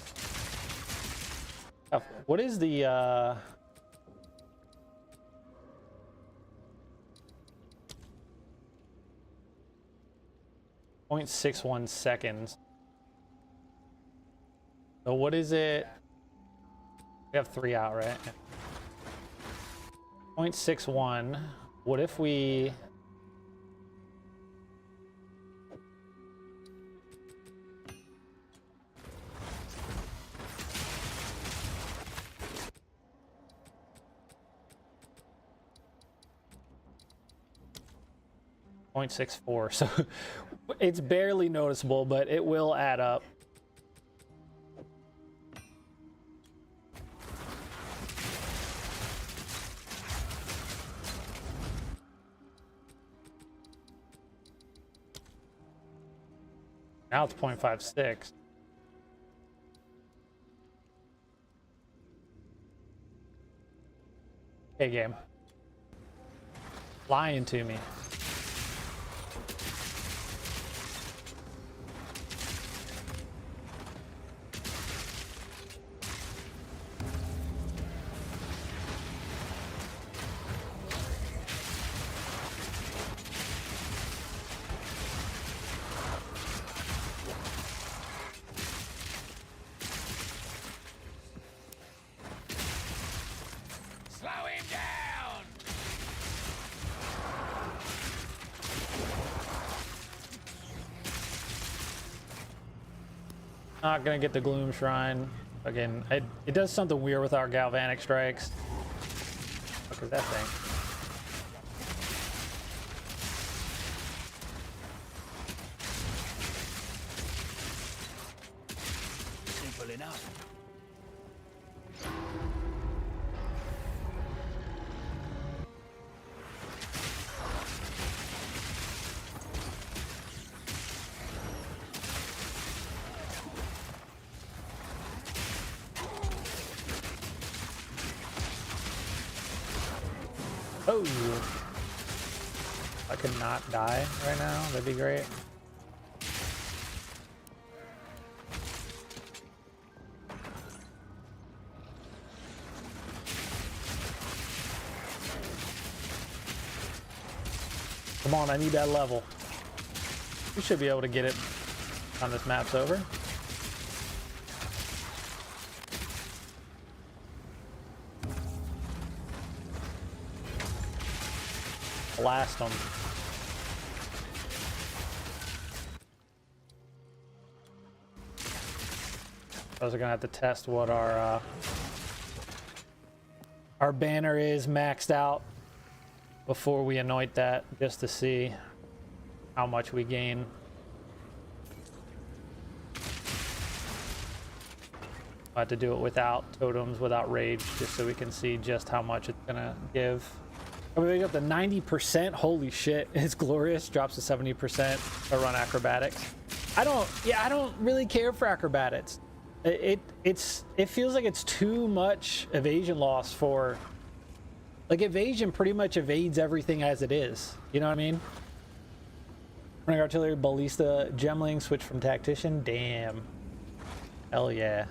[SPEAKER 1] What is the 0.61 seconds. So what is it? We have 3 out, right? 0.61. What if we... .64, so it's barely noticeable, but it will add up. Now it's 0.56. Okay, game. Lying to me. Not gonna get the Gloom Shrine. Again, it does something weird with our Galvanic Strikes. What is that thing?
[SPEAKER 2] Simple enough.
[SPEAKER 1] Oh, if I could not die right now, that'd be great. Come on, I need that level. We should be able to get it on this map's over. Blast them. I was gonna have to test what our banner is maxed out before we anoint that, just to see how much we gain. I have to do it without totems, without rage, just so we can see just how much it's gonna give. We got the 90%. Holy shit, it's glorious. Drops to 70% to run acrobatics. I don't really care for acrobatics. It feels like it's too much evasion loss for, like, evasion pretty much evades everything as it is. You know what I mean? Running artillery, ballista, gemling, switch from tactician. Damn. Hell yeah.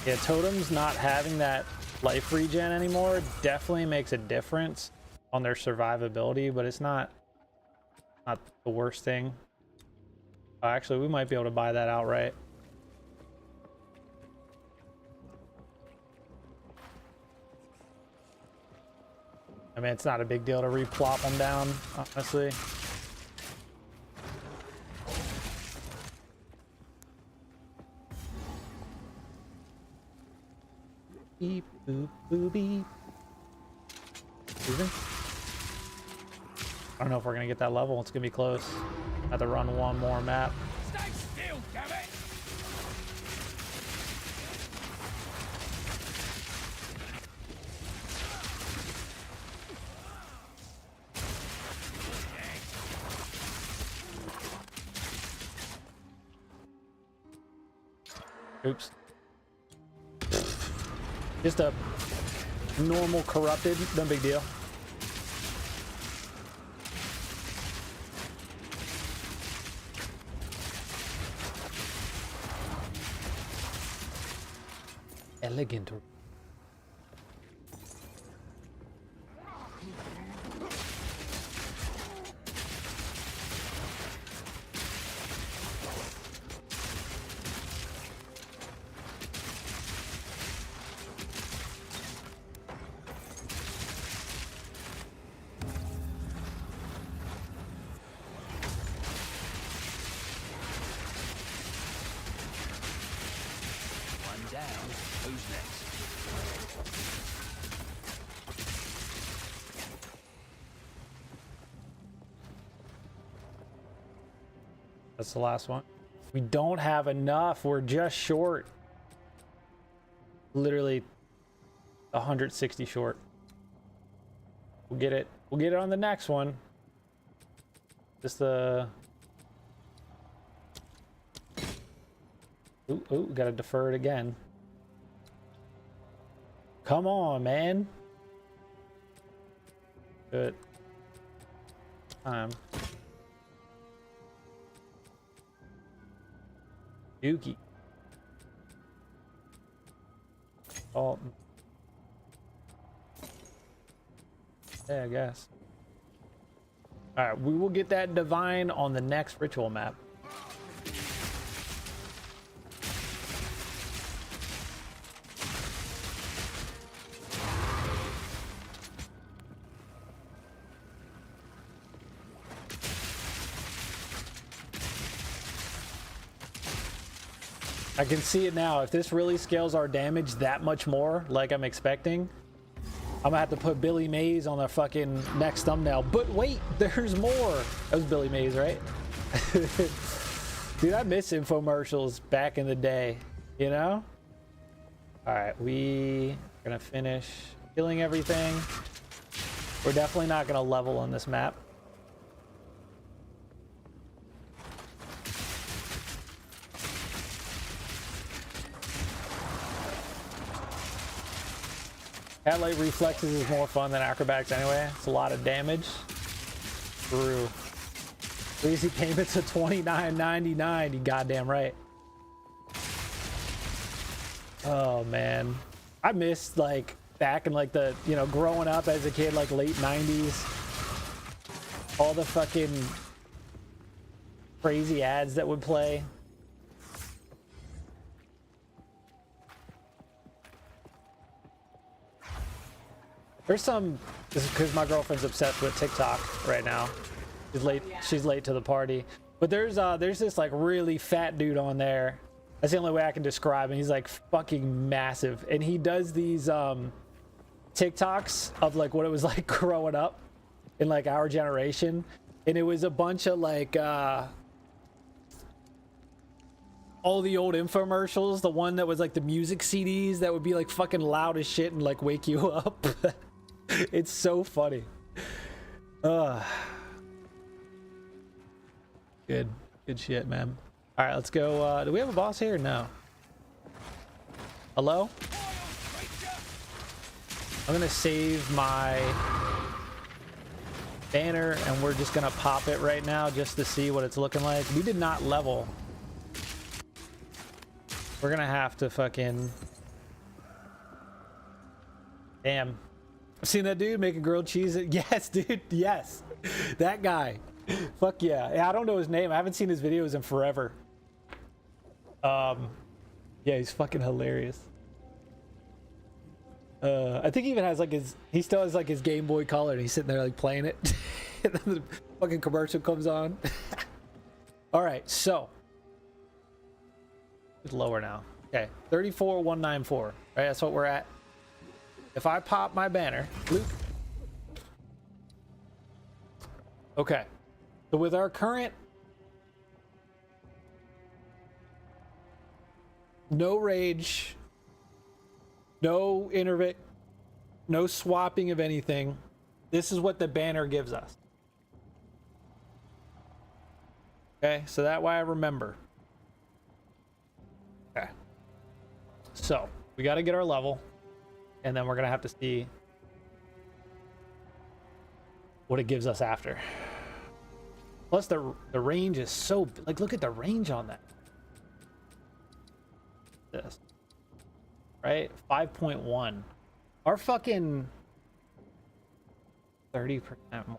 [SPEAKER 1] Yeah, totems not having that life regen anymore definitely makes a difference on their survivability, but it's not the worst thing. Actually, we might be able to buy that outright. I mean, it's not a big deal to replop them down, honestly. Beep, boop, boop, beep. Moving. I don't know if we're gonna get that level. It's gonna be close. I have to run one more map.
[SPEAKER 2] Stay still, damn it!
[SPEAKER 1] Oops. Just a normal corrupted, no big deal. Elegant.
[SPEAKER 2] One down. Who's next?
[SPEAKER 1] That's the last one. We don't have enough. We're just short. Literally 160 short. We'll get it. We'll get it on the next one. Just the... Ooh, gotta defer it again. Come on, man. Good. Dookie. Oh. Yeah, I guess. Alright, we will get that divine on the next ritual map. I can see it now. If this really scales our damage that much more, like I'm expecting, I'm gonna have to put Billy Mays on the fucking next thumbnail. But wait, there's more. That was Billy Mays, right? Dude, I miss infomercials back in the day, you know? All right, we are gonna finish killing everything. We're definitely not gonna level on this map. Cat light reflexes is more fun than acrobatics anyway. It's a lot of damage. True. Easy payments of $29.99. You goddamn right. Oh man, I missed like back in like the, you know, growing up as a kid, like late 90s. All the fucking crazy ads that would play. There's some, this is because my girlfriend's obsessed with TikTok right now. She's late to the party. But there's this like really fat dude on there. That's the only way I can describe him. He's like fucking massive. And he does these TikToks of like what it was like growing up in like our generation. And it was a bunch of like all the old infomercials. The one that was like the music CDs that would be like fucking loud as shit and like wake you up. It's so funny. Good shit, man. All right, let's go. Do we have a boss here? No. Hello? I'm gonna save my banner and we're just gonna pop it right now just to see what it's looking like. We did not level. We're gonna have to fucking Damn. I've seen that dude make a grilled cheese. Yes, dude. Yes. That guy. Fuck yeah. Yeah, I don't know his name. I haven't seen his videos in forever. Yeah, he's fucking hilarious. I think he even has like he still has like his Game Boy Color and he's sitting there like playing it. And then the fucking commercial comes on. All right, so it's lower now. Okay, 34,194. Right, that's what we're at. If I pop my banner, Luke. Okay, so with our current no rage, no intervict, no swapping of anything, this is what the banner gives us. Okay, so that way I remember. Okay, so we got to get our level, and then we're gonna have to see what it gives us after. Plus the range is so like, look at the range on that. This right, 5.1. Our fucking 30% more.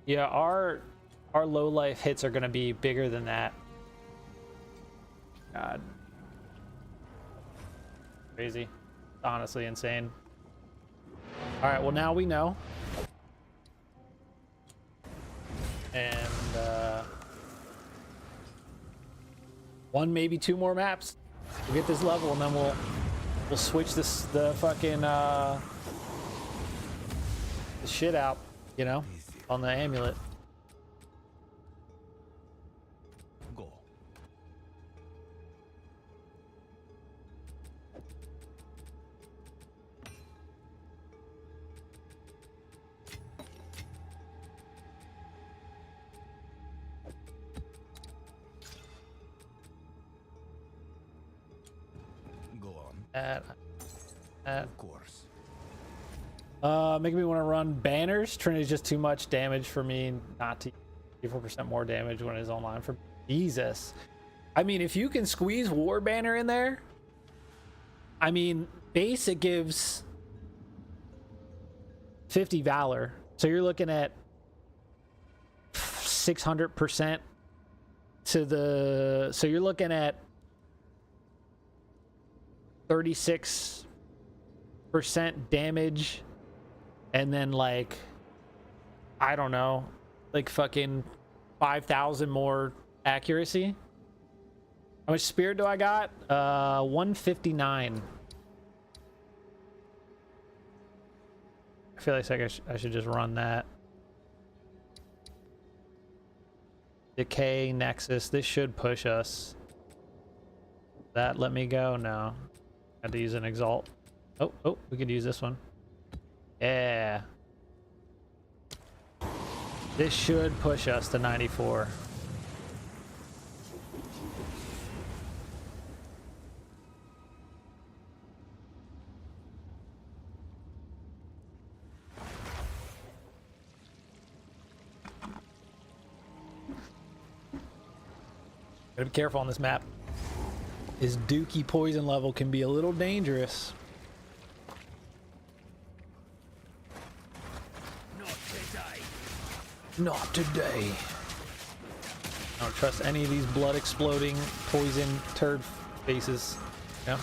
[SPEAKER 1] Yeah, our low life hits are gonna be bigger than that. God, crazy. Honestly insane. All right, well now we know, and one, maybe two more maps. We'll get this level, and then we'll switch the fucking the shit out, you know, on the amulet.
[SPEAKER 4] Go. Go on. Of course.
[SPEAKER 1] Making me want to run banners. Trinity's just too much damage for me not to 4% more damage when it's online for Jesus. I mean, if you can squeeze war banner in there, I mean, base it gives 50 valor, so you're looking at 600% to the, so you're looking at 36% damage, and then like, I don't know, like fucking 5,000 more accuracy. How much spirit do I got? 159. I feel like I should just run that. Decay, Nexus, this should push us. That let me go? No. Had to use an Exalt. Oh, we could use this one. Yeah. This should push us to 94. Gotta be careful on this map. His dookie poison level can be a little dangerous. Not today. I don't trust any of these blood exploding poison turd faces. No.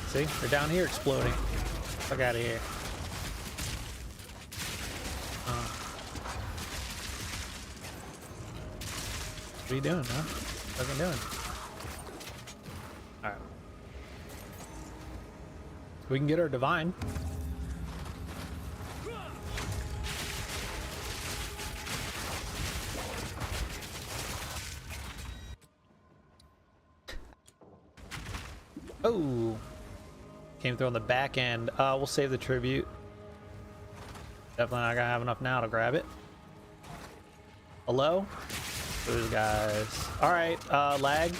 [SPEAKER 1] See? They're down here exploding. Fuck out of here. What are you doing, huh? What are you doing? Alright. We can get our divine. Oh, came through on the back end. We'll save the tribute. Definitely not gonna have enough now to grab it. Hello? Those guys. All right, lag.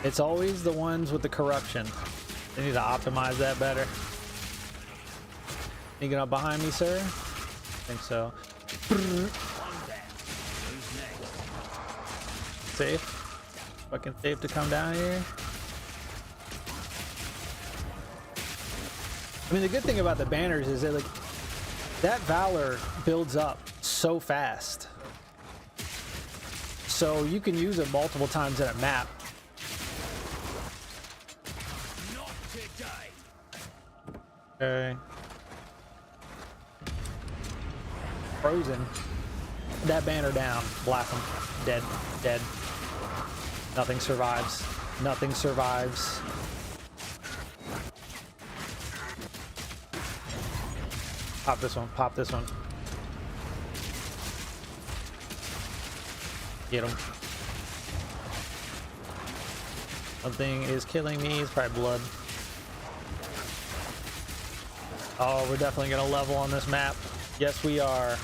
[SPEAKER 1] It's always the ones with the corruption. They need to optimize that better. Sneaking up behind me, sir? I think so. Safe. fucking safe to come down here. I mean, the good thing about the banners is that, like, that Valor builds up so fast. So you can use it multiple times in a map.
[SPEAKER 2] Not today.
[SPEAKER 1] Okay. Frozen. That banner down. Blast him. Dead. Dead. Nothing survives. Nothing survives. Pop this one. Pop this one. Get him. Something is killing me. It's probably blood. Oh, we're definitely gonna level on this map. Yes, we are.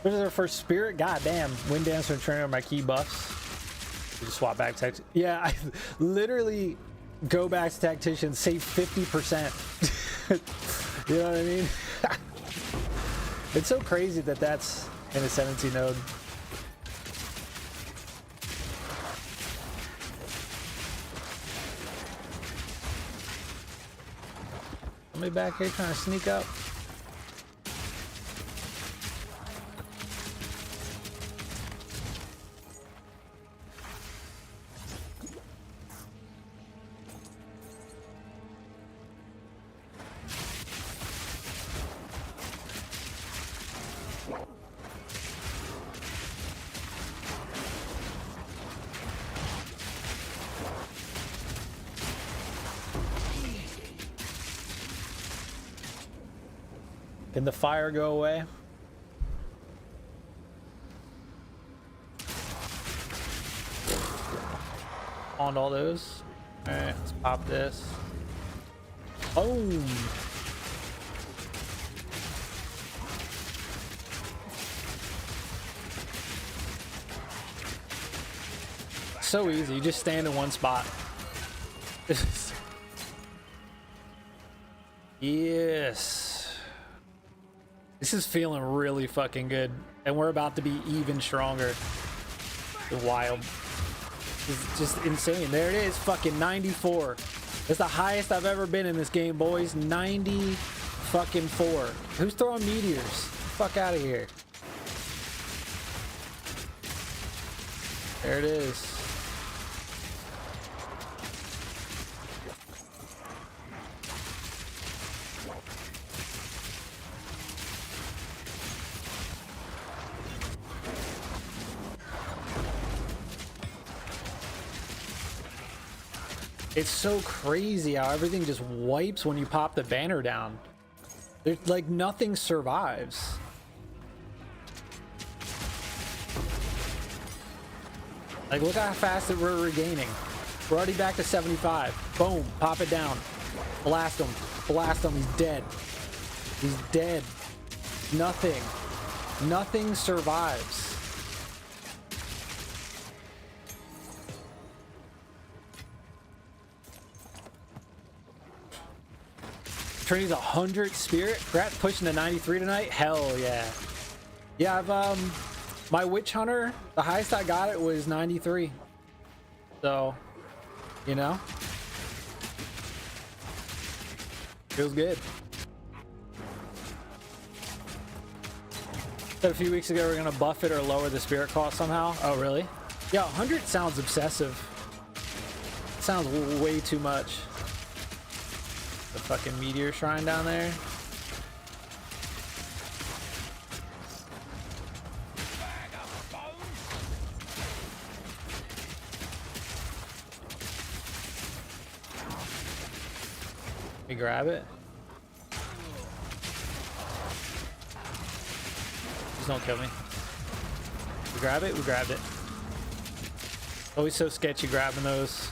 [SPEAKER 1] What is our first spirit? God damn. Wind Dancer and Trainer are my key buffs. We just swap back tech. Yeah, I literally go back to Tactician, save 50%. You know what I mean? It's so crazy that that's in a 17 node. Somebody back here trying to sneak up. Can the fire go away? On all those. All right, let's pop this. Boom. So easy. You just stand in one spot. Yes. This is feeling really fucking good, and we're about to be even stronger. Wild. It's just insane. There it is, fucking 94. It's the highest I've ever been in this game, boys. 90 fucking 4. Who's throwing meteors? Fuck out of here. There it is. It's so crazy how everything just wipes when you pop the banner down. There's like nothing survives. Like, look how fast that we're regaining. We're already back to 75. Boom, pop it down. Blast him. Blast him. He's dead. He's dead. Nothing. Nothing survives. Trinity's 100 spirit. Grat's pushing to 93 tonight. Hell yeah. Yeah, I've my witch hunter, the highest I got it was 93. So, you know, feels good. Said a few weeks ago we're gonna buff it or lower the spirit cost somehow. Oh really? Yeah, 100 sounds obsessive. Sounds way too much. The fucking meteor shrine down there. We grab it. Just don't kill me. We grab it, we grabbed it. Always so sketchy grabbing those.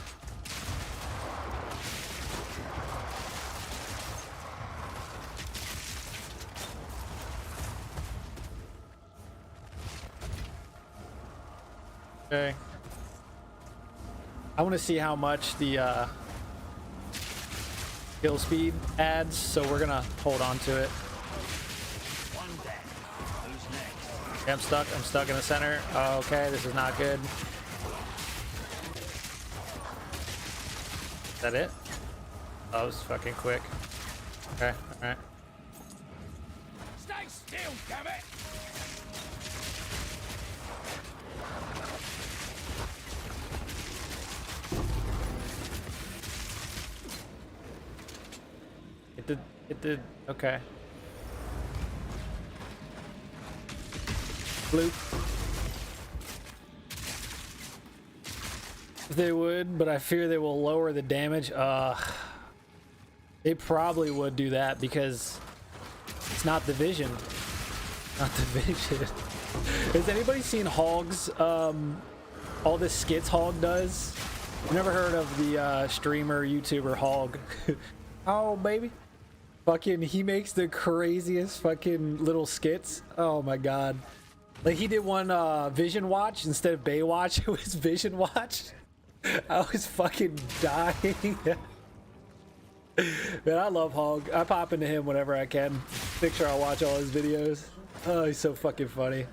[SPEAKER 1] Okay. I want to see how much the kill speed adds, so we're gonna hold on to it.
[SPEAKER 2] One dead. Who's next?
[SPEAKER 1] Yeah, I'm stuck in the center. Oh, okay, this is not good. that it? That was fucking quick. Okay, alright.
[SPEAKER 2] Stay still, damn it!
[SPEAKER 1] It did, okay. Bloop. They would, but I fear they will lower the damage. They probably would do that because it's not the vision. Not the vision. Has anybody seen Hog's, all the skits Hog does? I've never heard of the streamer, YouTuber Hog. Oh, baby. Fucking, he makes the craziest fucking little skits. Oh my god. Like he did one Vision Watch instead of Baywatch. It was Vision Watch. I was fucking dying. Man, I love Hog. I pop into him whenever I can. Make sure I watch all his videos. Oh, he's so fucking funny.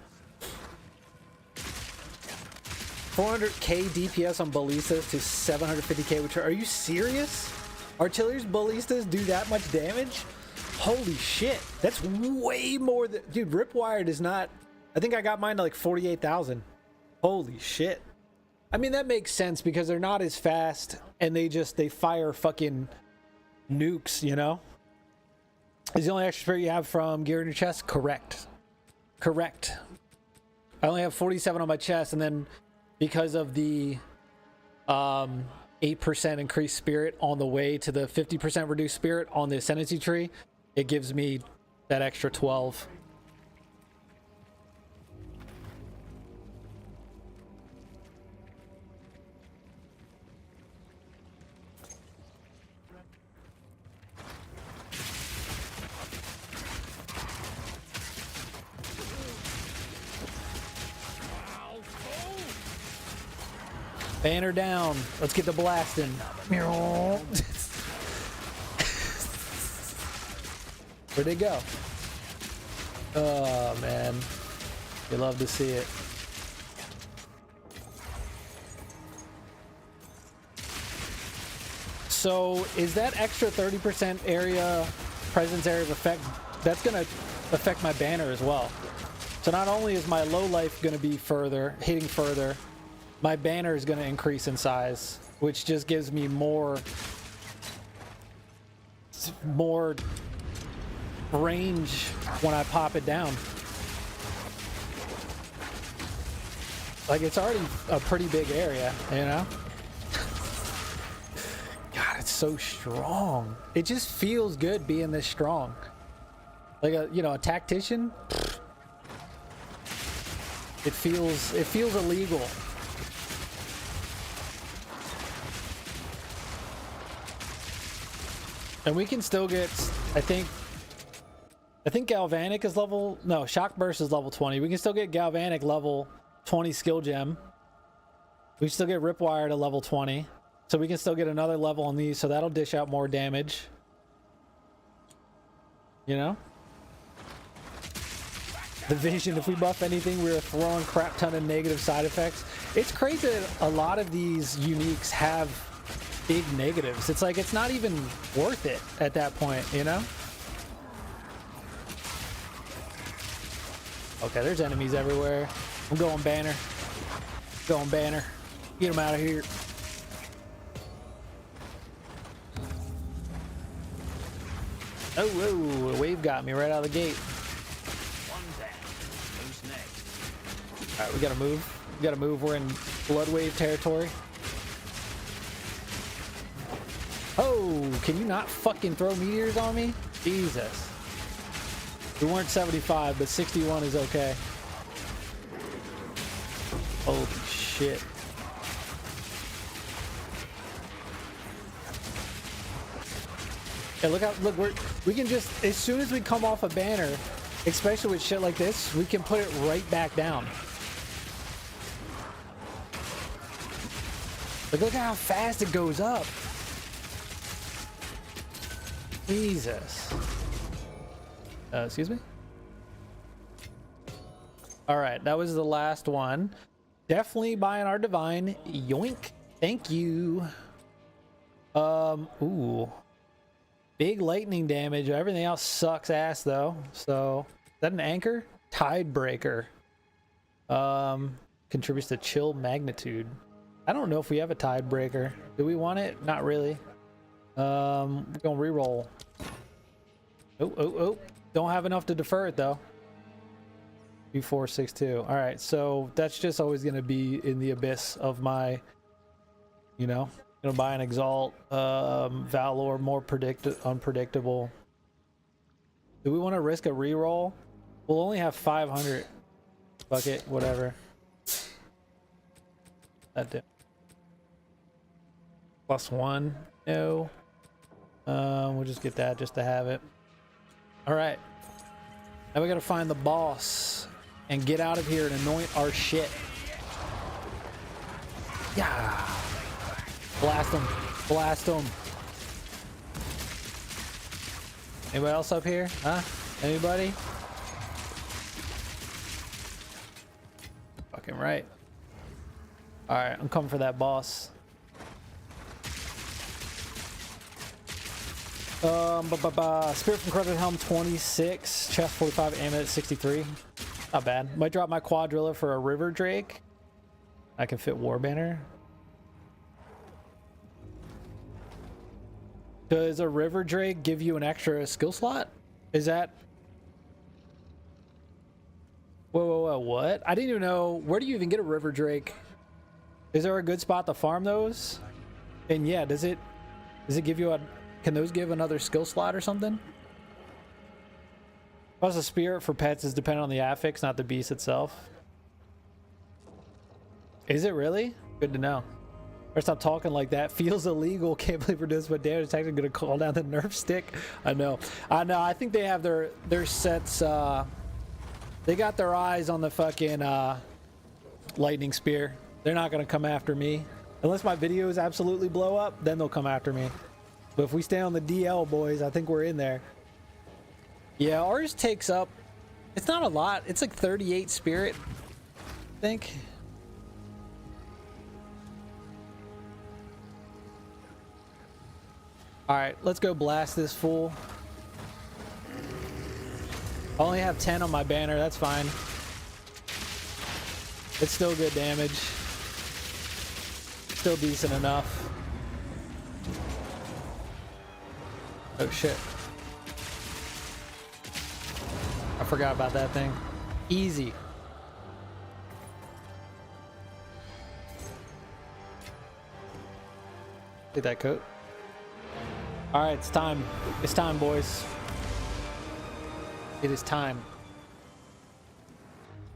[SPEAKER 1] 400k DPS on ballistas to 750k, which are you serious? Artillery's ballistas do that much damage? Holy shit. That's way more than... Dude, Ripwire does not... I think I got mine to like 48,000. Holy shit. I mean, that makes sense because they're not as fast and they fire fucking nukes, you know? Is the only extra spirit you have from gear in your chest? Correct. Correct. I only have 47 on my chest, and then because of the 8% increased spirit on the way to the 50% reduced spirit on the ascendancy tree, it gives me that extra 12. Banner down. Let's get the blasting. Where'd they go? Oh, man. You love to see it. So, is that extra 30% area, presence area of effect, that's going to affect my banner as well. So not only is my low life going to be hitting further, my banner is going to increase in size, which just gives me more range when I pop it down. Like, it's already a pretty big area, you know? God, it's so strong. It just feels good being this strong. Like a tactician. It feels illegal. And we can still get, I think Galvanic is Shock Burst is level 20. We can still get Galvanic level 20 skill gem. We can still get Ripwire to level 20. So we can still get another level on these, so that'll dish out more damage. You know? The vision, if we buff anything, we're throwing crap ton of negative side effects. It's crazy that a lot of these uniques have big negatives. It's like, it's not even worth it at that point, you know? Okay, there's enemies everywhere. I'm going banner. Going banner. Get them out of here. Oh, whoa, a wave got me right out of the gate.
[SPEAKER 2] One down. Who's next?
[SPEAKER 1] All right, we gotta move. We gotta move. We're in blood wave territory. Oh, can you not fucking throw meteors on me? Jesus. We weren't 75, but 61 is okay. Holy shit. Yeah, look, we can just, as soon as we come off a banner, especially with shit like this, we can put it right back down. Like, look at how fast it goes up. Jesus. Excuse me? All right, that was the last one. Definitely buying our divine. Yoink. Thank you. Ooh. Big lightning damage. Everything else sucks ass though. So, is that an anchor? Tidebreaker. Contributes to chill magnitude. I don't know if we have a tidebreaker. Do we want it? Not really. We're gonna reroll. Oh. Don't have enough to defer it though. 2462. All right, so that's just always gonna be in the abyss of my, you know, gonna buy an Exalt, Valor, more unpredictable. Do we want to risk a reroll? We'll only have 500. Fuck it, whatever. That did. +1, no. We'll just get that just to have it. All right. Now we gotta find the boss and get out of here and anoint our shit. Yeah. Blast him. Blast him. Anybody else up here? Huh? Anybody? Fucking right. All right, I'm coming for that boss. Spirit from Corrupted Helm 26, chest 45, amulet 63. Not bad. Might drop my Quadrilla for a River Drake. I can fit Warbanner. Does a River Drake give you an extra skill slot? Is that... Whoa, what? I didn't even know. Where do you even get a River Drake? Is there a good spot to farm those? And yeah, does it give you a... Can those give another skill slot or something? Plus, a spirit for pets is dependent on the affix, not the beast itself. Is it really? Good to know. Or stop talking like that. Feels illegal. Can't believe we're doing this, but damage is actually gonna call down the nerf stick. I know. I think they have their sets. They got their eyes on the fucking lightning spear. They're not gonna come after me unless my videos absolutely blow up. Then they'll come after me. But if we stay on the DL, boys, I think we're in there. Yeah, ours takes up... It's not a lot. It's like 38 spirit, I think. Alright, let's go blast this fool. I only have 10 on my banner. That's fine. It's still good damage. Still decent enough. Oh shit. I forgot about that thing. Easy. Take that coat. All right, it's time. It's time, boys. It is time.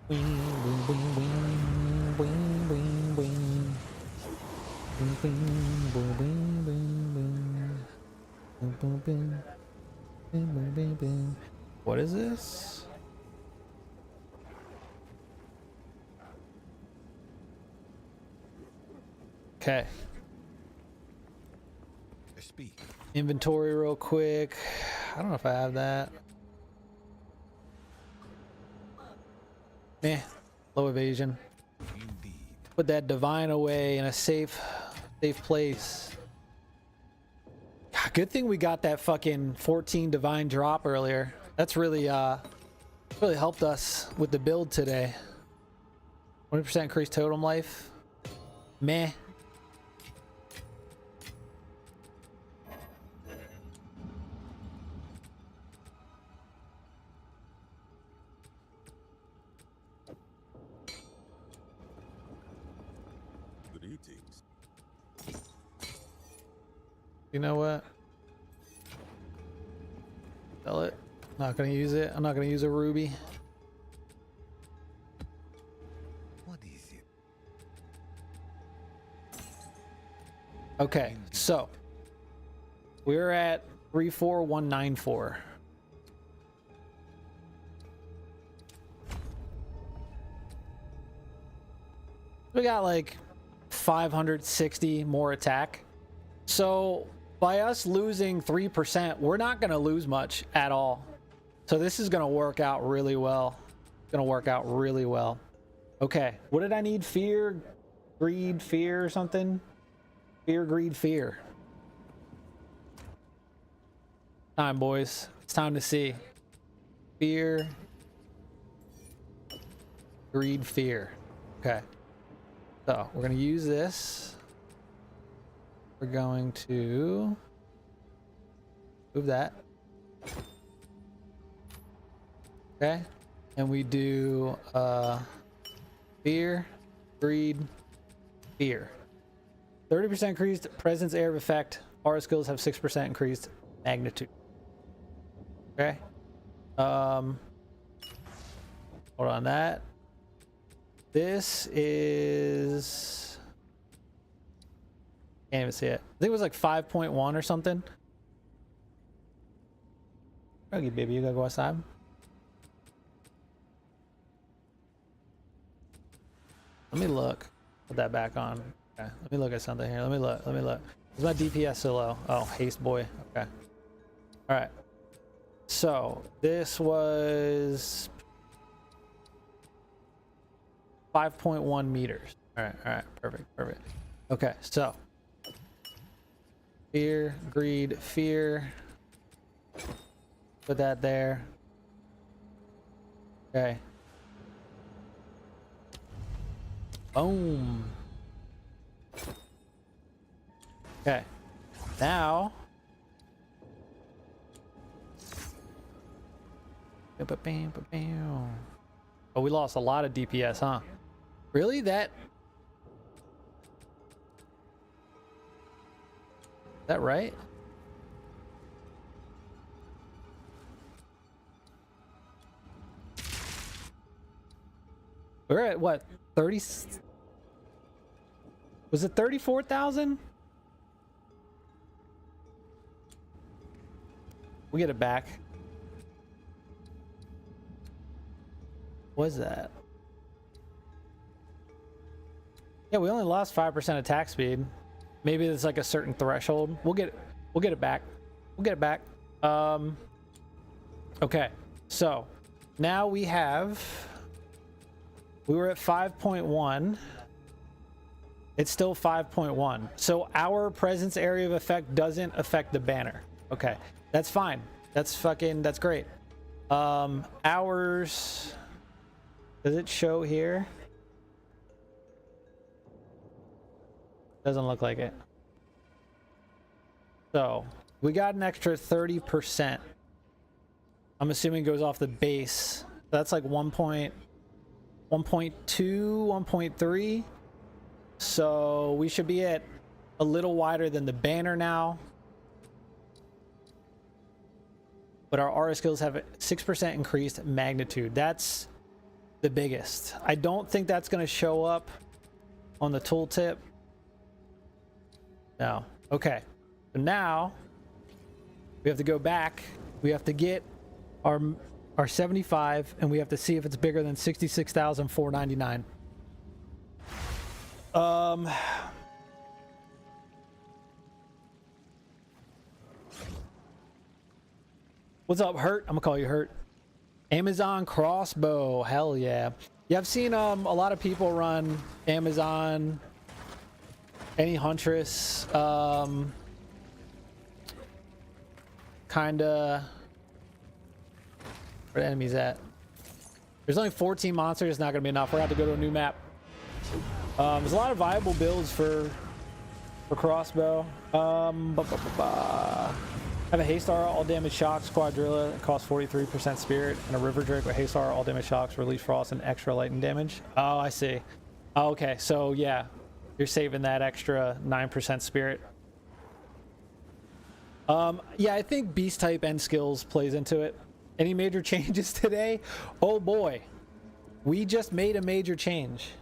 [SPEAKER 1] Wing, wing, wing, wing, wing, wing, wing. Wing, wing, wing, wing, wing, wing. Boom, boom, boom. Boom, boom, boom, boom. What is this? Okay.
[SPEAKER 4] Speak.
[SPEAKER 1] Inventory real quick. I don't know if I have that. Meh. Low evasion.
[SPEAKER 4] Indeed.
[SPEAKER 1] Put that divine away in a safe place. God, good thing we got that fucking 14 divine drop earlier. That's really really helped us with the build today. 20% increased totem life. Meh.
[SPEAKER 4] Greetings.
[SPEAKER 1] You know what? Sell it. Not gonna use it. I'm not gonna use a ruby.
[SPEAKER 4] What is it?
[SPEAKER 1] Okay, so we're at 34194. We got like 560 more attack. So by us losing 3%, we're not going to lose much at all. So this is going to work out really well. Going to work out really well. Okay, what did I need? Fear, greed, fear or something? Fear, greed, fear. Time, boys. It's time to see. Fear. Greed, fear. Okay. So we're going to use this. We're going to move that. Okay. And we do fear, greed, fear. 30% increased presence area of effect. Aura skills have 6% increased magnitude. Okay. Hold on that. This is, can't even see it. I think it was like 5.1 or something. Okay, baby, you gotta go outside. Let me look. Put that back on. Okay. Let me look at something here. Let me look. Let me look. Is my DPS so low? Oh, haste boy. Okay. All right. So this was 5.1 meters. All right. All right. Perfect. Perfect. Okay. So fear, greed, fear. Put that there. Okay. Boom. Okay. Now. Oh, we lost a lot of DPS, huh? Really? That right? We're at what? 30? Was it 34,000? We get it back. What is that? Yeah, we only lost 5% attack speed. Maybe it's like a certain threshold. We'll get it back. We'll get it back. Okay. So now we were at 5.1. It's still 5.1. So our presence area of effect doesn't affect the banner. Okay. That's fine. That's great. Ours, does it show here? Doesn't look like it. So we got an extra 30%. I'm assuming it goes off the base. That's like 1.2, 1.3. So we should be at a little wider than the banner now. But our aura skills have a 6% increased magnitude. That's the biggest. I don't think that's going to show up on the tooltip. No. Okay. So now we have to go back. We have to get our 75, and we have to see if it's bigger than 66,499. What's up, Hurt? I'm gonna call you Hurt. Amazon crossbow. Hell yeah. Yeah, I've seen a lot of people run Amazon, any Huntress, kinda. Where the enemies at? There's only 14 monsters. It's not gonna be enough. We're gonna have to go to a new map. There's a lot of viable builds for crossbow. I have a Haystar, all damage shocks, Quadrilla, it costs 43% spirit, and a River Drake with Haystar, all damage shocks, release frost, and extra lightning damage. Oh, I see. Oh, okay, so yeah, you're saving that extra 9% spirit. Yeah, I think beast type and skills plays into it. Any major changes today? Oh boy, we just made a major change.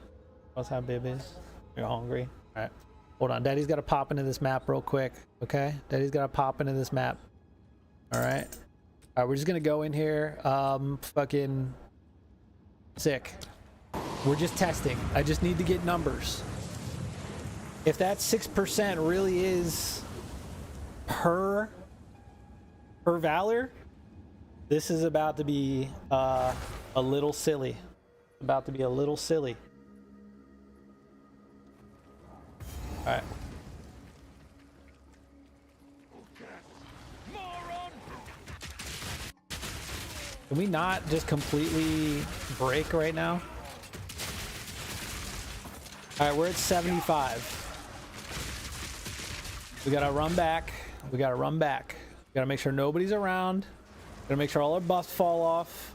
[SPEAKER 1] What's up, babies? You're hungry? All right. Hold on, Daddy's got to pop into this map real quick, okay? Daddy's got to pop into this map. All right. All right, we're just going to go in here. Fucking sick. We're just testing. I just need to get numbers. If that 6% really is per valor, this is about to be a little silly. About to be a little silly. All right.
[SPEAKER 2] Moron!
[SPEAKER 1] Can we not just completely break right now? All right, we're at 75. We gotta run back. We gotta run back. We gotta make sure nobody's around. Gotta make sure all our buffs fall off.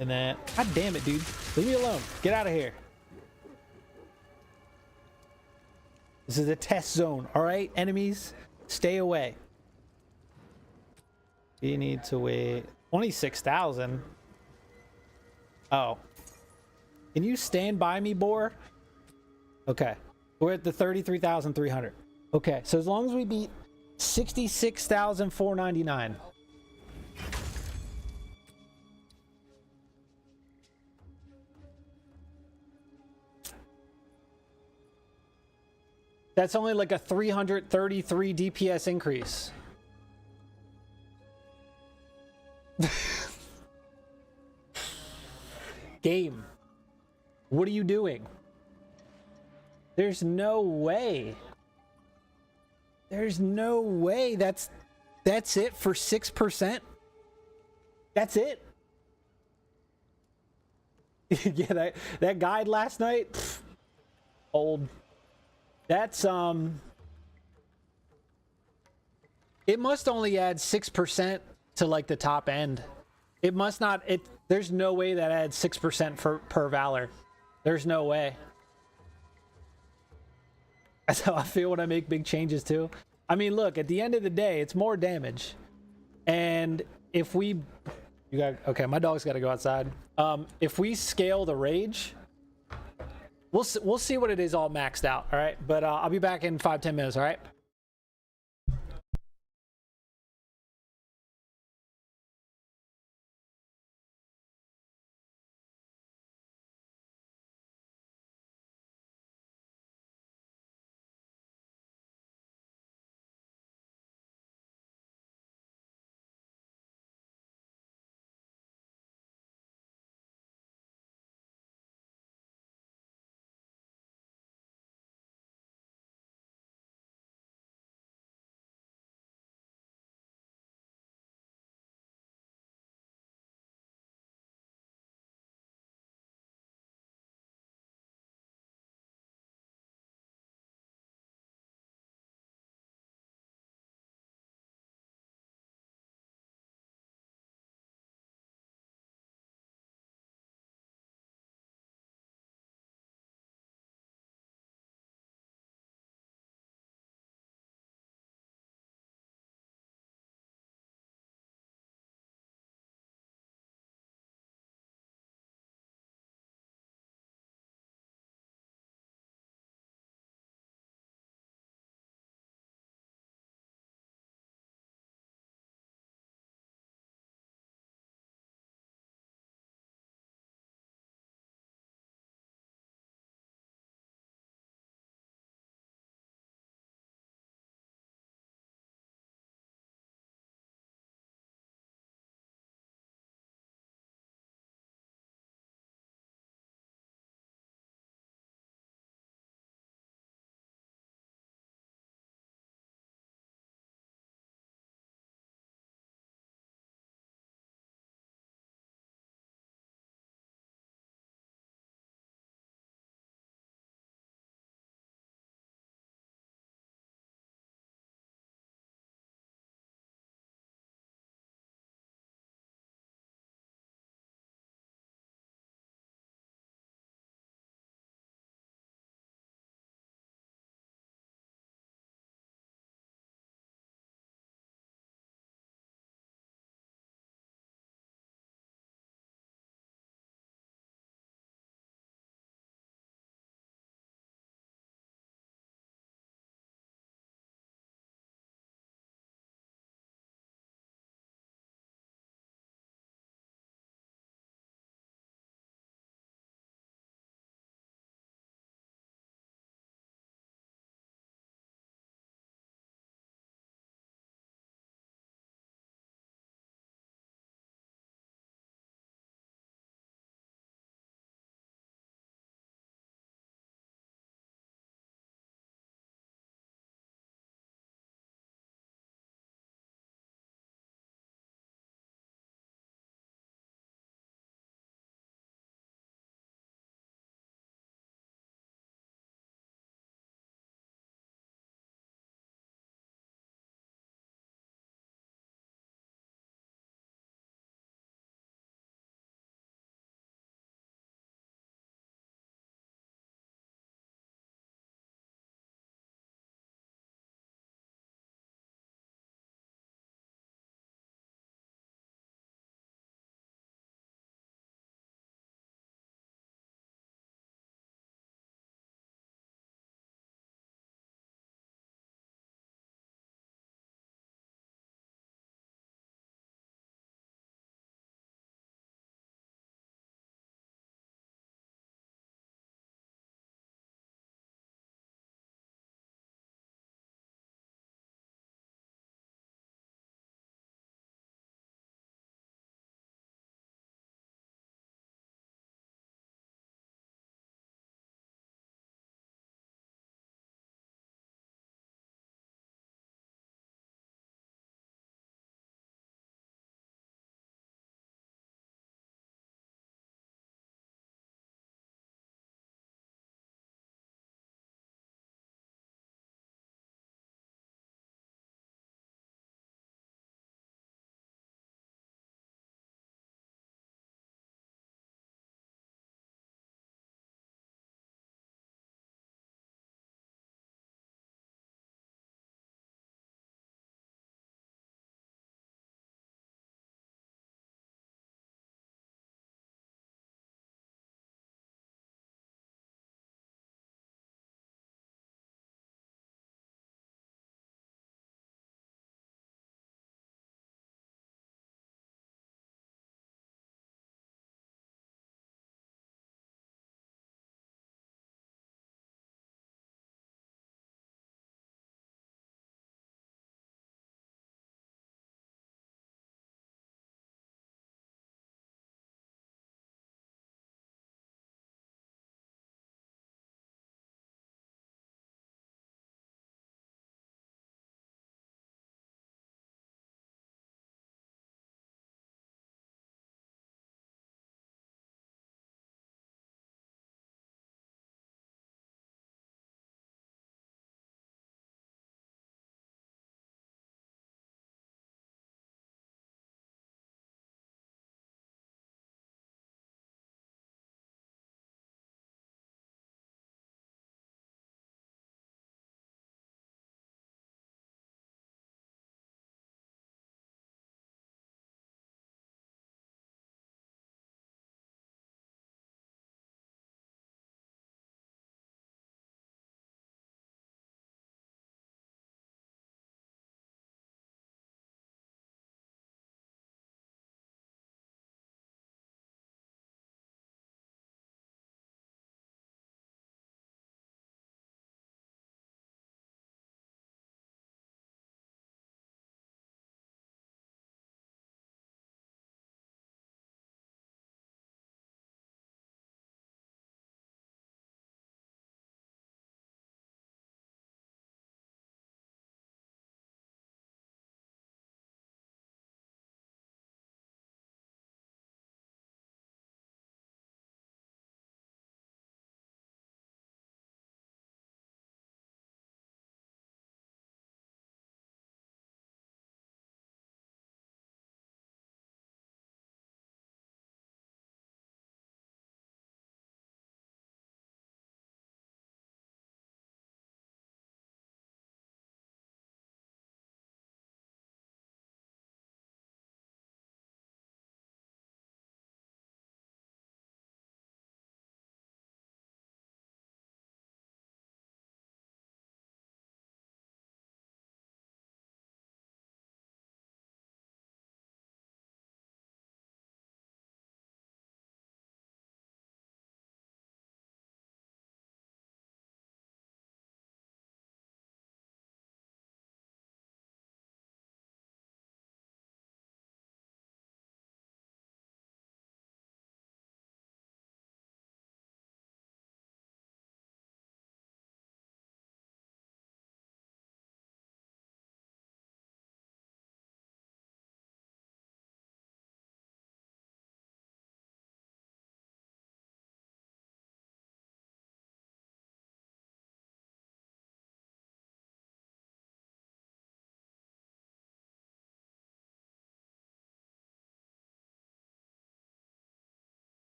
[SPEAKER 1] And then, god damn it, dude. Leave me alone. Get out of here. This is a test zone, all right, enemies? Stay away. You need to wait. 26,000. Oh. Can you stand by me, Boar? Okay. We're at the 33,300. Okay, so as long as we beat 66,499. That's only like a 333 DPS increase. Game. What are you doing? There's no way. There's no way. That's it for 6%. That's it. Yeah, that guide last night. Pff, old. That's it must only add 6% to like the top end. It must not. There's no way that adds 6% per Valor. There's no way. That's how I feel when I make big changes too. I mean, look, at the end of the day, it's more damage. And if we, okay, my dog's got to go outside. If we scale the rage, we'll see what it is all maxed out. All right, but I'll be back in 5-10 minutes. All right.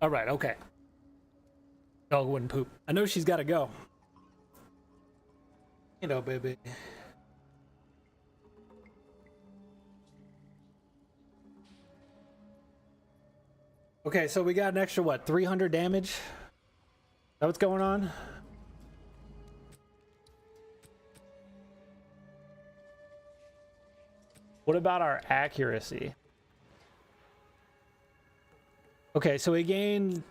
[SPEAKER 1] All right, okay. Dog wouldn't poop. I know she's got to go. You know, baby. Okay, so we got an extra, what, 300 damage? Is that what's going on? What about our accuracy? Okay, so we gained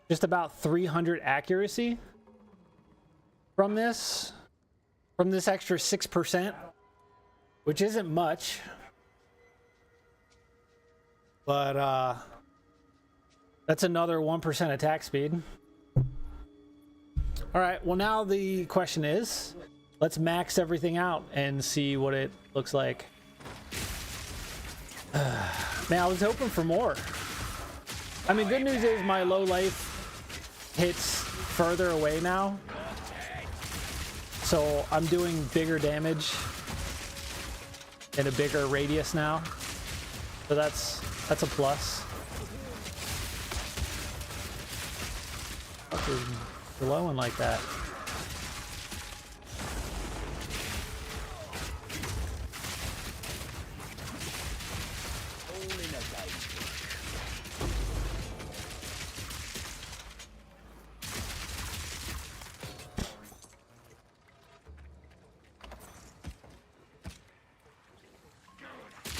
[SPEAKER 1] just about 300 accuracy from this extra 6%, which isn't much, but that's another 1% attack speed. All right, well now the question is, let's max everything out and see what it looks like. Man, I was hoping for more. I mean, good news is my low life hits further away now, so I'm doing bigger damage in a bigger radius now, so that's a plus. Fuck is glowing like that?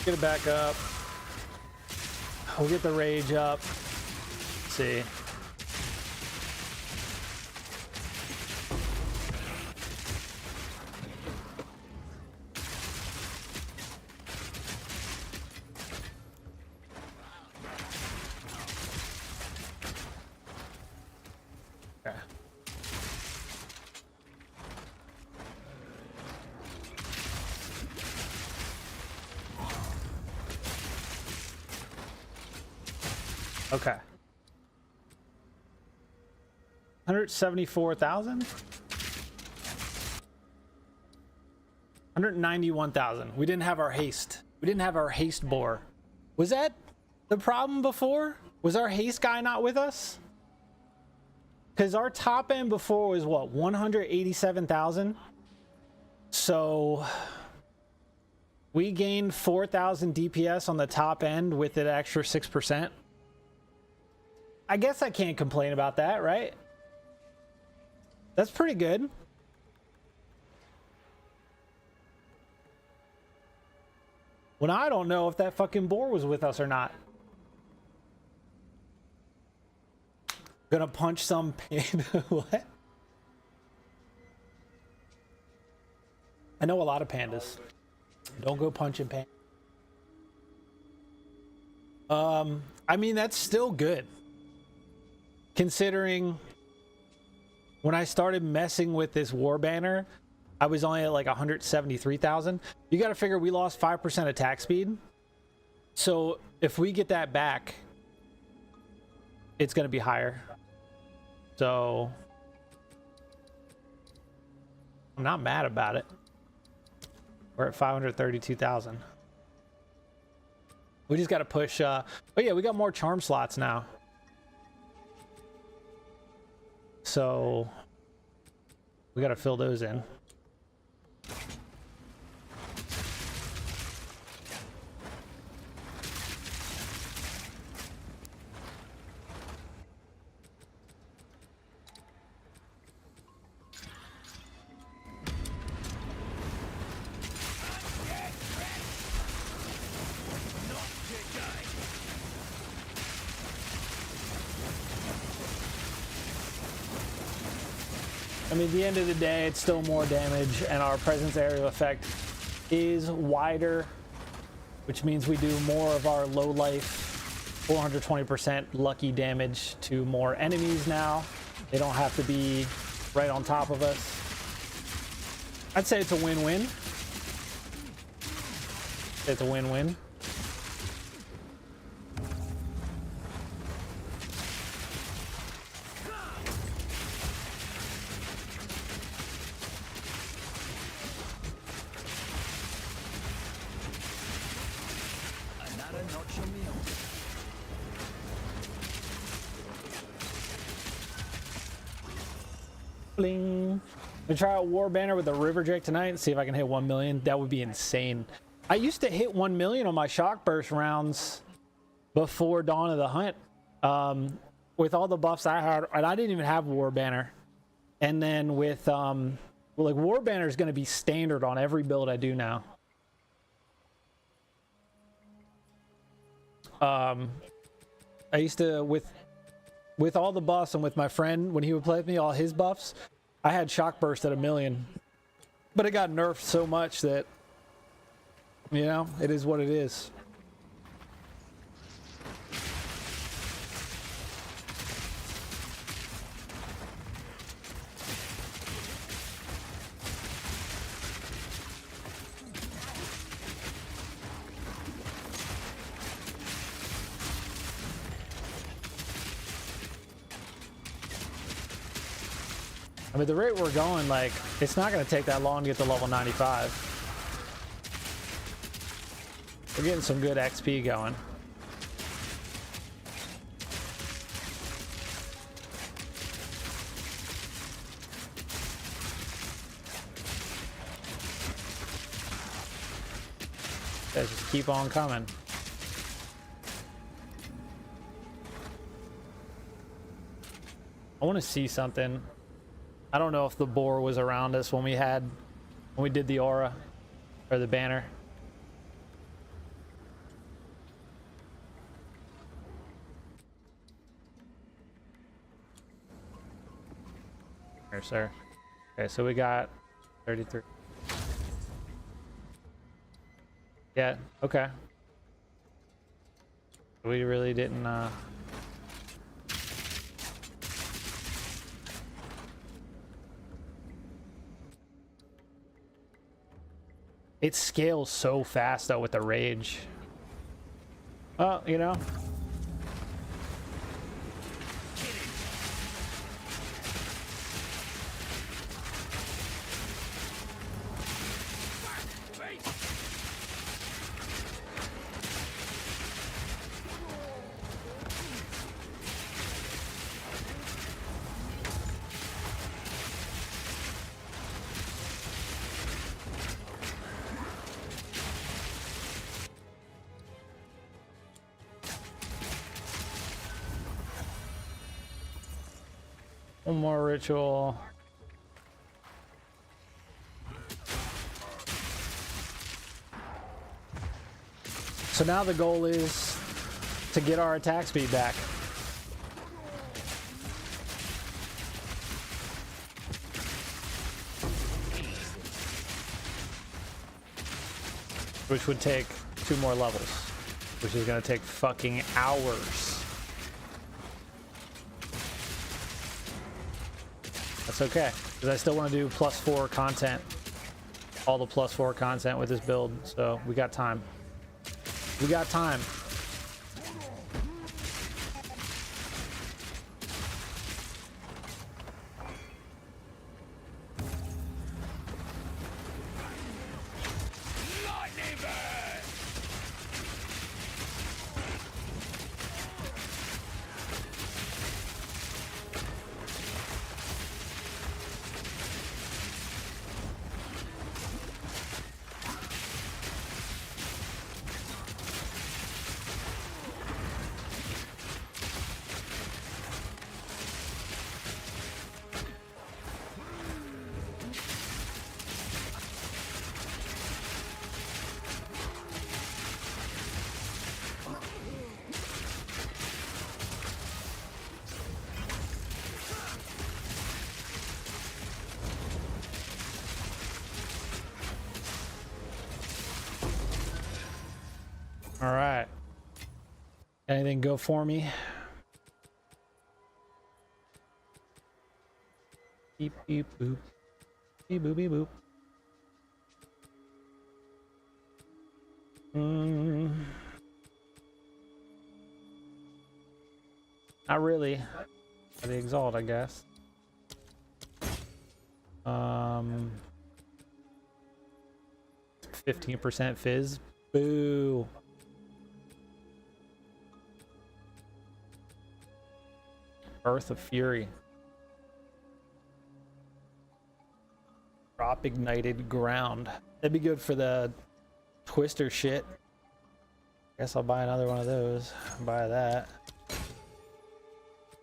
[SPEAKER 1] Get it back up. We'll get the rage up. Let's see. Okay. Okay. 174,000? 191,000. We didn't have our haste. We didn't have our haste boar. Was that the problem before? Was our haste guy not with us? Because our top end before was what, 187,000? So we gained 4,000 DPS on the top end with an extra 6%. I guess I can't complain about that, right? That's pretty good. When I don't know if that fucking boar was with us or not. Gonna punch some panda. What? I know a lot of pandas. Don't go punching pandas. I mean, that's still good. Considering when I started messing with this war banner, I was only at like 173,000. You got to figure we lost 5% attack speed. So if we get that back, it's going to be higher. So I'm not mad about it. We're at 532,000. We just got to push. Oh yeah, we got more charm slots now. So we got to fill those in. I mean, at the end of the day, it's still more damage, and our presence area effect is wider, which means we do more of our low life 420% lucky damage to more enemies now. They don't have to be right on top of us. I'd say it's a win-win. It's a win-win. Bling. I'm gonna try out War Banner with the River Drake tonight and see if I can hit 1 million. That would be insane. I used to hit 1 million on my Shock Burst rounds before Dawn of the Hunt. With all the buffs I had, and I didn't even have War Banner. And then with well, like War Banner is going to be standard on every build I do now. I used to with all the buffs and with my friend when he would play with me, all his buffs, I had Shock Burst at 1 million, but it got nerfed so much that, you know, it is what it is. I mean, the rate we're going, like, it's not going to take that long to get to level 95. We're getting some good XP going. Guys, just keep on coming. I want to see something. I don't know if the boar was around us when we did the aura or the banner. Here, sir. Okay, so we got 33. Yeah, okay. We really didn't it scales so fast though with the rage. Well, you know. One more ritual. So now the goal is to get our attack speed back. Which would take 2 more levels, which is going to take fucking hours. That's okay, because I still want to do +4 content, all the +4 content with this build, so we got time. We got time. All right. Anything go for me? Beep, beep, boop. Beep, boop, beep, boop. Not really. The Exalt, I guess. 15% fizz. Boo. Earth of Fury. Drop ignited ground. That'd be good for the twister shit. Guess I'll buy another one of those. Buy that.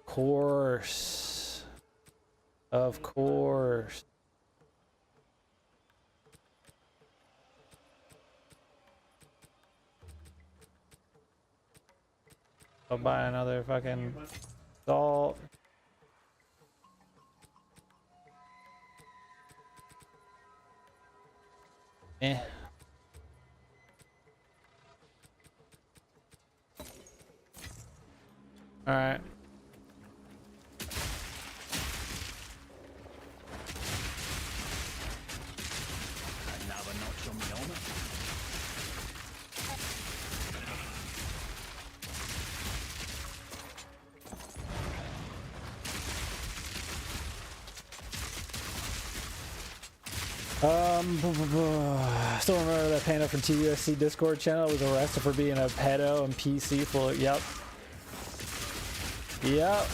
[SPEAKER 1] Course. Of course. I'll buy another fucking salt. Eh. All right.
[SPEAKER 2] Another notch on the helmet.
[SPEAKER 1] Still remember that panda from TUSC Discord channel was arrested for being a pedo and PC full of, yep. Yep.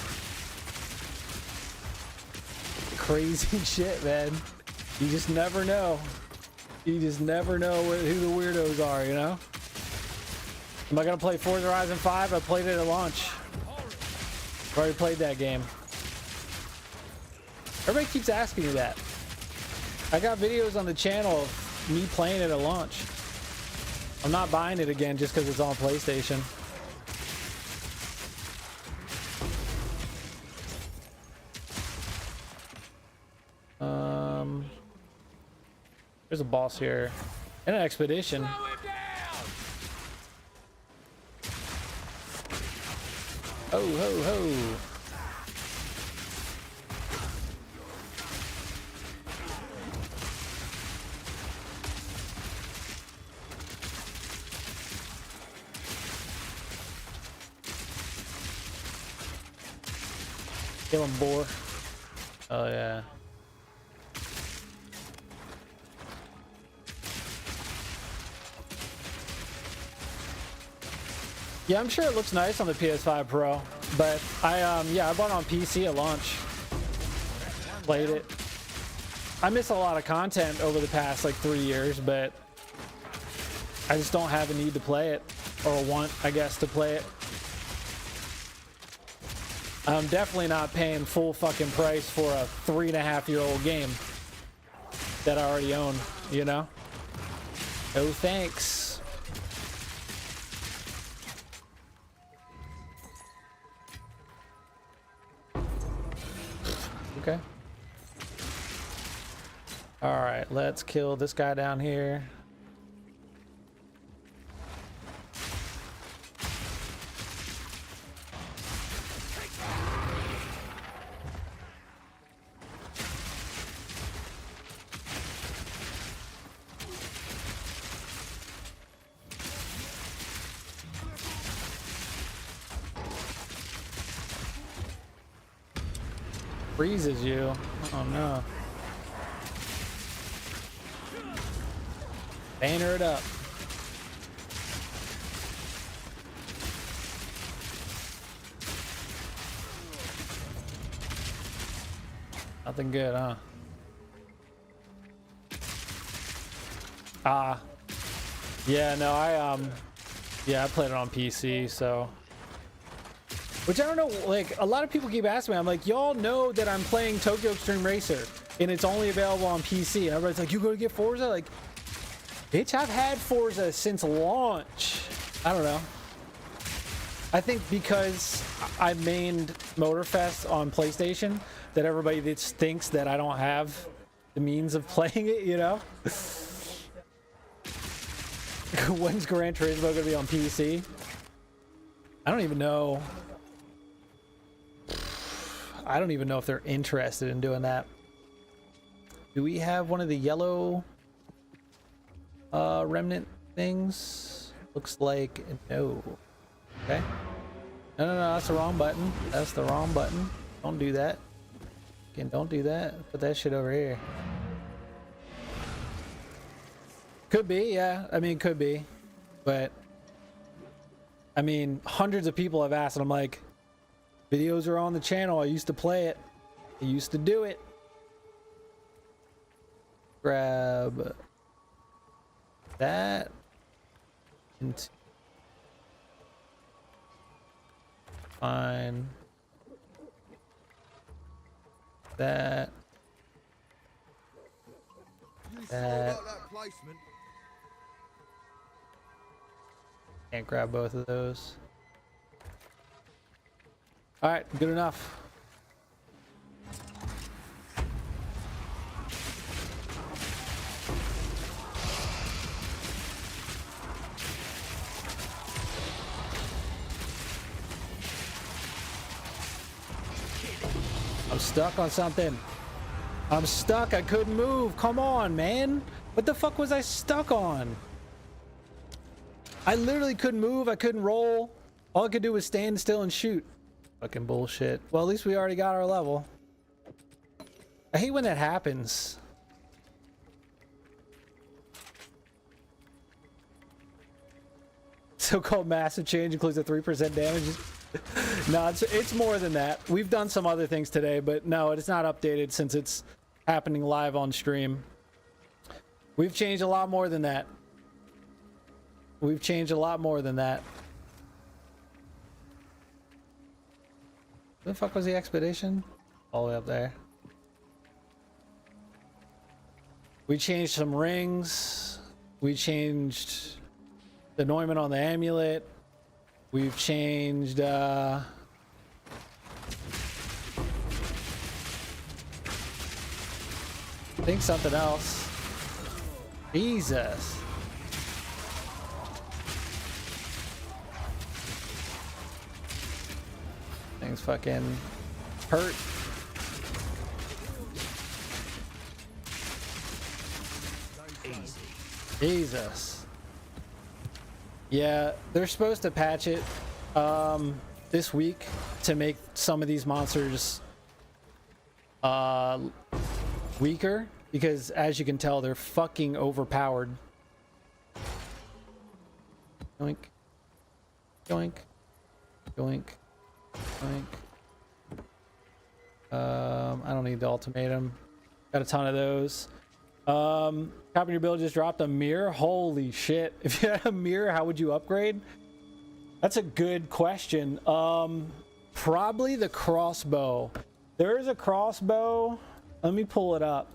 [SPEAKER 1] Crazy shit, man. You just never know. You just never know who the weirdos are, you know? Am I gonna play Forza Horizon 5? I played it at launch. I've already played that game. Everybody keeps asking me that. I got videos on the channel of me playing it at launch. I'm not buying it again just because it's on PlayStation. There's a boss here and an expedition.
[SPEAKER 2] Slow him down!
[SPEAKER 1] Ho ho ho. Kill him, boar. Oh yeah. Yeah, I'm sure it looks nice on the PS5 Pro, but yeah, I bought it on PC at launch. Played it. I miss a lot of content over the past like 3 years, but I just don't have a need to play it, or want, I guess, to play it. I'm definitely not paying full fucking price for a 3.5-year-old game that I already own, you know? No thanks. Okay. All right, let's kill this guy down here. Freezes you. Oh no. Banner it up. Nothing good, huh? Yeah, no, yeah, I played it on PC, so. Which I don't know, like, a lot of people keep asking me, I'm like, y'all know that I'm playing Tokyo Extreme Racer, and it's only available on PC, and everybody's like, you gonna get Forza? Like, bitch, I've had Forza since launch. I don't know. I think because I mained Motorfest on PlayStation, that everybody just thinks that I don't have the means of playing it, you know? When's Gran Turismo gonna be on PC? I don't even know. I don't even know if they're interested in doing that. Do we have one of the yellow remnant things? Looks like no. Okay. No, that's the wrong button. That's the wrong button. Don't do that. Again, don't do that. Put that shit over here. Could be, yeah. I mean, could be. But, I mean, hundreds of people have asked, and I'm like, videos are on the channel. I used to play it. I used to do it. grab that. Fine. That.
[SPEAKER 4] You
[SPEAKER 1] That.
[SPEAKER 4] sure about that placement?
[SPEAKER 1] Can't grab both of those. All right, good enough. I'm stuck on something. I'm stuck. I couldn't move. Come on, man. What the fuck was I stuck on? I literally couldn't move. I couldn't roll. All I could do was stand still and shoot. Fucking bullshit. Well, at least we already got our level. I hate when that happens. So-called massive change includes a 3% damage. No, it's more than that. We've done some other things today, but no, it's not updated since it's happening live on stream. We've changed a lot more than that. We've changed a lot more than that. Where the fuck was the expedition? All the way up there. We changed some rings. We changed the anointment on the amulet. We've changed I think something else. Jesus. Things fucking hurt.
[SPEAKER 2] Easy.
[SPEAKER 1] Jesus. Yeah, they're supposed to patch it this week to make some of these monsters weaker, because as you can tell, they're fucking overpowered. Yoink. Yoink. Yoink. Yoink. I don't need the ultimatum. Got a ton of those. Copy your build just dropped a mirror. Holy shit. If you had a mirror, how would you upgrade? That's a good question. Probably the crossbow. There is a crossbow. Let me pull it up.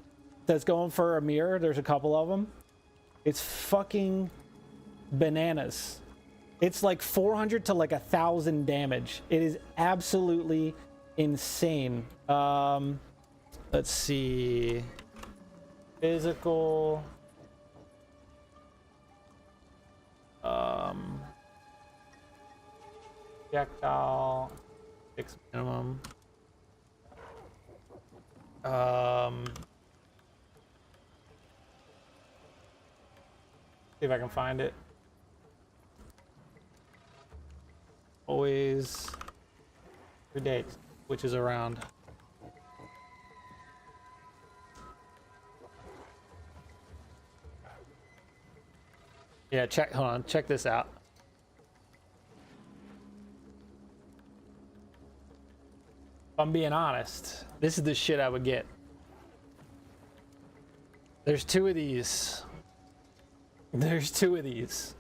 [SPEAKER 1] That's going for a mirror. There's a couple of them. It's fucking bananas. It's like 400 to like 1,000 damage. It is absolutely insane. Let's see. Physical. Projectile. 6 minimum. See if I can find it. Always predate, which is around. Yeah, check, hold on, check this out. If I'm being honest, this is the shit I would get. There's 2 of these. There's 2 of these.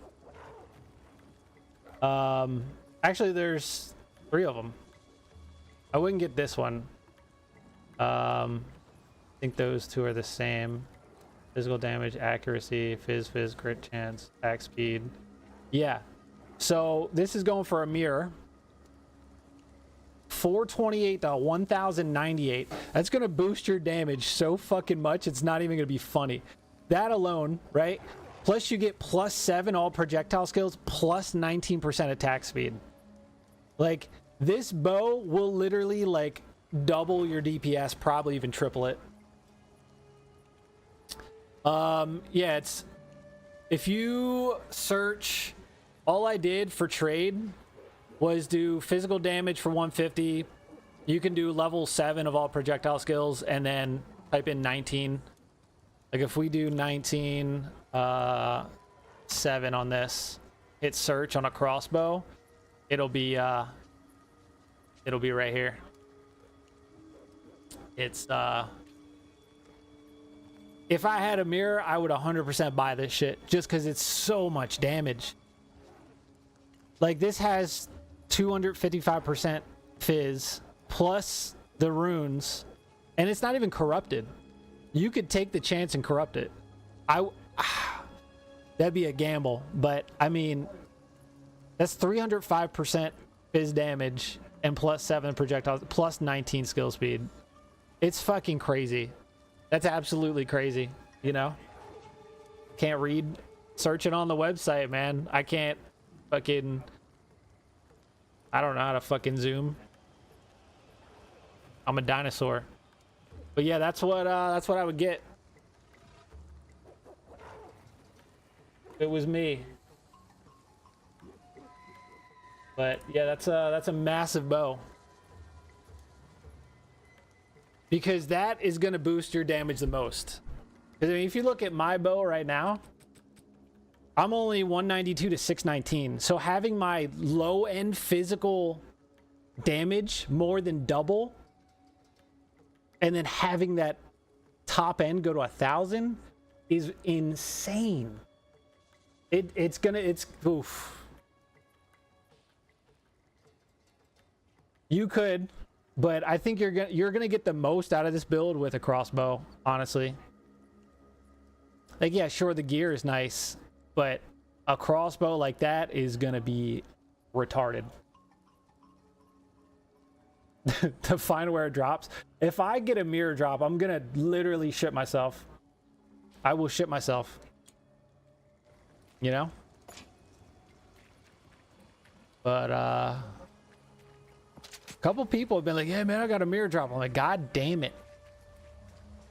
[SPEAKER 1] Actually, there's 3 of them. I wouldn't get this one. I think those 2 are the same. Physical damage, accuracy, fizz, crit chance, attack speed. Yeah. So this is going for a mirror. 428 to 1098. That's going to boost your damage so fucking much, it's not even going to be funny. That alone, right? Plus you get +7 all projectile skills, plus 19% attack speed. Like, this bow will literally like double your DPS, probably even triple it. Yeah, it's, if you search, all I did for trade was do physical damage for 150. You can do level 7 of all projectile skills and then type in 19. Like if we do 19, 7 on this, hit search on a crossbow, it'll be right here. It's If I had a mirror, I would 100% buy this shit just because it's so much damage. Like, this has 255% fizz plus the runes, and it's not even corrupted. You could take the chance and corrupt it. That'd be a gamble, but I mean, that's 305% fizz damage and plus 7 projectiles, plus 19 skill speed. It's fucking crazy. That's absolutely crazy, you know? Can't read. Search it on the website, man. I can't fucking... I don't know how to fucking zoom. I'm a dinosaur. But yeah, that's what I would get. If it was me. But yeah, that's a massive bow. Because that is going to boost your damage the most. Because I mean, if you look at my bow right now, I'm only 192 to 619. So having my low end physical damage more than double, and then having that top end go to 1,000 is insane. It's oof. You could, but I think you're gonna get the most out of this build with a crossbow, honestly. Like, yeah, sure, the gear is nice, but a crossbow like that is gonna be retarded. To find where it drops. If I get a mirror drop, I'm gonna literally shit myself. I will shit myself. You know? But a couple people have been like, yeah, man, I got a mirror drop. I'm like, god damn it.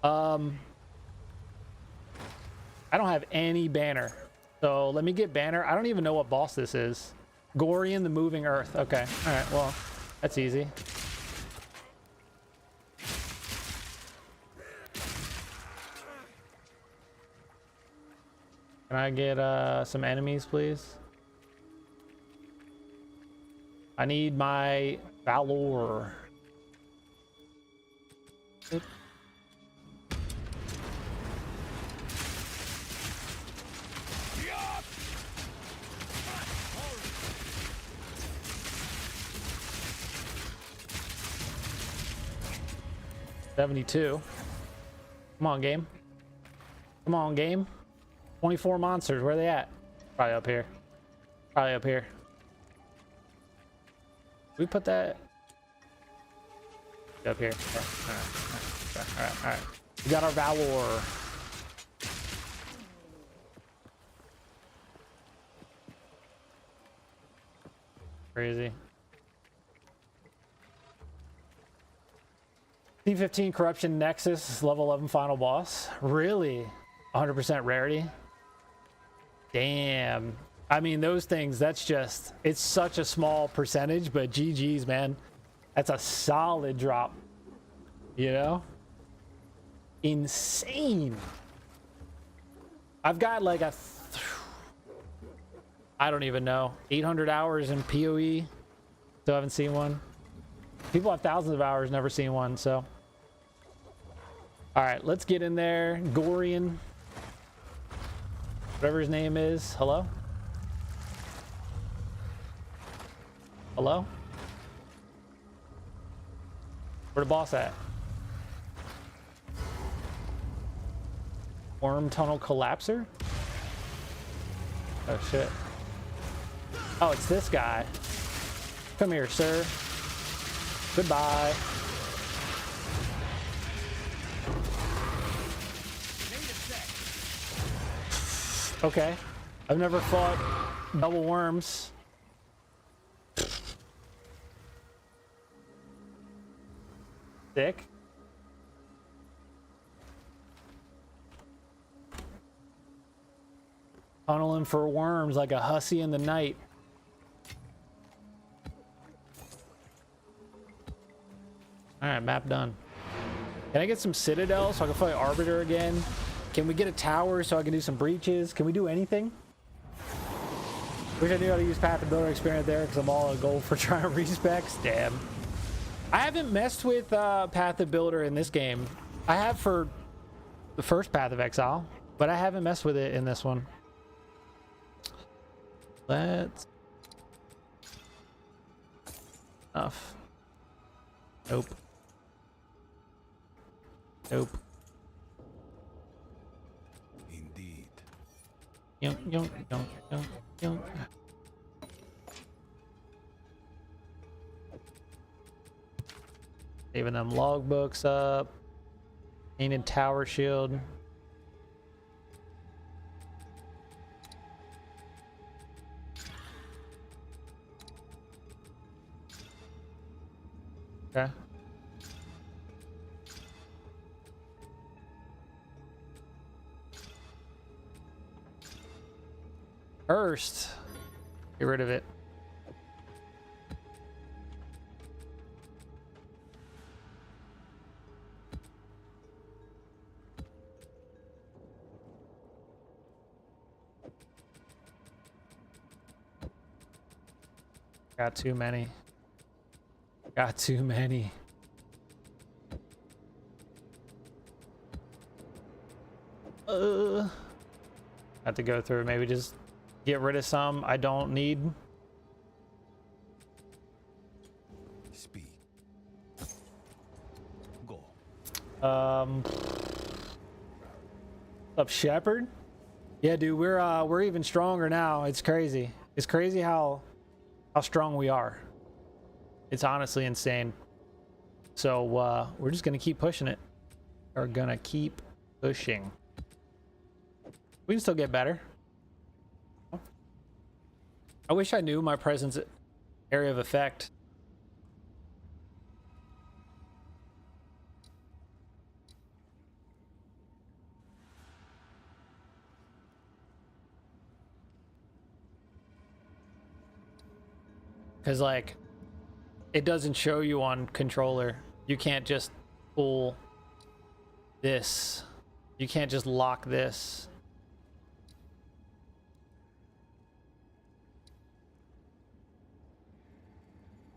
[SPEAKER 1] I don't have any banner. So let me get banner. I don't even know what boss this is. Gorian the Moving Earth. Okay. All right. Well, that's easy. Can I get some enemies, please? I need my Valor. Oop. $72. Come on, game. Come on, game. 24 monsters. Where are they at? Probably up here. Probably up here. We put that up here. All right. We got our Valor. Crazy. T15 Corruption Nexus, level 11 final boss. Really? 100% rarity? Damn. I mean, those things, that's just, it's such a small percentage, but GG's, man. That's a solid drop. You know? Insane. I've got like I don't even know, 800 hours in PoE. Still haven't seen one. People have thousands of hours, never seen one, so. All right, let's get in there. Gorian. Whatever his name is. Hello? Hello? Where the boss at? Worm Tunnel Collapser? Oh, shit. Oh, it's this guy. Come here, sir. Goodbye. Okay. I've never fought double worms. Sick. Tunneling for worms like a hussy in the night. Alright, map done. Can I get some Citadel so I can fight Arbiter again? Can we get a tower so I can do some breaches? Can we do anything? Wish I knew how to use Path of Builder experience there because I'm all a goal for trying respecs. Damn. I haven't messed with Path of Builder in this game. I have for the first Path of Exile, but I haven't messed with it in this one. Let's... Enough. Nope. Nope.
[SPEAKER 2] Indeed.
[SPEAKER 1] Yunk, yunk, yunk, yunk, yunk. Saving them logbooks up. Painted tower shield. Okay. First, get rid of it. Got too many. Got too many. Have to go through. Maybe just get rid of some I don't need.
[SPEAKER 2] Speed. Go.
[SPEAKER 1] Up Shepherd? Yeah, dude, we're even stronger now. It's crazy. It's crazy how strong we are. It's honestly insane. So we're just gonna keep pushing it. We're gonna keep pushing. We can still get better. I wish I knew my presence area of effect. Because like it doesn't show you on controller. You can't just pull this. You can't just lock this.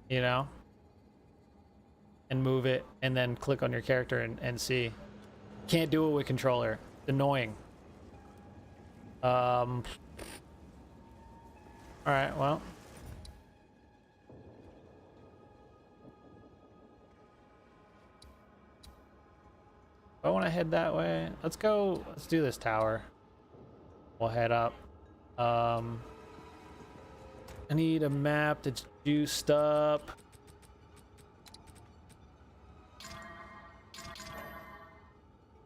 [SPEAKER 1] You know? And move it and then click on your character and see. Can't do it with controller. It's annoying. Alright, well. I want to head that way. Let's go. Let's do this tower. We'll head up. I need a map that's juiced up.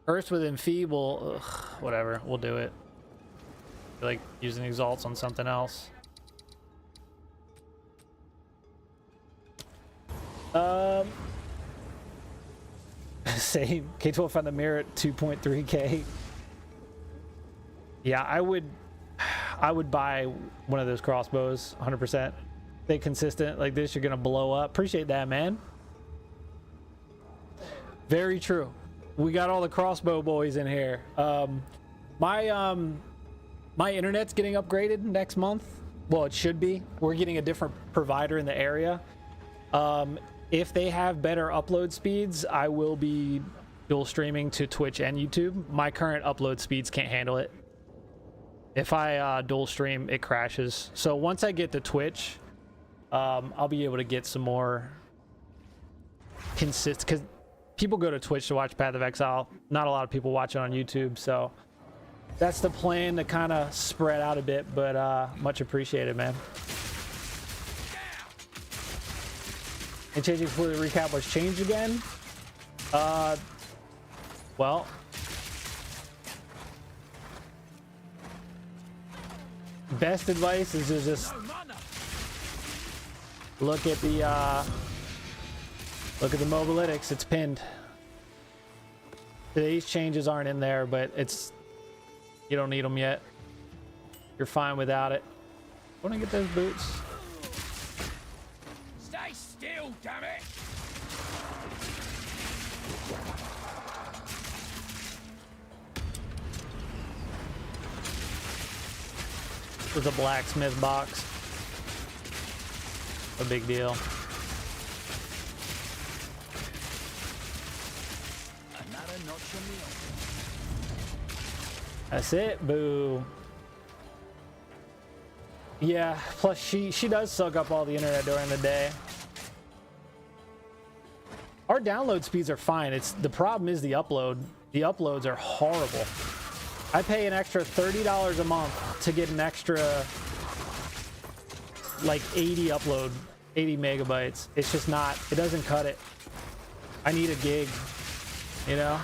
[SPEAKER 1] First with enfeeble. Ugh, whatever. We'll do it. I feel like using exalts on something else. Same. K12 found the mirror at 2.3k. Yeah, I would buy one of those crossbows 100%. Stay consistent like this, you're gonna blow up. Appreciate that, man. Very true. We got all the crossbow boys in here. My internet's getting upgraded next month. Well, it should be. We're getting a different provider in the area. If they have better upload speeds, I will be dual streaming to Twitch and YouTube. My current upload speeds can't handle it. If I dual stream, it crashes. So once I get to Twitch, I'll be able to get some more consistent, because people go to Twitch to watch Path of Exile. Not a lot of people watch it on YouTube, so that's the plan, to kind of spread out a bit, but much appreciated, man. And changing before the recap was changed again. Well, best advice is to just look at the mobalytics. It's pinned. Today's changes aren't in there, but you don't need them yet. You're fine without it. Want to get those boots?
[SPEAKER 2] Stay still, damn it!
[SPEAKER 1] There's a blacksmith box. A big deal.
[SPEAKER 2] Another notch on the
[SPEAKER 1] That's it. Boo. Yeah, plus she does suck up all the internet during the day. Our download speeds are fine. The problem is the upload. The uploads are horrible. I pay an extra $30 a month to get an extra like 80 megabytes. It's just not, it doesn't cut it. I need a gig, you know?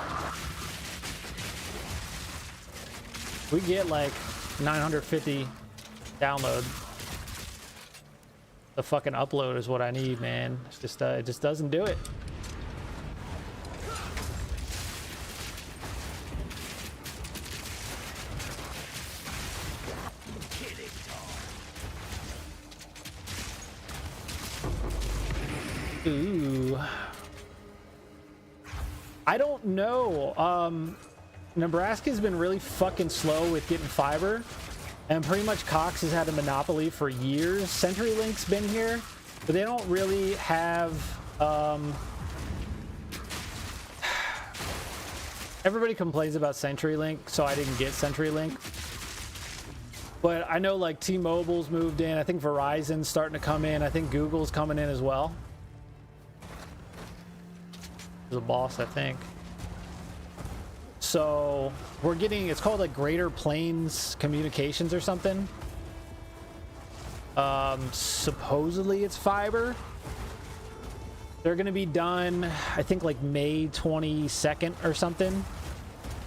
[SPEAKER 1] We get like 950 download. The fucking upload is what I need, man. It's just it just doesn't do it. Ooh. I don't know. Nebraska's been really fucking slow with getting fiber, and pretty much Cox has had a monopoly for years. CenturyLink's been here, but they don't really have everybody complains about CenturyLink, so I didn't get CenturyLink. But I know like T-Mobile's moved in. I think Verizon's starting to come in. I think Google's coming in as well. The boss, I think. So we're getting, it's called like Greater Plains Communications or something. Supposedly it's fiber. They're gonna be done, I think like May 22nd or something.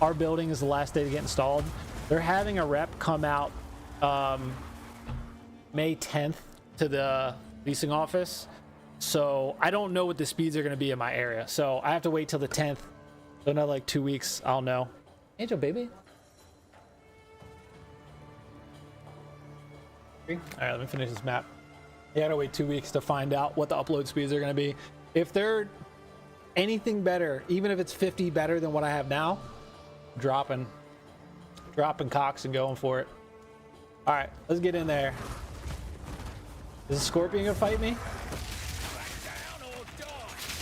[SPEAKER 1] Our building is the last day to get installed. They're having a rep come out May 10th to the leasing office. So I don't know what the speeds are going to be in my area. So I have to wait till the 10th. So another like 2 weeks, I'll know. Angel, baby. All right, let me finish this map. You gotta wait 2 weeks to find out what the upload speeds are going to be. If they're anything better, even if it's 50 better than what I have now, dropping Cox and going for it. All right, let's get in there. Is the Scorpion gonna fight me?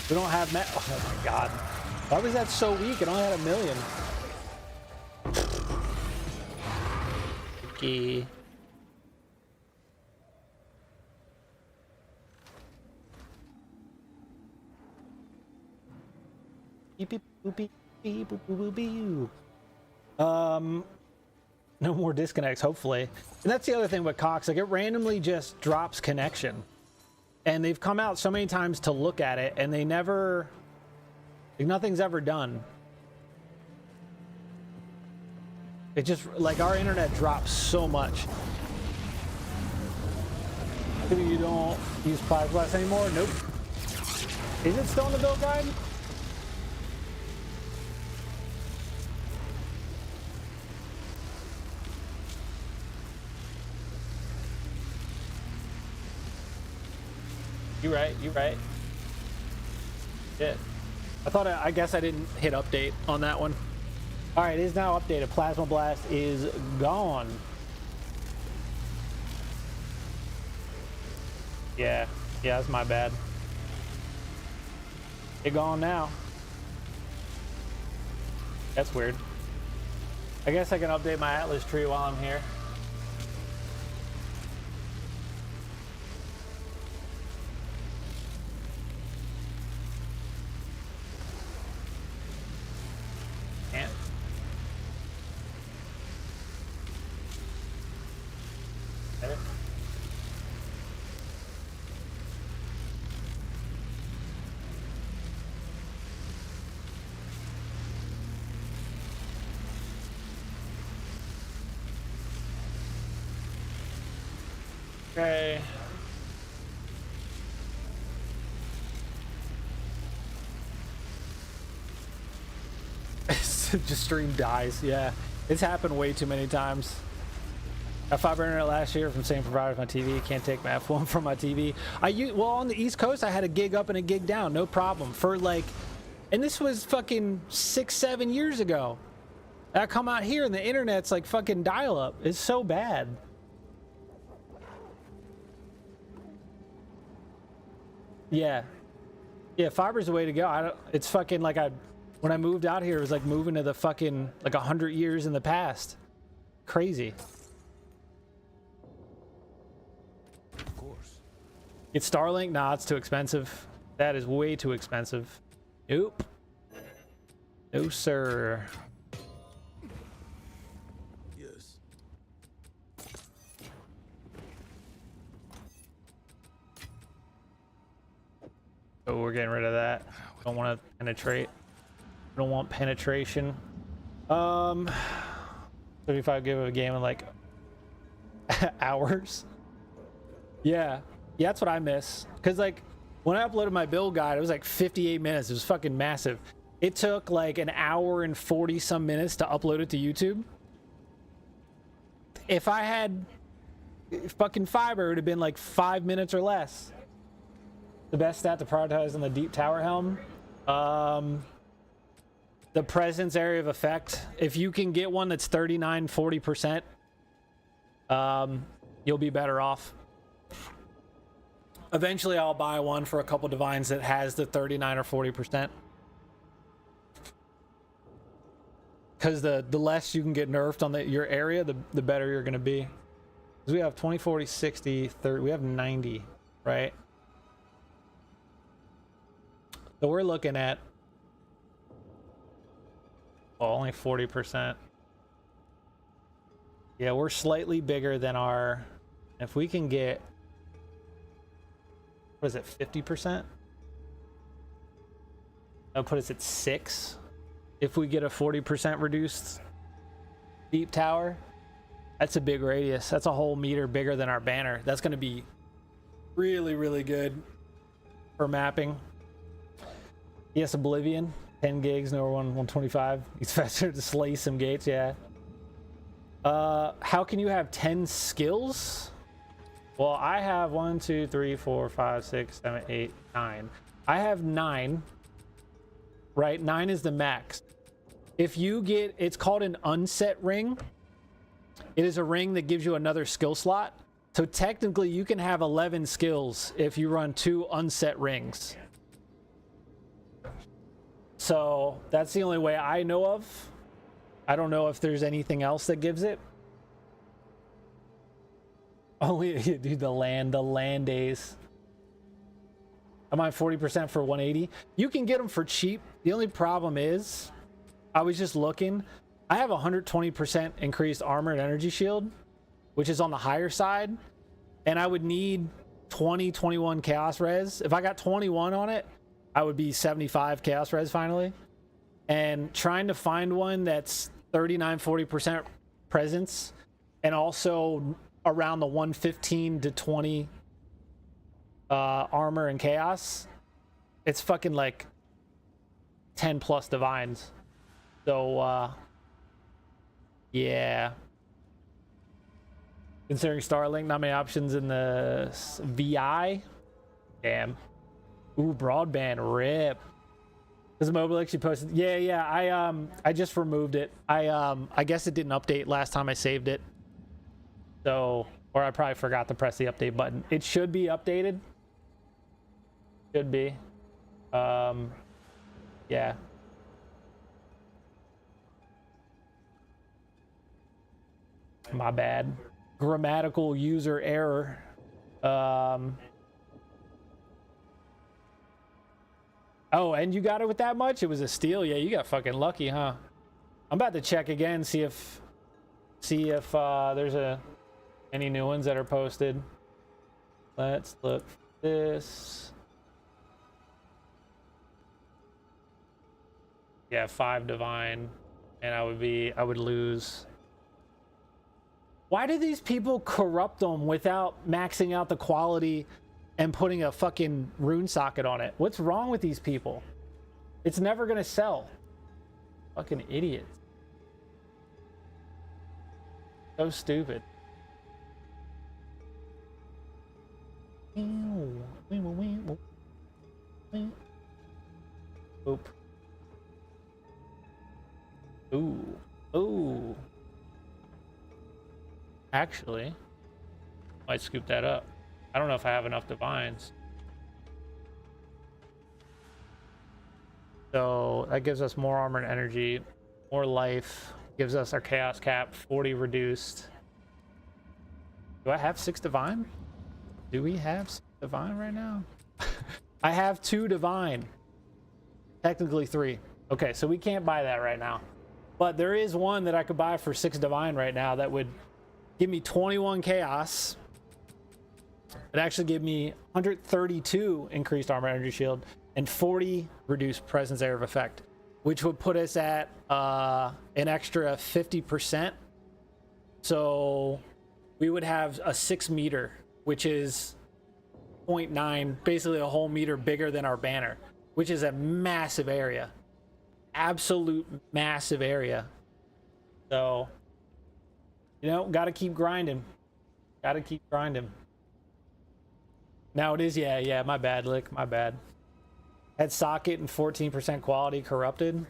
[SPEAKER 1] We don't have oh my god. Why was that so weak? It only had 1 million. Okay. No more disconnects, hopefully. And that's the other thing with Cox. Like, it randomly just drops connection. And they've come out so many times to look at it, and they never, like, nothing's ever done. It just, like, our internet drops so much. You don't use Plasma anymore? Nope. Is it still in the build guide? You're right, you're right. Shit. I guess I didn't hit update on that one. All right, it is now updated. Plasma Blast is gone. Yeah, that's my bad. It's gone now. That's weird. I guess I can update my Atlas tree while I'm here. Okay. Just stream dies. Yeah, it's happened way too many times. Got fiber internet last year from same provider as my TV. Can't take my F1 from my TV. Well, on the East Coast, I had a gig up and a gig down, no problem. For like, and this was fucking 6-7 years ago. I come out here and the internet's like fucking dial up. It's so bad. Yeah, fiber's the way to go. It's fucking like when I moved out here, it was like moving to the fucking like 100 years in the past. crazy.
[SPEAKER 2] Of course.
[SPEAKER 1] Get Starlink? Nah, it's too expensive. That is way too expensive. Nope. No, sir.
[SPEAKER 2] Yes.
[SPEAKER 1] So we're getting rid of that. Don't want to penetrate. Don't want penetration. 35 give a game in like hours. Yeah, that's what I miss. Cause like when I uploaded my build guide, it was like 58 minutes. It was fucking massive. It took like an hour and 40 some minutes to upload it to YouTube. If I had fucking fiber, it would have been like 5 minutes or less. The best stat to prioritize on the deep tower helm. The presence area of effect. If you can get one that's 39-40%, you'll be better off. Eventually I'll buy one for a couple divines that has the 39 or 40%. Because the less you can get nerfed on your area, the better you're going to be. Because we have 20, 40, 60, 30. We have 90, right? So we're looking at, well, only 40%. Yeah, we're slightly bigger than our, if we can get, what is it, 50%? That'll put us at 6. If we get a 40% reduced deep tower, that's a big radius. That's a whole meter bigger than our banner. That's going to be really, really good for mapping. Yes, Oblivion, 10 gigs, no 125. It's faster to slay some gates, yeah. How can you have 10 skills? Well, I have 1, 2, 3, 4, 5, 6, 7, 8, 9. I have 9, right? 9 is the max. If you get, it's called an unset ring. It is a ring that gives you another skill slot. So technically you can have 11 skills if you run 2 unset rings. So that's the only way I know of. I don't know if there's anything else that gives it. Only, dude, the land days. I'm on 40% for 180. You can get them for cheap. The only problem is, I was just looking. I have 120% increased armor and energy shield, which is on the higher side. And I would need 20, 21 chaos res. If I got 21 on it, I would be 75 chaos res finally. And trying to find one that's 39, 40% presence and also around the 115 to 20 armor and chaos, it's fucking like 10 plus divines. So yeah, considering Starlink, not many options in the VI. Damn. Ooh, broadband rip. Does mobile actually posted? Yeah. I just removed it. I guess it didn't update last time I saved it. So, or I probably forgot to press the update button. It should be updated. Should be. Yeah. My bad. Grammatical user error. Oh, and you got it with that much? It was a steal. Yeah, you got fucking lucky, huh? I'm about to check again, see if there's any new ones that are posted. Let's look for this. Yeah, 5 divine, and I would lose. Why do these people corrupt them without maxing out the quality and putting a fucking rune socket on it? What's wrong with these people? It's never gonna sell. Fucking idiots. So stupid. Oop. Ooh. Actually, might scoop that up. I don't know if I have enough divines. So that gives us more armor and energy, more life, gives us our chaos cap, 40 reduced. Do I have 6 divine? Do we have 6 divine right now? I have 2 divine. Technically 3. Okay, so we can't buy that right now. But there is one that I could buy for 6 divine right now that would give me 21 chaos. It actually give me 132 increased armor energy shield and 40 reduced presence area of effect, which would put us at an extra 50%. So we would have a 6 meter, which is 0.9, basically a whole meter bigger than our banner, which is a massive area. Absolute massive area. So, you know, gotta keep grinding. Gotta keep grinding. Now it is, yeah, my bad, Lick, my bad. Had socket and 14% quality corrupted.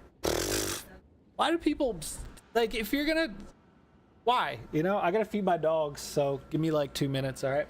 [SPEAKER 1] Why do people, like, if you're gonna, why? You know, I gotta feed my dogs, so give me like 2 minutes, all right?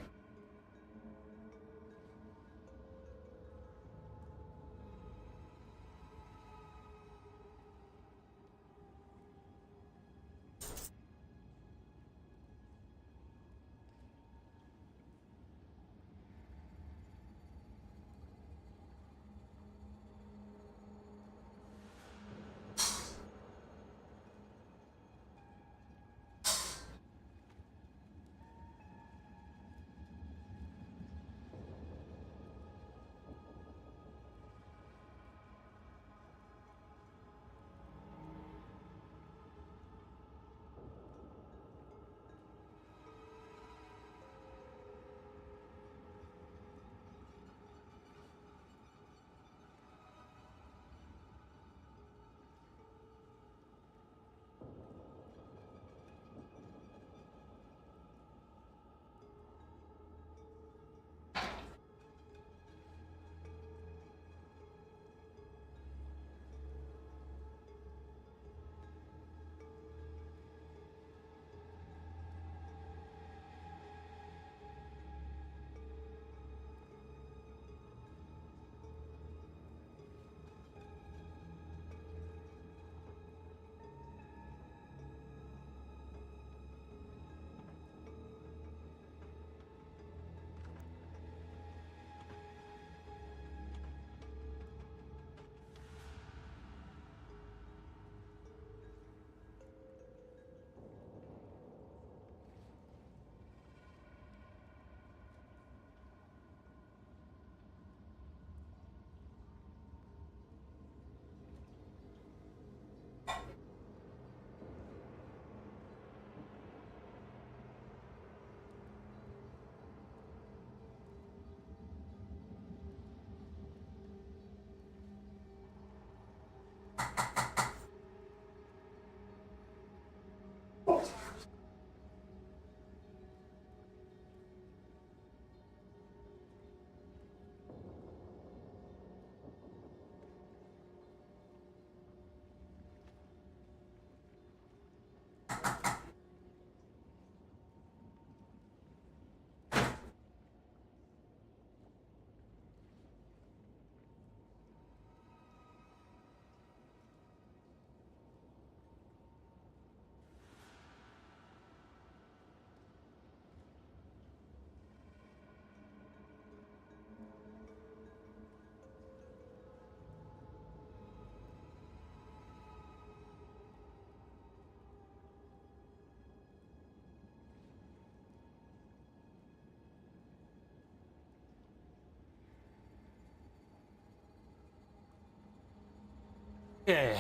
[SPEAKER 1] Okay.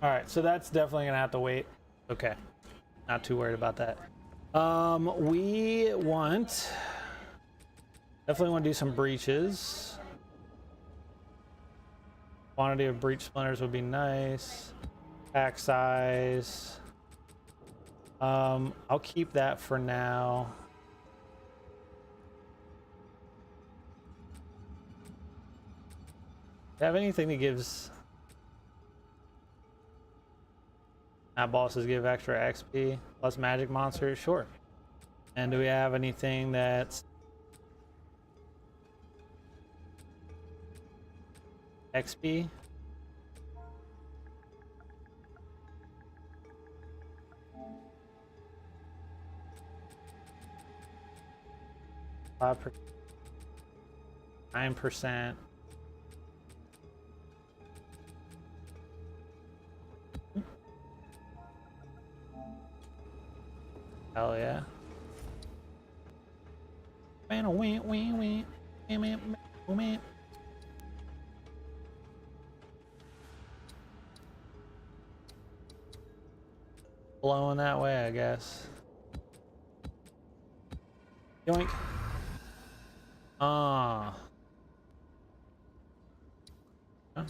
[SPEAKER 1] All right, so that's definitely gonna have to wait. Okay, not too worried about that. We want definitely want to do some breaches. Quantity of breach splinters would be nice. Pack size. I'll keep that for now. Do you have anything that gives bosses give extra XP plus magic monsters? Sure. And do we have anything that's XP? 5%, 9%. Hell yeah. Man, wee, wee, wee. Blowing that way, I guess. Yoink. Ah. Huh?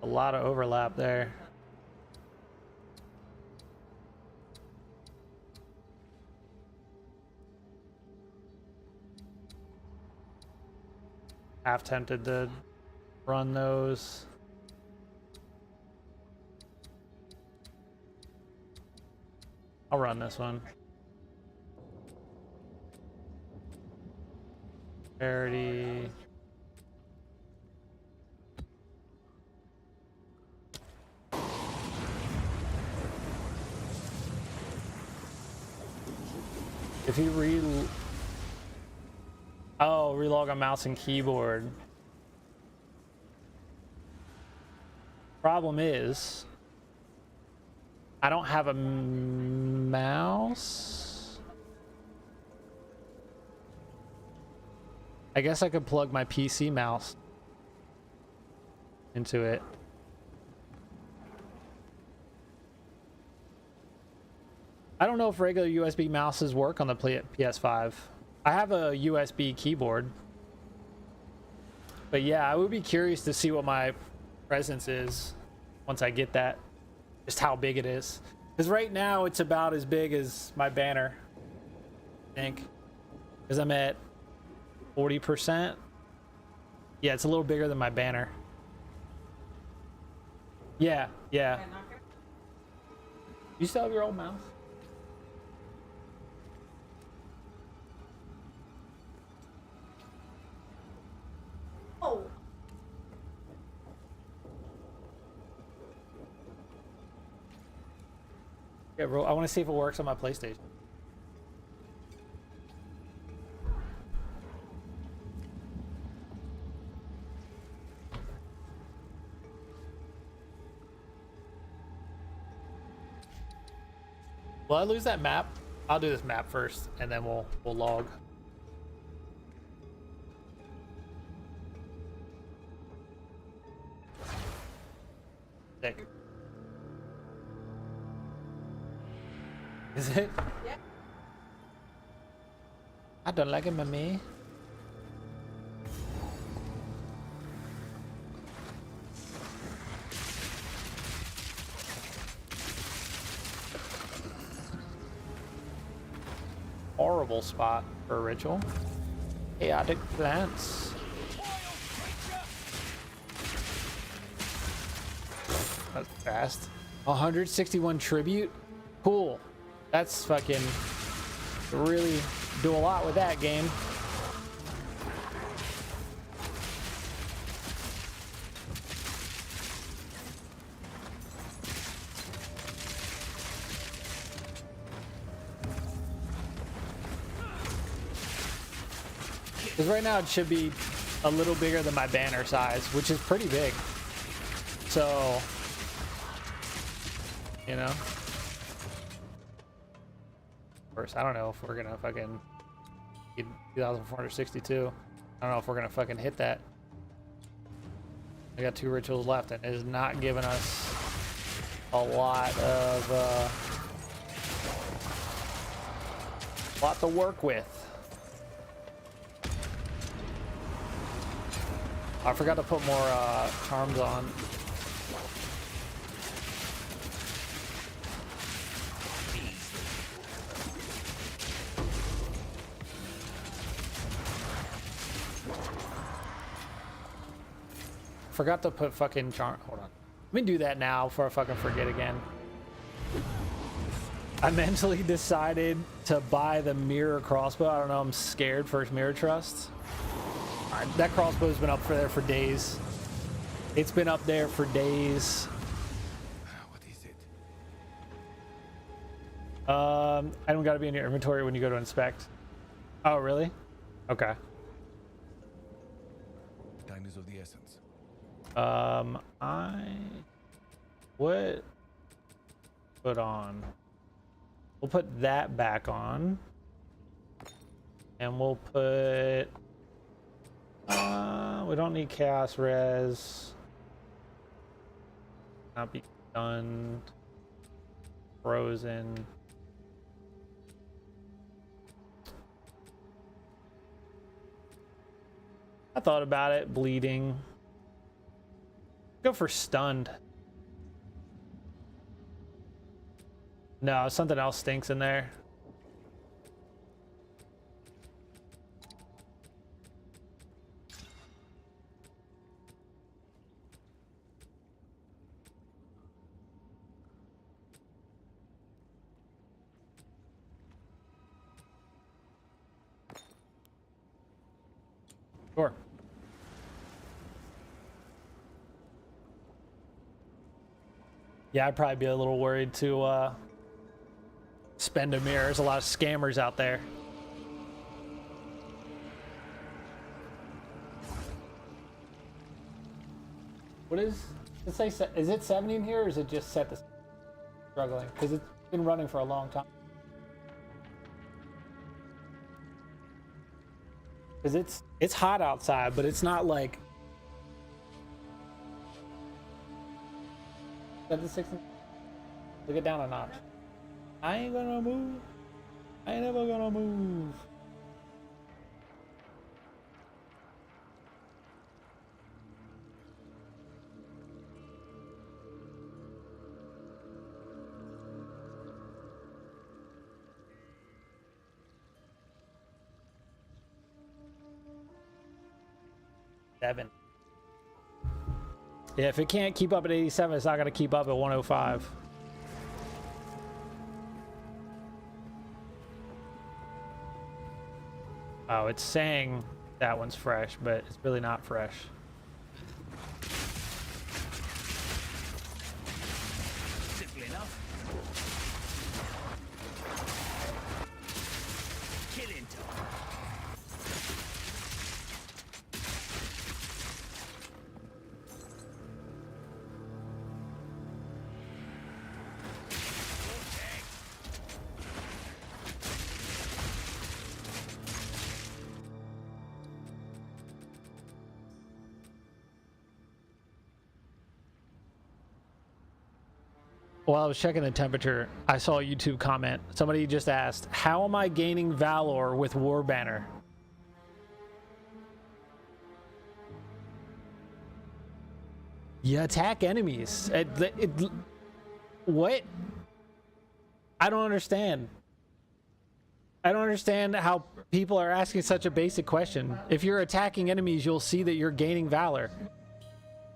[SPEAKER 1] A lot of overlap there. Half tempted to run those. I'll run this one. Parity. If you relog on mouse and keyboard. Problem is, I don't have a mouse. I guess I could plug my PC mouse into it. I don't know if regular USB mouses work on the PS5. I have a USB keyboard. But yeah, I would be curious to see what my presence is once I get that. Just how big it is. Because right now it's about as big as my banner, I think. Because I'm at 40%. Yeah, it's a little bigger than my banner. Yeah, yeah. You still have your old mouse?
[SPEAKER 3] Oh.
[SPEAKER 1] Yeah, bro. I want to see if it works on my PlayStation. Will I lose that map? I'll do this map first, and then we'll log. Sick. Is it?
[SPEAKER 3] Yeah.
[SPEAKER 1] I don't like it, mommy. Horrible spot for a ritual. Chaotic plants. That's fast. 161 tribute. Cool. That's fucking really do a lot with that game. Because right now it should be a little bigger than my banner size, which is pretty big. So, you know. Of course, I don't know if we're gonna fucking get 2,462. I don't know if we're gonna fucking hit that. I got 2 rituals left, and it is not giving us a lot to work with. I forgot to put more charms on. Forgot to put fucking charm. Hold on. Let me do that now before I fucking forget again. I mentally decided to buy the mirror crossbow. I don't know. I'm scared for mirror trust. That crossbow's been up there for days. It's been up there for days.
[SPEAKER 2] What is it?
[SPEAKER 1] I don't gotta be in your inventory when you go to inspect. Oh, really? Okay.
[SPEAKER 2] Time is of the essence.
[SPEAKER 1] I would put on. We'll put that back on, and we'll put. We don't need chaos res. Not be done. Frozen. I thought about it. Bleeding. Go for stunned. No, something else stinks in there. Sure. Yeah, I'd probably be a little worried to spend a mirror. There's a lot of scammers out there. What is it say? Is it 70 in here, or is it just set to struggling? Because it's been running for a long time. Because it's hot outside, but it's not like. Set to 60. Look it down a notch. I ain't gonna move. I ain't never gonna move. Seven. Yeah, if it can't keep up at 87, it's not gonna keep up at 105. Oh, it's saying that one's fresh, but it's really not fresh.
[SPEAKER 5] Simple enough. Killing time.
[SPEAKER 1] While I was checking the temperature, I saw a YouTube comment. Somebody just asked, how am I gaining Valor with War Banner? You attack enemies. What? I don't understand. I don't understand how people are asking such a basic question. If you're attacking enemies, you'll see that you're gaining Valor.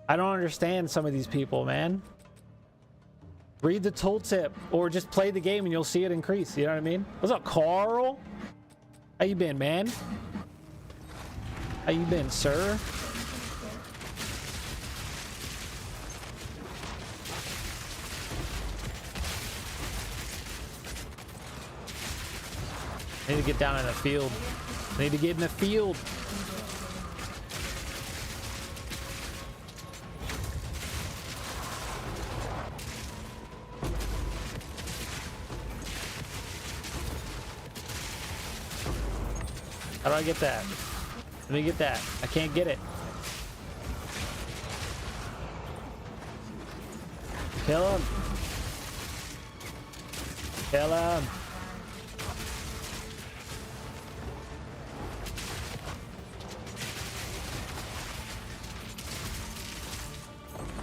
[SPEAKER 1] I don't understand some of these people, man. Read the tooltip or just play the game and you'll see it increase. You know what I mean? What's up, Carl? How you been, man? How you been, sir? I need to get down in the field. I need to get in the field. How do I get that? Let me get that. I can't get it. Kill him. Kill him.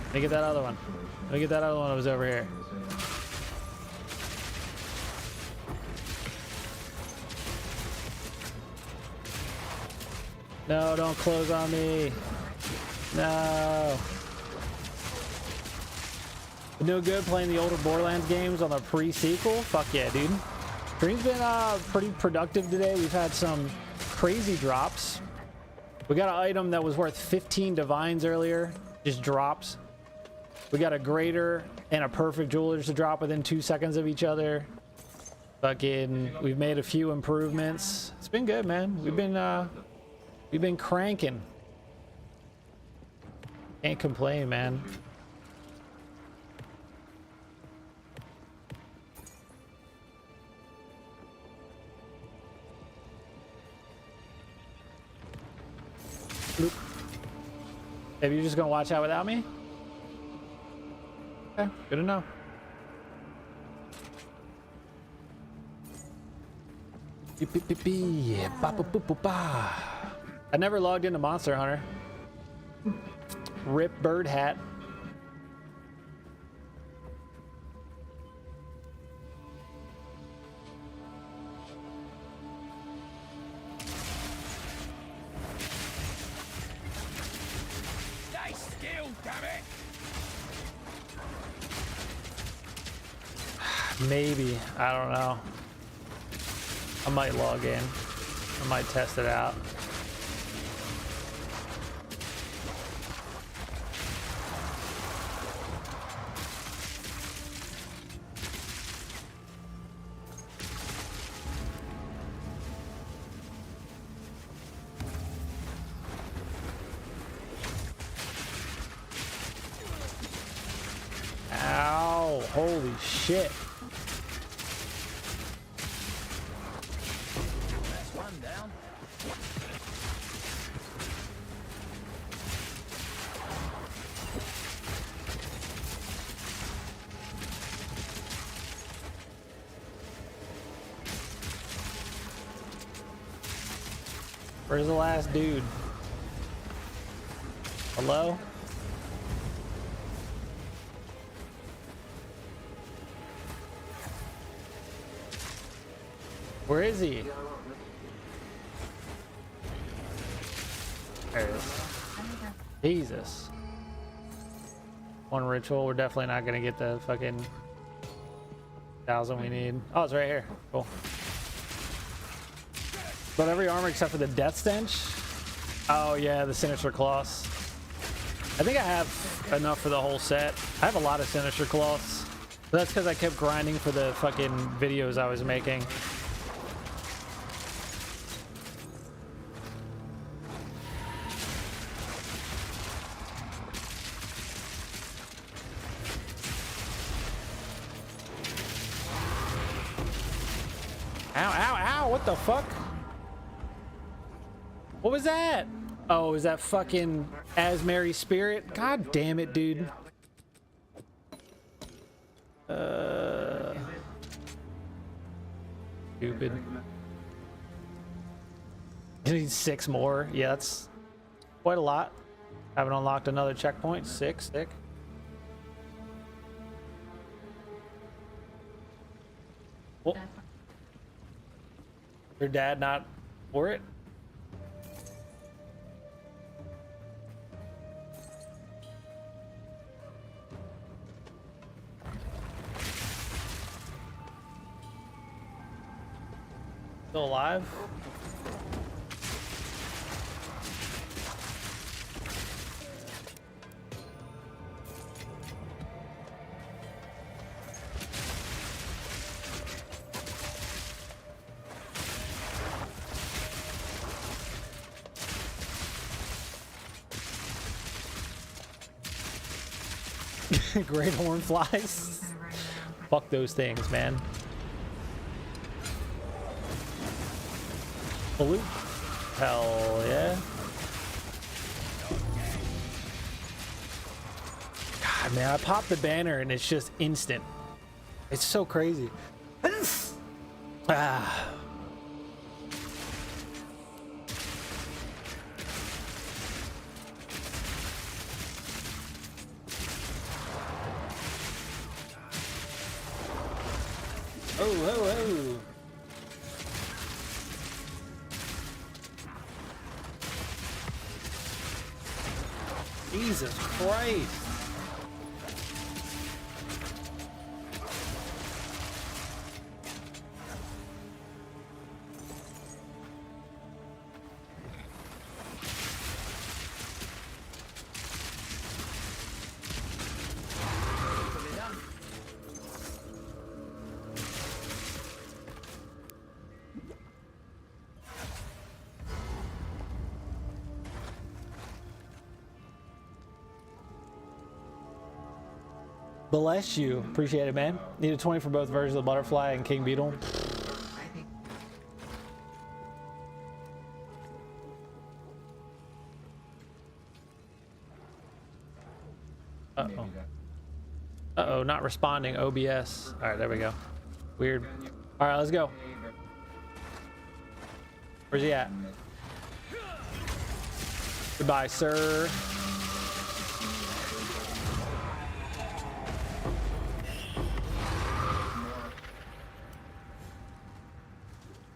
[SPEAKER 1] Let me get that other one. Let me get that other one that was over here. No, don't close on me. No. No good playing the older Borderlands games on the pre-sequel. Fuck yeah, dude. Stream's been pretty productive today. We've had some crazy drops. We got an item that was worth 15 divines earlier. Just drops. We got a greater and a perfect jewelers to drop within 2 seconds of each other. Fucking, we've made a few improvements. It's been good, man. We've been cranking. Can't complain, man. Bloop. Have you just gonna watch out without me? Okay, good to know. I never logged into Monster Hunter. Rip bird hat.
[SPEAKER 5] Stay still, damn it!
[SPEAKER 1] Maybe, I don't know. I might log in. I might test it out. Ow, holy shit.
[SPEAKER 5] That's one down.
[SPEAKER 1] Where's the last dude? Hello? Where is he? There he is. Jesus. One ritual. We're definitely not gonna get the fucking 1,000 we need. Oh, it's right here. Cool. But every armor except for the death stench. Oh yeah, the sinister cloths. I think I have enough for the whole set. I have a lot of sinister cloths. But that's because I kept grinding for the fucking videos I was making. Ow, ow, ow, what the fuck? What was that? Oh, is that fucking Asmary spirit? God damn it, dude. Stupid. You need 6 more. Yeah, that's quite a lot. Haven't unlocked another checkpoint. 6, sick. Well, your dad not for it? Still alive? Great horn flies. Fuck those things, man. Blue. Hell yeah. God, man, I popped the banner and it's just instant. It's so crazy. Ah. Oh, oh, oh. Jesus Christ. Bless you. Appreciate it, man. Needed 20 for both versions of the Butterfly and King Beetle. Uh-oh. Uh-oh, not responding. OBS. All right, there we go. Weird. All right, let's go. Where's he at? Goodbye, sir.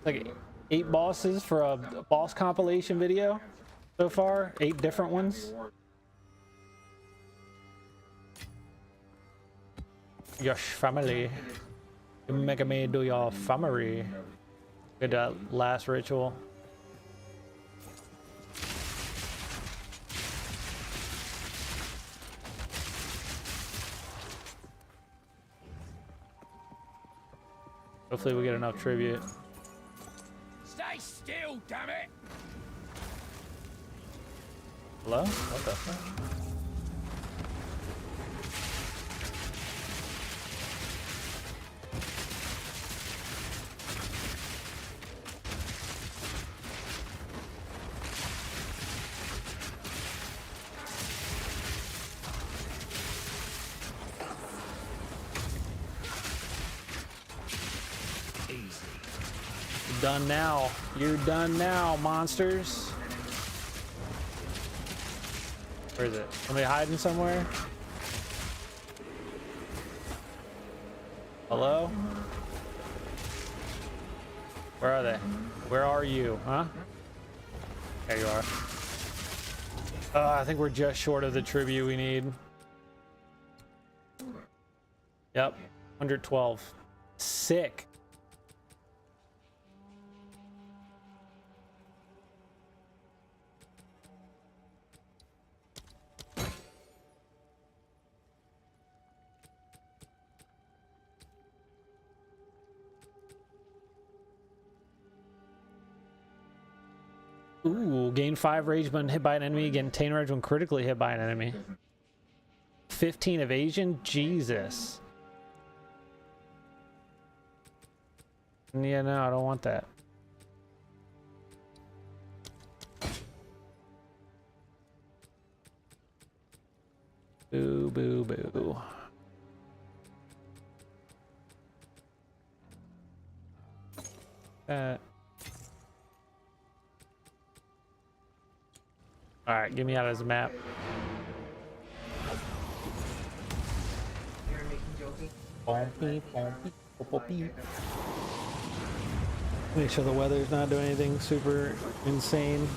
[SPEAKER 1] Like 8 bosses for a boss compilation video so far. 8 different ones. Your family. You make me do your family. Good last ritual. Hopefully we get enough tribute.
[SPEAKER 5] Stay still, damn it!
[SPEAKER 1] Hello? What the fuck? Done now. You're done now, monsters. Where is it? Somebody hiding somewhere? Hello? Where are they? Where are you, huh? There you are. I think we're just short of the tribute we need. Yep, 112. Sick. Ooh, gain 5 rage when hit by an enemy, again 10 rage when critically hit by an enemy. 15 evasion? Jesus. Yeah, no, I don't want that. Boo, boo, boo. Alright, get me out of this map. Make sure the weather's not doing anything super insane.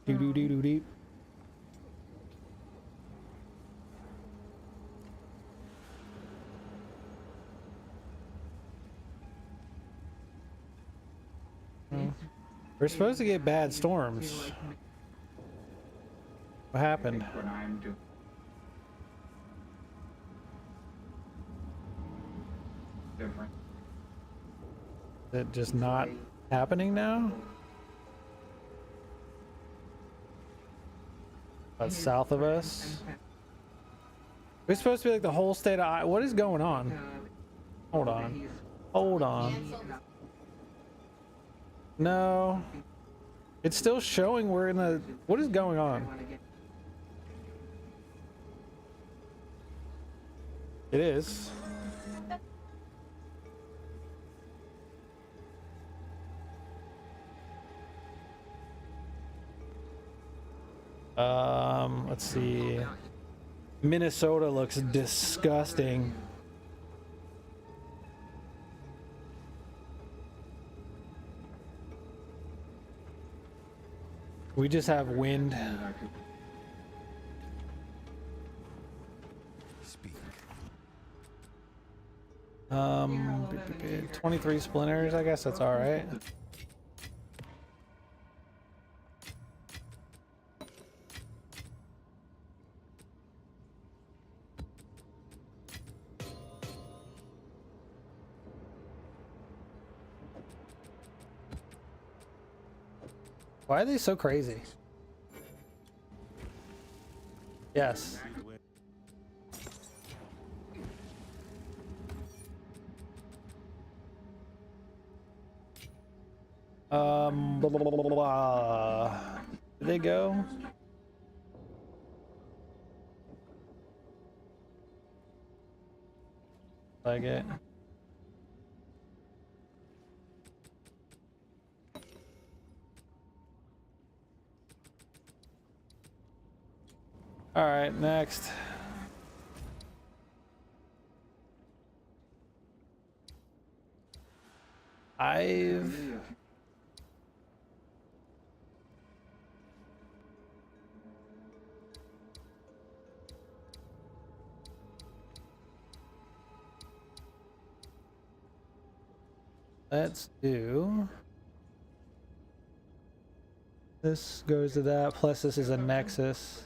[SPEAKER 1] Do-do-do-do-do. We're supposed to get bad storms. What happened? Is it just not happening now? That's south of us. We're supposed to be like the whole state of what is going on? Hold on. Hold on. No. It's still showing we're in the... What is going on? It is. Let's see. Minnesota looks disgusting. We just have wind.
[SPEAKER 2] Speak.
[SPEAKER 1] 23 splinters, I guess that's all right. Why are they so crazy? Yes. Blah, blah, blah, blah, blah. Did they go? Like it. All right, next. Let's do this. Goes to that, plus this is a nexus.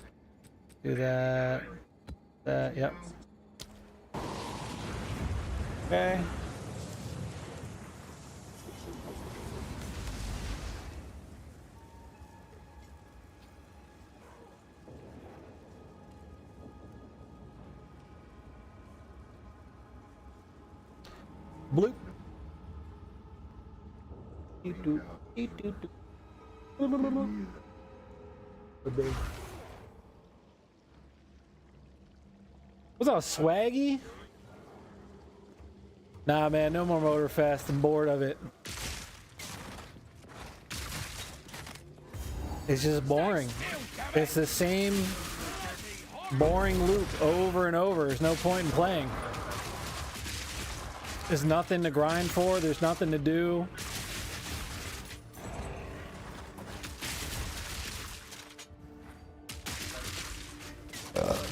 [SPEAKER 1] Do that, yep. Okay. Bloop. What's up, Swaggy? Nah, man, no more Motorfest. I'm bored of it. It's just boring. It's the same boring loop over and over. There's no point in playing. There's nothing to grind for. There's nothing to do.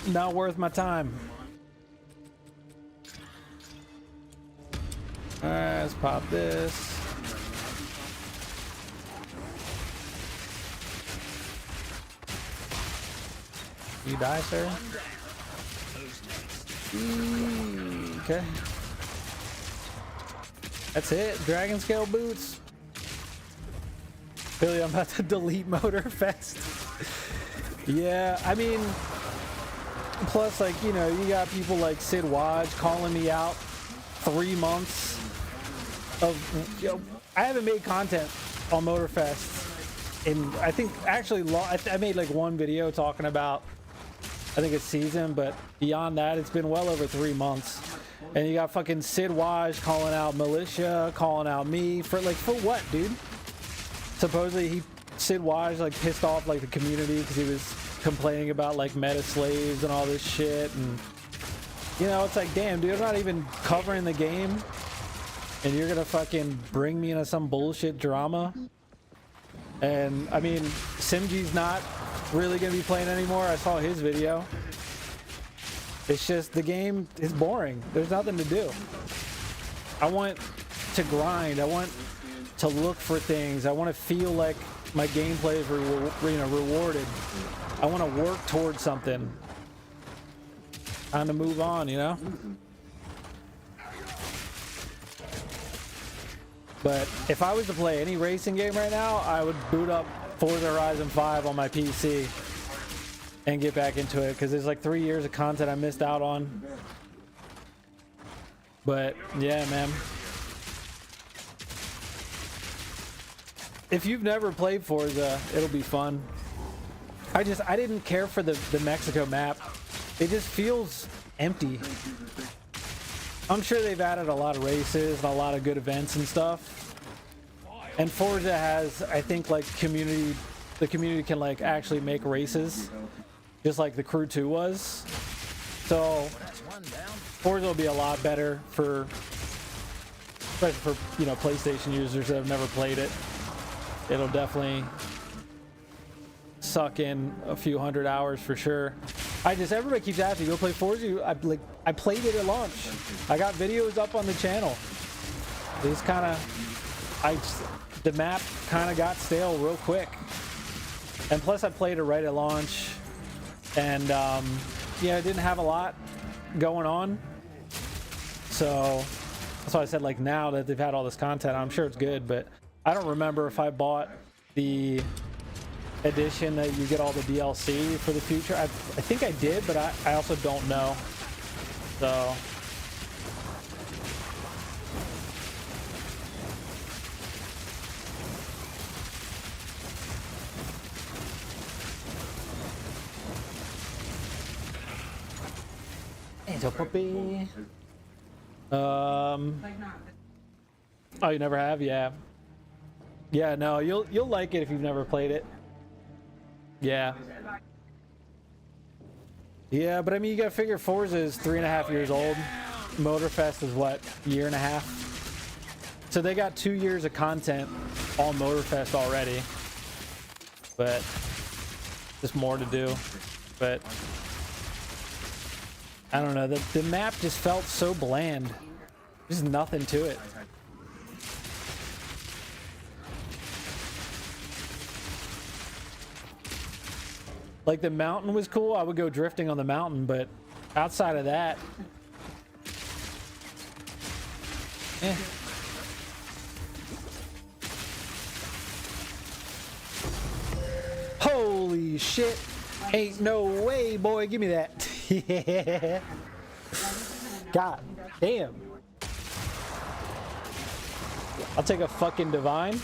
[SPEAKER 1] Not worth my time. All right, let's pop this. You die, sir? Okay. That's it. Dragon scale boots. Billy, I'm about to delete Motorfest. Yeah, I mean, plus, like, you know, you got people like Sid Waj calling me out 3 months of, you know, I haven't made content on Motorfest in, I think, actually, I made like one video talking about, I think it's season, but beyond that, it's been well over 3 months. And you got fucking Sid Waj calling out militia, calling out me for what, dude? Supposedly Sid Waj like pissed off like the community because he was complaining about like meta slaves and all this shit, and you know, it's like, damn, dude, I'm not even covering the game and you're gonna fucking bring me into some bullshit drama. And I mean, Simji's not really gonna be playing anymore. I saw his video. It's just, the game is boring. There's nothing to do. I want to grind. I want to look for things. I want to feel like my gameplay is rewarded. I want to work towards something. Time to move on, you know? But if I was to play any racing game right now, I would boot up Forza Horizon 5 on my PC and get back into it, because there's like 3 years of content I missed out on. But yeah, man, if you've never played Forza, it'll be fun. I didn't care for the Mexico map. It just feels empty. I'm sure they've added a lot of races and a lot of good events and stuff, and Forza has, I think, like, the community can like actually make races just like the Crew 2 was. So Forza will be a lot better for, especially for, you know, PlayStation users that have never played it. It'll definitely suck in a few hundred hours for sure. Everybody keeps asking, go play Forza. I played it at launch. I got videos up on the channel. It's kind of, the map kind of got stale real quick. And plus I played it right at launch. And yeah, I didn't have a lot going on. So that's why I said, like, now that they've had all this content, I'm sure it's good, but I don't remember if I bought the edition that you get all the DLC for the future. I think I did, but I also don't know. So Angel puppy. Oh, you never have? Yeah. Yeah, no, you'll like it if you've never played it. Yeah. Yeah, but I mean, you gotta figure Forza is 3.5 years old. Motorfest is what, year and a half? So they got 2 years of content on Motorfest already. But there's more to do. But I don't know, the map just felt so bland. There's nothing to it. Like, the mountain was cool. I would go drifting on the mountain, but outside of that, eh. Holy shit. Ain't no way, boy. Give me that. Yeah. God damn. I'll take a fucking divine.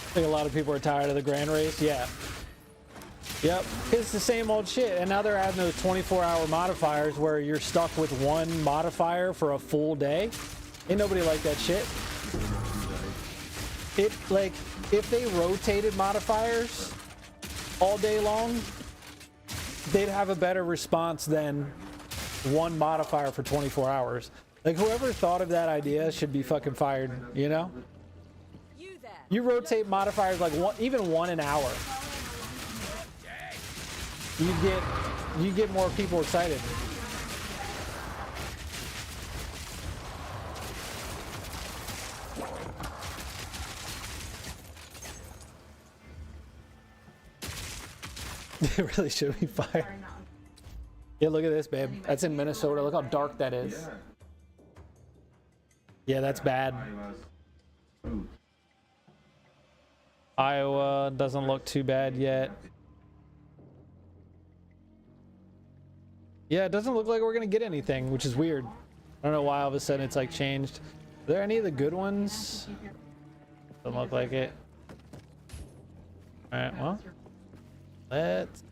[SPEAKER 1] I think a lot of people are tired of the grand race. Yeah. Yep. It's the same old shit. And now they're adding those 24-hour modifiers where you're stuck with one modifier for a full day. Ain't nobody like that shit. Like, if they rotated modifiers all day long, they'd have a better response than one modifier for 24 hours. Like, whoever thought of that idea should be fucking fired, you know? You rotate modifiers like even one an hour. You get more people excited. It really should be fired. Yeah, look at this, babe. That's in Minnesota. Look how dark that is. Yeah, that's bad. Iowa doesn't look too bad yet. Yeah, it doesn't look like we're gonna get anything, which is weird. I don't know why all of a sudden it's like changed. Are there any of the good ones? Doesn't look like it. Alright, well. Let's...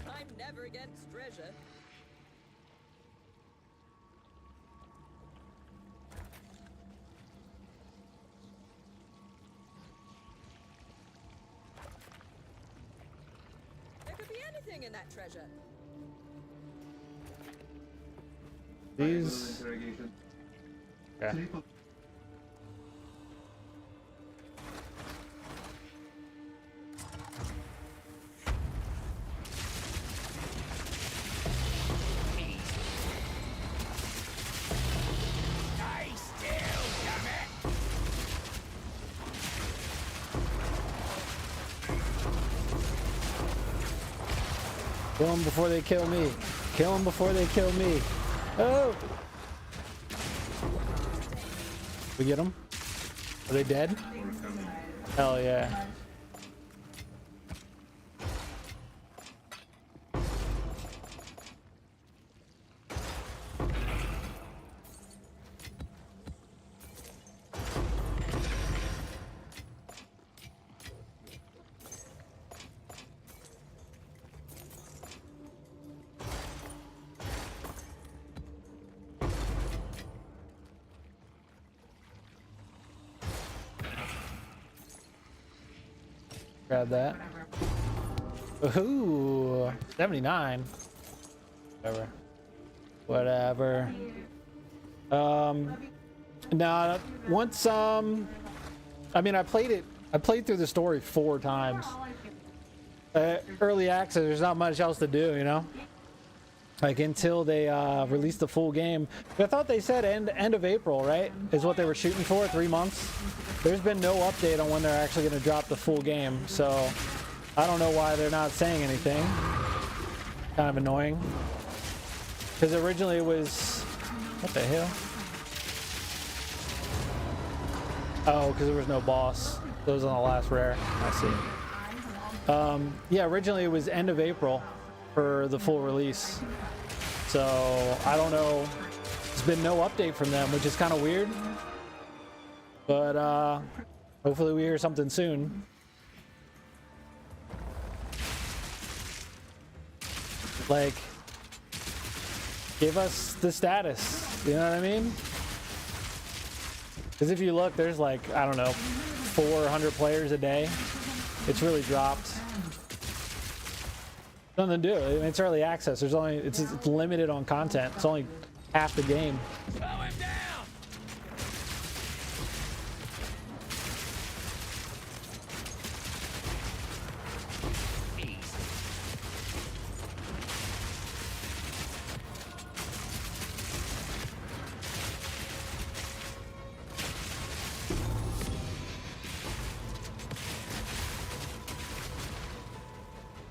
[SPEAKER 6] I'm never against treasure. There could be anything in that treasure.
[SPEAKER 1] These... Yeah. Kill them before they kill me. Kill them before they kill me. Oh! We get them? Are they dead? Hell yeah. Grab that. Ooh, 79. Whatever. Whatever. Nah, once, I mean, I played through the story 4 times. Early access, there's not much else to do, you know? Like, until they, release the full game. But I thought they said end of April, right? Is what they were shooting for, 3 months. There's been no update on when they're actually going to drop the full game, so I don't know why they're not saying anything. Kind of annoying. Because originally it was... What the hell? Oh, because there was no boss. It was on the last rare. I see. Yeah, originally it was end of April for the full release. So, I don't know. There's been no update from them, which is kind of weird. But, hopefully we hear something soon. Like, give us the status. You know what I mean? Because if you look, there's like, I don't know, 400 players a day. It's really dropped. Nothing to do. I mean, it's early access. There's only it's limited on content. It's only half the game.
[SPEAKER 5] Slow him down!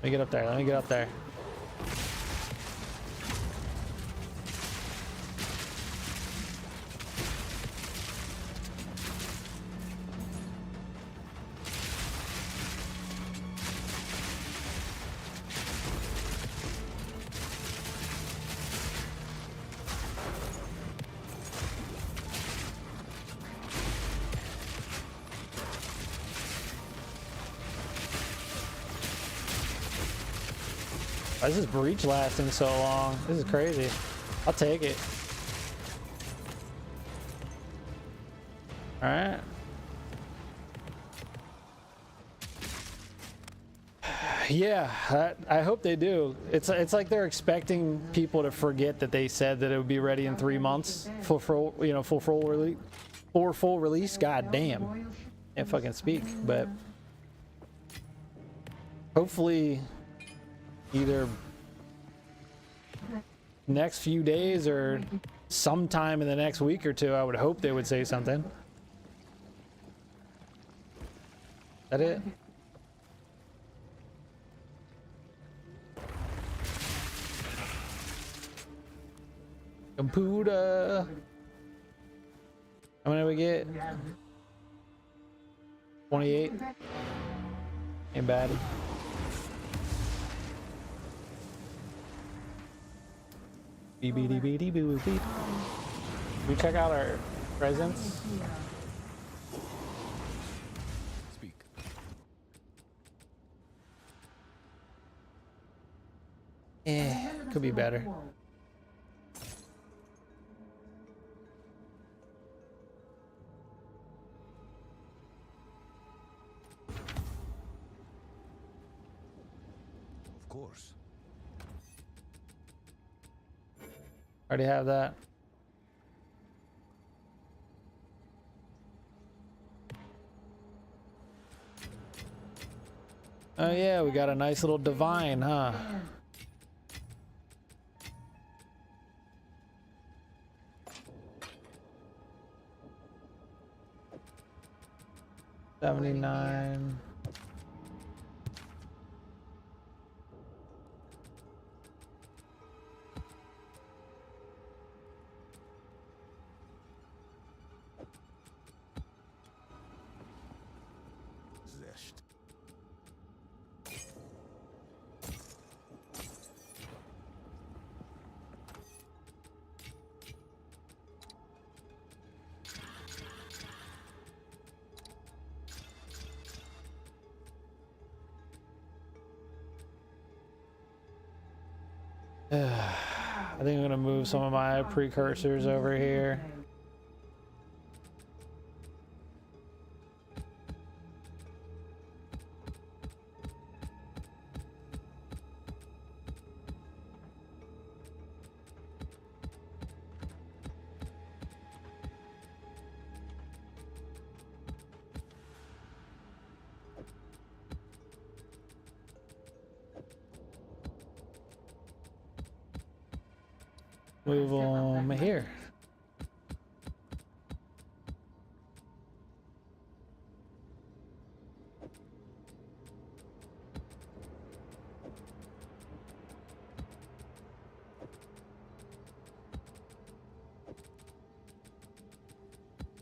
[SPEAKER 1] Let me get up there. Let me get up there. Why is this breach lasting so long? This is crazy. I'll take it. All right. Yeah, I hope they do. It's like they're expecting people to forget that they said that it would be ready in 3 months for full release. For full release. God damn. Can't fucking speak, but hopefully either next few days or sometime in the next week or two. I would hope they would say something. Is that it? Computer. How many do we get? 28. Ain't bad. Beep, beep, beep, beep, beep, beep. We check out our presents.
[SPEAKER 2] Speak.
[SPEAKER 1] Could be better.
[SPEAKER 2] Of course.
[SPEAKER 1] Already have that. Oh yeah, we got a nice little divine, huh? $79.
[SPEAKER 2] Zest.
[SPEAKER 1] I think I'm gonna move some of my precursors over here. move them here.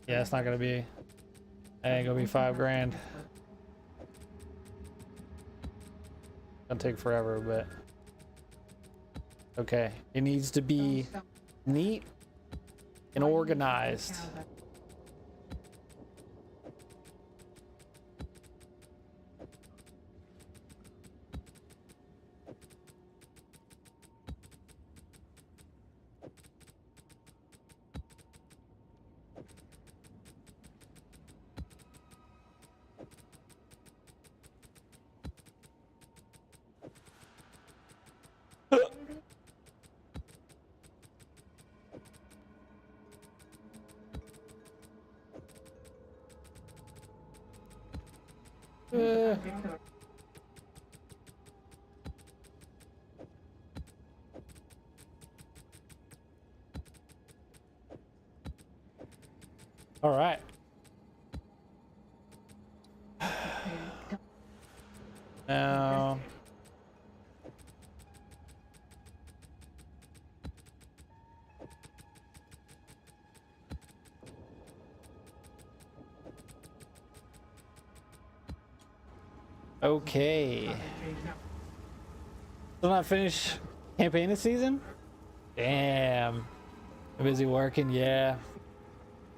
[SPEAKER 1] Yeah, it's not gonna be. It ain't gonna be $5 grand. Gonna take forever, but okay. It needs to be neat and organized. All right. Now, okay. Still not finished campaign this season? Damn. I'm busy working, yeah.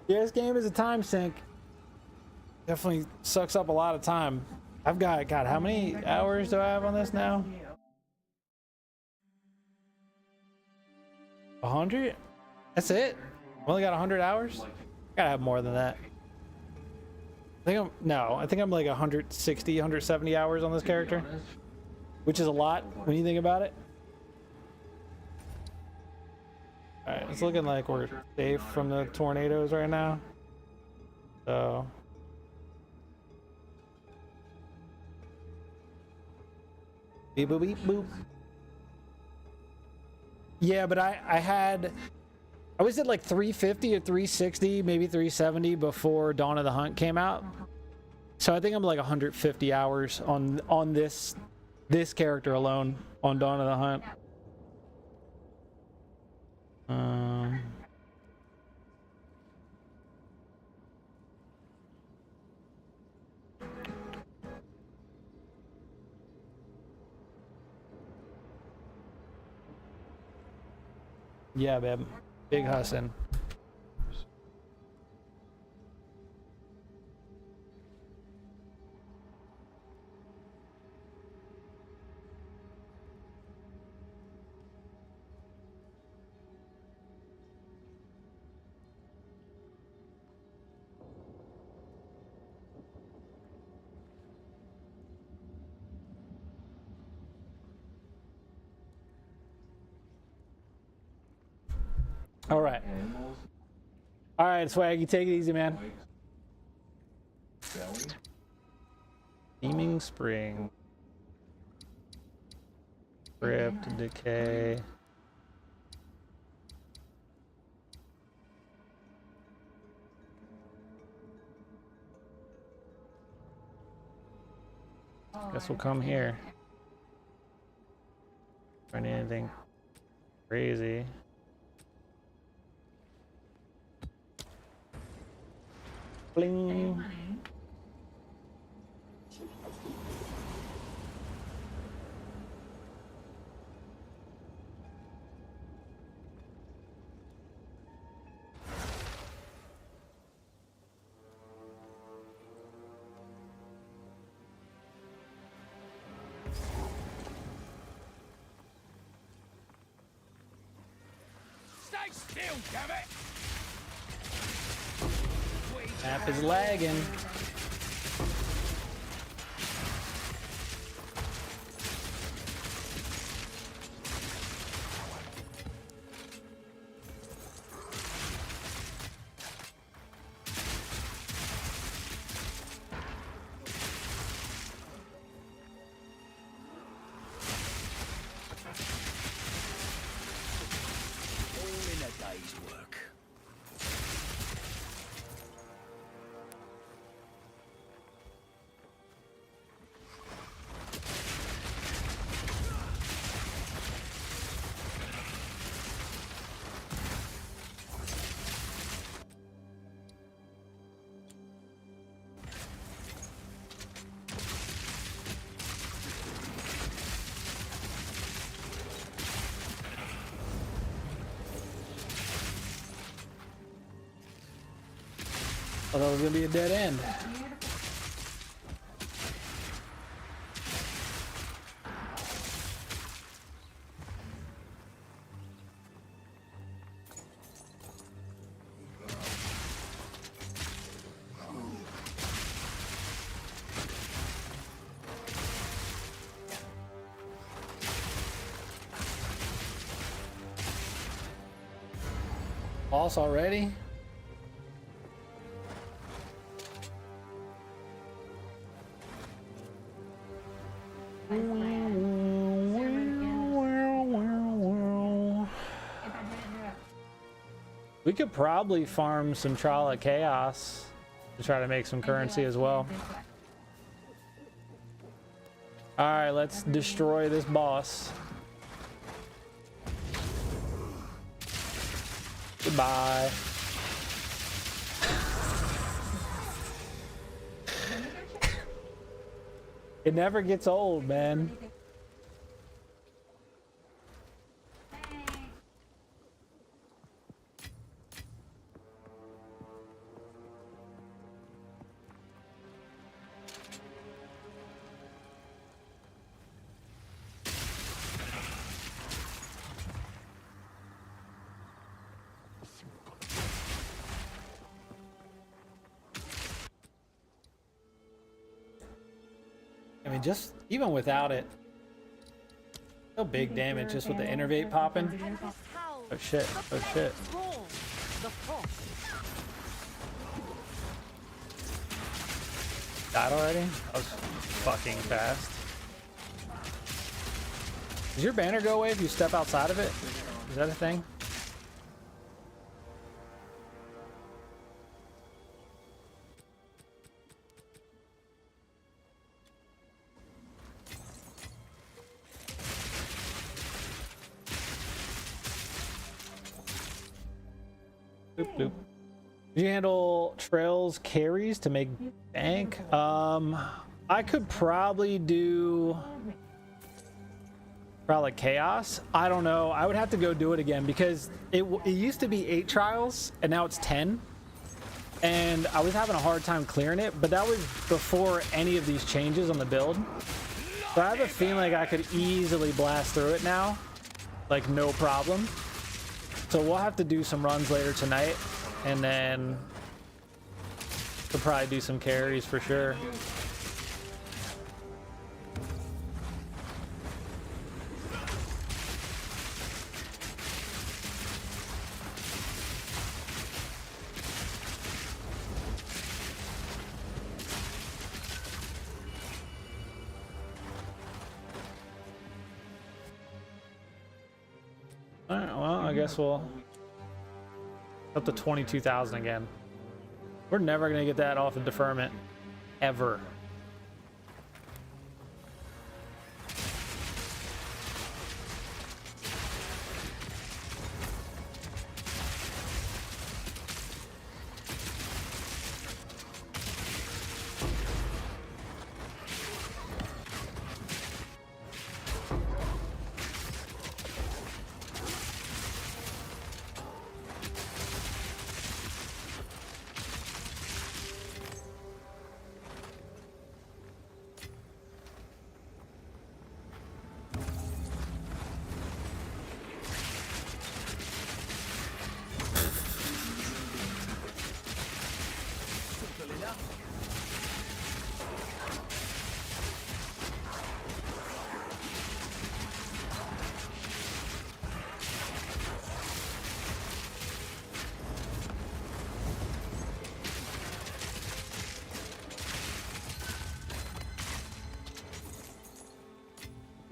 [SPEAKER 1] Yeah, this game is a time sink. Definitely sucks up a lot of time. I've got, God, how many hours do I have on this now? 100? That's it? I've only got 100 hours? Gotta have more than that. I think I'm like 160, 170 hours on this character, which is a lot when you think about it. All right, it's looking like we're safe from the tornadoes right now. So. Beep boop beep boop. Yeah, but I was at like 350 or 360, maybe 370 before Dawn of the Hunt came out. So I think I'm like 150 hours on this character alone on Dawn of the Hunt. Yeah, babe. Big hussin'. All right. All right, Swaggy, take it easy, man. Steaming Spring. Crypt, Decay. Guess we'll come here. Find anything crazy. Bling.
[SPEAKER 5] Stay still, damn it!
[SPEAKER 1] App is lagging. Although it was gonna be a dead end. Boss already? We could probably farm some Trala Chaos to try to make some currency as well. Alright, let's destroy this boss. Goodbye. It never gets old, man. I mean, just even without it, still big damage just with the innervate popping. Oh shit! Oh shit! Died already? That was fucking fast. Does your banner go away if you step outside of it? Is that a thing? Boop, boop. Do you handle trails carries to make bank? I could probably do probably chaos. I don't know. I would have to go do it again because it used to be 8 trials and now it's 10. And I was having a hard time clearing it, but that was before any of these changes on the build. So I have a feeling like I could easily blast through it now, like no problem. So we'll have to do some runs later tonight, and then we'll probably do some carries for sure. All right, well, I guess we'll up to 22,000 again. We're never gonna get that off of deferment, ever.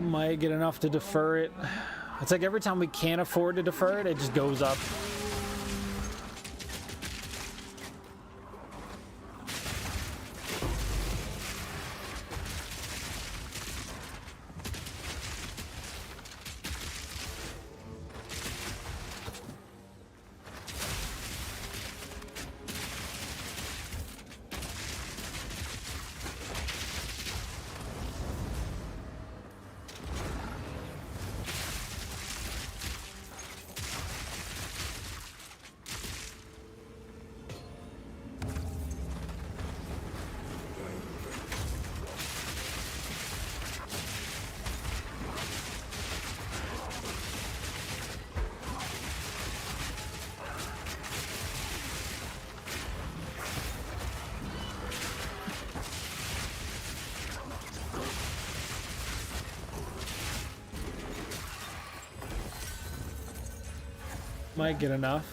[SPEAKER 1] Might get enough to defer it. It's like every time we can't afford to defer it, it just goes up. Might get enough.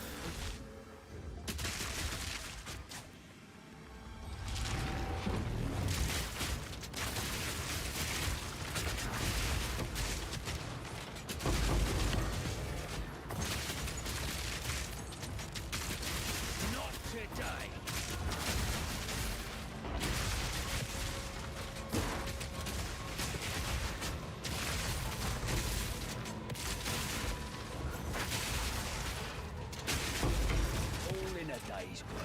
[SPEAKER 5] Not today. All in a day's work.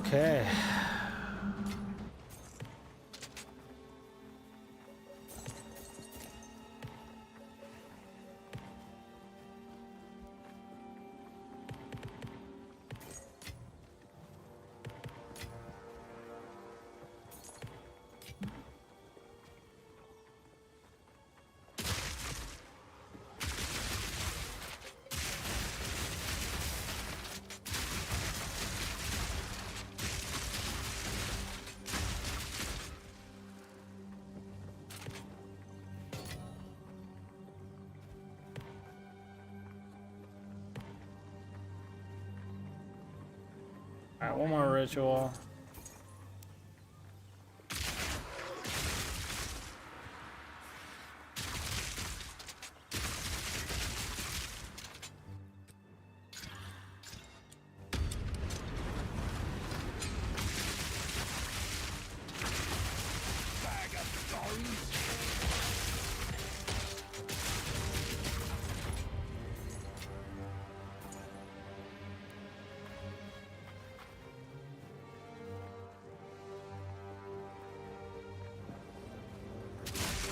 [SPEAKER 1] Okay. All right, one more ritual.
[SPEAKER 5] Bag of stories.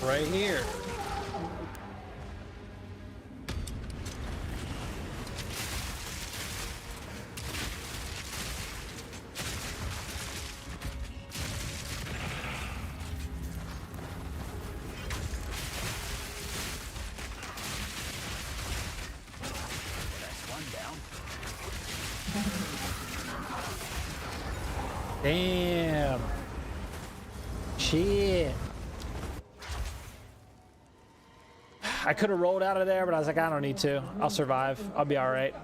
[SPEAKER 1] Right here.
[SPEAKER 5] That's one down.
[SPEAKER 1] Damn. Shit. I could have rolled out of there, but I was like, I don't need to. I'll survive. I'll be all right.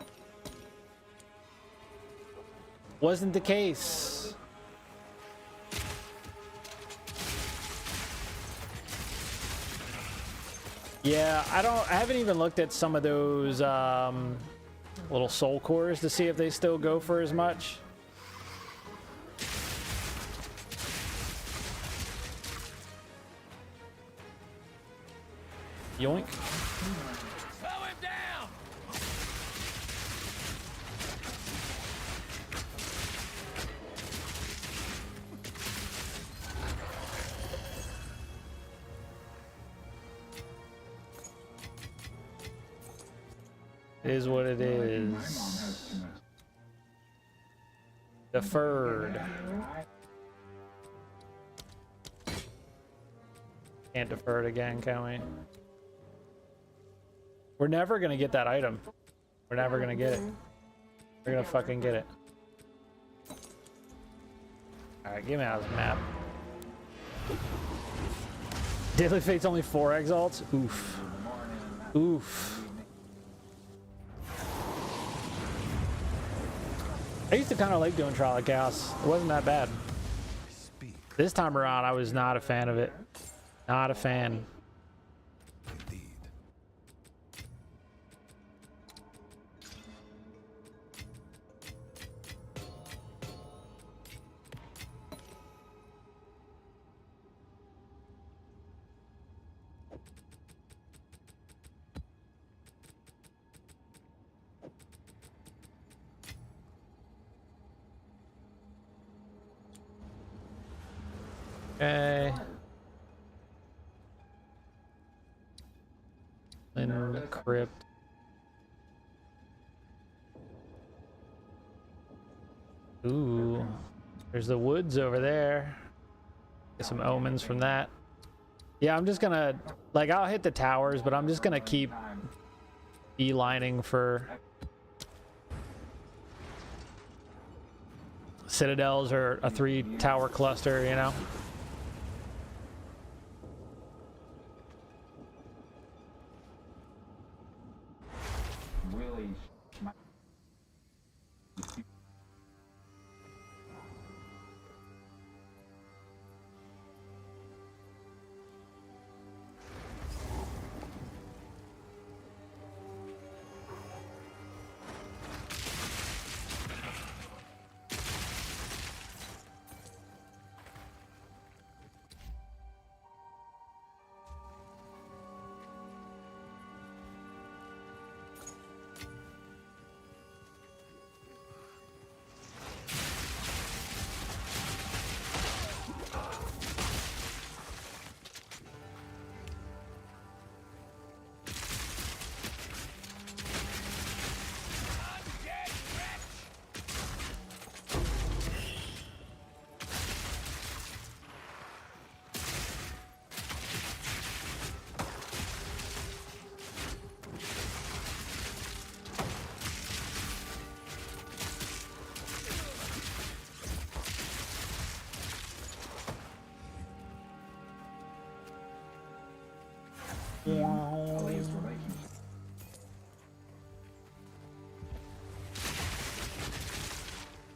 [SPEAKER 1] Wasn't the case. Yeah, I haven't even looked at some of those little soul cores to see if they still go for as much. Yoink.
[SPEAKER 5] Slow him down.
[SPEAKER 1] It is what it is. Deferred. Can't defer it again, can we? We're never gonna get that item. We're never gonna get it. We're gonna fucking get it. Alright, get me out of this map. Daily Fate's only 4 exalts? Oof. Oof. I used to kind of like doing Trial of Chaos. It wasn't that bad.
[SPEAKER 2] Speak.
[SPEAKER 1] This time around, I was not a fan of it. Not a fan.
[SPEAKER 2] Indeed.
[SPEAKER 1] Okay. In the crypt. Ooh, there's the woods over there. Get some omens from that. Yeah, I'm just gonna, like, I'll hit the towers, but I'm just gonna keep beelining for citadels or a 3-tower cluster, you know?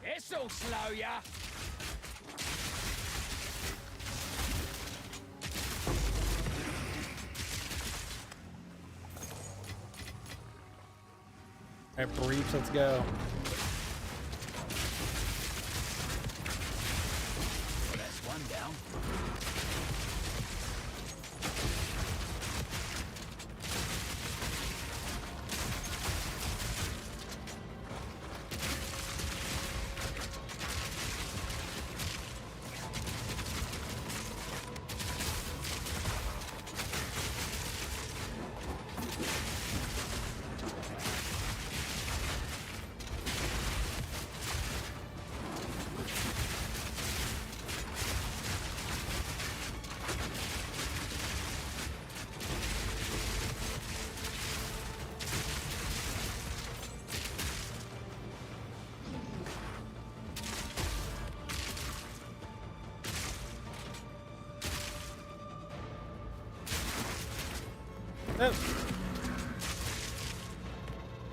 [SPEAKER 5] This'll slow ya.
[SPEAKER 1] All right, briefs, let's go.
[SPEAKER 5] Well, that's one down.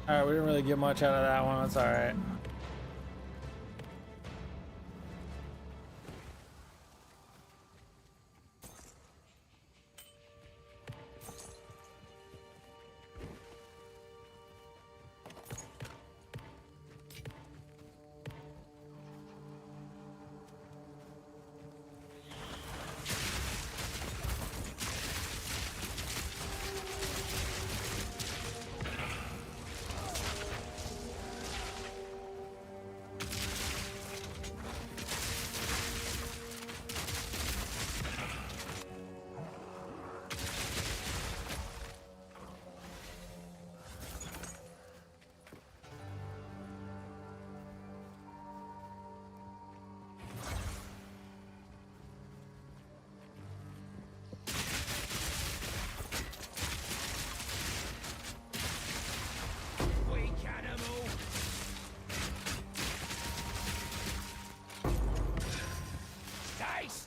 [SPEAKER 1] All right, we didn't really get much out of that one. That's all right.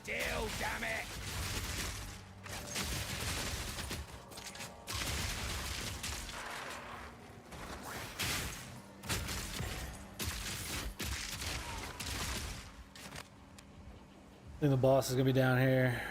[SPEAKER 5] Damn it!
[SPEAKER 1] I think the boss is gonna be down here.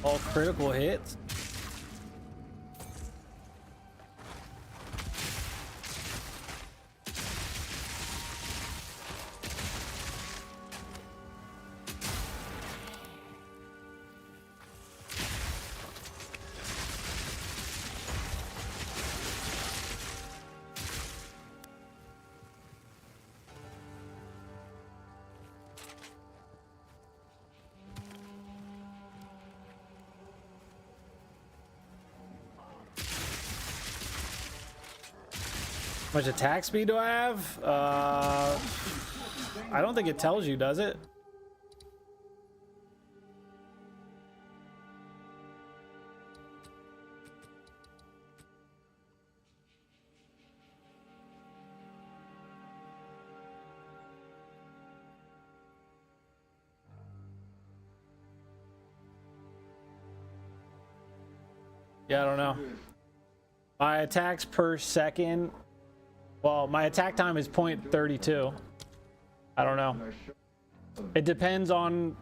[SPEAKER 1] All critical hits. How much attack speed do I have? I don't think it tells you, does it? Yeah, I don't know. My attacks per second. Well, my attack time is 0.32. I don't know. It depends on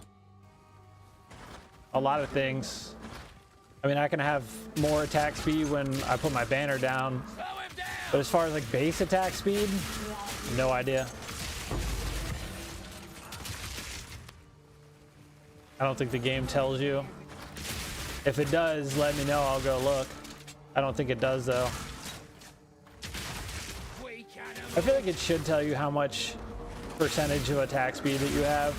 [SPEAKER 1] a lot of things. I mean, I can have more attack speed when I put my banner down. But as far as like base attack speed, no idea. I don't think the game tells you. If it does, let me know. I'll go look. I don't think it does though. I feel like it should tell you how much percentage of attack speed that you have.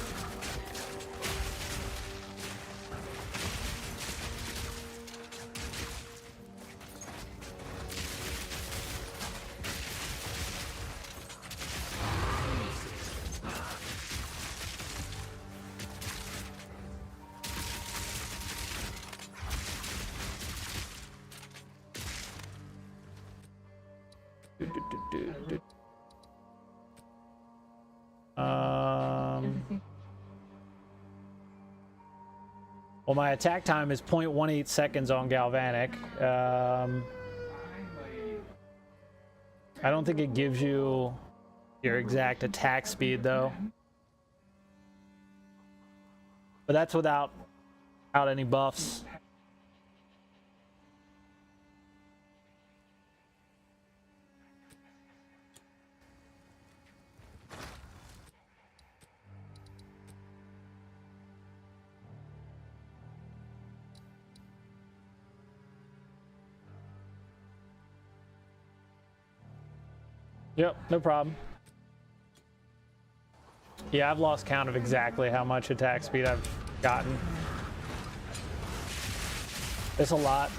[SPEAKER 1] Well, my attack time is 0.18 seconds on Galvanic. I don't think it gives you your exact attack speed though. But that's without any buffs. Yep, no problem. Yeah, I've lost count of exactly how much attack speed I've gotten. It's a lot.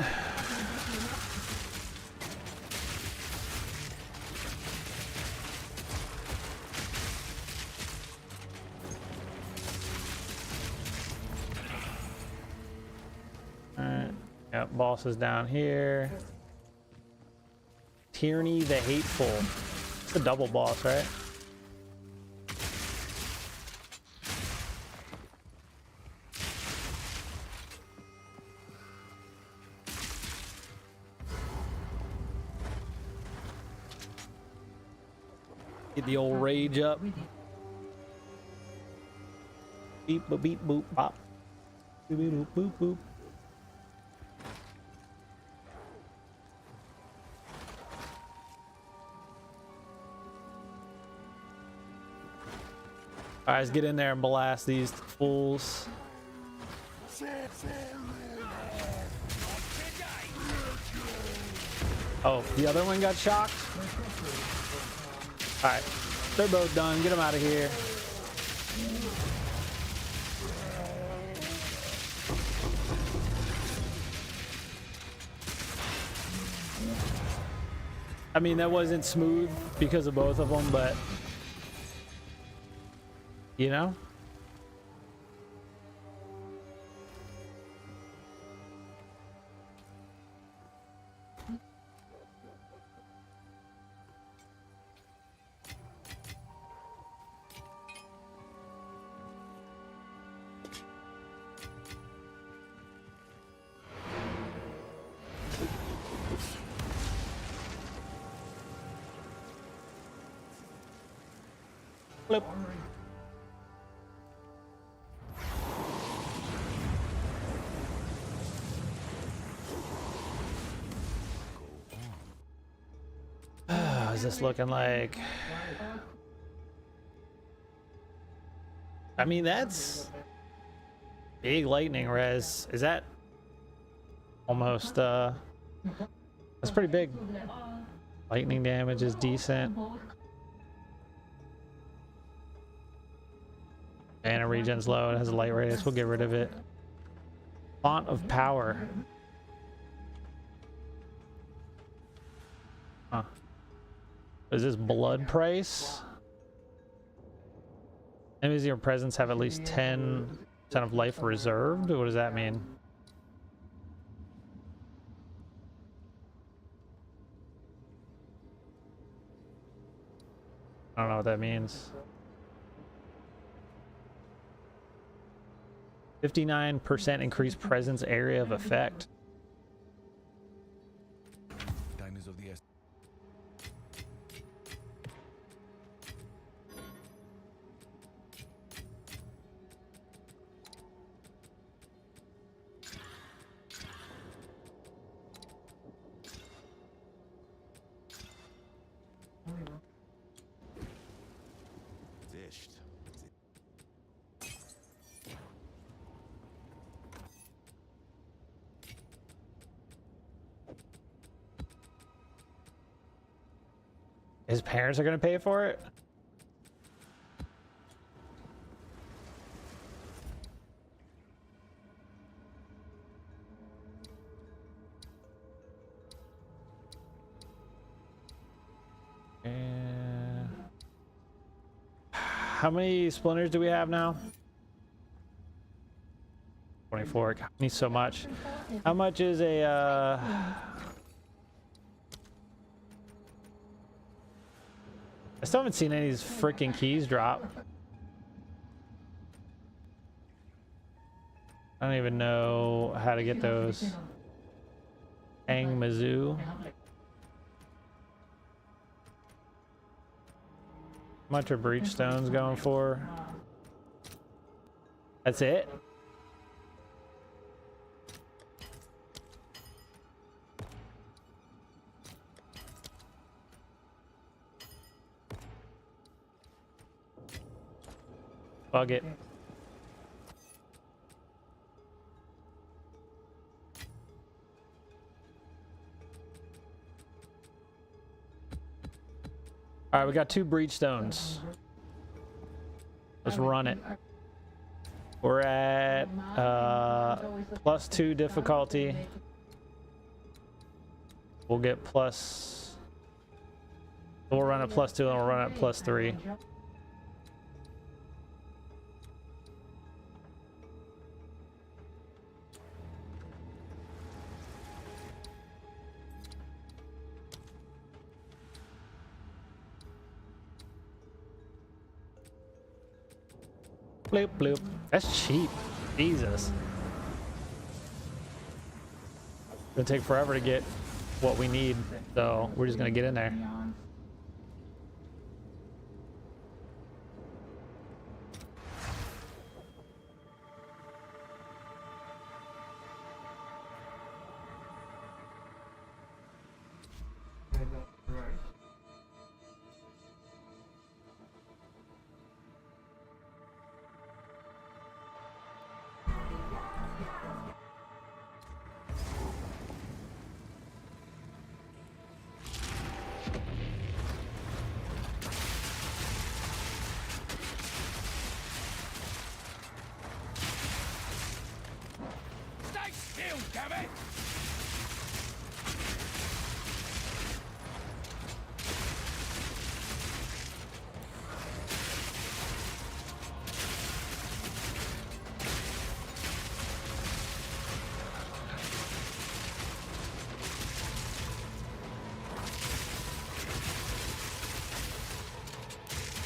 [SPEAKER 1] Alright, yep, boss is down here. Tyranny the Hateful. It's a double boss, right? Get the old rage up. Beep boop beep boop bop. Boop boop boop boop. All right, let's get in there and blast these fools. Oh, the other one got shocked? All right, they're both done. Get them out of here. I mean, that wasn't smooth because of both of them, but you know? Flip. is this looking like? I mean, that's big lightning res. Is that almost that's pretty big. Lightning damage is decent. Mana regen's low. It has a light radius. We'll get rid of it. Font of power. Huh. Is this blood price? Enemies in your presence have at least 10% of life reserved? What does that mean? I don't know what that means. 59% increased presence area of effect.
[SPEAKER 2] Diners of the dished.
[SPEAKER 1] His parents are gonna pay for it? And how many splinters do we have now? 24. God, I need so much. How much is a I still haven't seen any of these freaking keys drop. I don't even know how to get those. Ang Mizzou. How much are breach stones going for? That's it? Bug it. All right, we got 2 breach stones. Let's run it. We're at +2 difficulty. We'll get plus. We'll run at +2 and we'll run at +3. Bloop, bloop. That's cheap. Jesus. It's gonna take forever to get what we need, so we're just gonna get in there.
[SPEAKER 5] Stay still, damn it!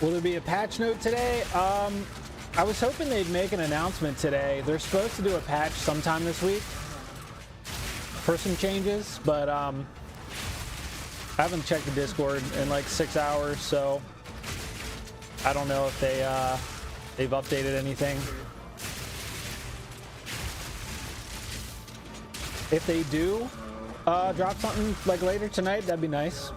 [SPEAKER 1] Will there be a patch note today? I was hoping they'd make an announcement today. They're supposed to do a patch sometime this week for some changes, but I haven't checked the Discord in like 6 hours, so I don't know if they've updated anything. If they do drop something like later tonight, that'd be nice.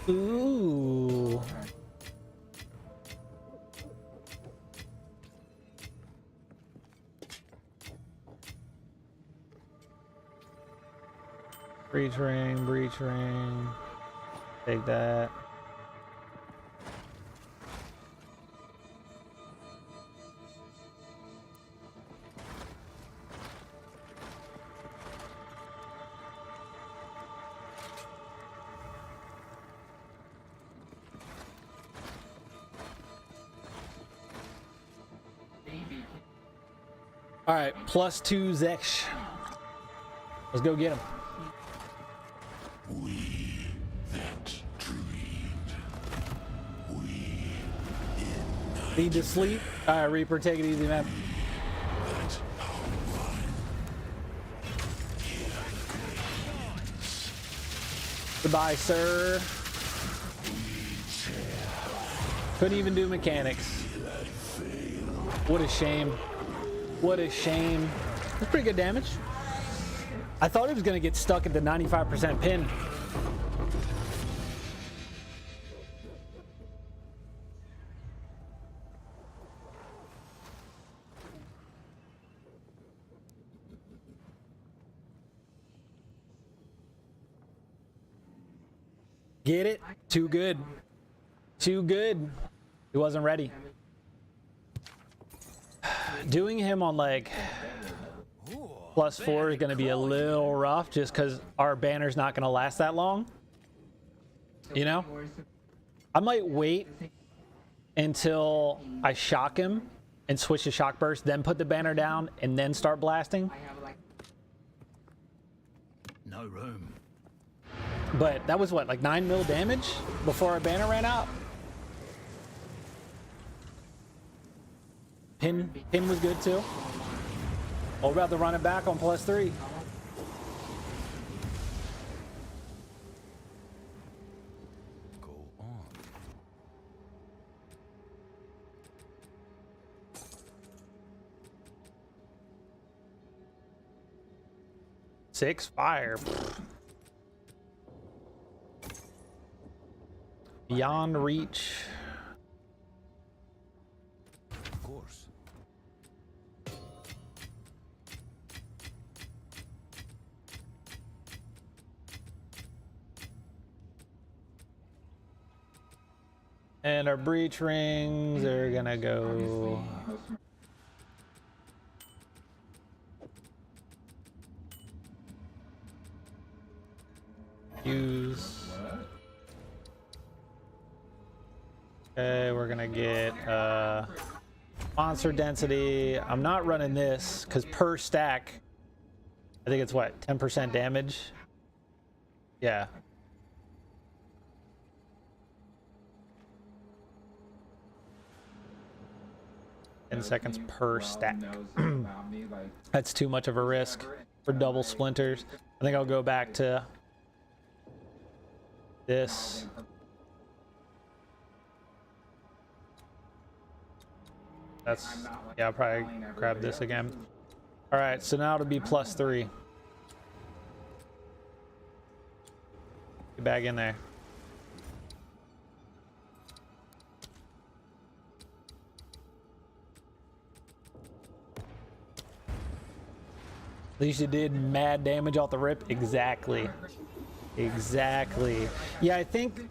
[SPEAKER 1] Ooh. Breach ring, breach ring. Take that. All right, +2 Zeksh. Let's go get him.
[SPEAKER 2] We that dreamed. We
[SPEAKER 1] Need to sleep? All right, Reaper, take it easy, man.
[SPEAKER 2] that
[SPEAKER 1] Goodbye, sir. Couldn't even do mechanics. What a shame. What a shame. That's pretty good damage. I thought it was going to get stuck at the 95% pin. Get it? Too good. Too good. He wasn't ready. Doing him on like +4 is going to be a little rough just because our banner's not going to last that long. You know? I might wait until I shock him and switch to shock burst, then put the banner down and then start blasting.
[SPEAKER 2] no room.
[SPEAKER 1] But that was what, like 9 mil damage before our banner ran out? Pin was good too. Oh, we're about to run it back on +3.
[SPEAKER 2] Go on.
[SPEAKER 1] Six fire. Beyond reach.
[SPEAKER 2] Of course.
[SPEAKER 1] And our breach rings are gonna go. Use. Okay, we're gonna get monster density. I'm not running this because per stack, I think it's what, 10% damage? Yeah. In seconds per stack. That's too much of a risk for double splinters. I think I'll go back to this. That's, yeah, I'll probably grab this again. All right, so now it'll be +3. Get back in there. At least you did mad damage off the rip. Exactly. Exactly. Yeah, I think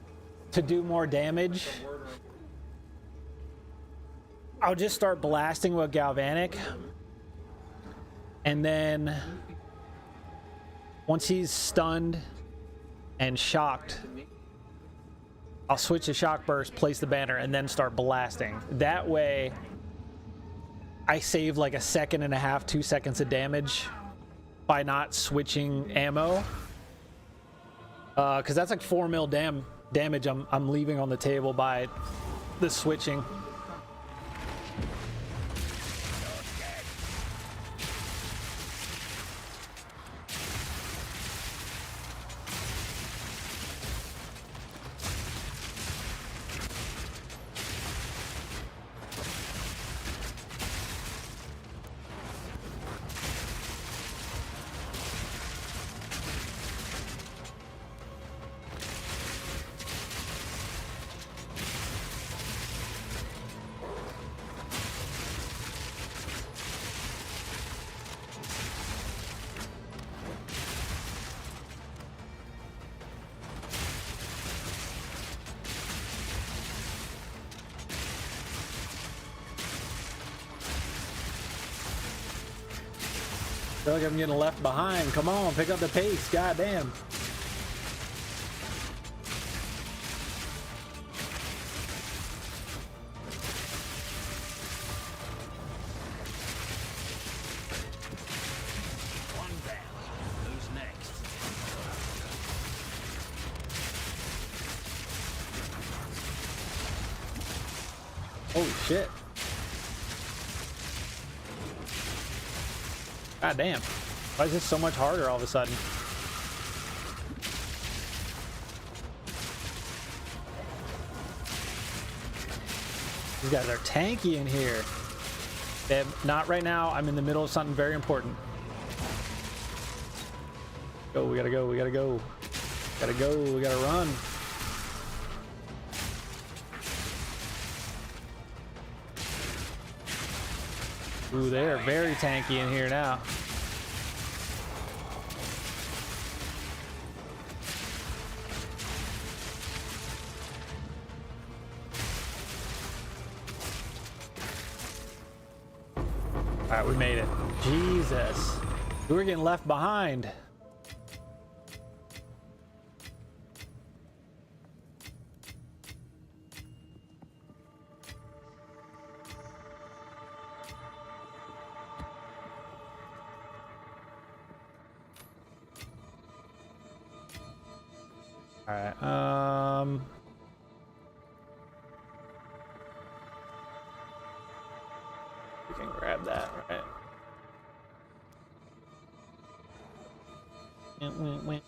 [SPEAKER 1] to do more damage, I'll just start blasting with Galvanic. And then once he's stunned and shocked, I'll switch to shock burst, place the banner, and then start blasting. That way, I save like 1.5 seconds, 2 seconds of damage by not switching ammo. Because that's like 4 mil damage I'm leaving on the table by the switching. feel like I'm getting left behind. Come on, pick up the pace. God damn.
[SPEAKER 2] One down. Who's next?
[SPEAKER 1] Holy shit. God damn. Why is this so much harder all of a sudden? These guys are tanky in here. Not right now. I'm in the middle of something very important. Go, we gotta go, we gotta go. Gotta go, we gotta run. Ooh, they're very tanky in here now. All right, we made it. Jesus. We were getting left behind. All right. We can grab that, right? Win.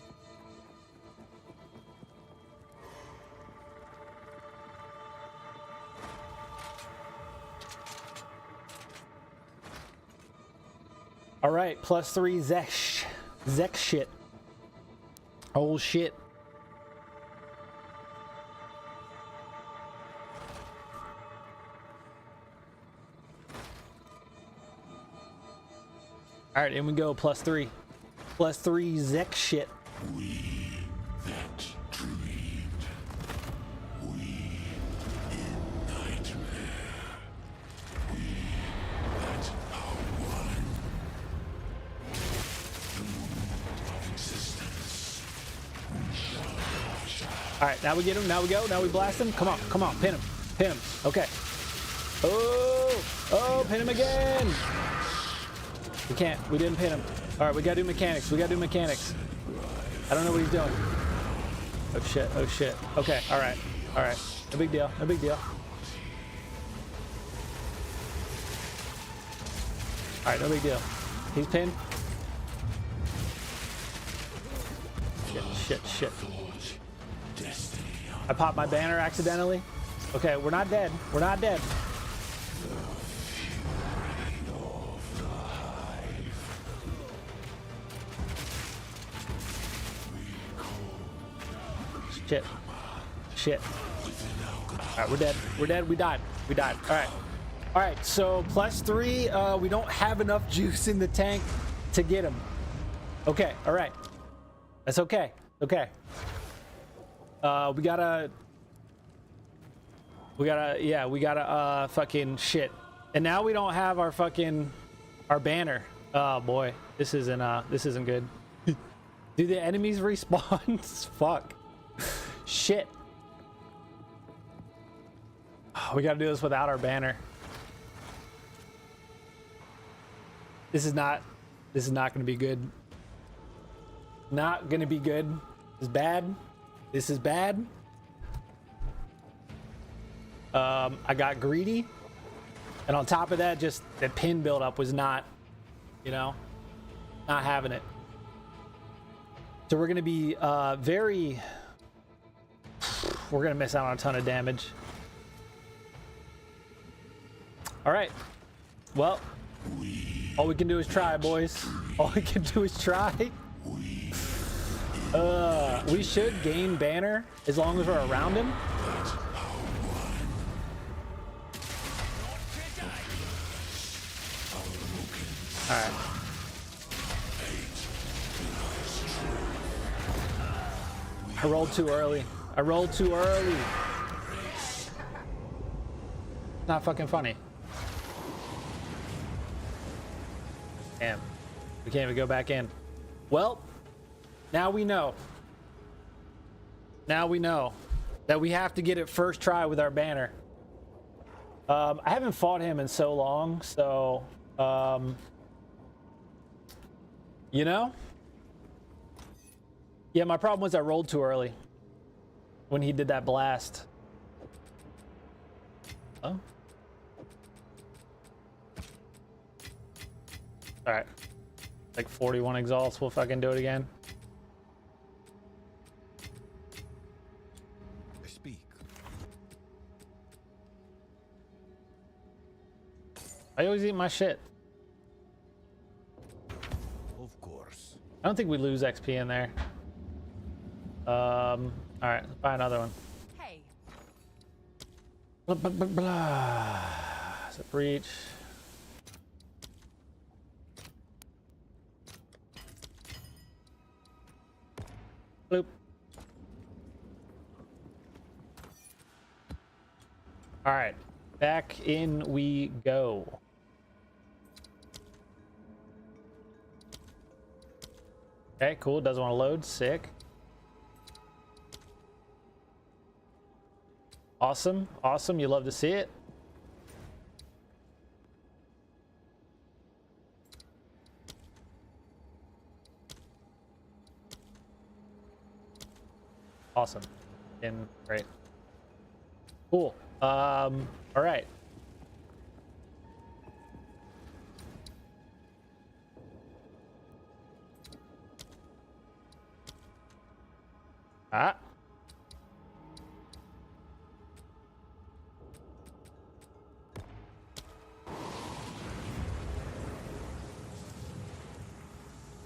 [SPEAKER 1] All right, +3 Zesh. Zek shit. Oh shit. All right, in we go. +3. +3 Zek shit.
[SPEAKER 2] We that dreamed. We in nightmare. We that are one. Food of existence. We shall.
[SPEAKER 1] All right, now we get him. Now we go. Now we blast him. Come on, come on. Pin him. Pin him. Okay. Oh, pin him again. We can't. We didn't pin him. All right, we gotta do mechanics. We gotta do mechanics. I don't know what he's doing. Oh shit. Oh shit. Okay. All right. All right. No big deal. No big deal. All right. No big deal. He's pinned. Shit. I popped my banner accidentally. Okay, we're not dead. We're not dead. Shit. All right, we're dead. We're dead. We died. All right. All right, so +3. We don't have enough juice in the tank to get him. Okay. All right. That's okay. Okay. We gotta fucking shit. And now we don't have our banner. Oh boy, this isn't good. Do the enemies respawn? Fuck. Shit. Oh, we gotta do this without our banner. This is not gonna be good. Not gonna be good. This is bad. This is bad. I got greedy. And on top of that, just the pin buildup was not, not having it. So we're gonna be we're gonna miss out on a ton of damage. All right. Well, all we can do is try, boys. All we can do is try. We should gain banner as long as we're around him. All right. I rolled too early. Not fucking funny. Damn. We can't even go back in. Well, now we know. Now we know that we have to get it first try with our banner. I haven't fought him in so long, so you know? Yeah, my problem was I rolled too early when he did that blast. Oh. Alright. Like 41 exalts, we'll fucking do it again.
[SPEAKER 4] Speak.
[SPEAKER 1] I always eat my shit.
[SPEAKER 4] Of course.
[SPEAKER 1] I don't think we lose XP in there. Alright, let's buy another one.
[SPEAKER 6] Hey,
[SPEAKER 1] Blah, blah, blah, blah. Is it breach? Bloop. Alright, back in we go. Okay, cool. Doesn't want to load. Sick. Awesome. Awesome. You love to see it. Awesome. And great. Cool. All right. Ah.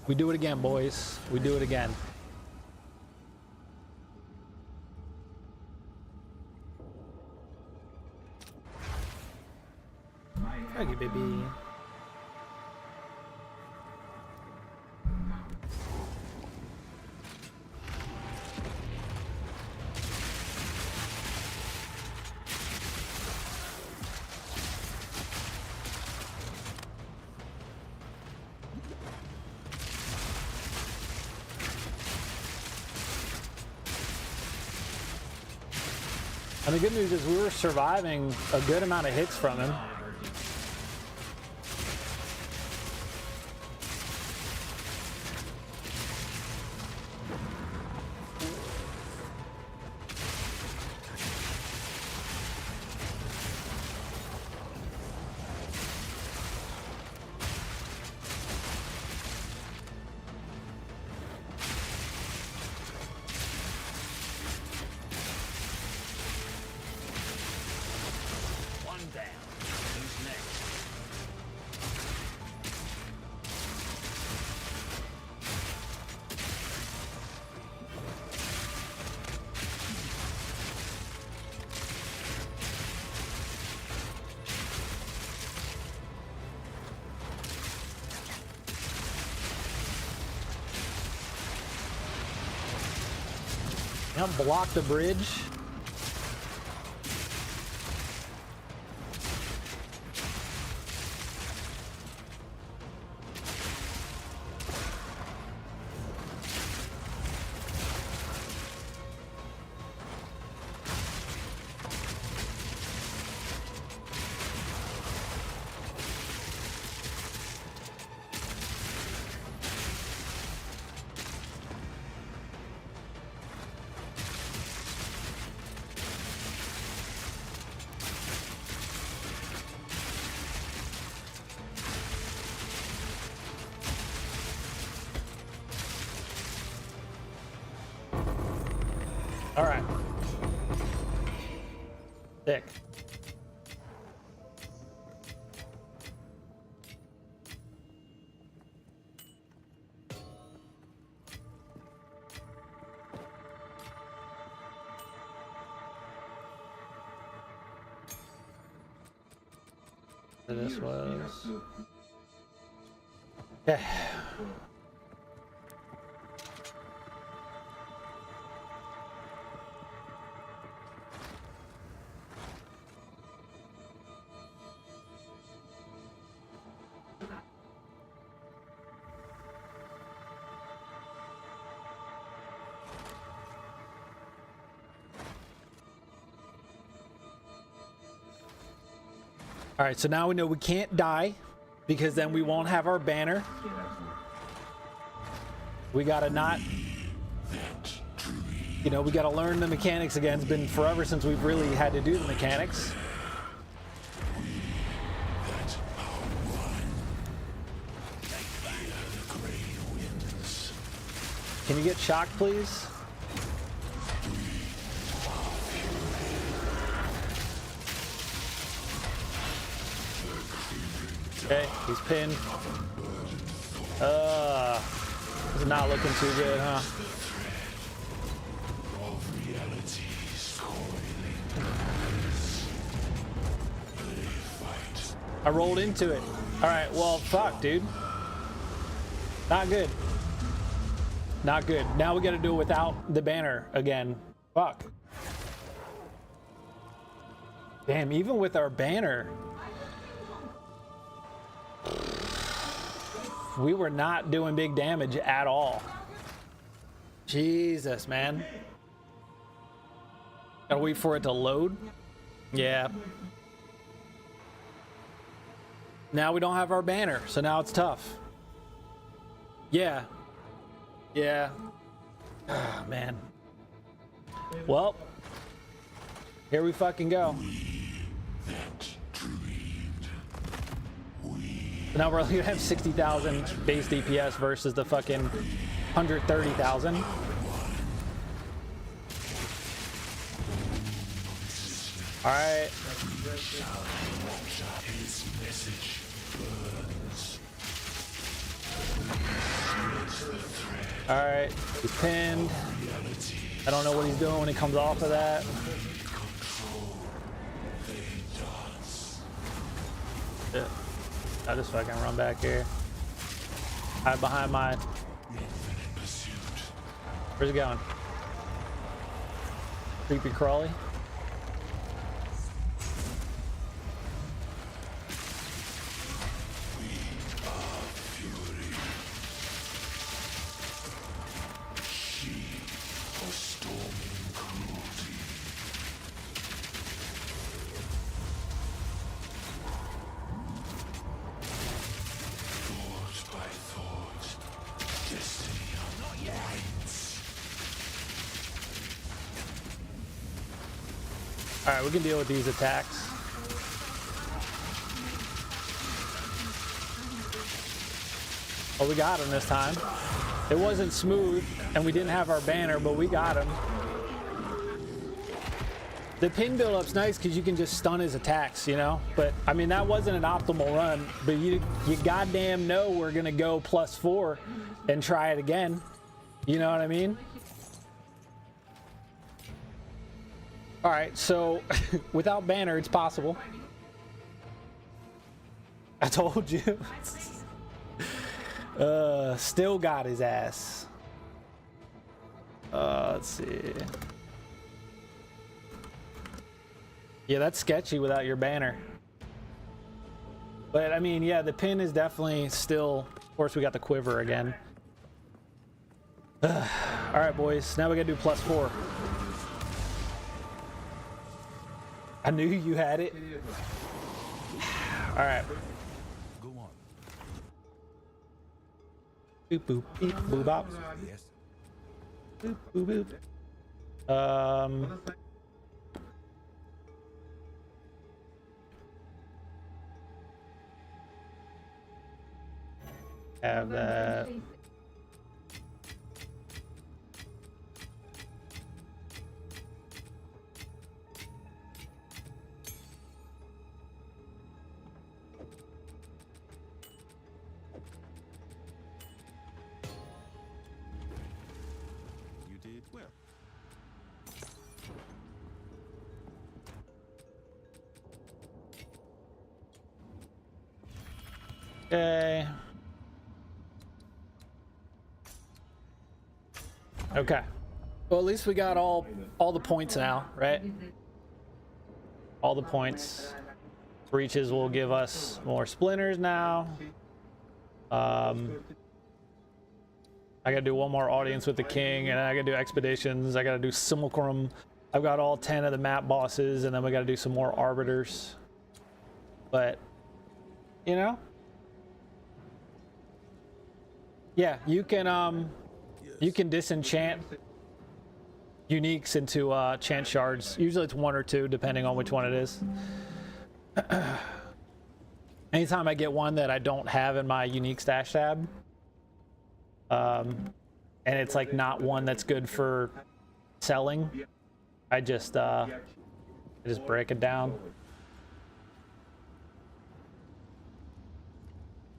[SPEAKER 1] We do it again, boys. We do it again. Thank you, baby. And the good news is we were surviving a good amount of hits from him. Yep, block the bridge. All right. Sick. So this was. Okay. All right, so now we know we can't die because then we won't have our banner. We gotta not, you know, we gotta learn the mechanics again. It's been forever since we've really had to do the mechanics. Can you get shocked, please? Okay, he's pinned. This is not looking too good, huh? I rolled into it. All right, well, fuck, dude. Not good. Not good. Now we gotta do it without the banner again. Fuck. Damn, even with our banner, we were not doing big damage at all. Jesus, man. Gotta wait for it to load. Yeah. Now we don't have our banner, so now it's tough. Yeah. Yeah. Ah, man. Well, here we fucking go. So now we're only gonna have 60,000 base DPS versus the fucking 130,000. All right. All right, he's pinned. I don't know what he's doing when he comes off of that. Shit. I'll just fucking run back here. Hide behind my... Where's he going? Creepy crawly. All right, we can deal with these attacks. Oh, we got him this time. It wasn't smooth, and we didn't have our banner, but we got him. The pin build-up's nice because you can just stun his attacks, you know? But, I mean, that wasn't an optimal run, but you goddamn know we're going to go +4 and try it again. You know what I mean? All right, so without banner, it's possible. I told you. Still got his ass. Let's see. Yeah, that's sketchy without your banner. But I mean, yeah, the pin is definitely still. Of course, we got the quiver again. All right, boys. Now we gotta do +4. I knew you had it. All right.
[SPEAKER 4] Go on.
[SPEAKER 1] Boop boop beep boop bop.
[SPEAKER 4] Yes.
[SPEAKER 1] Boop boop boop. Have that.
[SPEAKER 4] You did well.
[SPEAKER 1] Okay. Okay. Well, at least we got all the points now, right? All the points. Breaches will give us more splinters now. I gotta do one more audience with the king, and I gotta do expeditions. I gotta do simulacrum. I've got all 10 of the map bosses, and then we gotta do some more arbiters. but you know, yeah, you can disenchant uniques into chant shards. Usually it's 1 or 2 depending on which one it is. Anytime I get one that I don't have in my unique stash tab, and it's like not one that's good for selling, I just break it down.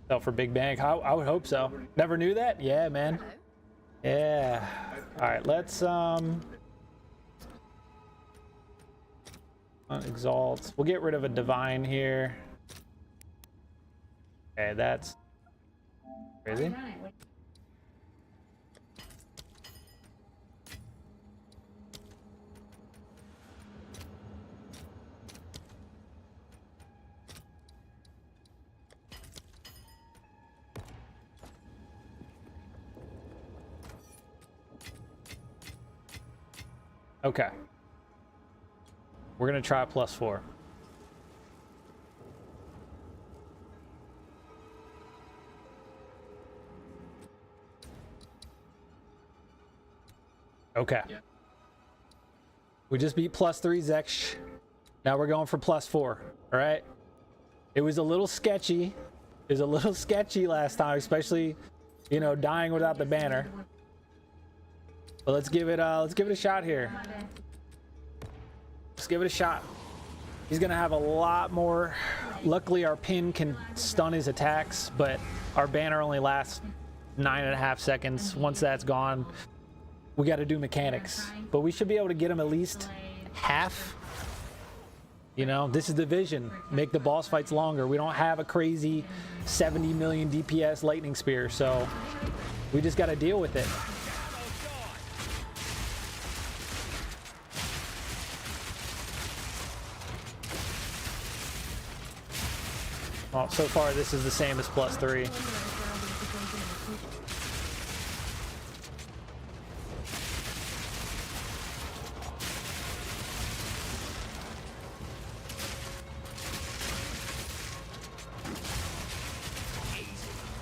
[SPEAKER 1] So for Big Bang, I would hope so. Never knew that? Yeah, man. Yeah. All right, let's exalt. We'll get rid of a divine here. Okay, that's crazy. Okay. We're gonna try +4. Okay. Yeah. We just beat +3 Zeksh. Now we're going for +4. All right. It was a little sketchy. It was a little sketchy last time, especially, you know, dying without the banner. But let's give it a shot here. Let's give it a shot. He's gonna have a lot more. Luckily, our pin can stun his attacks, but our banner only lasts 9.5 seconds. Once that's gone, we got to do mechanics. But we should be able to get him at least half. You know, this is the vision. Make the boss fights longer. We don't have a crazy 70 million DPS lightning spear, so we just got to deal with it. Well, so far this is the same as +3.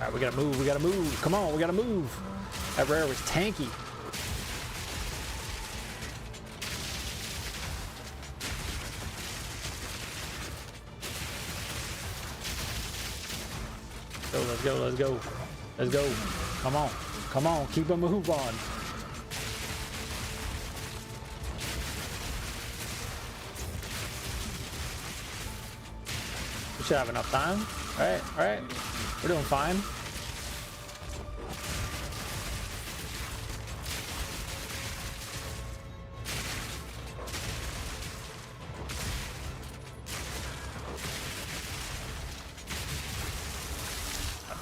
[SPEAKER 1] All right, we gotta move, we gotta move. Come on, we gotta move. That rare was tanky. Let's go, let's go, let's go. Come on, come on, keep a move on. We should have enough time. All right, we're doing fine.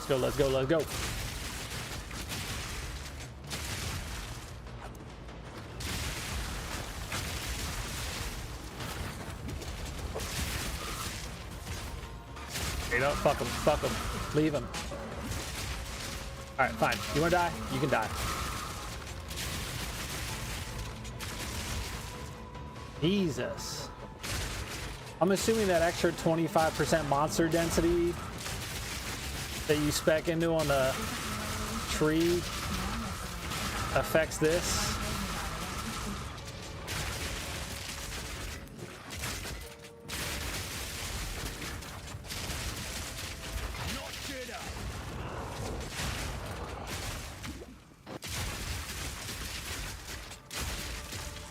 [SPEAKER 1] Let's go, let's go, let's go. Straight up, fuck him, leave him. All right, fine. You wanna die? You can die. Jesus. I'm assuming that extra 25% monster density that you spec into on the tree affects this.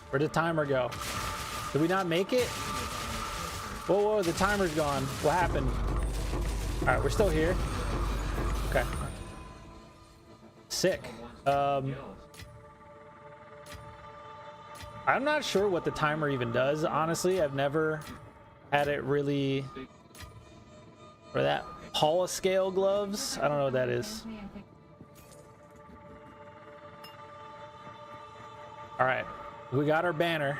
[SPEAKER 1] Where'd the timer go? Did we not make it? Whoa, whoa, the timer's gone. What happened? All right, we're still here. Okay. Sick. I'm not sure what the timer even does, honestly. I've never had it really... For that Paula scale gloves? I don't know what that is. All right. We got our banner.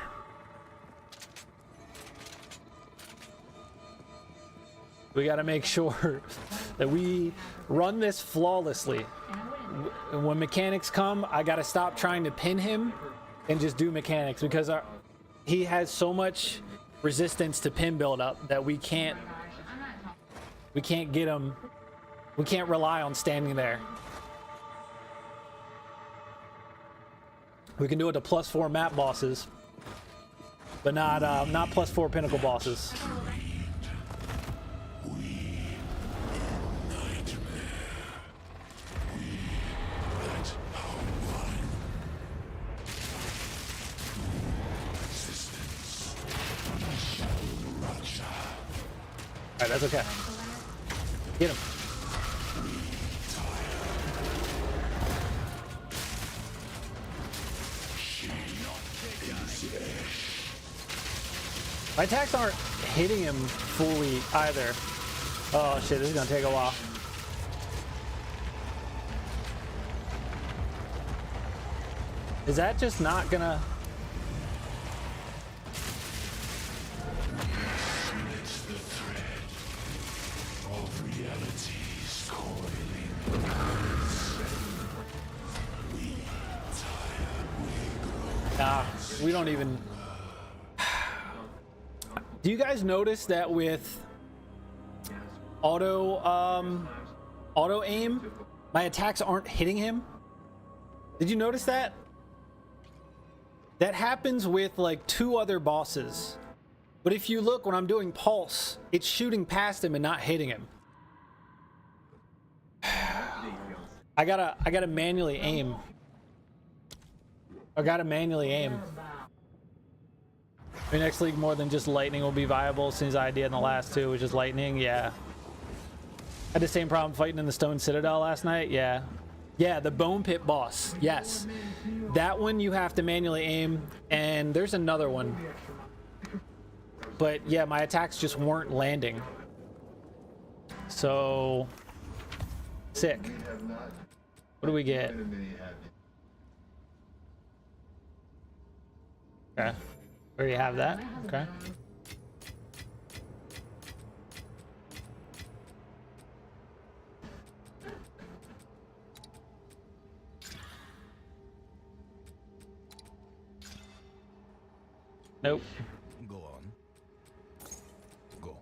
[SPEAKER 1] We got to make sure that we run this flawlessly. When mechanics come, I got to stop trying to pin him and just do mechanics, because he has so much resistance to pin build up that we can't We can't get them. We can't rely on standing there. We can do it to +4 map bosses, but not +4 Pinnacle bosses. All right, that's okay. Get him. My attacks aren't hitting him fully either. Oh shit, this is gonna take a while. Is that just not gonna... Nah, we don't even... Do you guys notice that with auto aim, my attacks aren't hitting him? Did you notice that? That happens with like 2 other bosses. But if you look when I'm doing pulse, it's shooting past him and not hitting him. I gotta manually aim. I gotta manually aim. The next league, more than just lightning will be viable. Since I did in the last 2, which is lightning. Yeah. Had the same problem fighting in the Stone Citadel last night. Yeah. Yeah, the Bone Pit boss. Yes. That one you have to manually aim. And there's another one. But yeah, my attacks just weren't landing. So sick. What do we get? Okay. We already have that. Okay. Nope.
[SPEAKER 4] Go on. Go.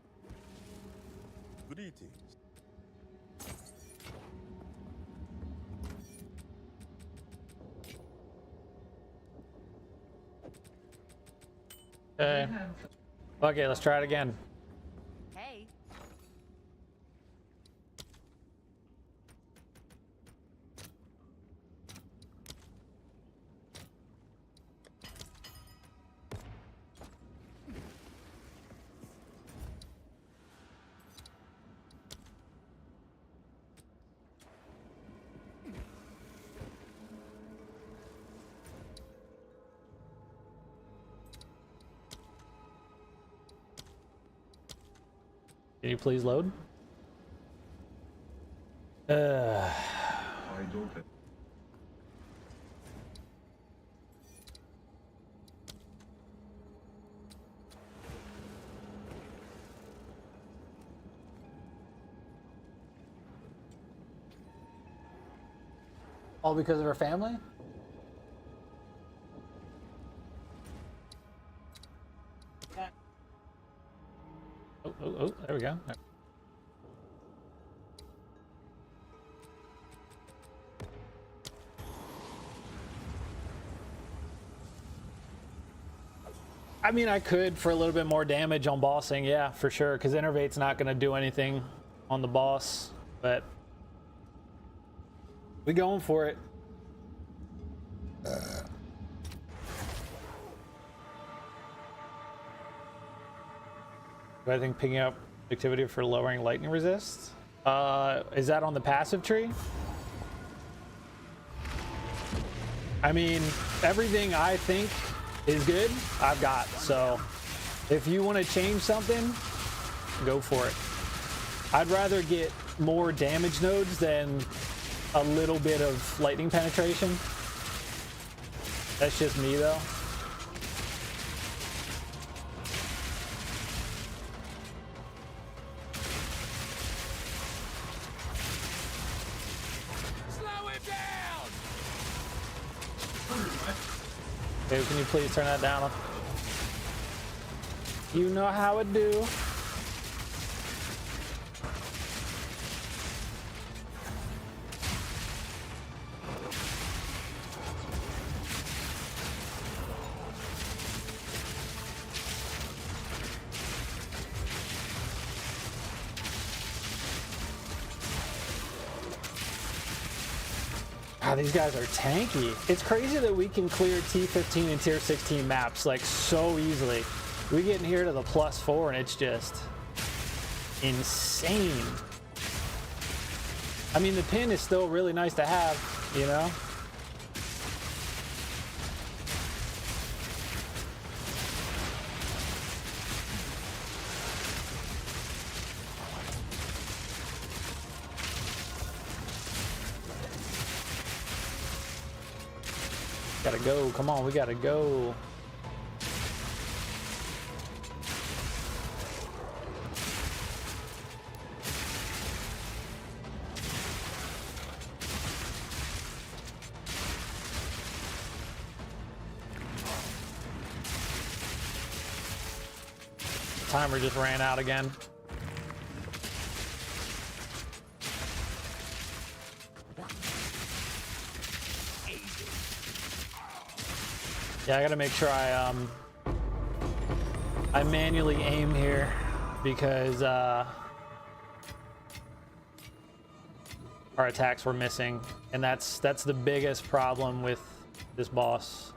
[SPEAKER 4] Greetings.
[SPEAKER 1] Okay, let's try it again.
[SPEAKER 6] Hey.
[SPEAKER 1] Can you please load? All because of her family? Oh, there we go. I mean, I could for a little bit more damage on bossing, yeah, for sure, because Innervate's not going to do anything on the boss, but we going for it. I think picking up activity for lowering lightning resist. Is that on the passive tree? I mean, everything I think is good, I've got. So if you want to change something, go for it. I'd rather get more damage nodes than a little bit of lightning penetration. That's just me though. Hey, can you please turn that down? You know how it do. God, these guys are tanky. It's crazy that we can clear T15 and tier 16 maps like so easily. We get in here to the +4 and it's just insane. I mean, the pin is still really nice to have, you know? Gotta go, come on, we gotta go. Timer just ran out again. Yeah, I gotta make sure I manually aim here because our attacks were missing, and that's the biggest problem with this boss.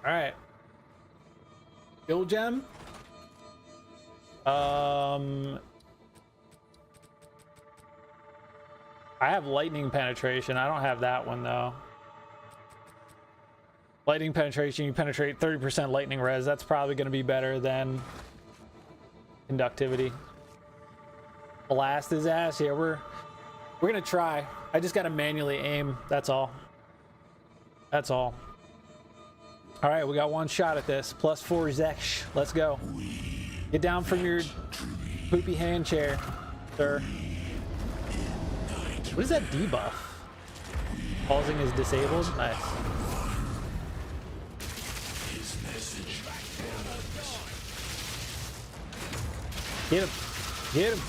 [SPEAKER 1] All right. Skill gem. I have lightning penetration. I don't have that one though. Lightning penetration, you penetrate 30% lightning res. That's probably going to be better than conductivity. Blast his ass. Yeah, we're gonna try. I just gotta manually aim. That's all. That's all. All right, we got one shot at this. +4 Zesh. Let's go. Get down from your poopy hand chair, sir. What is that debuff? Pausing is disabled. Nice. Get him. Get him.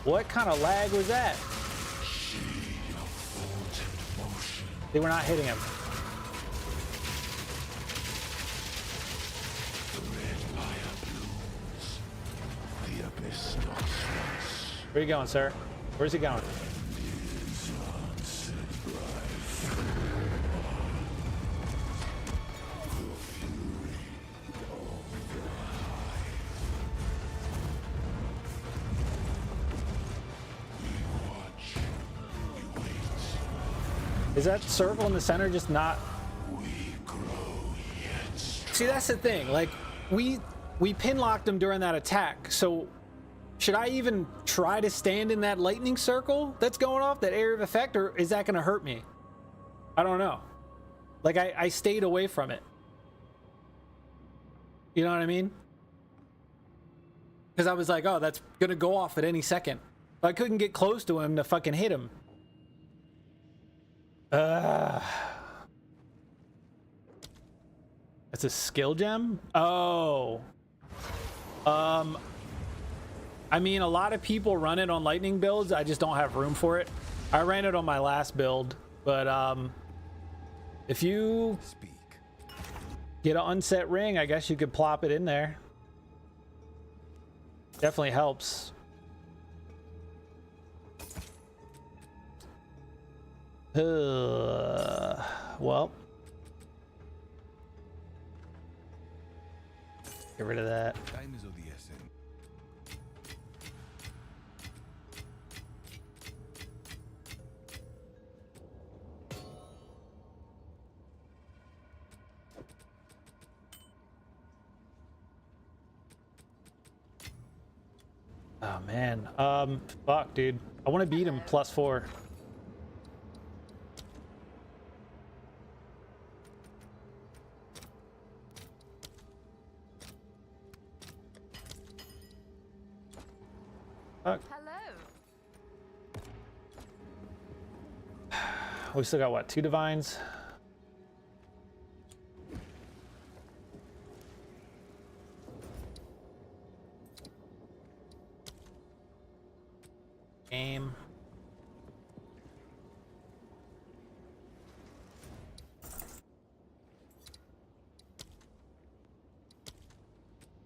[SPEAKER 1] What kind of lag was that? They were not hitting him. Where are you going, sir? Where's he going? Is that circle in the center just not? See, that's the thing. Like, we pin locked him during that attack. So, should I even try to stand in that lightning circle that's going off, that area of effect, or is that going to hurt me? I don't know. Like, I stayed away from it. You know what I mean? Because I was like, oh, that's going to go off at any second. I couldn't get close to him to fucking hit him. That's a skill gem? Oh. I mean, a lot of people run it on lightning builds. I just don't have room for it. I ran it on my last build, but if you get an unset ring, I guess you could plop it in there. Definitely helps. Well, get rid of that.
[SPEAKER 4] Time is of the essence.
[SPEAKER 1] Oh man, fuck, dude. I want to beat him +4. Fuck.
[SPEAKER 6] Hello.
[SPEAKER 1] We still got what, 2 divines? Game.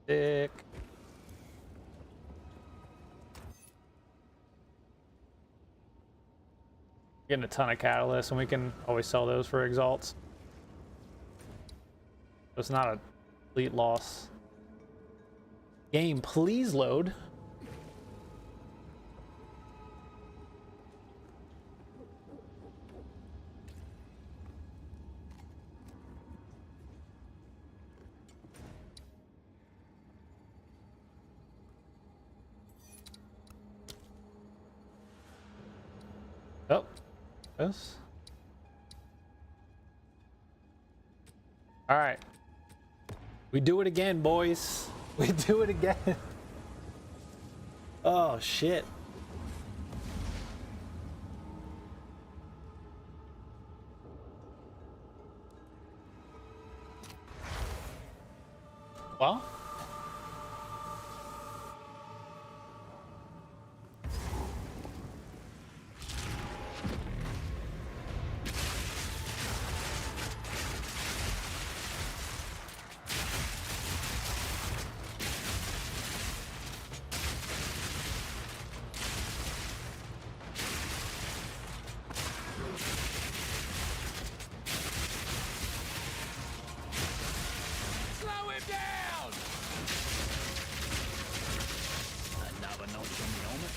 [SPEAKER 1] Sick. Getting a ton of catalysts, and we can always sell those for exalts. So it's not a complete loss. Game, please load. Oh, this. All right. We do it again, boys. We do it again. Oh, shit. Well.
[SPEAKER 5] Slow him down!
[SPEAKER 4] Another notch on the helmet.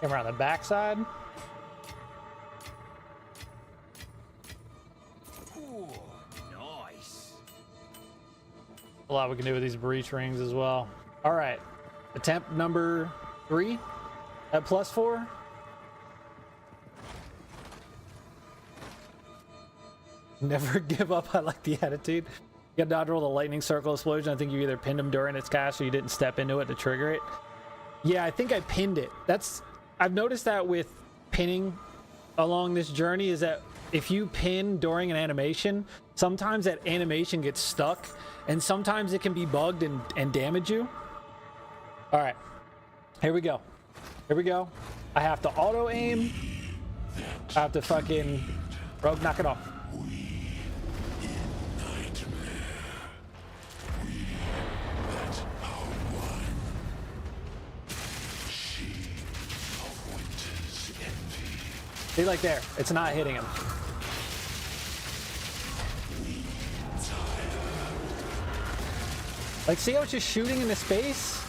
[SPEAKER 1] Come around the backside.
[SPEAKER 5] Ooh, nice.
[SPEAKER 1] A lot we can do with these breach rings as well. All right, attempt number 3 at +4. Never give up. I like the attitude. You got dodge roll the lightning circle explosion. I think you either pinned him during its cast or you didn't step into it to trigger it. Yeah, I think I pinned it. I've noticed that with pinning along this journey is that if you pin during an animation, sometimes that animation gets stuck and sometimes it can be bugged and damage you. All right, here we go. Here we go. I have to auto aim. I have to fucking Rogue, knock it off. See, like there, it's not hitting him. Like, see how it's just shooting into space?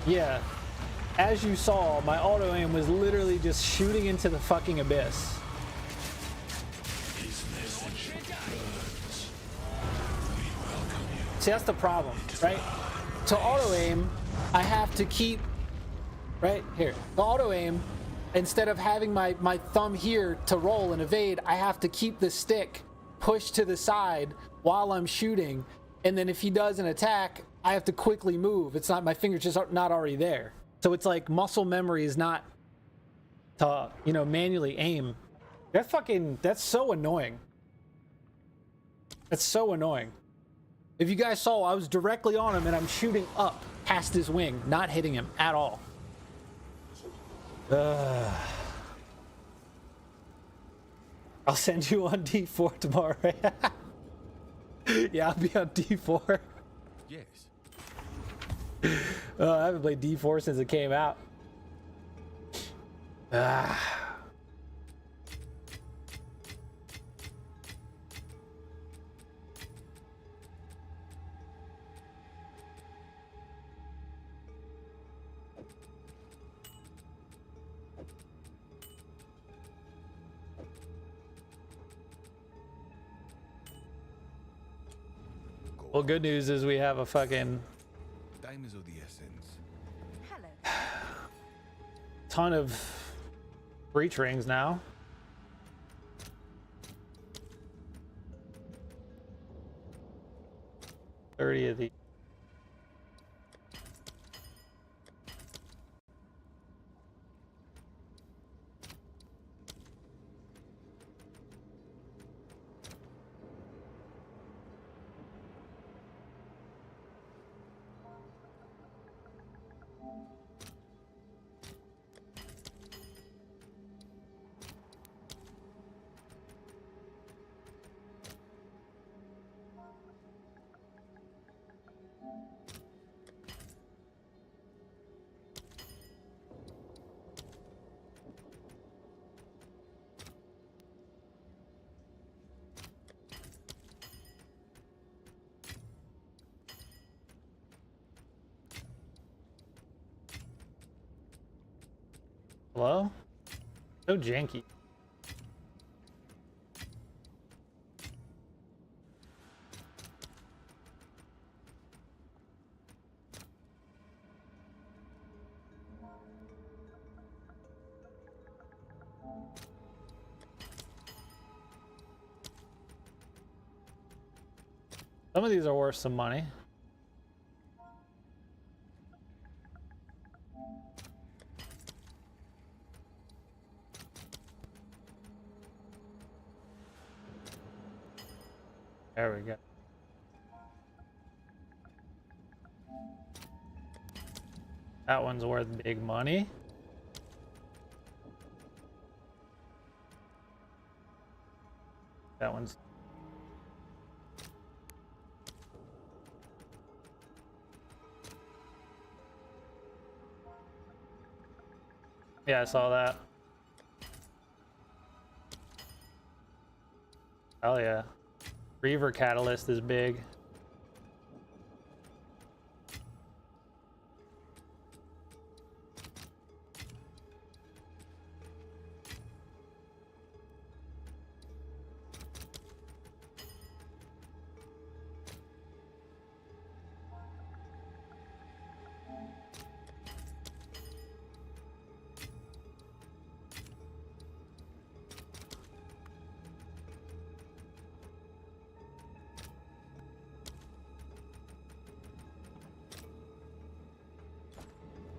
[SPEAKER 1] Yeah. As you saw, my auto aim was literally just shooting into the fucking abyss.
[SPEAKER 5] His message
[SPEAKER 1] See, that's the problem, right? To auto aim, I have to keep right here. The auto aim, instead of having my thumb here to roll and evade, I have to keep the stick pushed to the side while I'm shooting. And then if he does an attack, I have to quickly move. It's not, my fingers just are not already there. So it's like muscle memory is not to, you know, manually aim. That's so annoying. That's so annoying. If you guys saw, I was directly on him and I'm shooting up past his wing, not hitting him at all. I'll send you on D4 tomorrow. Yeah, I'll be on D4.
[SPEAKER 5] Yes.
[SPEAKER 1] I haven't played D4 since it came out. Well, good news is we have a fucking
[SPEAKER 5] Time is of the essence.
[SPEAKER 6] Hello.
[SPEAKER 1] ton of breach rings now. $30 of these. Hello? So janky. Some of these are worth some money. There we go. That one's worth big money. That one's... Yeah, I saw that. Hell yeah. Reaver Catalyst is big.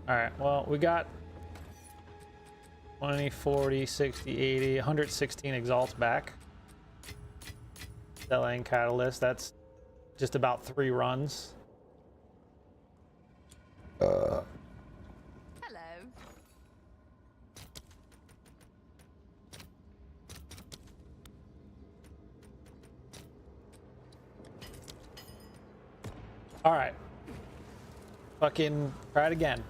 [SPEAKER 1] All right, well, we got 20, 40, 60, 80, 116 exalts back. Selling Catalyst, that's just about 3 runs.
[SPEAKER 6] Hello.
[SPEAKER 1] All right. Fucking try it again.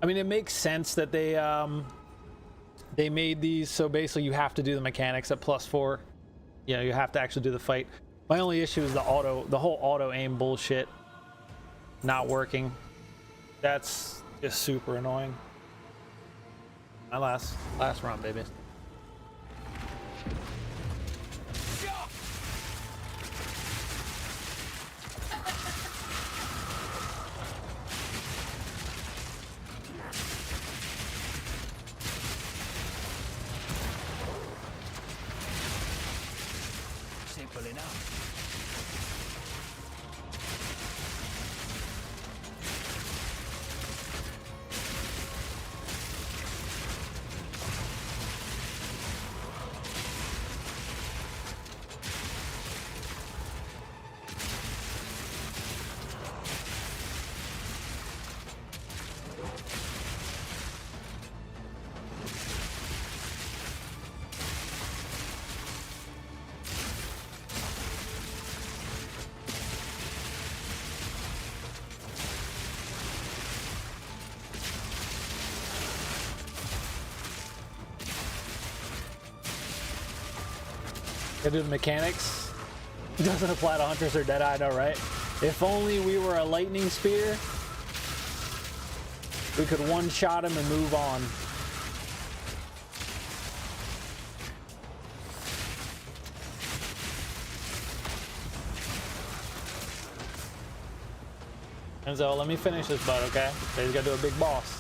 [SPEAKER 1] I mean, it makes sense that they made these so basically you have to do the mechanics at +4. You know, you have to actually do the fight. My only issue is the whole auto aim bullshit not working. That's just super annoying. My last run, baby.
[SPEAKER 4] Simple enough.
[SPEAKER 1] Gotta do the mechanics. It doesn't apply to Hunters or Deadeye, I know, right? If only we were a lightning spear, we could one-shot him and move on. And so let me finish this butt, okay? So he's gotta do a big boss.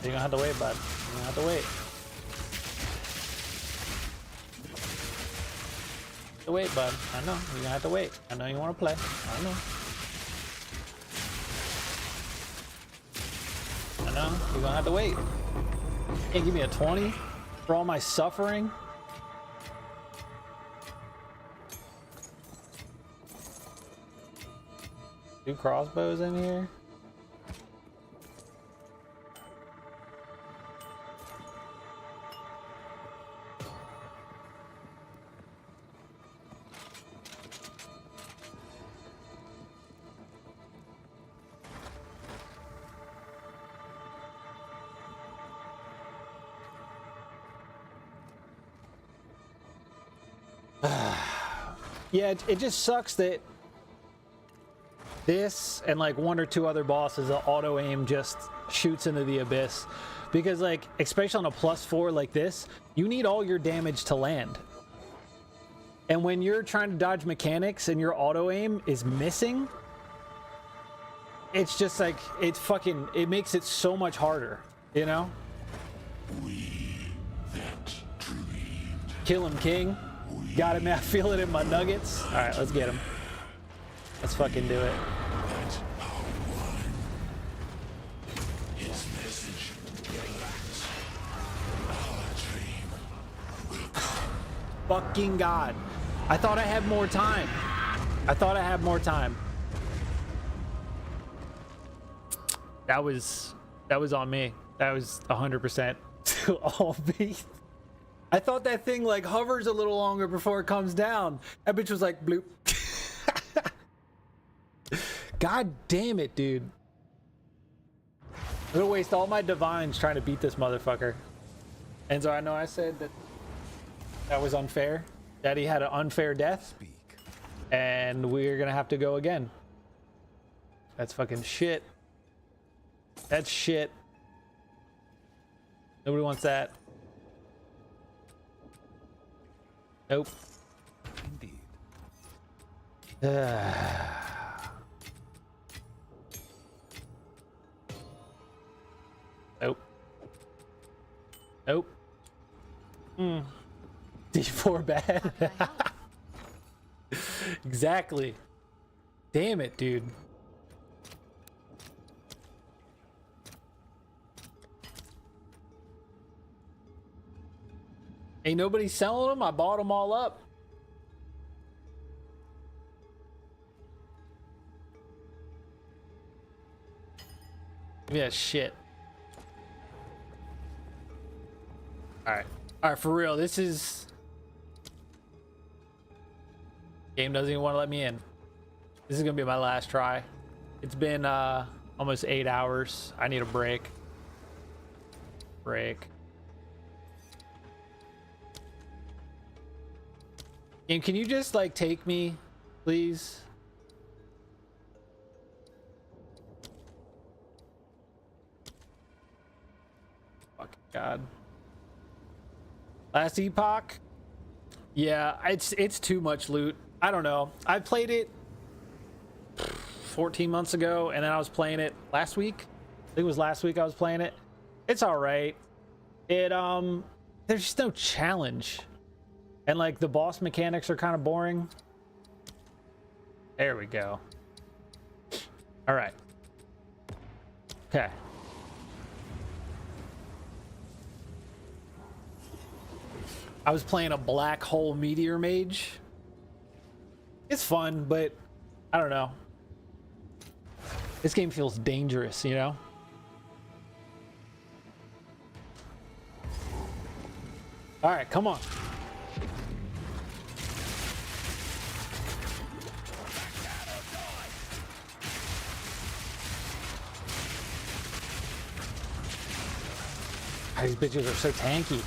[SPEAKER 1] You're gonna have to wait, bud. You're gonna have to wait. Wait, bud. I know. You're gonna have to wait. I know you wanna play. I know. I know. You're gonna have to wait. You can't give me a 20 for all my suffering. Two crossbows in here. Yeah, it just sucks that this and like one or two other bosses, the auto aim just shoots into the abyss. Because like, especially on a +4 like this, you need all your damage to land. And when you're trying to dodge mechanics and your auto aim is missing, it's just like, it makes it so much harder, you know? Kill him, King. Got him, man. I feel it in my nuggets. All right, let's get him. Let's fucking do it. Fucking God. I thought I had more time. I thought I had more time. That was on me. That was 100% all me. I thought that thing like hovers a little longer before it comes down. That bitch was like bloop. God damn it, dude. I'm gonna waste all my divines trying to beat this motherfucker. And so I know I said that was unfair. That he had an unfair death. And we're gonna have to go again. That's fucking shit. That's shit. Nobody wants that. Nope.
[SPEAKER 5] Indeed.
[SPEAKER 1] Nope. Nope. D4 bad. Exactly. Damn it, dude. Ain't nobody selling them. I bought them all up. Give me that shit. Alright. Alright, for real, this is... Game doesn't even want to let me in. This is gonna be my last try. It's been almost 8 hours. I need a break. Game, can you just like take me, please? Fucking God. Last Epoch? Yeah, it's too much loot. I don't know. I played it 14 months ago, and then I was playing it last week. I think it was last week I was playing it. It's all right. There's just no challenge. And like the boss mechanics are kind of boring. There we go. All right. Okay. I was playing a black hole meteor mage. It's fun, but I don't know. This game feels dangerous, you know? All right, come on. These bitches are so tanky.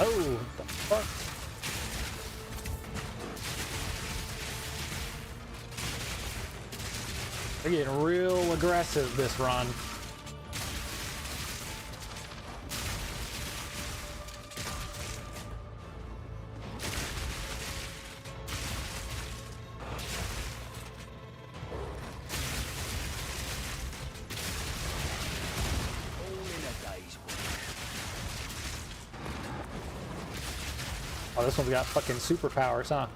[SPEAKER 1] Oh, what the fuck? They're getting real aggressive this run. Oh, this one's got fucking superpowers, huh?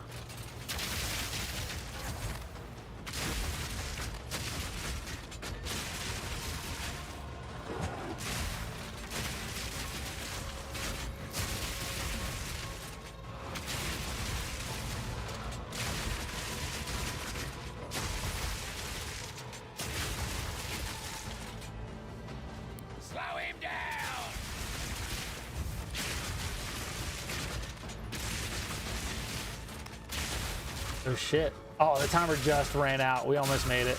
[SPEAKER 4] Slow him down!
[SPEAKER 1] Oh shit. Oh, the timer just ran out. We almost made it.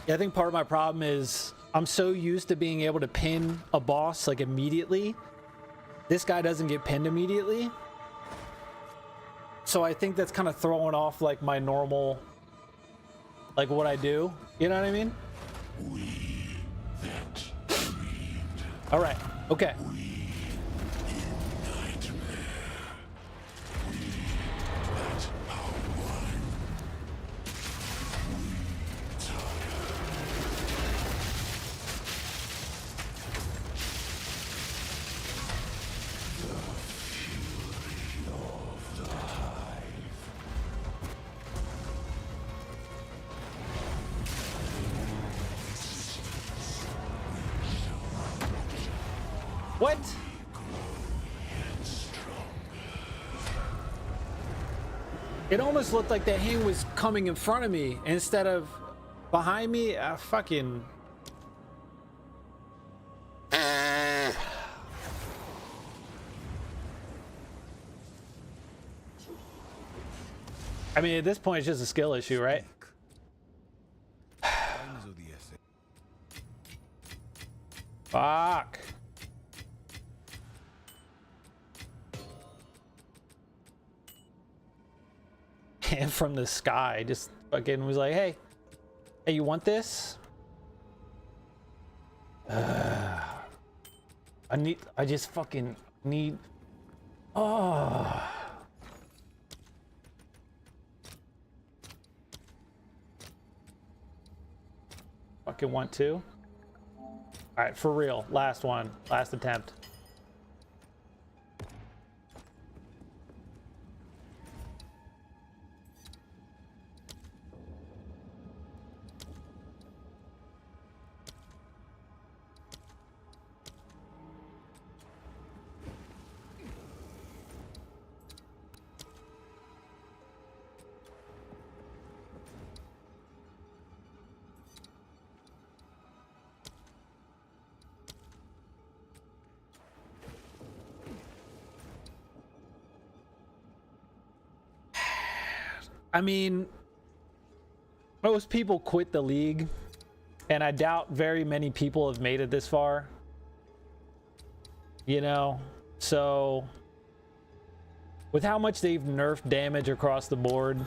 [SPEAKER 1] Yeah, I think part of my problem is I'm so used to being able to pin a boss like immediately. This guy doesn't get pinned immediately. So I think that's kind of throwing off like my normal, like what I do. You know what I mean? All right. Okay. What? It almost looked like that hand was coming in front of me instead of behind me. Fucking. I mean, at this point, it's just a skill issue, right? from the sky. Just fucking was like, hey, you want this? I just fucking need. Oh. Fucking want to. All right, for real. Last one. Last attempt. I mean, most people quit the league, and I doubt very many people have made it this far. You know, so with how much they've nerfed damage across the board,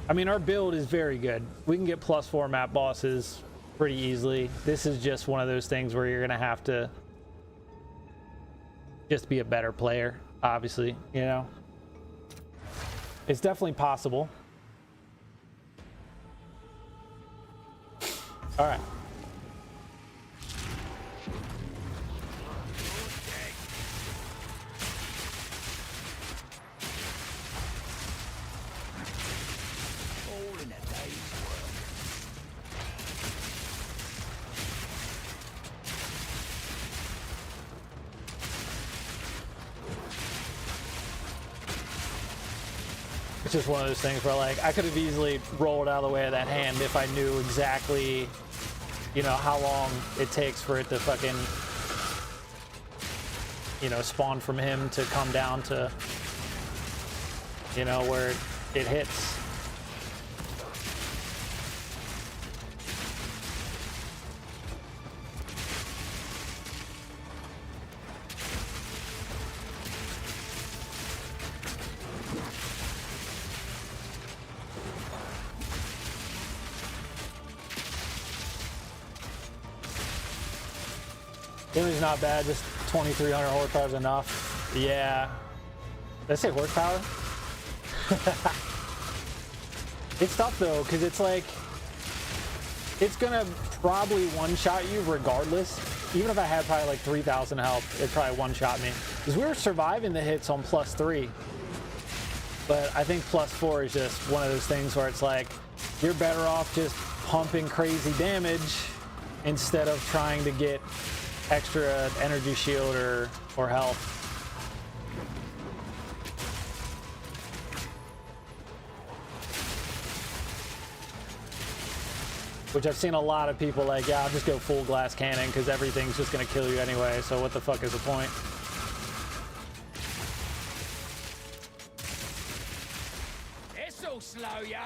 [SPEAKER 1] I mean, our build is very good. We can get +4 map bosses pretty easily. This is just one of those things where you're gonna have to just be a better player, obviously, you know. It's definitely possible. All right.
[SPEAKER 4] All in a day's work.
[SPEAKER 1] It's just one of those things where, like, I could have easily rolled out of the way of that hand if I knew exactly, you know, how long it takes for it to fucking, you know, spawn from him to come down to, you know, where it hits. Damage's not bad, just 2,300 horsepower is enough. Yeah. Did I say horsepower? It's tough though, because it's like, it's gonna probably one-shot you regardless. Even if I had probably like 3,000 health, it'd probably one-shot me. Because we were surviving the hits on +3. But I think +4 is just one of those things where it's like, you're better off just pumping crazy damage instead of trying to get extra energy shield or health. Which I've seen a lot of people like, yeah, I'll just go full glass cannon because everything's just gonna kill you anyway, so what the fuck is the point?
[SPEAKER 4] This'll slow ya.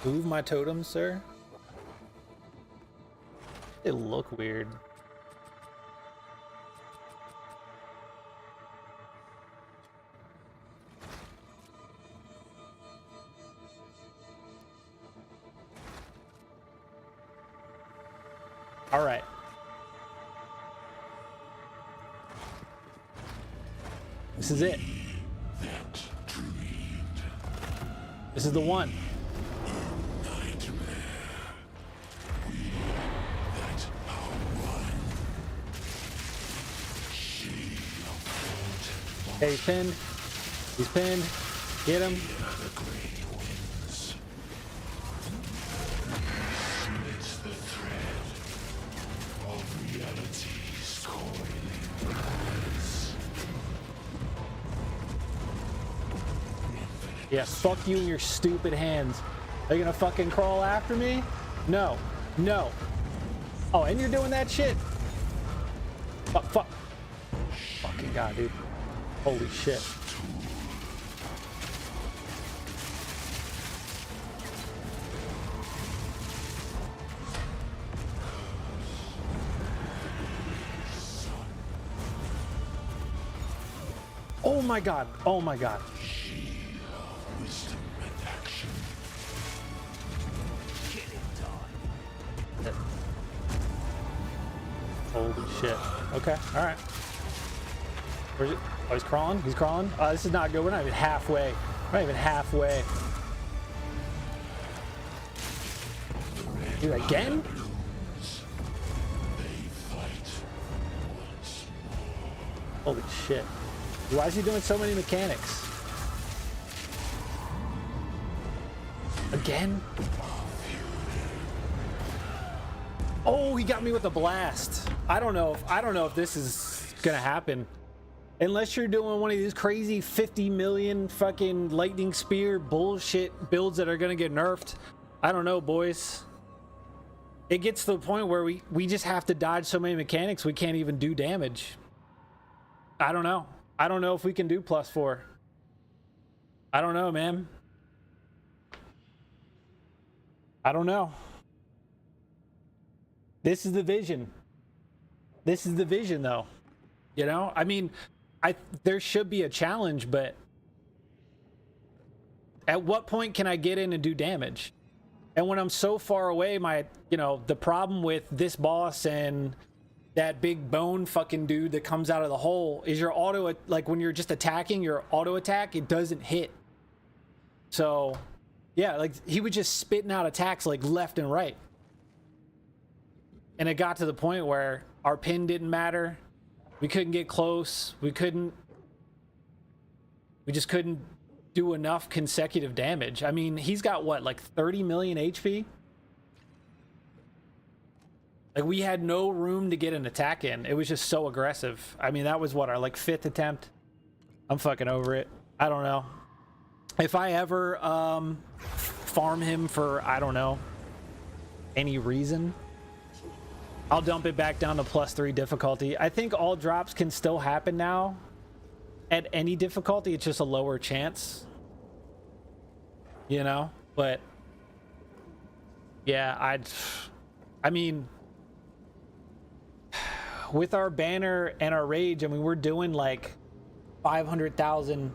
[SPEAKER 1] Move my totems, sir? They look weird. All right. This is it. This is the one. Okay, he's pinned. He's pinned. Get him. Yeah, fuck you and your stupid hands. Are you gonna fucking crawl after me? No. No. Oh, and you're doing that shit? Fuck, fuck. Fucking god, dude. Holy shit. Oh my god. Oh my god.
[SPEAKER 2] Wisdom and action.
[SPEAKER 1] Holy shit. Okay, alright. Where's it? Oh, he's crawling? He's crawling? This is not good. We're not even halfway. We're not even halfway. Dude, again? Holy shit. Why is he doing so many mechanics? Again? Oh, he got me with a blast. I don't know if this is gonna happen. Unless you're doing one of these crazy 50 million fucking lightning spear bullshit builds that are gonna get nerfed. I don't know, boys. It gets to the point where we just have to dodge so many mechanics we can't even do damage. I don't know. I don't know if we can do +4. I don't know, man. I don't know. This is the vision. This is the vision, though. You know? I mean, there should be a challenge, but at what point can I get in and do damage? And when I'm so far away, the problem with this boss and that big bone fucking dude that comes out of the hole is your auto, like when you're just attacking, your auto attack, it doesn't hit. So, yeah, like he was just spitting out attacks like left and right. And it got to the point where our pin didn't matter. We couldn't get close. We just couldn't do enough consecutive damage. I mean, he's got what, like 30 million HP? Like, we had no room to get an attack in. It was just so aggressive. I mean, that was what, our like 5th attempt? I'm fucking over it. I don't know. If I ever farm him for, I don't know, any reason, I'll dump it back down to +3 difficulty. I think all drops can still happen now at any difficulty. It's just a lower chance, you know? But yeah, I mean, with our banner and our rage, I mean, we're doing like 500,000.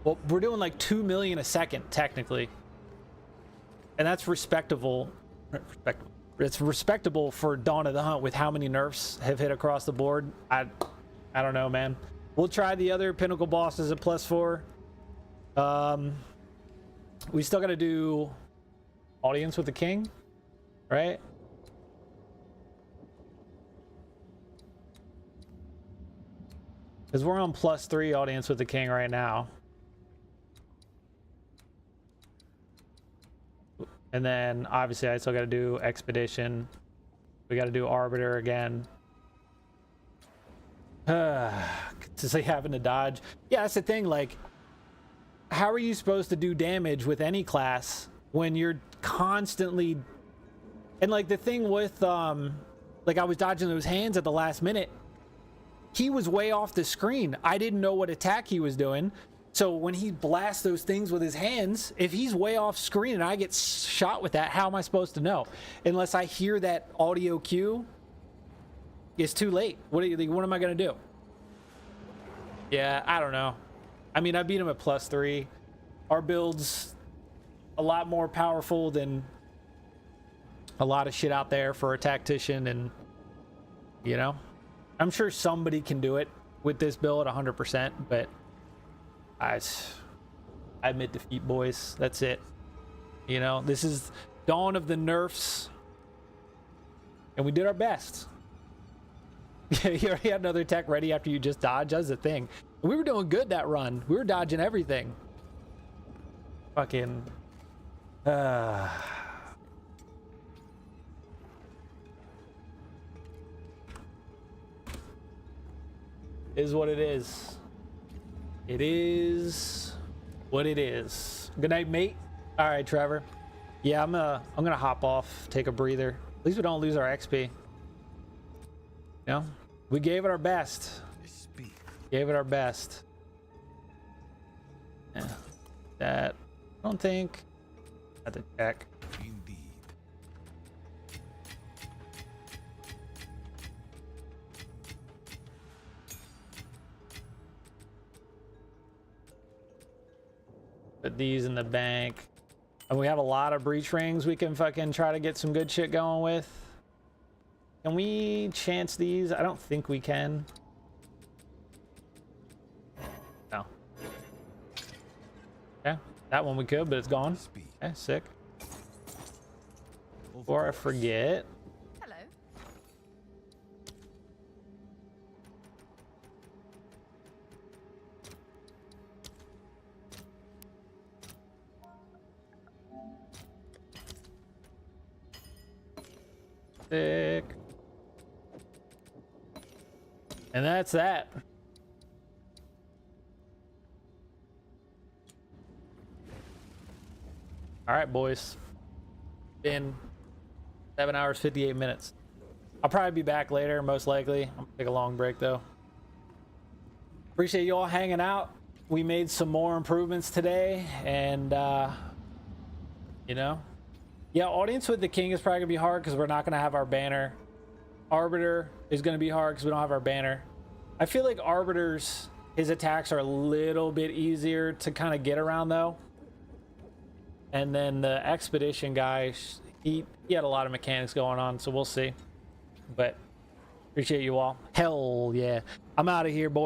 [SPEAKER 1] Well, we're doing like 2 million a second technically, and that's respectable. It's respectable for Dawn of the Hunt with how many nerfs have hit across the board. I don't know, man. We'll try the other Pinnacle bosses at +4. We still got to do Audience with the King, right? Because we're on +3 Audience with the King right now. And then obviously I still got to do Expedition. We got to do Arbiter again. Just like having to dodge. Yeah, that's the thing. Like, how are you supposed to do damage with any class when you're constantly... And like the thing with like I was dodging those hands at the last minute. He was way off the screen. I didn't know what attack he was doing. So when he blasts those things with his hands, if he's way off screen and I get shot with that, how am I supposed to know? Unless I hear that audio cue, it's too late. What am I gonna do? Yeah, I don't know. I mean, I beat him at +3. Our build's a lot more powerful than a lot of shit out there for a tactician, and you know, I'm sure somebody can do it with this build 100%, but I admit defeat, boys. That's it. You know, this is dawn of the nerfs, and we did our best. You already had another tech ready after you just dodged. That's the thing. We were doing good that run. We were dodging everything. Fucking is what it is. It is what it is. Good night, mate. All right, Trevor. Yeah, I'm gonna hop off, take a breather. At least we don't lose our XP. You know, we gave it our best.
[SPEAKER 5] Speak.
[SPEAKER 1] Gave it our best. Yeah, that I don't think. I have to check.
[SPEAKER 5] Indeed.
[SPEAKER 1] Put these in the bank. And we have a lot of breach rings we can fucking try to get some good shit going with. Can we chance these? I don't think we can. No. Yeah, that one we could, but it's gone.
[SPEAKER 5] Speak.
[SPEAKER 1] Okay, sick. Before I forget.
[SPEAKER 6] Hello.
[SPEAKER 1] Sick. And that's that. All right, boys. Been 7 hours, 58 minutes. I'll probably be back later, most likely. I'm gonna take a long break though. Appreciate you all hanging out. We made some more improvements today, and you know, yeah, audience with the king is probably gonna be hard because we're not gonna have our banner. Arbiter is gonna be hard because we don't have our banner. I feel like Arbiter's, his attacks are a little bit easier to kind of get around though. And then the expedition guy, he had a lot of mechanics going on, so we'll see. But appreciate you all. Hell yeah. I'm out of here, boys.